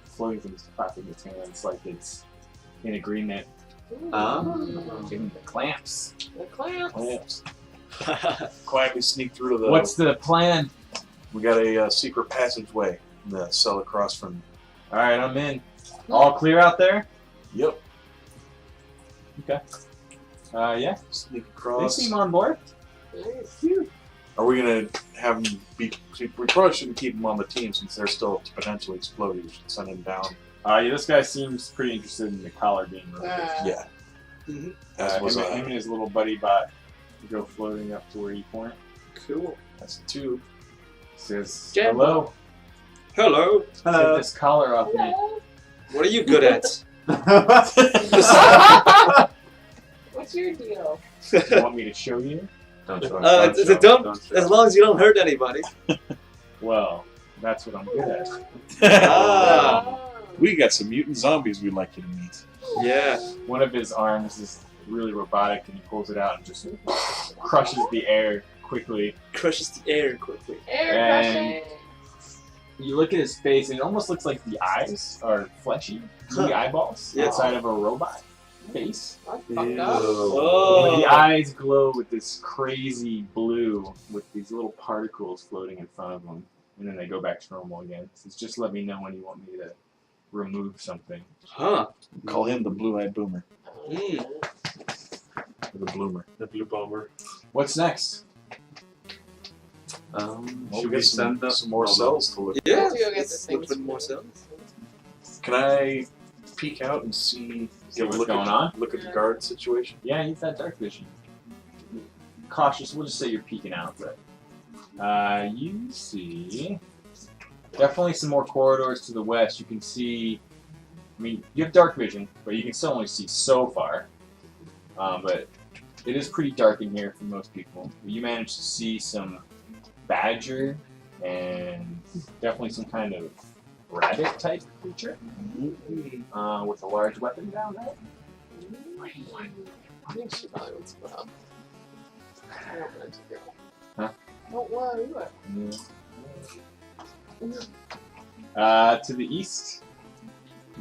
floating things clapping its hands like it's in agreement. Give him the clamps. The clamps. Quietly sneak through the. What's the plan? We got a secret passageway in the cell across from. Alright, I'm in. All clear out there? Yep. Okay. Yeah. Sneak They across. seem on board. Nice. Are we gonna have them be? We probably shouldn't keep them on the team since they're still potentially exploding. We should send them down. Yeah, this guy seems pretty interested in the collar being removed. Yeah. As was him and his little buddy bot go floating up to where you point. Cool. That's two. Says, Jam. hello. Hello. Take this collar off me. What are you good at? What's your deal? You want me to show you? Don't show. Don't. As long as you don't hurt anybody. Well, that's what I'm good at. Ah. We got some mutant zombies we'd like you to meet. Yeah. One of his arms is really robotic, and he pulls it out and just crushes the air quickly. Crushes the air quickly. Air And- crushing. You look at his face, and it almost looks like the eyes are fleshy, the eyeballs Yeah. inside of a robot face. That's fucked up. Oh. The eyes glow with this crazy blue with these little particles floating in front of them, and then they go back to normal again. So it's just let me know when you want me to remove something. Huh. Call him the blue-eyed boomer. Mm. Or the bloomer. The blue bomber. What's next? Well, Should we we get send up some more cells to look. Yeah. Let's go get Let's the look things. for more cells. Can I peek out and see What's look going at, on? Look at the guard situation. Yeah, use that dark vision. Cautious, we'll just say you're peeking out, but you see definitely some more corridors to the west. You can see, I mean, you have dark vision, but you can still only see so far. But it is pretty dark in here for most people. You managed to see some badger and definitely some kind of rabbit type creature with a large weapon down there. I think she probably would split up. I don't want to go. Huh? Don't worry. To the east,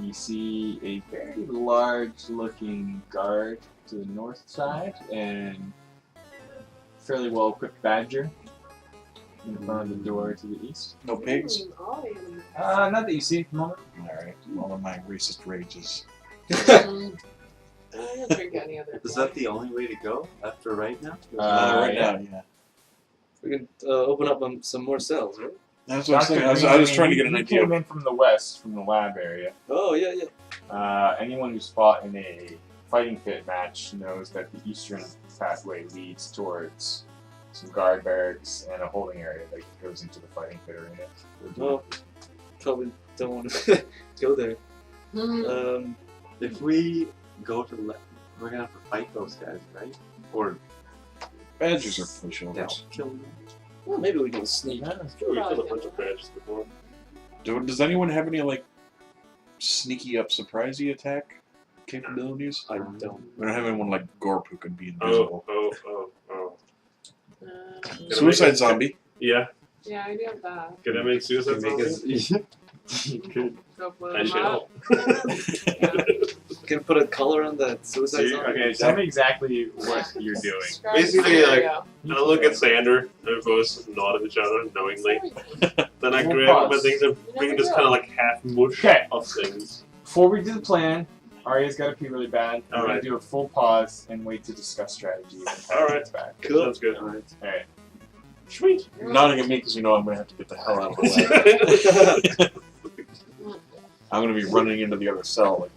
you see a very large-looking guard to the north side and fairly well-equipped badger in front of the door to the east. No pigs? Not that you see at the moment. Alright. One of my racist rages. I don't drink any other. Is that the only way to go after right now? Right yeah. now, yeah. We can open up some more cells, right? That's what I'm saying. I was trying to get an You idea. came in from the west, from the lab area. Oh, yeah, yeah. Anyone who's fought in a fighting pit match knows that the eastern pathway leads towards some guard barracks and a holding area that goes into the fighting pit arena. Well, probably don't want to go there. If we go to the left, we're gonna have to fight those guys, right? Or Badgers are they'll pushovers. kill them. Well, maybe we can sneak. We killed a bunch of badges before. Does anyone have any, like, sneaky up surprisey attack capabilities? I don't. We don't have anyone like Gorp who could be invisible. Oh. Suicide zombie. Yeah. Yeah, I do have that. Can I make suicide zombie? You could. Go blow I them shall. up. Can put a color on that suicide zombie? Okay, tell me exactly what you're doing. Describe Basically, the like, scenario. I look at Zander, and we both nod at each other knowingly. Then I We'll grab my pause. things and bring this kind of like half mush Okay. of things. Before we do the plan, Arya's got to pee really bad. We're All going right. to do a full pause and wait to discuss strategy. All right. Back. Sounds good. All right. Sweet. You're nodding at me because you know I'm going to have to get the hell out of the way. I'm going to be running into the other cell. Like,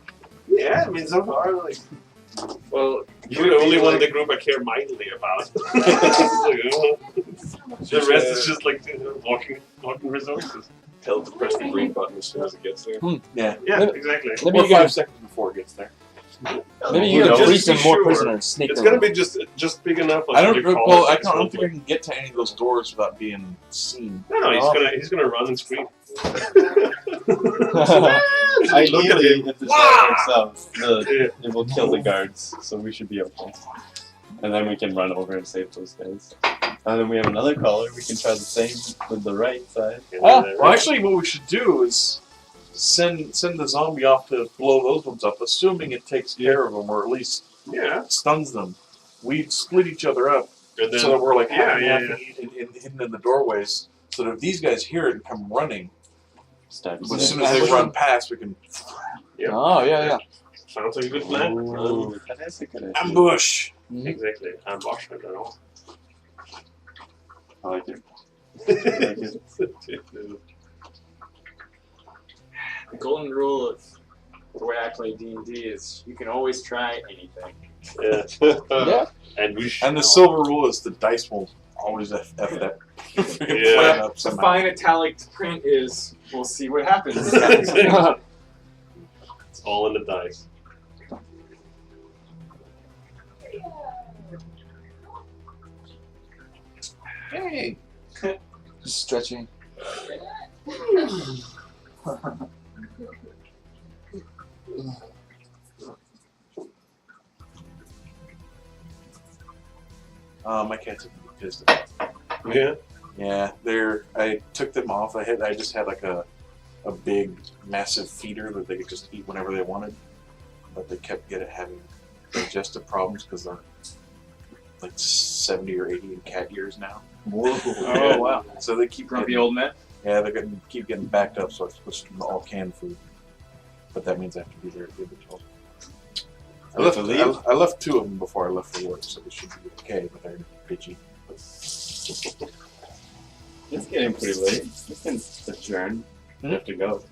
Yeah, I mean, so far, like, Well, you're the only one in the group I care mightily about. The rest is just like walking resources. Tell it to press the green button as soon as it gets there. Yeah, exactly. or 5 seconds before it gets there. Maybe You you know, can free just to some be more sure. prisoners. Sneak It's them. gonna be just big enough. Like, I don't. to get Well, calls I and don't think I stuff. can get to any of those doors without being seen. No, he's gonna run and scream. Ideally, if this all works out, Yeah. it will kill the guards, so we should be okay. And then we can run over and save those guys. And then we have another caller. We can try the same with the right side. Well, actually, what we should do is send the zombie off to blow those ones up, assuming it takes care of them or at least Yeah. stuns them. We split each other up And then, so that we're like half and yeah, half hidden in the doorways, so that if these guys hear it and come running, Stab. as soon as they run past, we can Oh, yeah. Sounds like a good plan. Ooh, that is a good idea. ambush. Exactly. I'm watching it all. I like it. I like it. The golden rule of the way I play D&D is you can always try anything. Yeah. And we should. And the silver rule is the dice will always F that Yeah. plan up The somehow. fine italic print is we'll see what happens. It's all in the dice. Hey. Just stretching. My cats are pissed at me. Yeah. Yeah, I took them off. I just had like a big, massive feeder that they could just eat whenever they wanted, but they kept having digestive problems because they're like 70 or 80 in cat years now. Oh, wow. So they keep Grumpy getting, old man. yeah, they keep getting backed up. So I switched them to all canned food, but that means I have to be there at the end of 12. I left 2 of them before I left for work, so they should be okay. But they're bitchy. It's getting pretty late. We can adjourn. We have to go.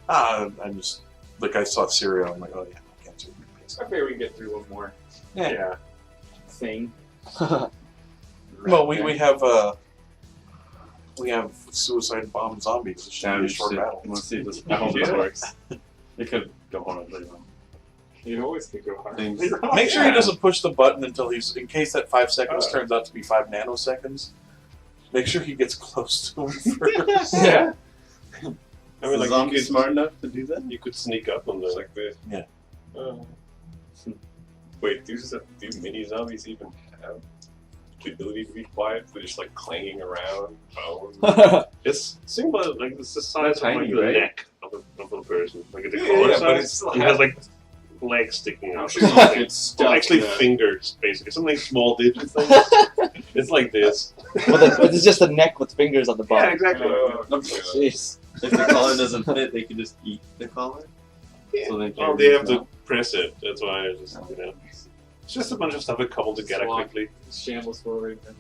I'm just like I saw cereal. I'm like, oh yeah, I can't do it. Okay, we can get through one more Yeah. thing. Well, we have suicide bomb zombies. It should be a short battle. We'll see if this, I hope this works. It could go horribly wrong. You always could go hard. Things. Make sure he doesn't push the button until he's, in case that 5 seconds turns out to be 5 nanoseconds. Make sure he gets close to him first. Yeah. I mean, like, zombie you could, smart enough to do that? you could sneak up on them. Like this. Yeah. Wait, do mini zombies even have the ability to be quiet? They're just like clanging around. It's similar, like it's the size of Tiny, like the right? neck of a person, like the Yeah, collar but size. it's still It has like legs sticking I'm out. sure you Well, could stuff actually, the- fingers basically, something like small digit things. It's like this. But it's just a neck with fingers on the Yeah, bottom. exactly. Jeez. If the collar doesn't fit, they could just eat the collar. Yeah. So they Well, can't they have move to press it. That's why I just, it's just a bunch of stuff that coupled together Swap. quickly. Shambles forward. And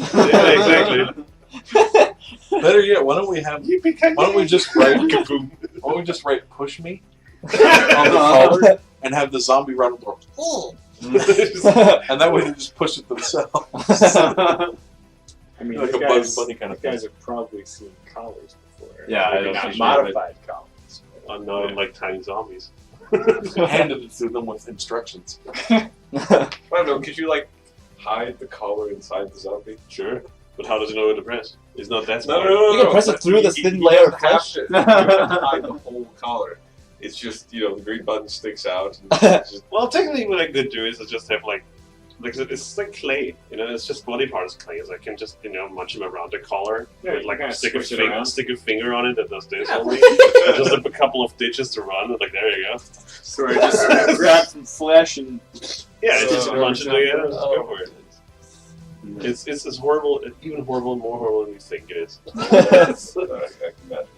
Yeah, exactly. Better yet, why don't we just write Kaboom. why don't we just write push me on the collar and have the zombie run and go, and that way they just push it themselves. I mean, Like these a Bugs guys, Bunny kind of these guys have probably seen collars before. Yeah, I Maybe don't not think so, modified collars. Unknown, like tiny zombies. handed it to them with instructions. I don't know, could you like hide the collar inside the zombie? Sure. But how does it know what to press? It's not that No, smart. no, no, You can press it through the thin layer of flesh. You don't have to hide the whole collar. It's just, the green button sticks out. And it's just, Well, technically, what I could do is just have like it's like clay. It's just body parts clay. So I can just munch them around the collar. Yeah, with, like kinda stick a switch it around. finger on it that does this Yeah. only. Just a couple of ditches to run. Like there you go. So I just grab some flesh and Yeah, it's just So- bunch it together. Just Oh. go for it. It's as horrible, even horrible, more horrible than you think it is. I can imagine.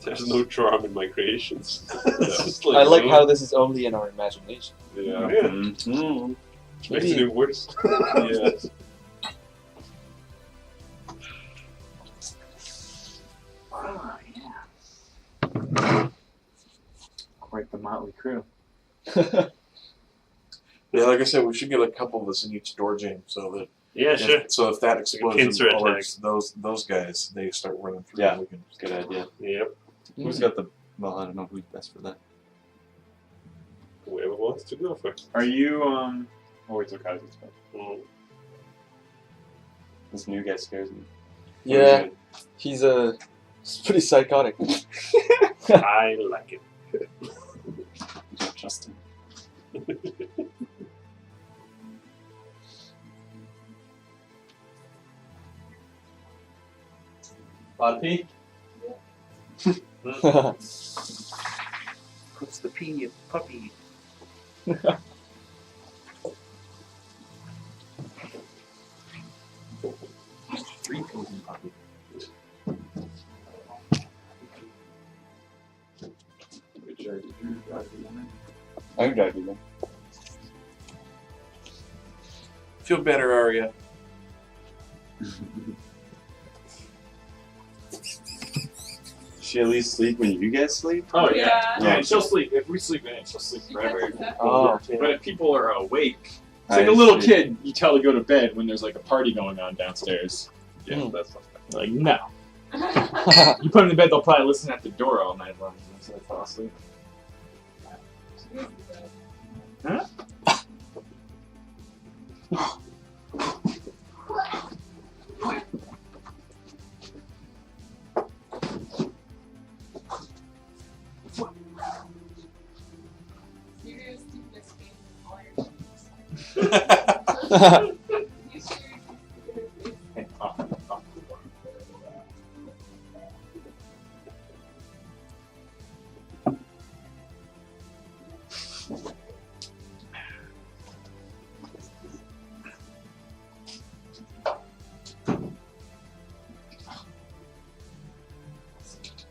There's no charm in my creations. It's just like, I like how this is only in our imagination. Yeah. Mm-hmm. Which makes it even worse. Yeah. Quite the motley crew. Yeah, like I said, we should get a couple of us in each door jam so that Yeah, sure. so if that explosion pincer attack. alerts those guys, they start running through. Yeah. We can Good idea. Yep. Who's got the? Well, I don't know who's best for that. Whoever wants to go first. Are you Oh wait, it's okay. Mm. This new guy scares me. Yeah, he's pretty psychotic. I like it. I don't trust him. Puppy? What's the P of puppy? Three poison puppy. I can drive you then. feel better, Arya. She at least sleep when you guys sleep? Oh yeah. Yeah. Yeah, she'll sleep. If we sleep in, she'll sleep forever. Oh, But if people are awake, it's I like a little see. kid you tell to go to bed when there's like a party going on downstairs. Yeah, that's not bad. Like, no. You put them to bed, they'll probably listen at the door all night long until they fall asleep. Huh? Hey, off.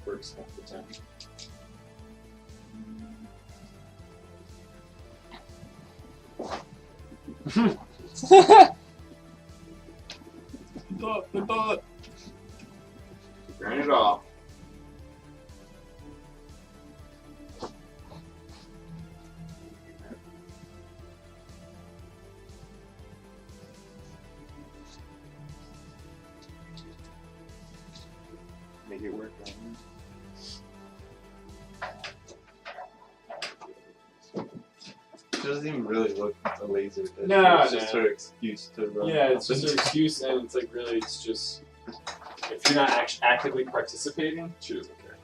Works half the time. The dot. Burn it off. Make it work. She doesn't even really look at the laser. does she? No, It's just no. her excuse to run. Yeah, it's just an excuse, and it's like really, it's just if you're not actively participating, she doesn't care.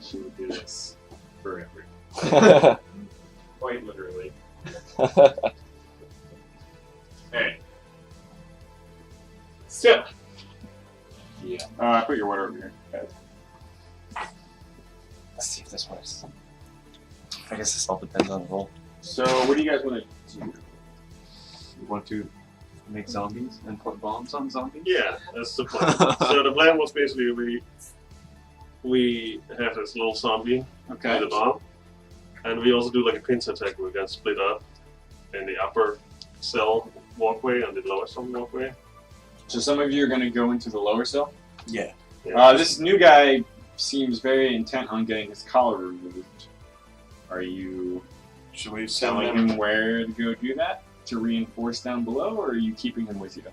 She would do this forever, quite literally. Hey, still. Yeah. I put your water over here. Okay. Let's see if this works. I guess this all depends on the roll. So, what do you guys want to do? You want to make zombies and put bombs on zombies? Yeah, that's the plan. So the plan was basically we have this little zombie with a bomb, and we also do like a pincer attack. We can split up in the upper cell walkway and the lower cell walkway. So, some of you are going to go into the lower cell. Yeah. This new guy seems very intent on getting his collar removed. Are you Should we send telling them? him where to go do that to reinforce down below, or are you keeping him with you?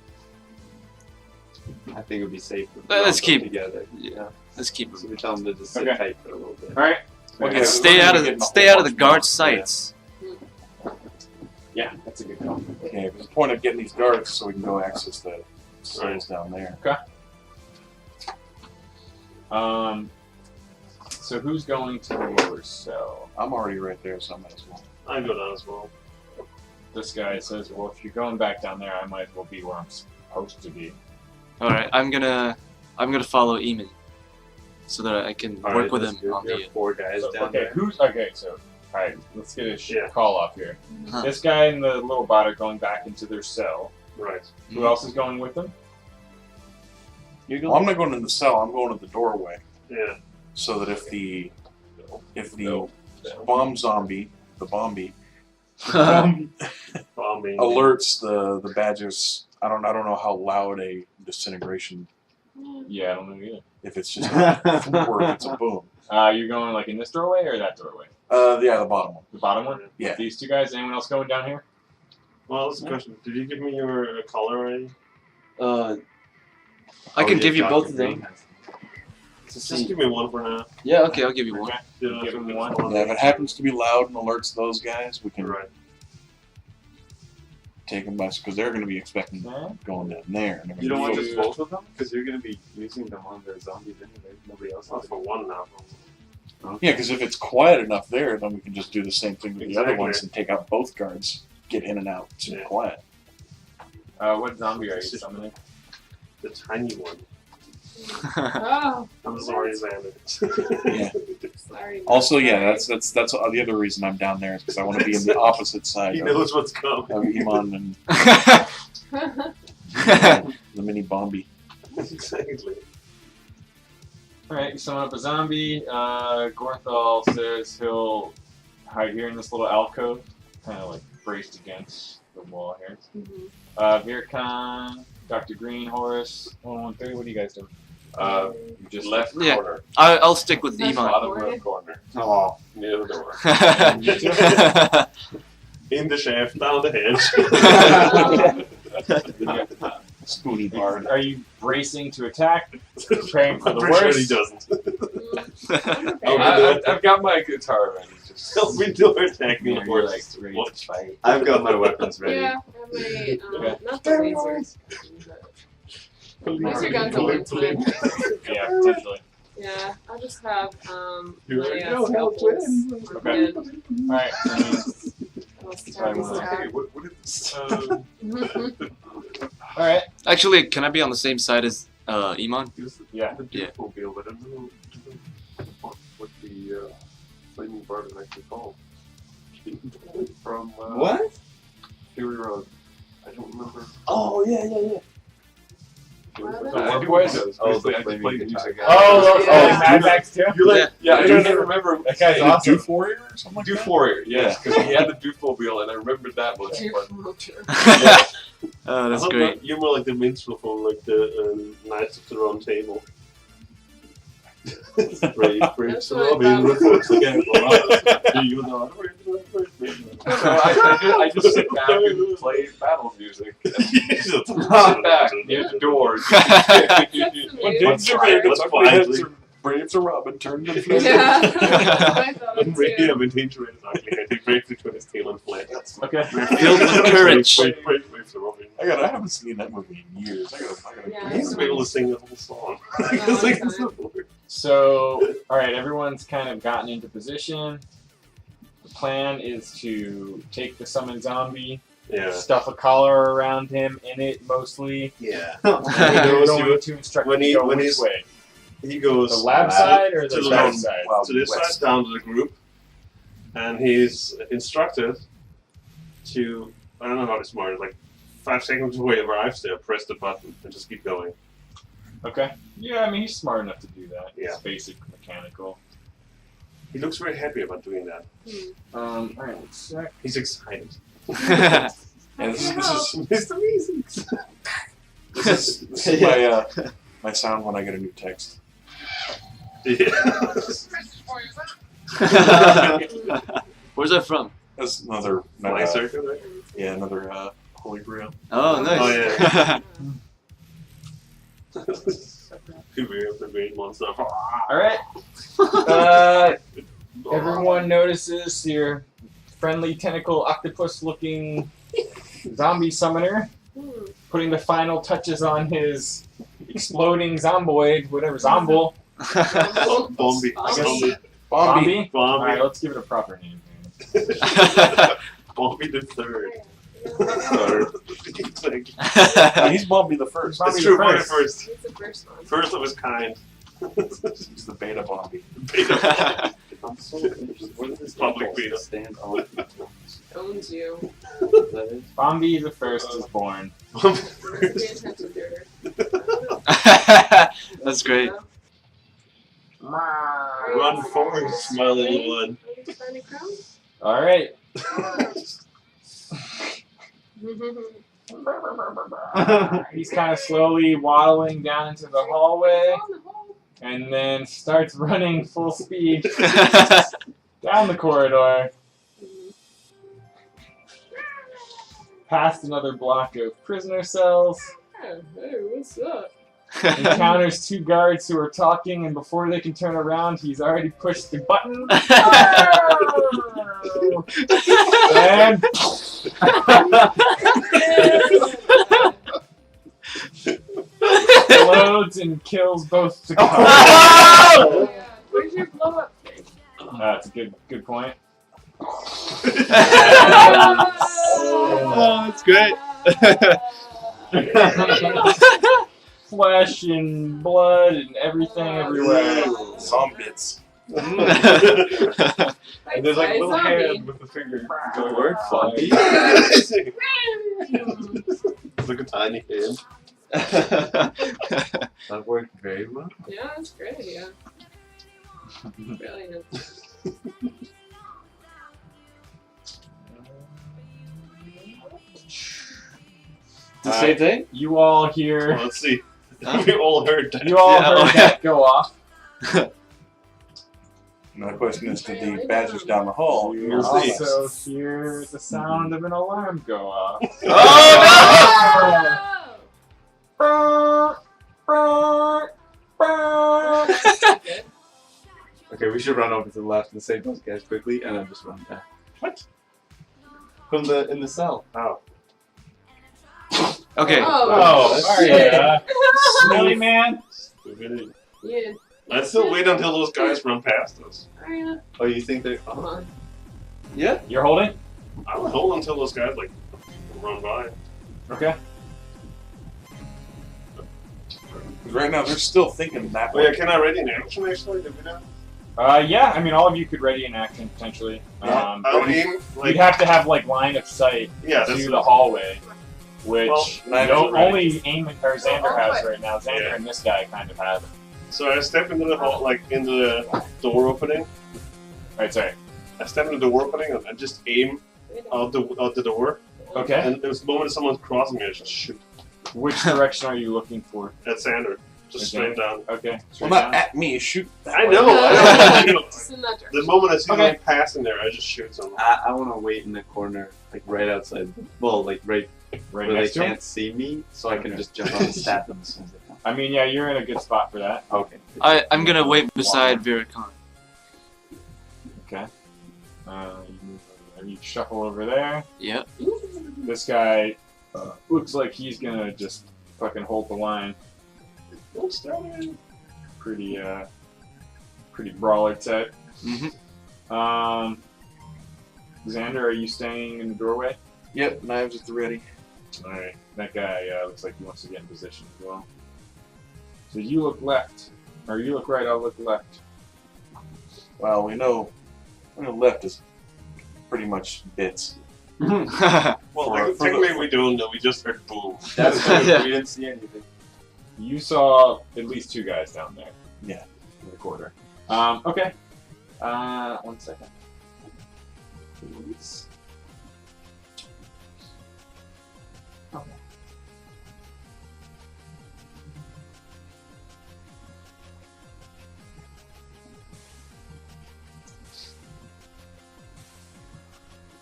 I think it would be safe if Let's we all keep- go together. Yeah, let's keep So them. we tell them to just sit Okay. tight for a little bit. All right. Okay, Stay out of the guard's sights. Yeah, that's a good call. Okay, there's a point of getting these darts so we can go access the cells down there. So who's going to the lower cell? I'm already right there, so I might as well. I go down as well. This guy says, well, if you're going back down there, I might as well be where I'm supposed to be. All right, I'm gonna follow Eamon, so that I can work with him on the. 4 guys So, down okay, there. so, alright, let's get a Yeah. call off here. Huh. This guy and the little bot are going back into their cell. Right. Who else is going with them? You Well, I'm not going in the cell. I'm going to the doorway, Yeah. so that if the bomb zombie, the bombie, Bombing. alerts the badges. I don't know how loud a disintegration. Yeah, I don't know either. If it's just or if it's a boom. You're going like in this doorway or that doorway? Yeah, the bottom one. The bottom one? Yeah. These two guys? Anyone else going down here? Well, that's the question. Did you give me your color already? I can give you both of them. To Just see. give me one for now. Yeah, okay, I'll give you one. Yeah, Give him one. Yeah, if it happens to be loud and alerts those guys, we can Right. take them by because they're going to be expecting Yeah. going down there. And they're You don't gonna want be- just both of them? Because you're going to be using them on the zombies anyway. Nobody else Not is. for one now. Yeah, because if it's quiet enough there, then we can just do the same thing with the other Exactly. ones and take out both guards, get in and out, super Yeah. quiet. What zombie are you summoning? The tiny one. Oh, I'm sorry, Zander. Yeah. sorry. Also, yeah, that's the other reason I'm down there is because I want to be in the opposite side He of knows what's coming. Eamon and the mini Bombi. Exactly. Alright, you summon up a zombie. Gorthal says he'll hide here in this little alcove, kind of like braced against the wall here. Mhm. Vira'kaan, Dr. Green, Horice, 113, what are you guys doing? You just left Yeah. corner. I'll stick with That's Eamon. Bottom left corner. Oh, near the door. yeah, In the shaft, down the hedge. Spoonie Bard. Are you bracing to attack? Preparing for I'm the pretty sure worst? he doesn't. I've got my guitar ready. Just Help me do attacking you're the worst. like ready What? to fight. Oh, I've got my weapons ready. Yeah, probably, Okay. not the lasers. Laser guns will win time. Yeah, potentially. Yeah, I'll just have You my already know how scalpels it wins. on Okay. hand. Alright, I'll Sorry, stab what- stab. What is alright. Actually, can I be on the same side as Eamon? Yeah. the Yeah. Duke-mobile, but I don't know what the flaming bard is actually called. From What? Fury Road. I don't remember. Oh, yeah. What voice? Oh, the flaming guitar. Oh, Yeah. Mad Max too? You're like, Yeah. I don't even remember. That guy's The awesome. Duke Warrior or something like Duke that? Warrior, yes, because he had the Duke-mobile, and I remembered that much. But Oh, that's I thought great. that you're more like the minstrel from like the Knights of the Round Table. Brave, brave That's Sir what I Robin thought. reports again. Do you know? I just sit back and play battle music. Sit back near the doors. Brave Sir Robin turned into a Yeah. I thought it too. Yeah, maintain terrain is ugly. I think brave between his tail and flank. Okay. Filled with courage. Brave Sir Robin. I haven't seen that movie in years. I gotta Yeah. He used to be able to sing the whole song. It's like- So, alright, everyone's kind of gotten into position. The plan is to take the summoned zombie, Yeah. stuff a collar around him, in it mostly. Yeah. And we're going to instruct when him he- to go when which he's- way? He goes The lab to- side or to the the right left. side? Well, to this west. side, down to the group, and he's instructed to, I don't know how to smart it, like 5 seconds away arrives there, press the button and just keep going. Okay. Yeah, I mean, he's smart enough to do that. Yeah. It's basic mechanical. He looks very happy about doing that. Alright, let's check. He's excited. Yeah, this is Mr. Music! this is my my sound when I get a new text. Yeah. Where's that from? That's another Flying circle, right? yeah, another Holy Grail. Oh, nice. Oh, yeah. The great monster. Alright. Everyone notices your friendly tentacle octopus looking zombie summoner putting the final touches on his exploding zomboid, whatever, zomble. Bombi. I guess- Bombi. Bombi? Bombi. Alright, let's give it a proper name. Bombi the third. Like, He's Bombi the first. it's true, Bombi first. He's the first one. First of his kind. He's the beta Bombi. I'm so interested. What is this Public impulse to beta. stand on? Owns you. That is? Bombi the first is born. Pay attention to her. That's great. Run forward, my little one. Find a crown? All right. He's kind of slowly waddling down into the hallway, and then starts running full speed down the corridor, past another block of prisoner cells. Hey, what's up? Encounters two guards who are talking, and before they can turn around, he's already pushed the button. And explodes and kills both the guards. Yeah. Where's your blow up thing? That's a good point. Oh, that's great. Flesh and blood and everything everywhere. Zombies. And there's like a little hand with the finger. Good word, Bombi. It's like a tiny hand. That worked very well. Yeah, that's great. Yeah. Brilliant. The same thing? You all hear. Well, let's see. We all heard that. You all heard Yeah. that go off. Now the question is, did the badgers down the hall? You We'll see. also hear the sound of an alarm go off. Okay, we should run over to the left and save those guys quickly, and then just run back. What? In the cell. Oh. Okay. Oh, Arya. Smelly man. Stupid. yeah. Let's still wait until those guys run past us. Arya, Oh, you think they're... come on. Yeah? You're holding? I would hold until those guys like run by. Okay. Right now, they're still thinking that Oh yeah, way. can I ready an action actually? Did we know? Yeah, I mean, all of you could ready an action potentially. I would aim like You'd have to have like line of sight yeah, to that's the hallway, which Well, neither is ready. only Eamon or Zander has right now. Zander Yeah. and this guy kind of have. So I step into the hall, like into the door opening. Right, sorry. I step into the door opening and I just aim out the door. Okay. And the moment someone's crossing me, I just shoot Which direction are you looking for? at Zander, just Okay. straight down. Okay. Well, straight not down. at me. Shoot. That I way. know. I know. Just in that The direction. moment I see Okay. them passing there, I just shoot someone. I want to wait in the corner, like right outside. Well, like right Right where they next to him? can't see me, so I can Okay. just jump on and stab them as soon as I can. I mean, yeah, you're in a good spot for that. Okay. I'm gonna wait beside Vira'kaan. Okay. You shuffle over there. Yep. This guy looks like he's gonna just fucking hold the line. Pretty, pretty brawler type. Mm-hmm. Xander, are you staying in the doorway? Yep, knives at the ready. Alright. That guy looks like he wants to get in position as well. So you look left. Or you look right, I'll look left. Well, we know left is pretty much bits. Well, For technically we don't know. We just heard boom. That's good. Yeah. We didn't see anything. You saw at least two guys down there. Yeah. In the corridor. Okay. 1 second. Please. Okay.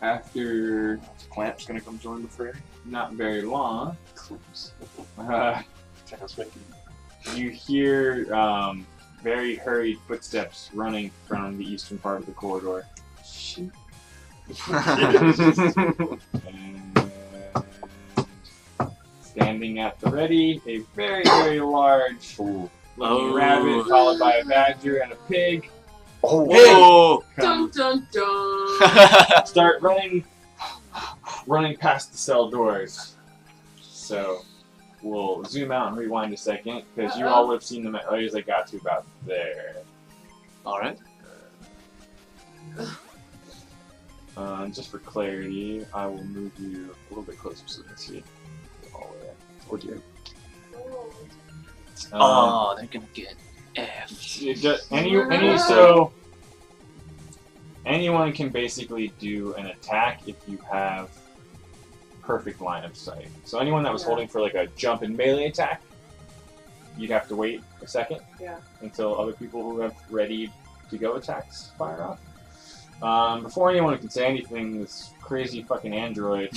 After Clamp's gonna come join the fray. not very long, Sounds making you hear very hurried footsteps running from the eastern part of the corridor. And standing at the ready, a very, very large looking Oh. rabbit, followed by a badger and a pig. Whoa! Dun dun dun. start running past the cell doors. So we'll zoom out and rewind a second because you all would have seen them as they got to about there. All right. Just for clarity, I will move you a little bit closer so you can see all the way. Oh dear. Oh, they're gonna get F. So anyone can basically do an attack if you have perfect line of sight. So anyone that was holding for like a jump and melee attack, you'd have to wait a second until other people who have ready to go attacks fire off. Before anyone can say anything, this crazy fucking android,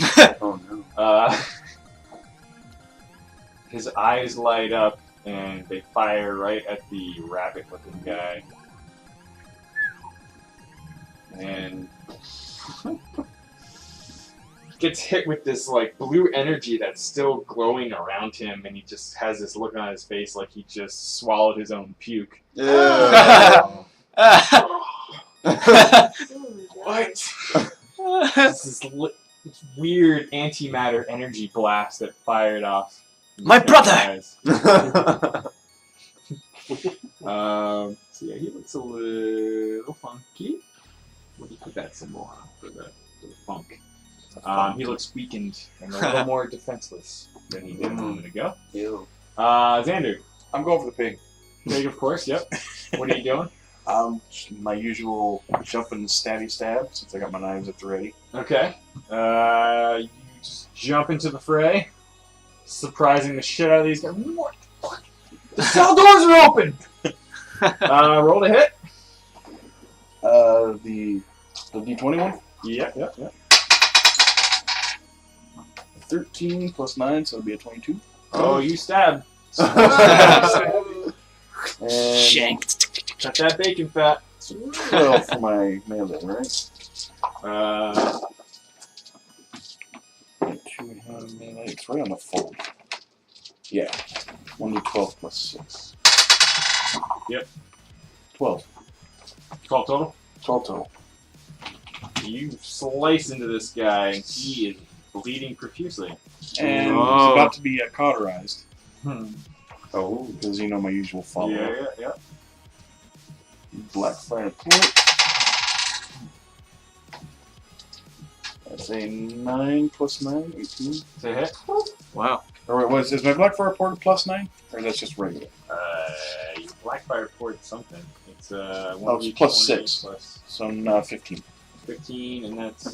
his eyes light up and they fire right at the rabbit-looking guy. And gets hit with this like blue energy that's still glowing around him, and he just has this look on his face like he just swallowed his own puke. What? This weird antimatter energy blast that fired off. My brother! So yeah, he looks a little funky. Let me put that symbol on for the funk. He looks weakened and a little more defenseless than he did a moment ago. Xander. I'm going for the pig. Pig, of course, yep. What are you doing? My usual jumping stabby stab, since I got my knives at the ready. Okay. You just jump into the fray, surprising the shit out of these guys. What the fuck? The cell doors are open! Roll to hit. The D20 one? Yep. 13 plus 9, so it'll be a 22. Oh, you stab. Shanked. Got that bacon fat. 12 for my melee, right? 2 melee. It's right on the fold. Yeah. 1d12 plus 6. Yep. 12. 12 total? 12 total. You slice into this guy, and he is bleeding profusely. And he's about to be cauterized. Oh. Because you know my usual follow-up. Yeah. Black fire port. That's a 9 plus 9, 18. To hit? Wow. Or wait, is my black fire port plus 9? Or is that just regular? Your black fire port something. It's it's plus 6. So I'm 15. 15, and that's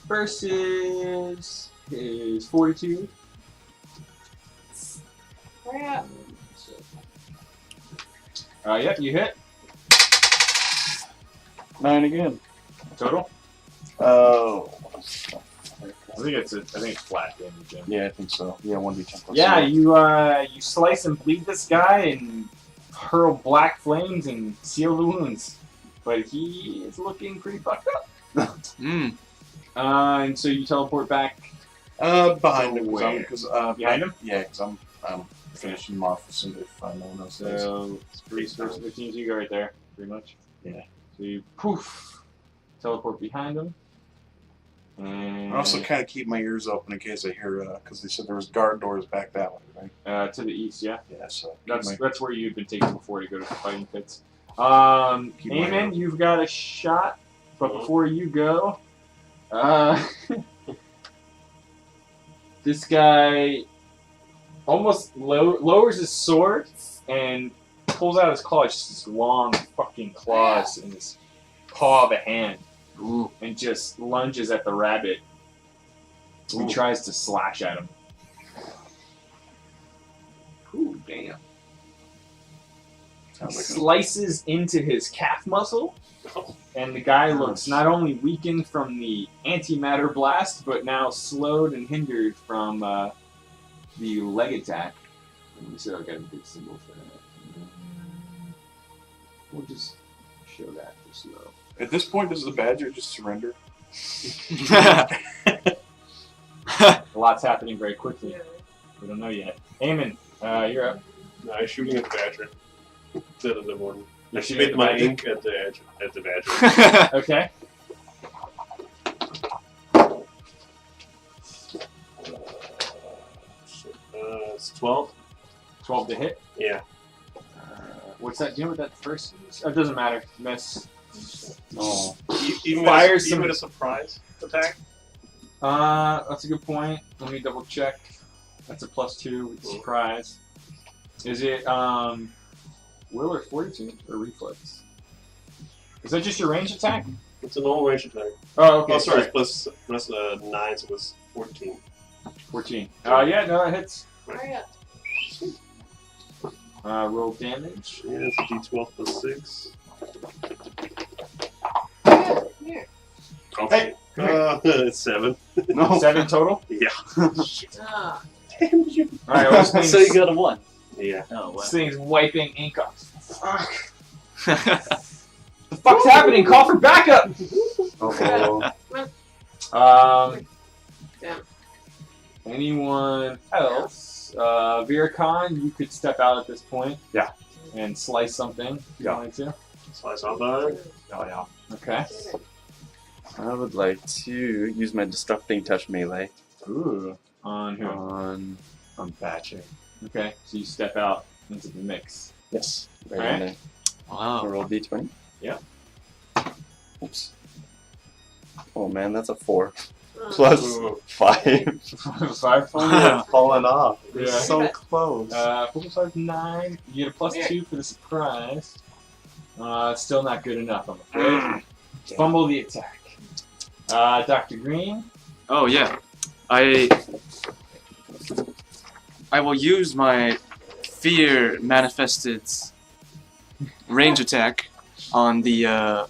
versus his 42. Hurry up. Yep, you hit. 9 again. Total? Oh. I think it's flat damage. Yeah, I think so. Yeah, 1d10 plus Yeah, 7. you slice and bleed this guy and hurl black flames and seal the wounds. But he is looking pretty fucked up. And so you teleport back Behind him. Behind him? Yeah, because I'm finishing him off as soon as no one else does. So, 15, you go right there, pretty much. Yeah. So you poof, teleport behind him. And I also kind of keep my ears open in case I hear, because they said there was guard doors back that way, right? To the east, yeah. Yeah, so That's where you've been taken before to go to the fighting pits. Eamon, you've got a shot, but before you go, this guy almost lowers his sword and pulls out his claws, just this long fucking claws in his paw of a hand. Ooh. And just lunges at the rabbit. He tries to slash at him. Ooh, damn. Slices into his calf muscle, and the guy looks not only weakened from the antimatter blast, but now slowed and hindered from the leg attack. Let me see if I've got a good symbol for that. We'll just show that for slow. At this point, does the badger just surrender? A lot's happening very quickly. We don't know yet. Eamon, you're up. No, I'm shooting at the badger. Instead of the one. I You're shooting spit at the my badger? ink at the badger. Okay. It's 12. 12 to hit. Yeah. What's that? Do you know what that first is? Oh, it doesn't matter. Miss. Oh. Even Fire even a surprise attack. That's a good point. Let me double check. That's a +2 with surprise. Is it will or fortitude or reflex? Is that just your range attack? It's a normal range attack. Oh, okay. Oh, sorry. It's plus 9, so it was 14. 14. Yeah, no, that hits. Arya. Roll damage. Yeah, it's a d12 plus 6. Arya, here. Okay. It's 7. No. 7 total? Yeah. Ah. Alright, well, this thing's, So you got a 1. Yeah. Oh, wow. this thing's wiping ink off. Fuck. The fuck's happening? Call for backup! Oh. Damn. Anyone else? Vira'kaan, you could step out at this point. Yeah. And slice something if you wanted to. Slice on by. Oh yeah. Okay. I would like to use my Disrupting Touch melee Ooh. On who? on Badger. Okay, so you step out into the mix. Yes. Right Alright. in there. Wow. Roll D20. Yeah. Oops. Oh man, that's a 4. Oh. Plus Ooh. 5. 5 Falling off. Yeah. It's so close. 4 plus 5, 9. You get a +2 for the surprise. Still not good enough, I'm afraid. Fumble the attack. Dr. Green. Oh yeah, I will use my fear manifested range attack on the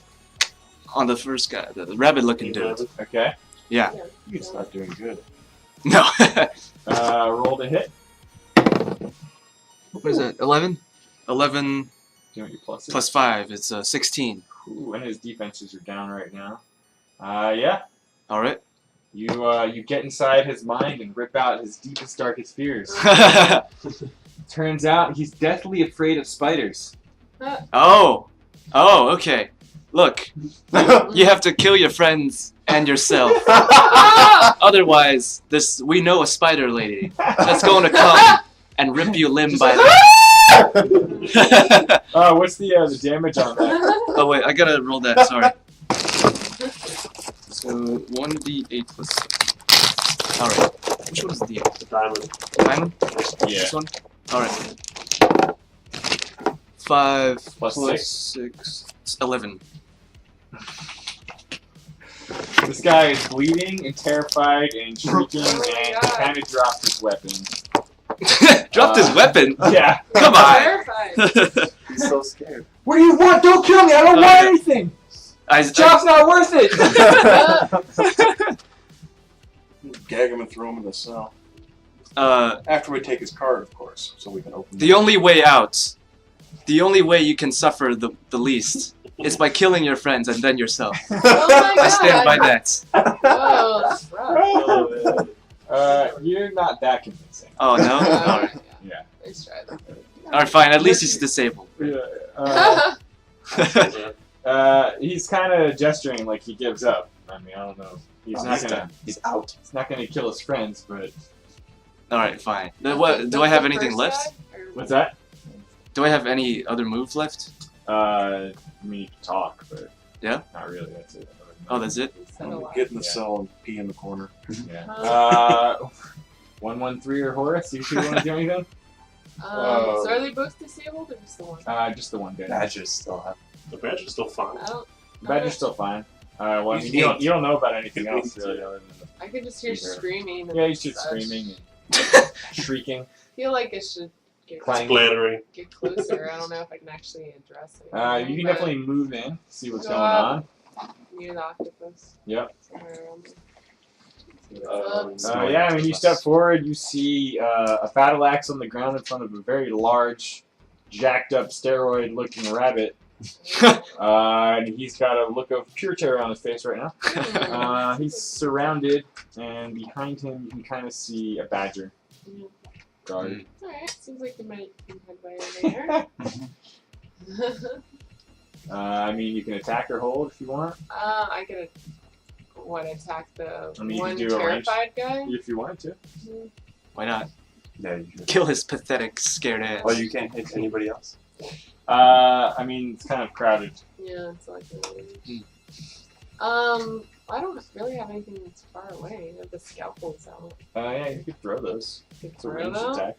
first guy, the rabbit-looking dude. Okay. Yeah. It's not doing good. No. Roll to hit. What is that? 11? 11 Do you know what your plus is? plus 5. It's 16. Ooh, and his defenses are down right now. Yeah. All right. You get inside his mind and rip out his deepest, darkest fears. Turns out he's deathly afraid of spiders. Oh. Oh. Okay. Look, you have to kill your friends and yourself. Otherwise, we know a spider lady that's going to come and rip you limb by limb. What's the damage on that? Oh wait, I gotta roll that. Sorry. So 1d8 plus 6. All right. Which one is the d8? The diamond. Diamond? Yeah. This one. All right. 5 Plus plus 6. It's 11. This guy is bleeding and terrified and shrieking Oh my and God. kind of dropped his weapon. Dropped his weapon. Yeah. Come on. Terrified. He's so scared. What do you want? Don't kill me! I don't want anything! This job's not worth it! Gag him and throw him in the cell. Uh, After we take his card, of course, so we can open the only way out, the only way you can suffer the least, is by killing your friends and then yourself. Oh my God. I stand by that. Whoa, that's rough. You're not that convincing. Oh no? Alright. Yeah. Nice try though. Alright, fine. At least he's disabled. Yeah. He's kind of gesturing like he gives up. I mean, I don't know. He's not gonna. He's out. He's not gonna kill his friends, but Alright, fine. What, do I have anything left? what's that? Do I have any other move left? I mean, you can talk, but Yeah? not really. That's it. Oh, that's it? Get in the cell and pee in the corner. Yeah. 113 or Horice. You two want to do anything? So are they both disabled or just the one? Just the one guy. Badgers still have. The badger's still fine. I don't. Badger's still fine. Well, I mean, He's you don't know about anything else really, other than the I could just hear Either. screaming. yeah, he's just screaming and shrieking. I feel like I should get, Clang. Splattering. get closer. I don't know if I can actually address it. You can definitely move in, see what's Go going up. on. Near the octopus. Yep. Somewhere around there. See what's up. Yeah, when you step forward, you see a battle axe on the ground in front of a very large, jacked up, steroid-looking rabbit. And he's got a look of pure terror on his face right now. He's surrounded, and behind him, you can kind of see a badger guard. Alright, seems like you might head by over there. I mean, you can attack or hold if you want, I could attack the I mean, you one can do a range. terrified guy? if you wanted to. Why not? No, you can. Kill his pathetic, scared ass. Oh, you can't hit anybody else? I mean, it's kind of crowded. Yeah, it's like a Hmm. I don't really have anything that's far away. I have the scalpels out. Yeah, you could throw those. Could It's a throw ranged them? attack.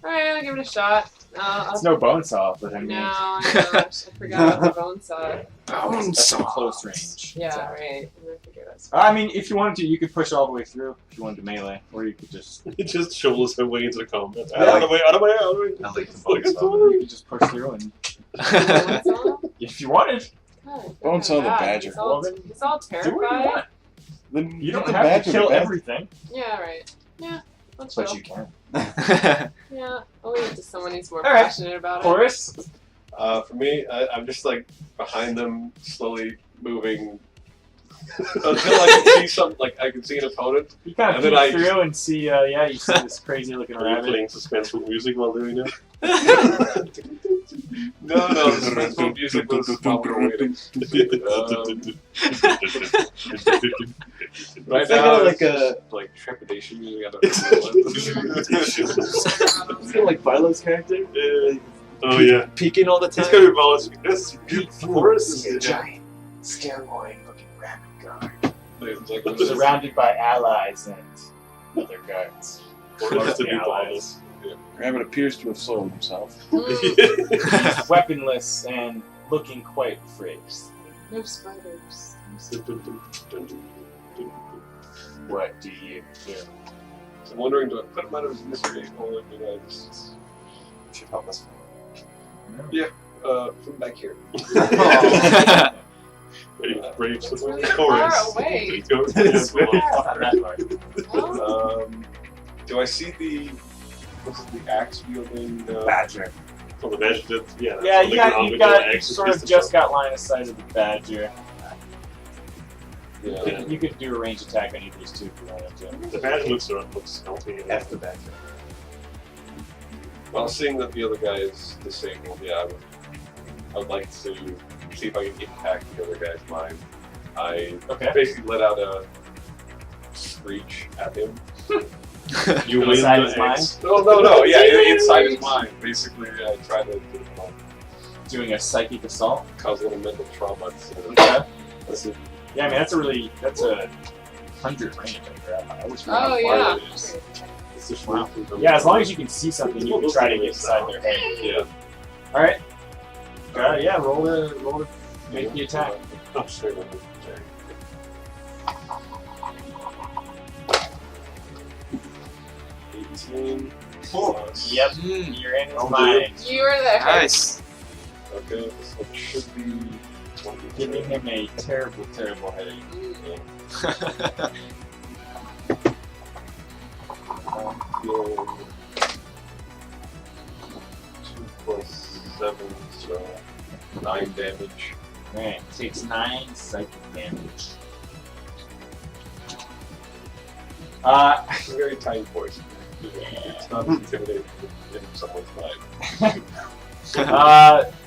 Alright, I'll give it a shot. It's no bone saw, but I mean, No, I know. I forgot about the bone saw. that's a close range. Yeah, attack. right. I forget that's I mean, if you wanted to, you could push all the way through. If you wanted to melee, or you could just It just shovels her way into the combat. I like- Out of the way, out of the way, out of the way. I like the Look bone at saw. you could just push through, and bone saw? if you wanted, God, Bone saw the God, badger. It's all, Well, then it's all do what you terrified. want. Then You get don't the have badger, to kill the badger. everything, Yeah, right. Yeah, let's but chill. you can. Yeah, I'll leave it to someone who's more Alright. passionate about it. Horice, For me, I'm just like behind them, slowly moving until I can see some, like I can see an opponent. you kind And of then I peek through and see, yeah, you see this crazy looking Are you rabbit. playing suspenseful music while doing it? No, the suspenseful music was while we were waiting. Right Is that now, kinda it's like just, like trepidation music. I don't know what it is. It's kind of like Philo's character. Oh yeah. Peeking all the It's time. gonna be Valos. This Forest is a giant, stairway-looking rabbit guard, It's like, surrounded by allies and other guards. Forest to Mostly be allies. Rabbit appears to have soiled himself. Valos. Weaponless and looking quite afraid. No spiders. What do you do? I'm wondering, do I put him out of his misery or do I just Should help us. from back here? Brave It's support. really far away. It's Really far that far. Oh, Do I see the axe wielding Badger. From the badge to yeah. Yeah, you X sort of just got line of sight of the badger. Yeah. You could do a range attack on either of these two if you wanted to. The badge looks healthy. F the Badger. Well, seeing that the other guy is disabled, yeah, I would like to see if I can impact the other guy's mind. I Okay. basically let out a screech at him. You win Inside the his X. No, yeah, inside his mind. Basically, I try to Doing a psychic assault. cause a little mental trauma. So, Okay. that's it. Yeah, I mean that's a 100 range. I wish we oh had yeah. farther. It's just Wow. Yeah, as long as you can see something, you can try to get inside their head. Yeah. All right. Yeah, roll to make the attack. Oh, sure. 18. Yep. You're in his I'll do mind, You were there. Nice. Okay, this one should be 20. giving him a terrible, terrible headache. Healing 2 + 7, so 9 damage. Man, takes 9 psychic damage. Very tiny voice. It's not intimidating in someone's mind.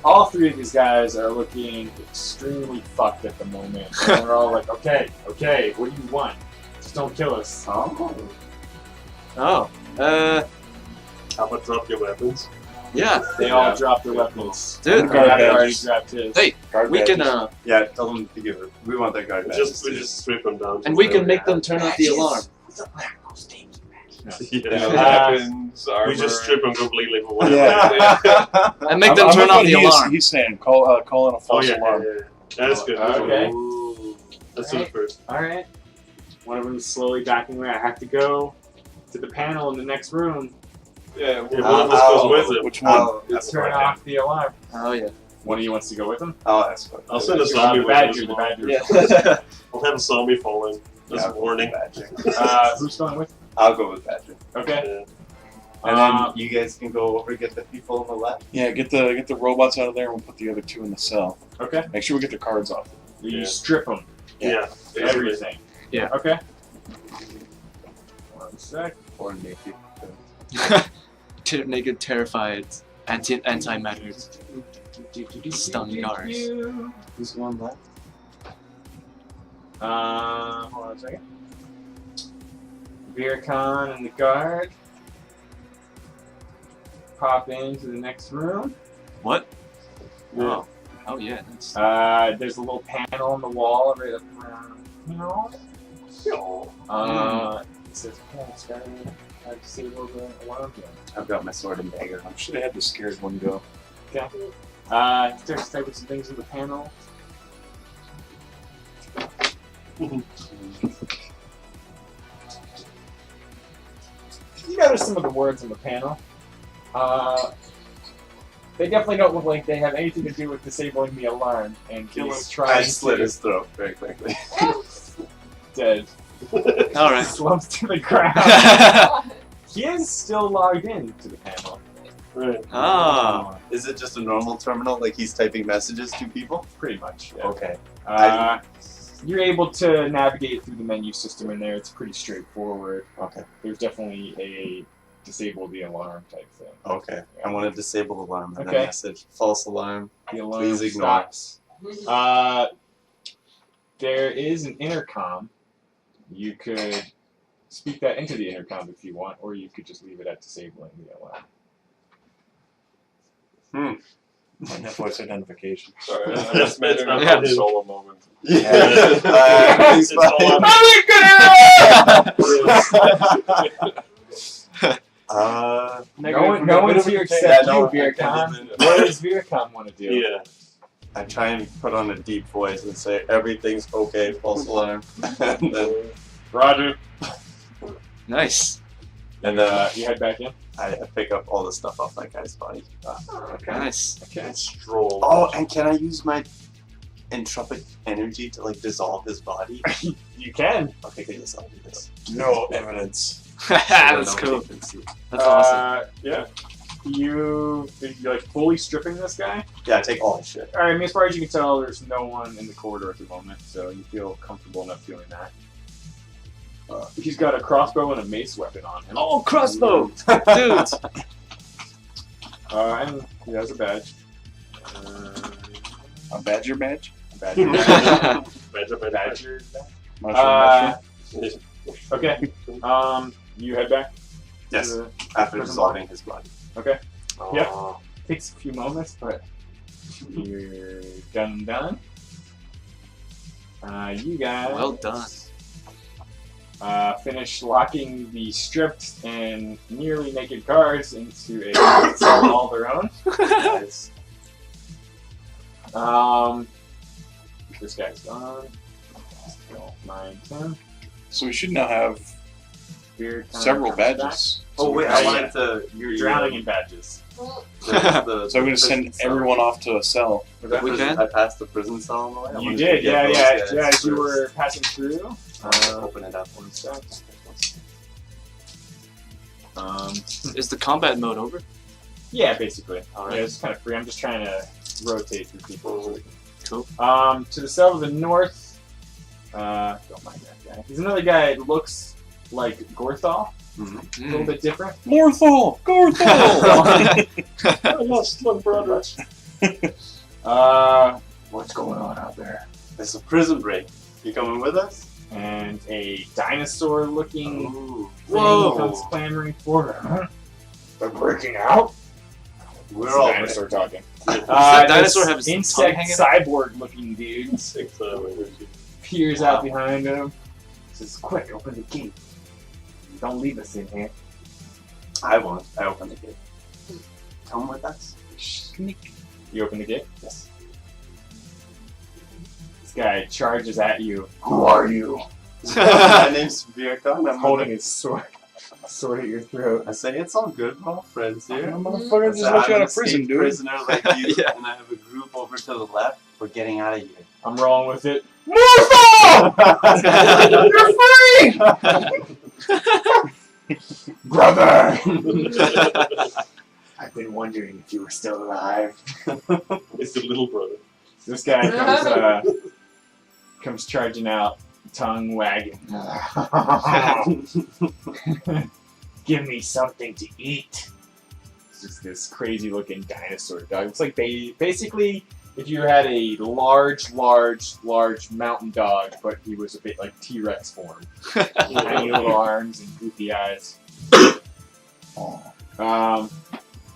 All three of these guys are looking extremely fucked at the moment. And they're all like, okay, what do you want? Just don't kill us. Oh. How about drop your weapons? Yeah. They all drop their weapons. Dude. Guard already badges. grabbed his. Hey, Guard we can badges. Yeah, tell them to give it. We want that guard We badges. just strip them down. and we can make them turn off the alarm. Yeah, Uh, weapons, armor. We just strip them completely for whatever. Yeah. And make them turn off the alarm. He's saying, call in a Oh false yeah, alarm. That's good. Okay. Let's do it first. Alright. One of them is slowly backing away. I have to go to the panel in the next room Yeah, Yeah, one of us goes with it. Which one? I'll to ask turn about off the alarm. Oh yeah. One of you wants to go with them? I'll ask about I'll send a The zombie with badger, us. the badger. Yeah. We'll have a zombie falling. That's Yeah, a warning. Badger. Who's going with? I'll go with Badger. Okay. And then you guys can go over get the people on the left. Yeah, get the robots out of there and we'll put the other two in the cell. Okay. Make sure we get their cards off. You Yeah. strip them. Yeah. Everything. Yeah. Okay. 1 sec. Or naked. Naked, terrified, antimatter. Stun guards. Who's going left? Hold on a second. Vira'kaan and the guard. pop into the next room. What? Yeah. Oh yeah. That's... There's a little panel on the wall right up around. It says, disable the alarm. I've got my sword and dagger. I should have had the scared one go. Okay. Starts typing some things in the panel. You notice some of the words in the panel. They definitely don't look like they have anything to do with disabling the alarm, and he's trying I slit his throat very quickly. dead. All right. Slumps to the ground. He is still logged in to the panel. Right. Ah. Is it just a normal terminal, like he's typing messages to people? Pretty much. Yeah. Okay. You're able to navigate through the menu system in there. It's pretty straightforward. Okay. There's definitely a disable the alarm type thing. Okay. I want to disable alarm and Okay. then message false alarm. The alarm Please ignore. stops. There is an intercom. You could speak that into the intercom if you want, or you could just leave it at disabling the alarm. I have voice identification. Sorry, I just made it Yeah. a solo moment. Yeah. It's all No one's here except you, Vira'kaan. What does Vira'kaan want to do? Yeah. I try and put on a deep voice and say everything's okay, false alarm, and Roger. Nice. then You head back in. I pick up all the stuff off that guy's body. Okay. Nice. Okay. Stroll. Oh, and can I use my entropic energy to like dissolve his body? You can. Okay, good. Yes, I'll do this. No evidence. That's cool. That's awesome. Yeah. You're like fully stripping this guy? Yeah, I take all his shit. Alright, I mean, as far as you can tell, there's no one in the corridor at the moment, so you feel comfortable enough doing that. He's got a crossbow and a mace weapon on him. Oh, crossbow! Dude! And he has a badge. A badger badge? Badger badge. Badger. Badger Mushroom, badge. Okay. You head back? Yes, to the after prison dissolving his body. Okay. Yeah. Oh. Takes a few moments, but you're done. You guys Well done. finish locking the stripped and nearly naked guards into a cell all their own. Nice. This guy's gone. 9, 10. So we should now have Beard several comes back. badges. Oh wait, I wanted to. You're drowning in badges. So I'm going to send everyone off to a cell. We can? I passed the prison cell on the way. I You wanted did, to get those yeah. guys As you first. were passing through. Open it up. One sec. Is the combat mode over? Yeah, basically. Alright. Yeah, it's kind of free. I'm just trying to rotate through people. Cool. To the south of the north, don't mind that guy. There's another guy that looks like Gorthal, a little bit different. Morthal! Gorthal! I lost my brothers. What's going on out there? It's a prison break. You coming with us? And a dinosaur-looking Ooh. thing comes clamoring for him. They're breaking out? We're It's a all dinosaur talking. Does that dinosaur this have his tongue insect hanging out? cyborg-looking dude peers out behind him. Says, "Quick, open the gate. Don't leave us in here." I won't. I open the gate. Come with us. You open the gate. Yes. This guy charges at you. Who are you? My name's Vira'kaan. I'm holding his sword at your throat. I say it's all good. We're all friends here. Motherfucker just let you out of prison, dude. Prisoner like you, Yeah. and I have a group over to the left. We're getting out of here. I'm rolling with it. You're free! Brother! I've been wondering if you were still alive. It's the little brother. This guy comes charging out, tongue wagging. Give me something to eat. It's just this crazy looking dinosaur dog. It's like basically if you had a large mountain dog, but he was a bit like T-Rex form. Tiny little arms and goofy eyes.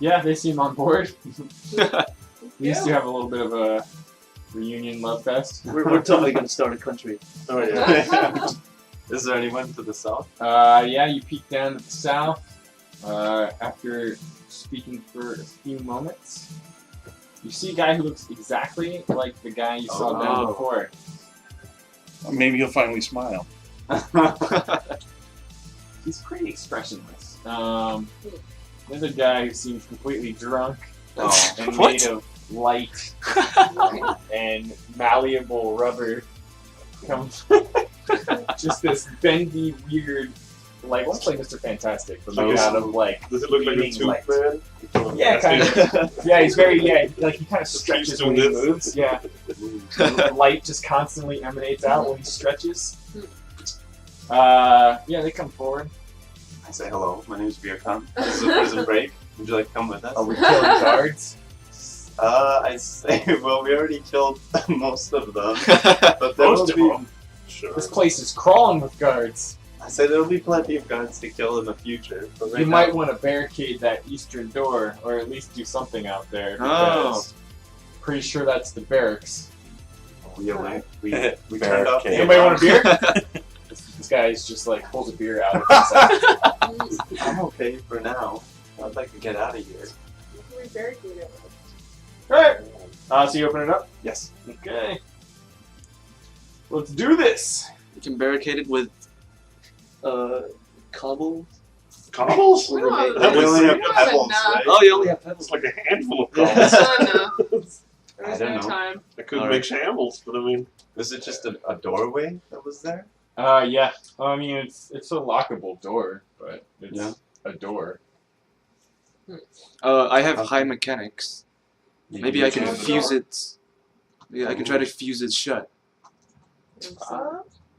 Yeah, they seem on board. These two have a little bit of a reunion love fest. We're totally gonna start a country. Oh yeah. Is there anyone to the south? Yeah, you peek down to the south. After speaking for a few moments, you see a guy who looks exactly like the guy you saw down before. Maybe you'll finally smile. He's pretty expressionless. There's a guy who seems completely drunk and made of light and malleable rubber. Comes just this bendy, weird, like almost like Mr. Fantastic, but made out of like. Does it look like a beating tube light. man? Yeah, kind of. Yeah, he's very like he kind of stretches when he moves. Yeah, the light just constantly emanates out when he stretches. Yeah, they come forward. I say hello. My name is Vira'kaan. This is a prison break. Would you like to come with us? Are we killing guards? I say, well, we already killed most of them, but there will be. Sure. This place is crawling with guards. I say there will be plenty of guards to kill in the future. But right You now, might want to barricade that eastern door, or at least do something out there. Because pretty sure that's the barracks. we turned off. Barricade. Anybody want a beer? This guy's just like pulls a beer out of his side. I'm okay for now. I'd like to get out of here. We barricade it. Alright. So you open it up? Yes. Okay. Let's do this. You can barricade it with cobble. Cobbles? We don't That We was only have we don't pebbles, enough. right? Oh, you only have pebbles. It's like a handful of Yeah. cobbles. There's I don't no know. time. I couldn't Alright. make shambles, but I mean, Was it just a doorway that was there? Yeah. I mean, it's a lockable door, but it's Yeah. a door. I have high mechanics. Maybe I can Yeah. fuse it. Yeah, I can try to fuse it shut.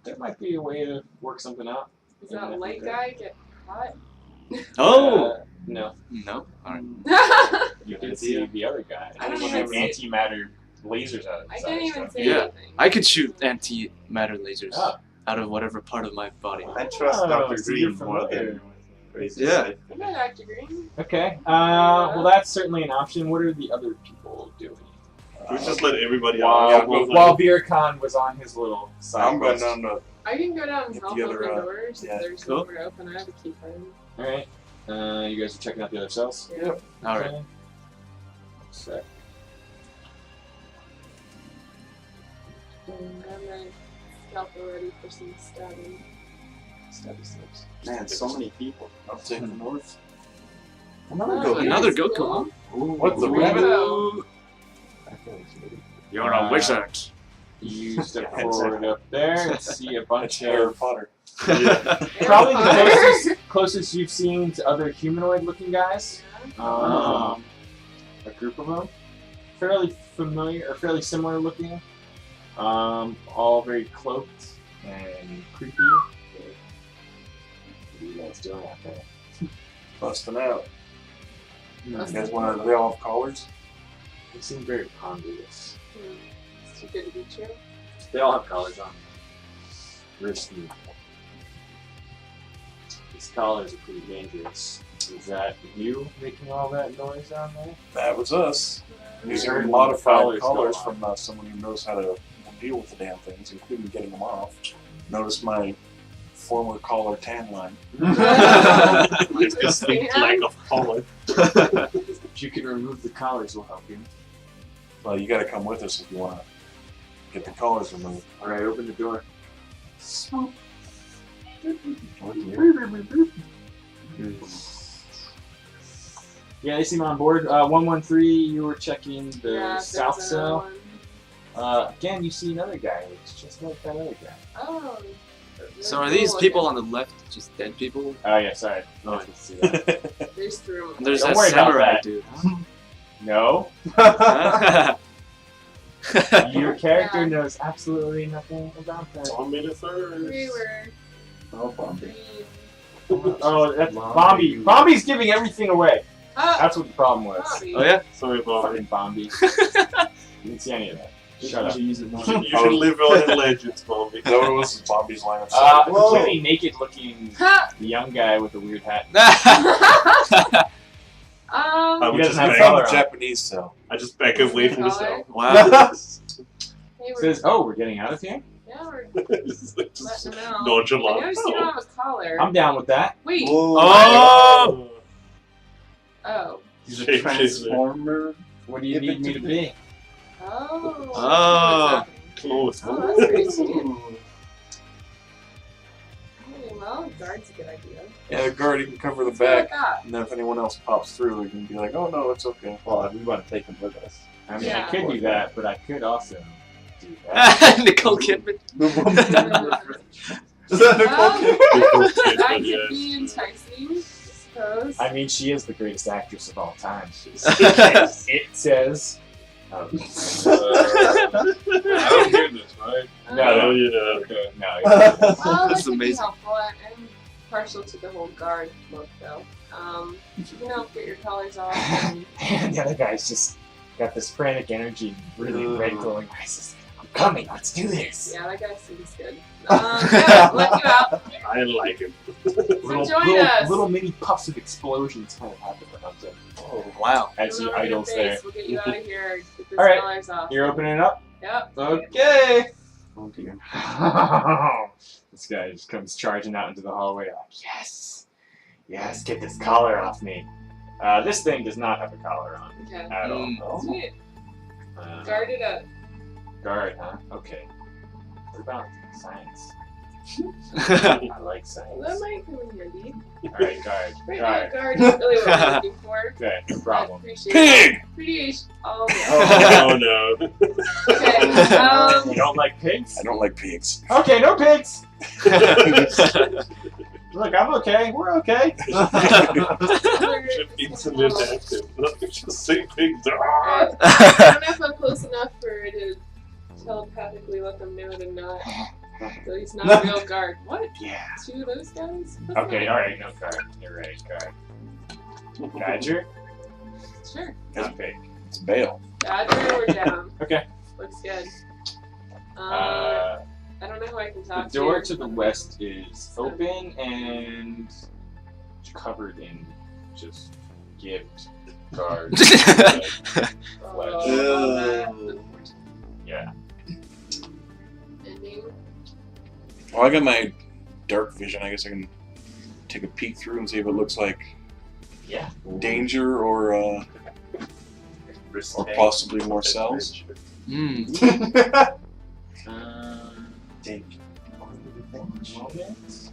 There might be a way to work something out. Does that light guy get caught? Oh! No. No? Alright. You can see the other guy. I don't He even shoots see- antimatter lasers out of his I can't eyes, even so- say Yeah. anything. I could shoot antimatter lasers Ah. out of whatever part of my body. I trust Oh, Dr. so you're Green more familiar. than crazy. Yeah. I'm not Dr. Green. Okay. Well, that's certainly an option. What are the other people doing? we just let everybody While, out. while Vira'kaan was on his little side I'm going quest. down to. I can go down and Get help the open other, the doors yeah. if there's Cool. somewhere open. I have a key card. Alright. You guys are checking out the other cells? Yeah. Alright. Okay. Sec. I'm gonna scalp already for some stabbing. Stabby stabs. Man, so many people. I'll take the north. Oh, Another yes, Goku, cool. What the Ooh. rabbit? Rainbow. You're Uh, a wizard. You step forward up there and see a bunch Harry of... Potter. Probably the closest you've seen to other humanoid-looking guys. A group of them. Fairly familiar, or fairly similar looking. All very cloaked and creepy. What are you guys doing out there? Busting out. You Busting guys want to? They all have collars. They seem very ponderous. It's too good to be true. They all have collars on. Risky. These collars are pretty dangerous. Is that you making all that noise down there? That was us. These are Very modified collars collars go on. from someone who knows how to deal with the damn things, including getting them off. Notice my former collar tan line. It's distinct lack of color. If you can remove the collars, we'll help you. Well, you got to come with us if you want to get the collars removed. Alright, open the door. Yeah, they seem on board. 113, you were checking the Yeah, south there's cell. another one. Again, you see another guy. It's just like that other guy. Oh. So are these people on the left just dead people? Oh, yeah, sorry. No, I can see that. There's three of them. And there's Don't that worry about samurai that. dude. No. Huh? Your character knows absolutely nothing about that. On me to first. We were Oh, Bombay. green. Oh, that's Bombi. Bombi's giving everything away. Oh, That's what the problem was. Bobby. Oh yeah? Sorry, Bobby. Fucking Bombi. You didn't see any of that. Shut up. You should live on in legends, Bobby. Is that what it was? Bombay's line of sight. Completely naked looking Ha! young guy with a weird hat. I would doesn't just have I back, found color a on. Japanese cell. I just back away from the cell. Wow. Hey, we're, Says, oh, we're getting out of here? yeah, we're Just letting them out. I nonchalant. noticed you don't have a collar. I'm down with that. Wait. Oh! Oh. He's a Shapeshifter. transformer. What do you need me to be? Oh. Oh. Close. Oh, that's pretty sweet. Hey, well, guard's a good idea. Yeah, the guard, he can cover the Let's go with back, that. and then if anyone else pops through, he can be like, oh no, it's okay. Well, we want to take him with us. I mean, Yeah. I could do that, but I could also do that. Nicole Kidman. Is that Well, Kidman, that could yes. be enticing, I suppose. I mean, she is the greatest actress of all time. It says. I don't hear this, right? No, you know. Okay, no. Well, that That's could be amazing. helpful. I'm partial to the whole guard look, though. You know, get your collars off. And, And the other guy's just got this frantic energy, really red glowing eyes. Just, I'm coming, let's do this. yeah, that guy seems good. Yeah, let you out. I like him. So join us. little mini puffs of explosions kind of happen when I'm done. Oh, wow. I see Come over to idols your there. face. We'll get you out of here. Get those All right. collars off. You're opening it up? Yep. Okay. Oh dear. This guy just comes charging out into the hallway. Like, yes! Yes, get this collar off me. This thing does not have a collar on Okay. at all. Mm. Sweet. Uh, Guard it up. Guard, huh? Okay. What about science? I like That science. might come in handy. Alright, guard. Right now, Guard. guard is really what we're looking for. Okay, no I problem. appreciate Pig! it. Appreciate all of it. Oh no. Okay. You don't like pigs? I don't like pigs. Okay, no pigs! Look, I'm okay. We're okay. Just incident active. Not just say big I don't know if I'm close enough for it to telepathically let them know to not. So he's not a real guard. What? Yeah. Two of those guys? That's Okay, not- alright, no guard. You're right, guard. Badger? Sure. Not pig. It's Bale. Badger, we're down. Okay. Looks good. Uh, I don't know who I can the talk to. door to the west is open and covered in just gift cards. Oh, Yeah. ending. Well, I got my dark vision. I guess I can take a peek through and see if it looks like Yeah. danger or possibly more cells. Mm. Take. Moment.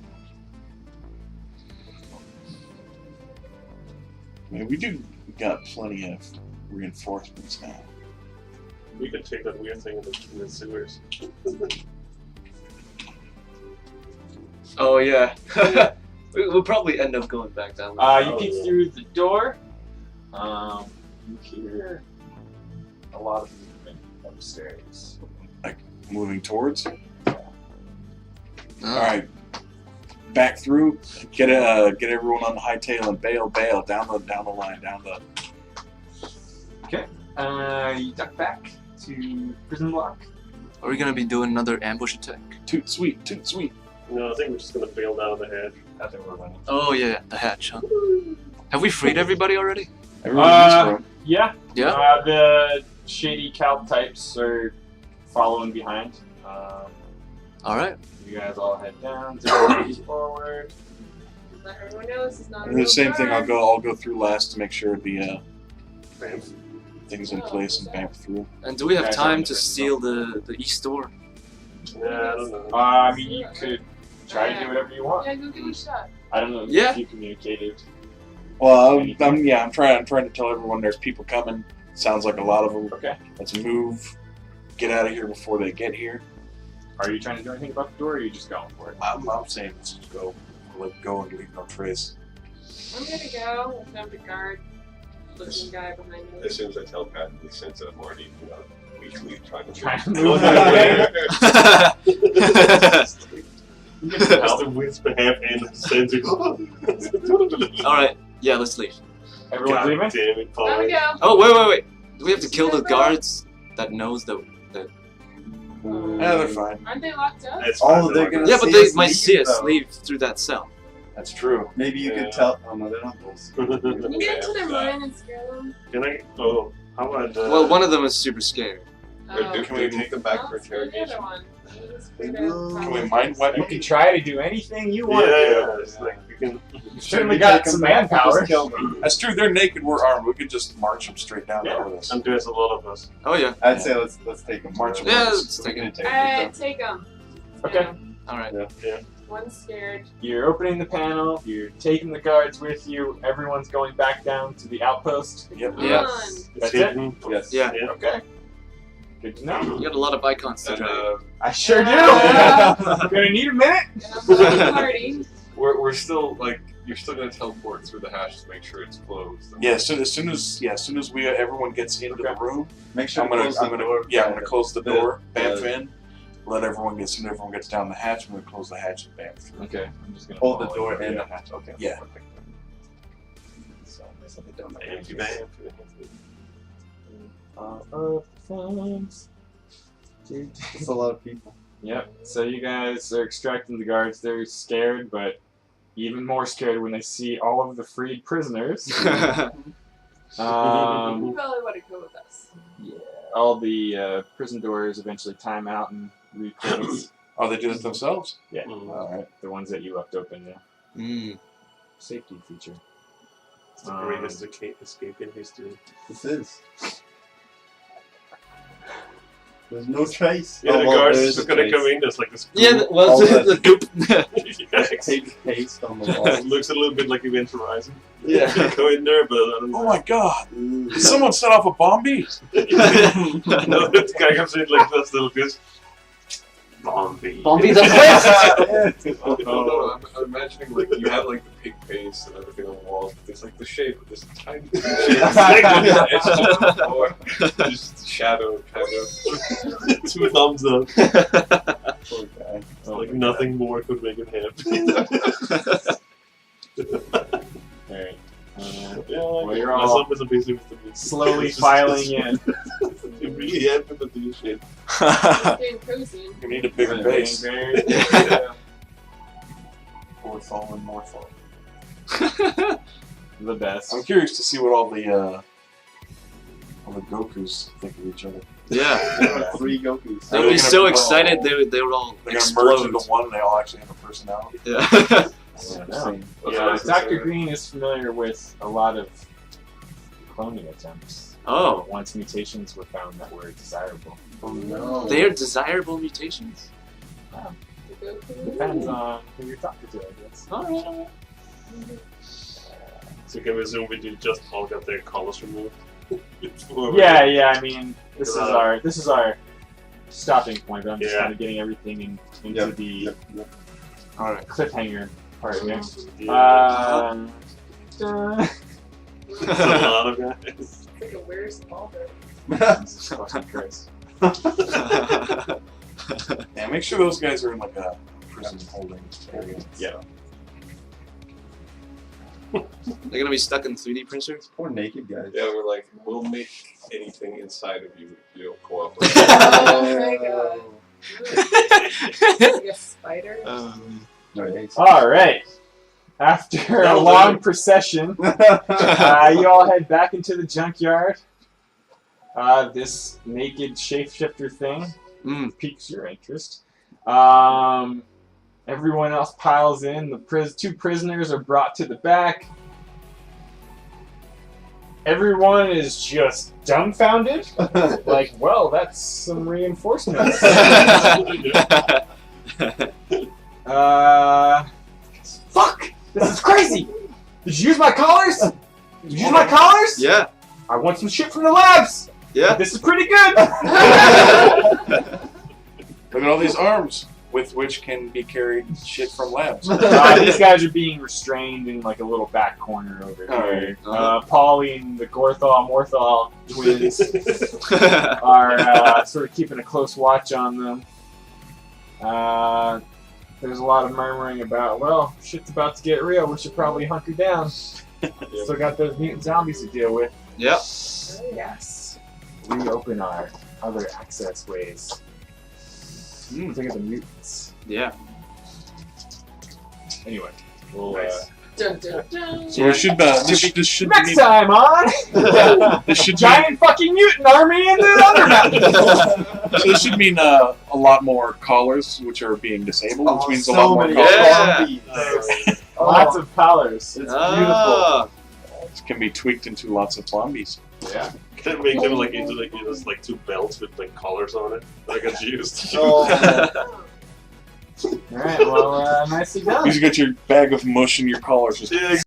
I mean, we got plenty of reinforcements now. We could take that weird thing in the sewers. Oh, yeah. We'll probably end up going back down. You peek through the door. You hear a lot of movement upstairs. Moving towards. Oh. All right, back through. Get everyone on the high tail and bail down the line, down the. You duck back to prison block. Are we gonna be doing another ambush attack? Toot sweet, toot sweet. No, I think we're just gonna bail down the head. I think we're running. Oh, yeah, the hatch, huh? Have we freed everybody already? Everyone in this room. Yeah. Yeah? The shady calc types are following behind. Alright. You guys all head down, 0 feet forward. Let everyone know this is not a And the real same thing. guard. I'll go through last to make sure the Bam. things in place and back through. And do we have Guys time on to the steal the east door? Yeah, I don't know. I mean, you could try to do whatever you want. Yeah, go give it a shot. I don't know Yeah. if you communicated. Well, I'm trying to tell everyone there's people coming. Sounds like a lot of them. Okay. Let's move. Get out of here before they get here. Are you trying to do anything about the door, or are you just going for it? I'm saying let's just go. Let go and leave no trace. I'm gonna go. I found a guard looking guy behind me. As soon as I telepathically sense that I'm already weakly trying to Trying to move that way. Just a whisper half and sensor. Alright, yeah, let's leave. Everyone's God leaving? damn it, Paul. There we go. Oh, wait. Do we have to kill the guards that knows that... Yeah, they're fine. Aren't they locked up? That's Oh, fine, they're gonna Yeah, but see they us might leave, see us though. leave through that cell. That's true. Maybe you Yeah. could tell. Oh no, they're not wolves. Can you get into their mind and scare them? Can I? Oh, how about? Well, one of them is super scared. Or do, Oh. can we take them back for Well, scare the interrogation? other one. Can we mind wipe You them? can try to do anything you want. Yeah, it's like we can. You certainly got some manpower. That's true. They're naked. We're armed. We could just march them straight down Yeah. over this. And there's a lot of us. Oh yeah. I'd say let's take them. March Yeah, them. let's take it. Alright, take them. Okay. All right. One's scared. You're opening the panel. You're taking the guards with you. Everyone's going back down to the outpost. Yep. Yeah. Come on. That's it. Yes. Yeah. Yeah. Okay. Good to know. You got a lot of icons to And try. I sure do. Yeah. I'm gonna need a minute. And I'm going to party. we're still like you're still gonna teleport through the hatch to make sure it's closed. Yeah. As soon as we everyone gets into the room, Make sure I'm to gonna close the door. I'm gonna close the door. Yeah. Bamf in. Let everyone get. Soon everyone gets down the hatch. I'm gonna close the hatch and bamf through. Okay. I'm just gonna Hold the follow door you. and the hatch. Okay. Yeah. Perfect. So let's let it down there. Thank you, man. It's a lot of people. Yep. So you guys are extracting the guards. They're scared, but even more scared when they see all of the freed prisoners. You probably want to go with us. Yeah. All the prison doors eventually time out and reclose. Oh, they do it themselves. Yeah. All right. The ones that you left open, yeah. Mm. Safety feature. It's the greatest escape in history. This is. There's no trace. Yeah, the well, guards there is is just a gonna trace. come in. There's like this. Yeah. Well, All the goop. Take paste on the wall. It looks a little bit like Event Horizon. Yeah. Go in there, but I don't know. Oh my God! Did someone set off a bombie? No, the guy comes in like this little goose. Bombie. Bombie the place. I'm imagining like you had like the pig paste and everything on the walls, but there's like the shape of this tiny shape. Just shadow kind of. 2 thumbs up. Poor guy. Like nothing more could make him happy. Alright. Yeah, Well, you're my all son was busy with the music. slowly filing in. You really happy with the shit. It's getting cozy. You need a bigger base. Orthol and Morthol. The best. I'm curious to see what all the Gokus think of each other. Yeah. 3 Gokus. They'll They're be so gonna- excited they would all They're gonna merge explode. into one, and they all actually have a personality. Yeah. Yeah, Dr. Green is familiar with a lot of cloning attempts. Oh. Once mutations were found that were desirable. Oh no. They are desirable mutations. Depends on who you're talking to, I guess. Alright. So can we assume we did just all got their collars removed? Yeah, I mean, this is our stopping point, but I'm just Yeah. kind of getting everything into Yep, the Alright. cliffhanger part here. Yeah. Dun. It's a lot of guys. It's like a where's Balder? Jesus fucking Christ. Yeah, make sure those guys are in like a prison holding area. Yeah. They're gonna be stuck in 3D printers? Poor naked guys. Yeah, we're like, we'll make anything inside of you if you don't cooperate. Oh my god. Like a spider? Alright. After a long procession, you all head back into the junkyard. This naked shapeshifter thing piques your interest. Everyone else piles in. The 2 prisoners are brought to the back. Everyone is just dumbfounded. Like, well, that's some reinforcements. Fuck! This is crazy! Did you use my collars? Did you use my collars? Yeah. I want some shit from the labs! Yeah. This is pretty good! Look at all these arms with which can be carried shit from labs. These guys are being restrained in like a little back corner over here. Pauline, the Gorthal, Morthal twins are sort of keeping a close watch on them. There's a lot of murmuring about, well, shit's about to get real, we should probably hunker down. Still got those mutant zombies to deal with. Yep. Yes. We open our other access ways. Think of the mutants. Yeah. Anyway, We'll, Dun, dun, dun. So we should this should Next be time on this should giant fucking mutant army in the Undermountain. so this should mean a lot more collars, which are being disabled, which means a lot more many collars. Yeah. Lots of collars. It's Ah. It can be tweaked into lots of zombies. beautiful. Yeah. Can make them like into like just like 2 belts with like collars on it that I can use. All right. Well, nicely done. You just got your bag of mush and your collars. Just Yeah,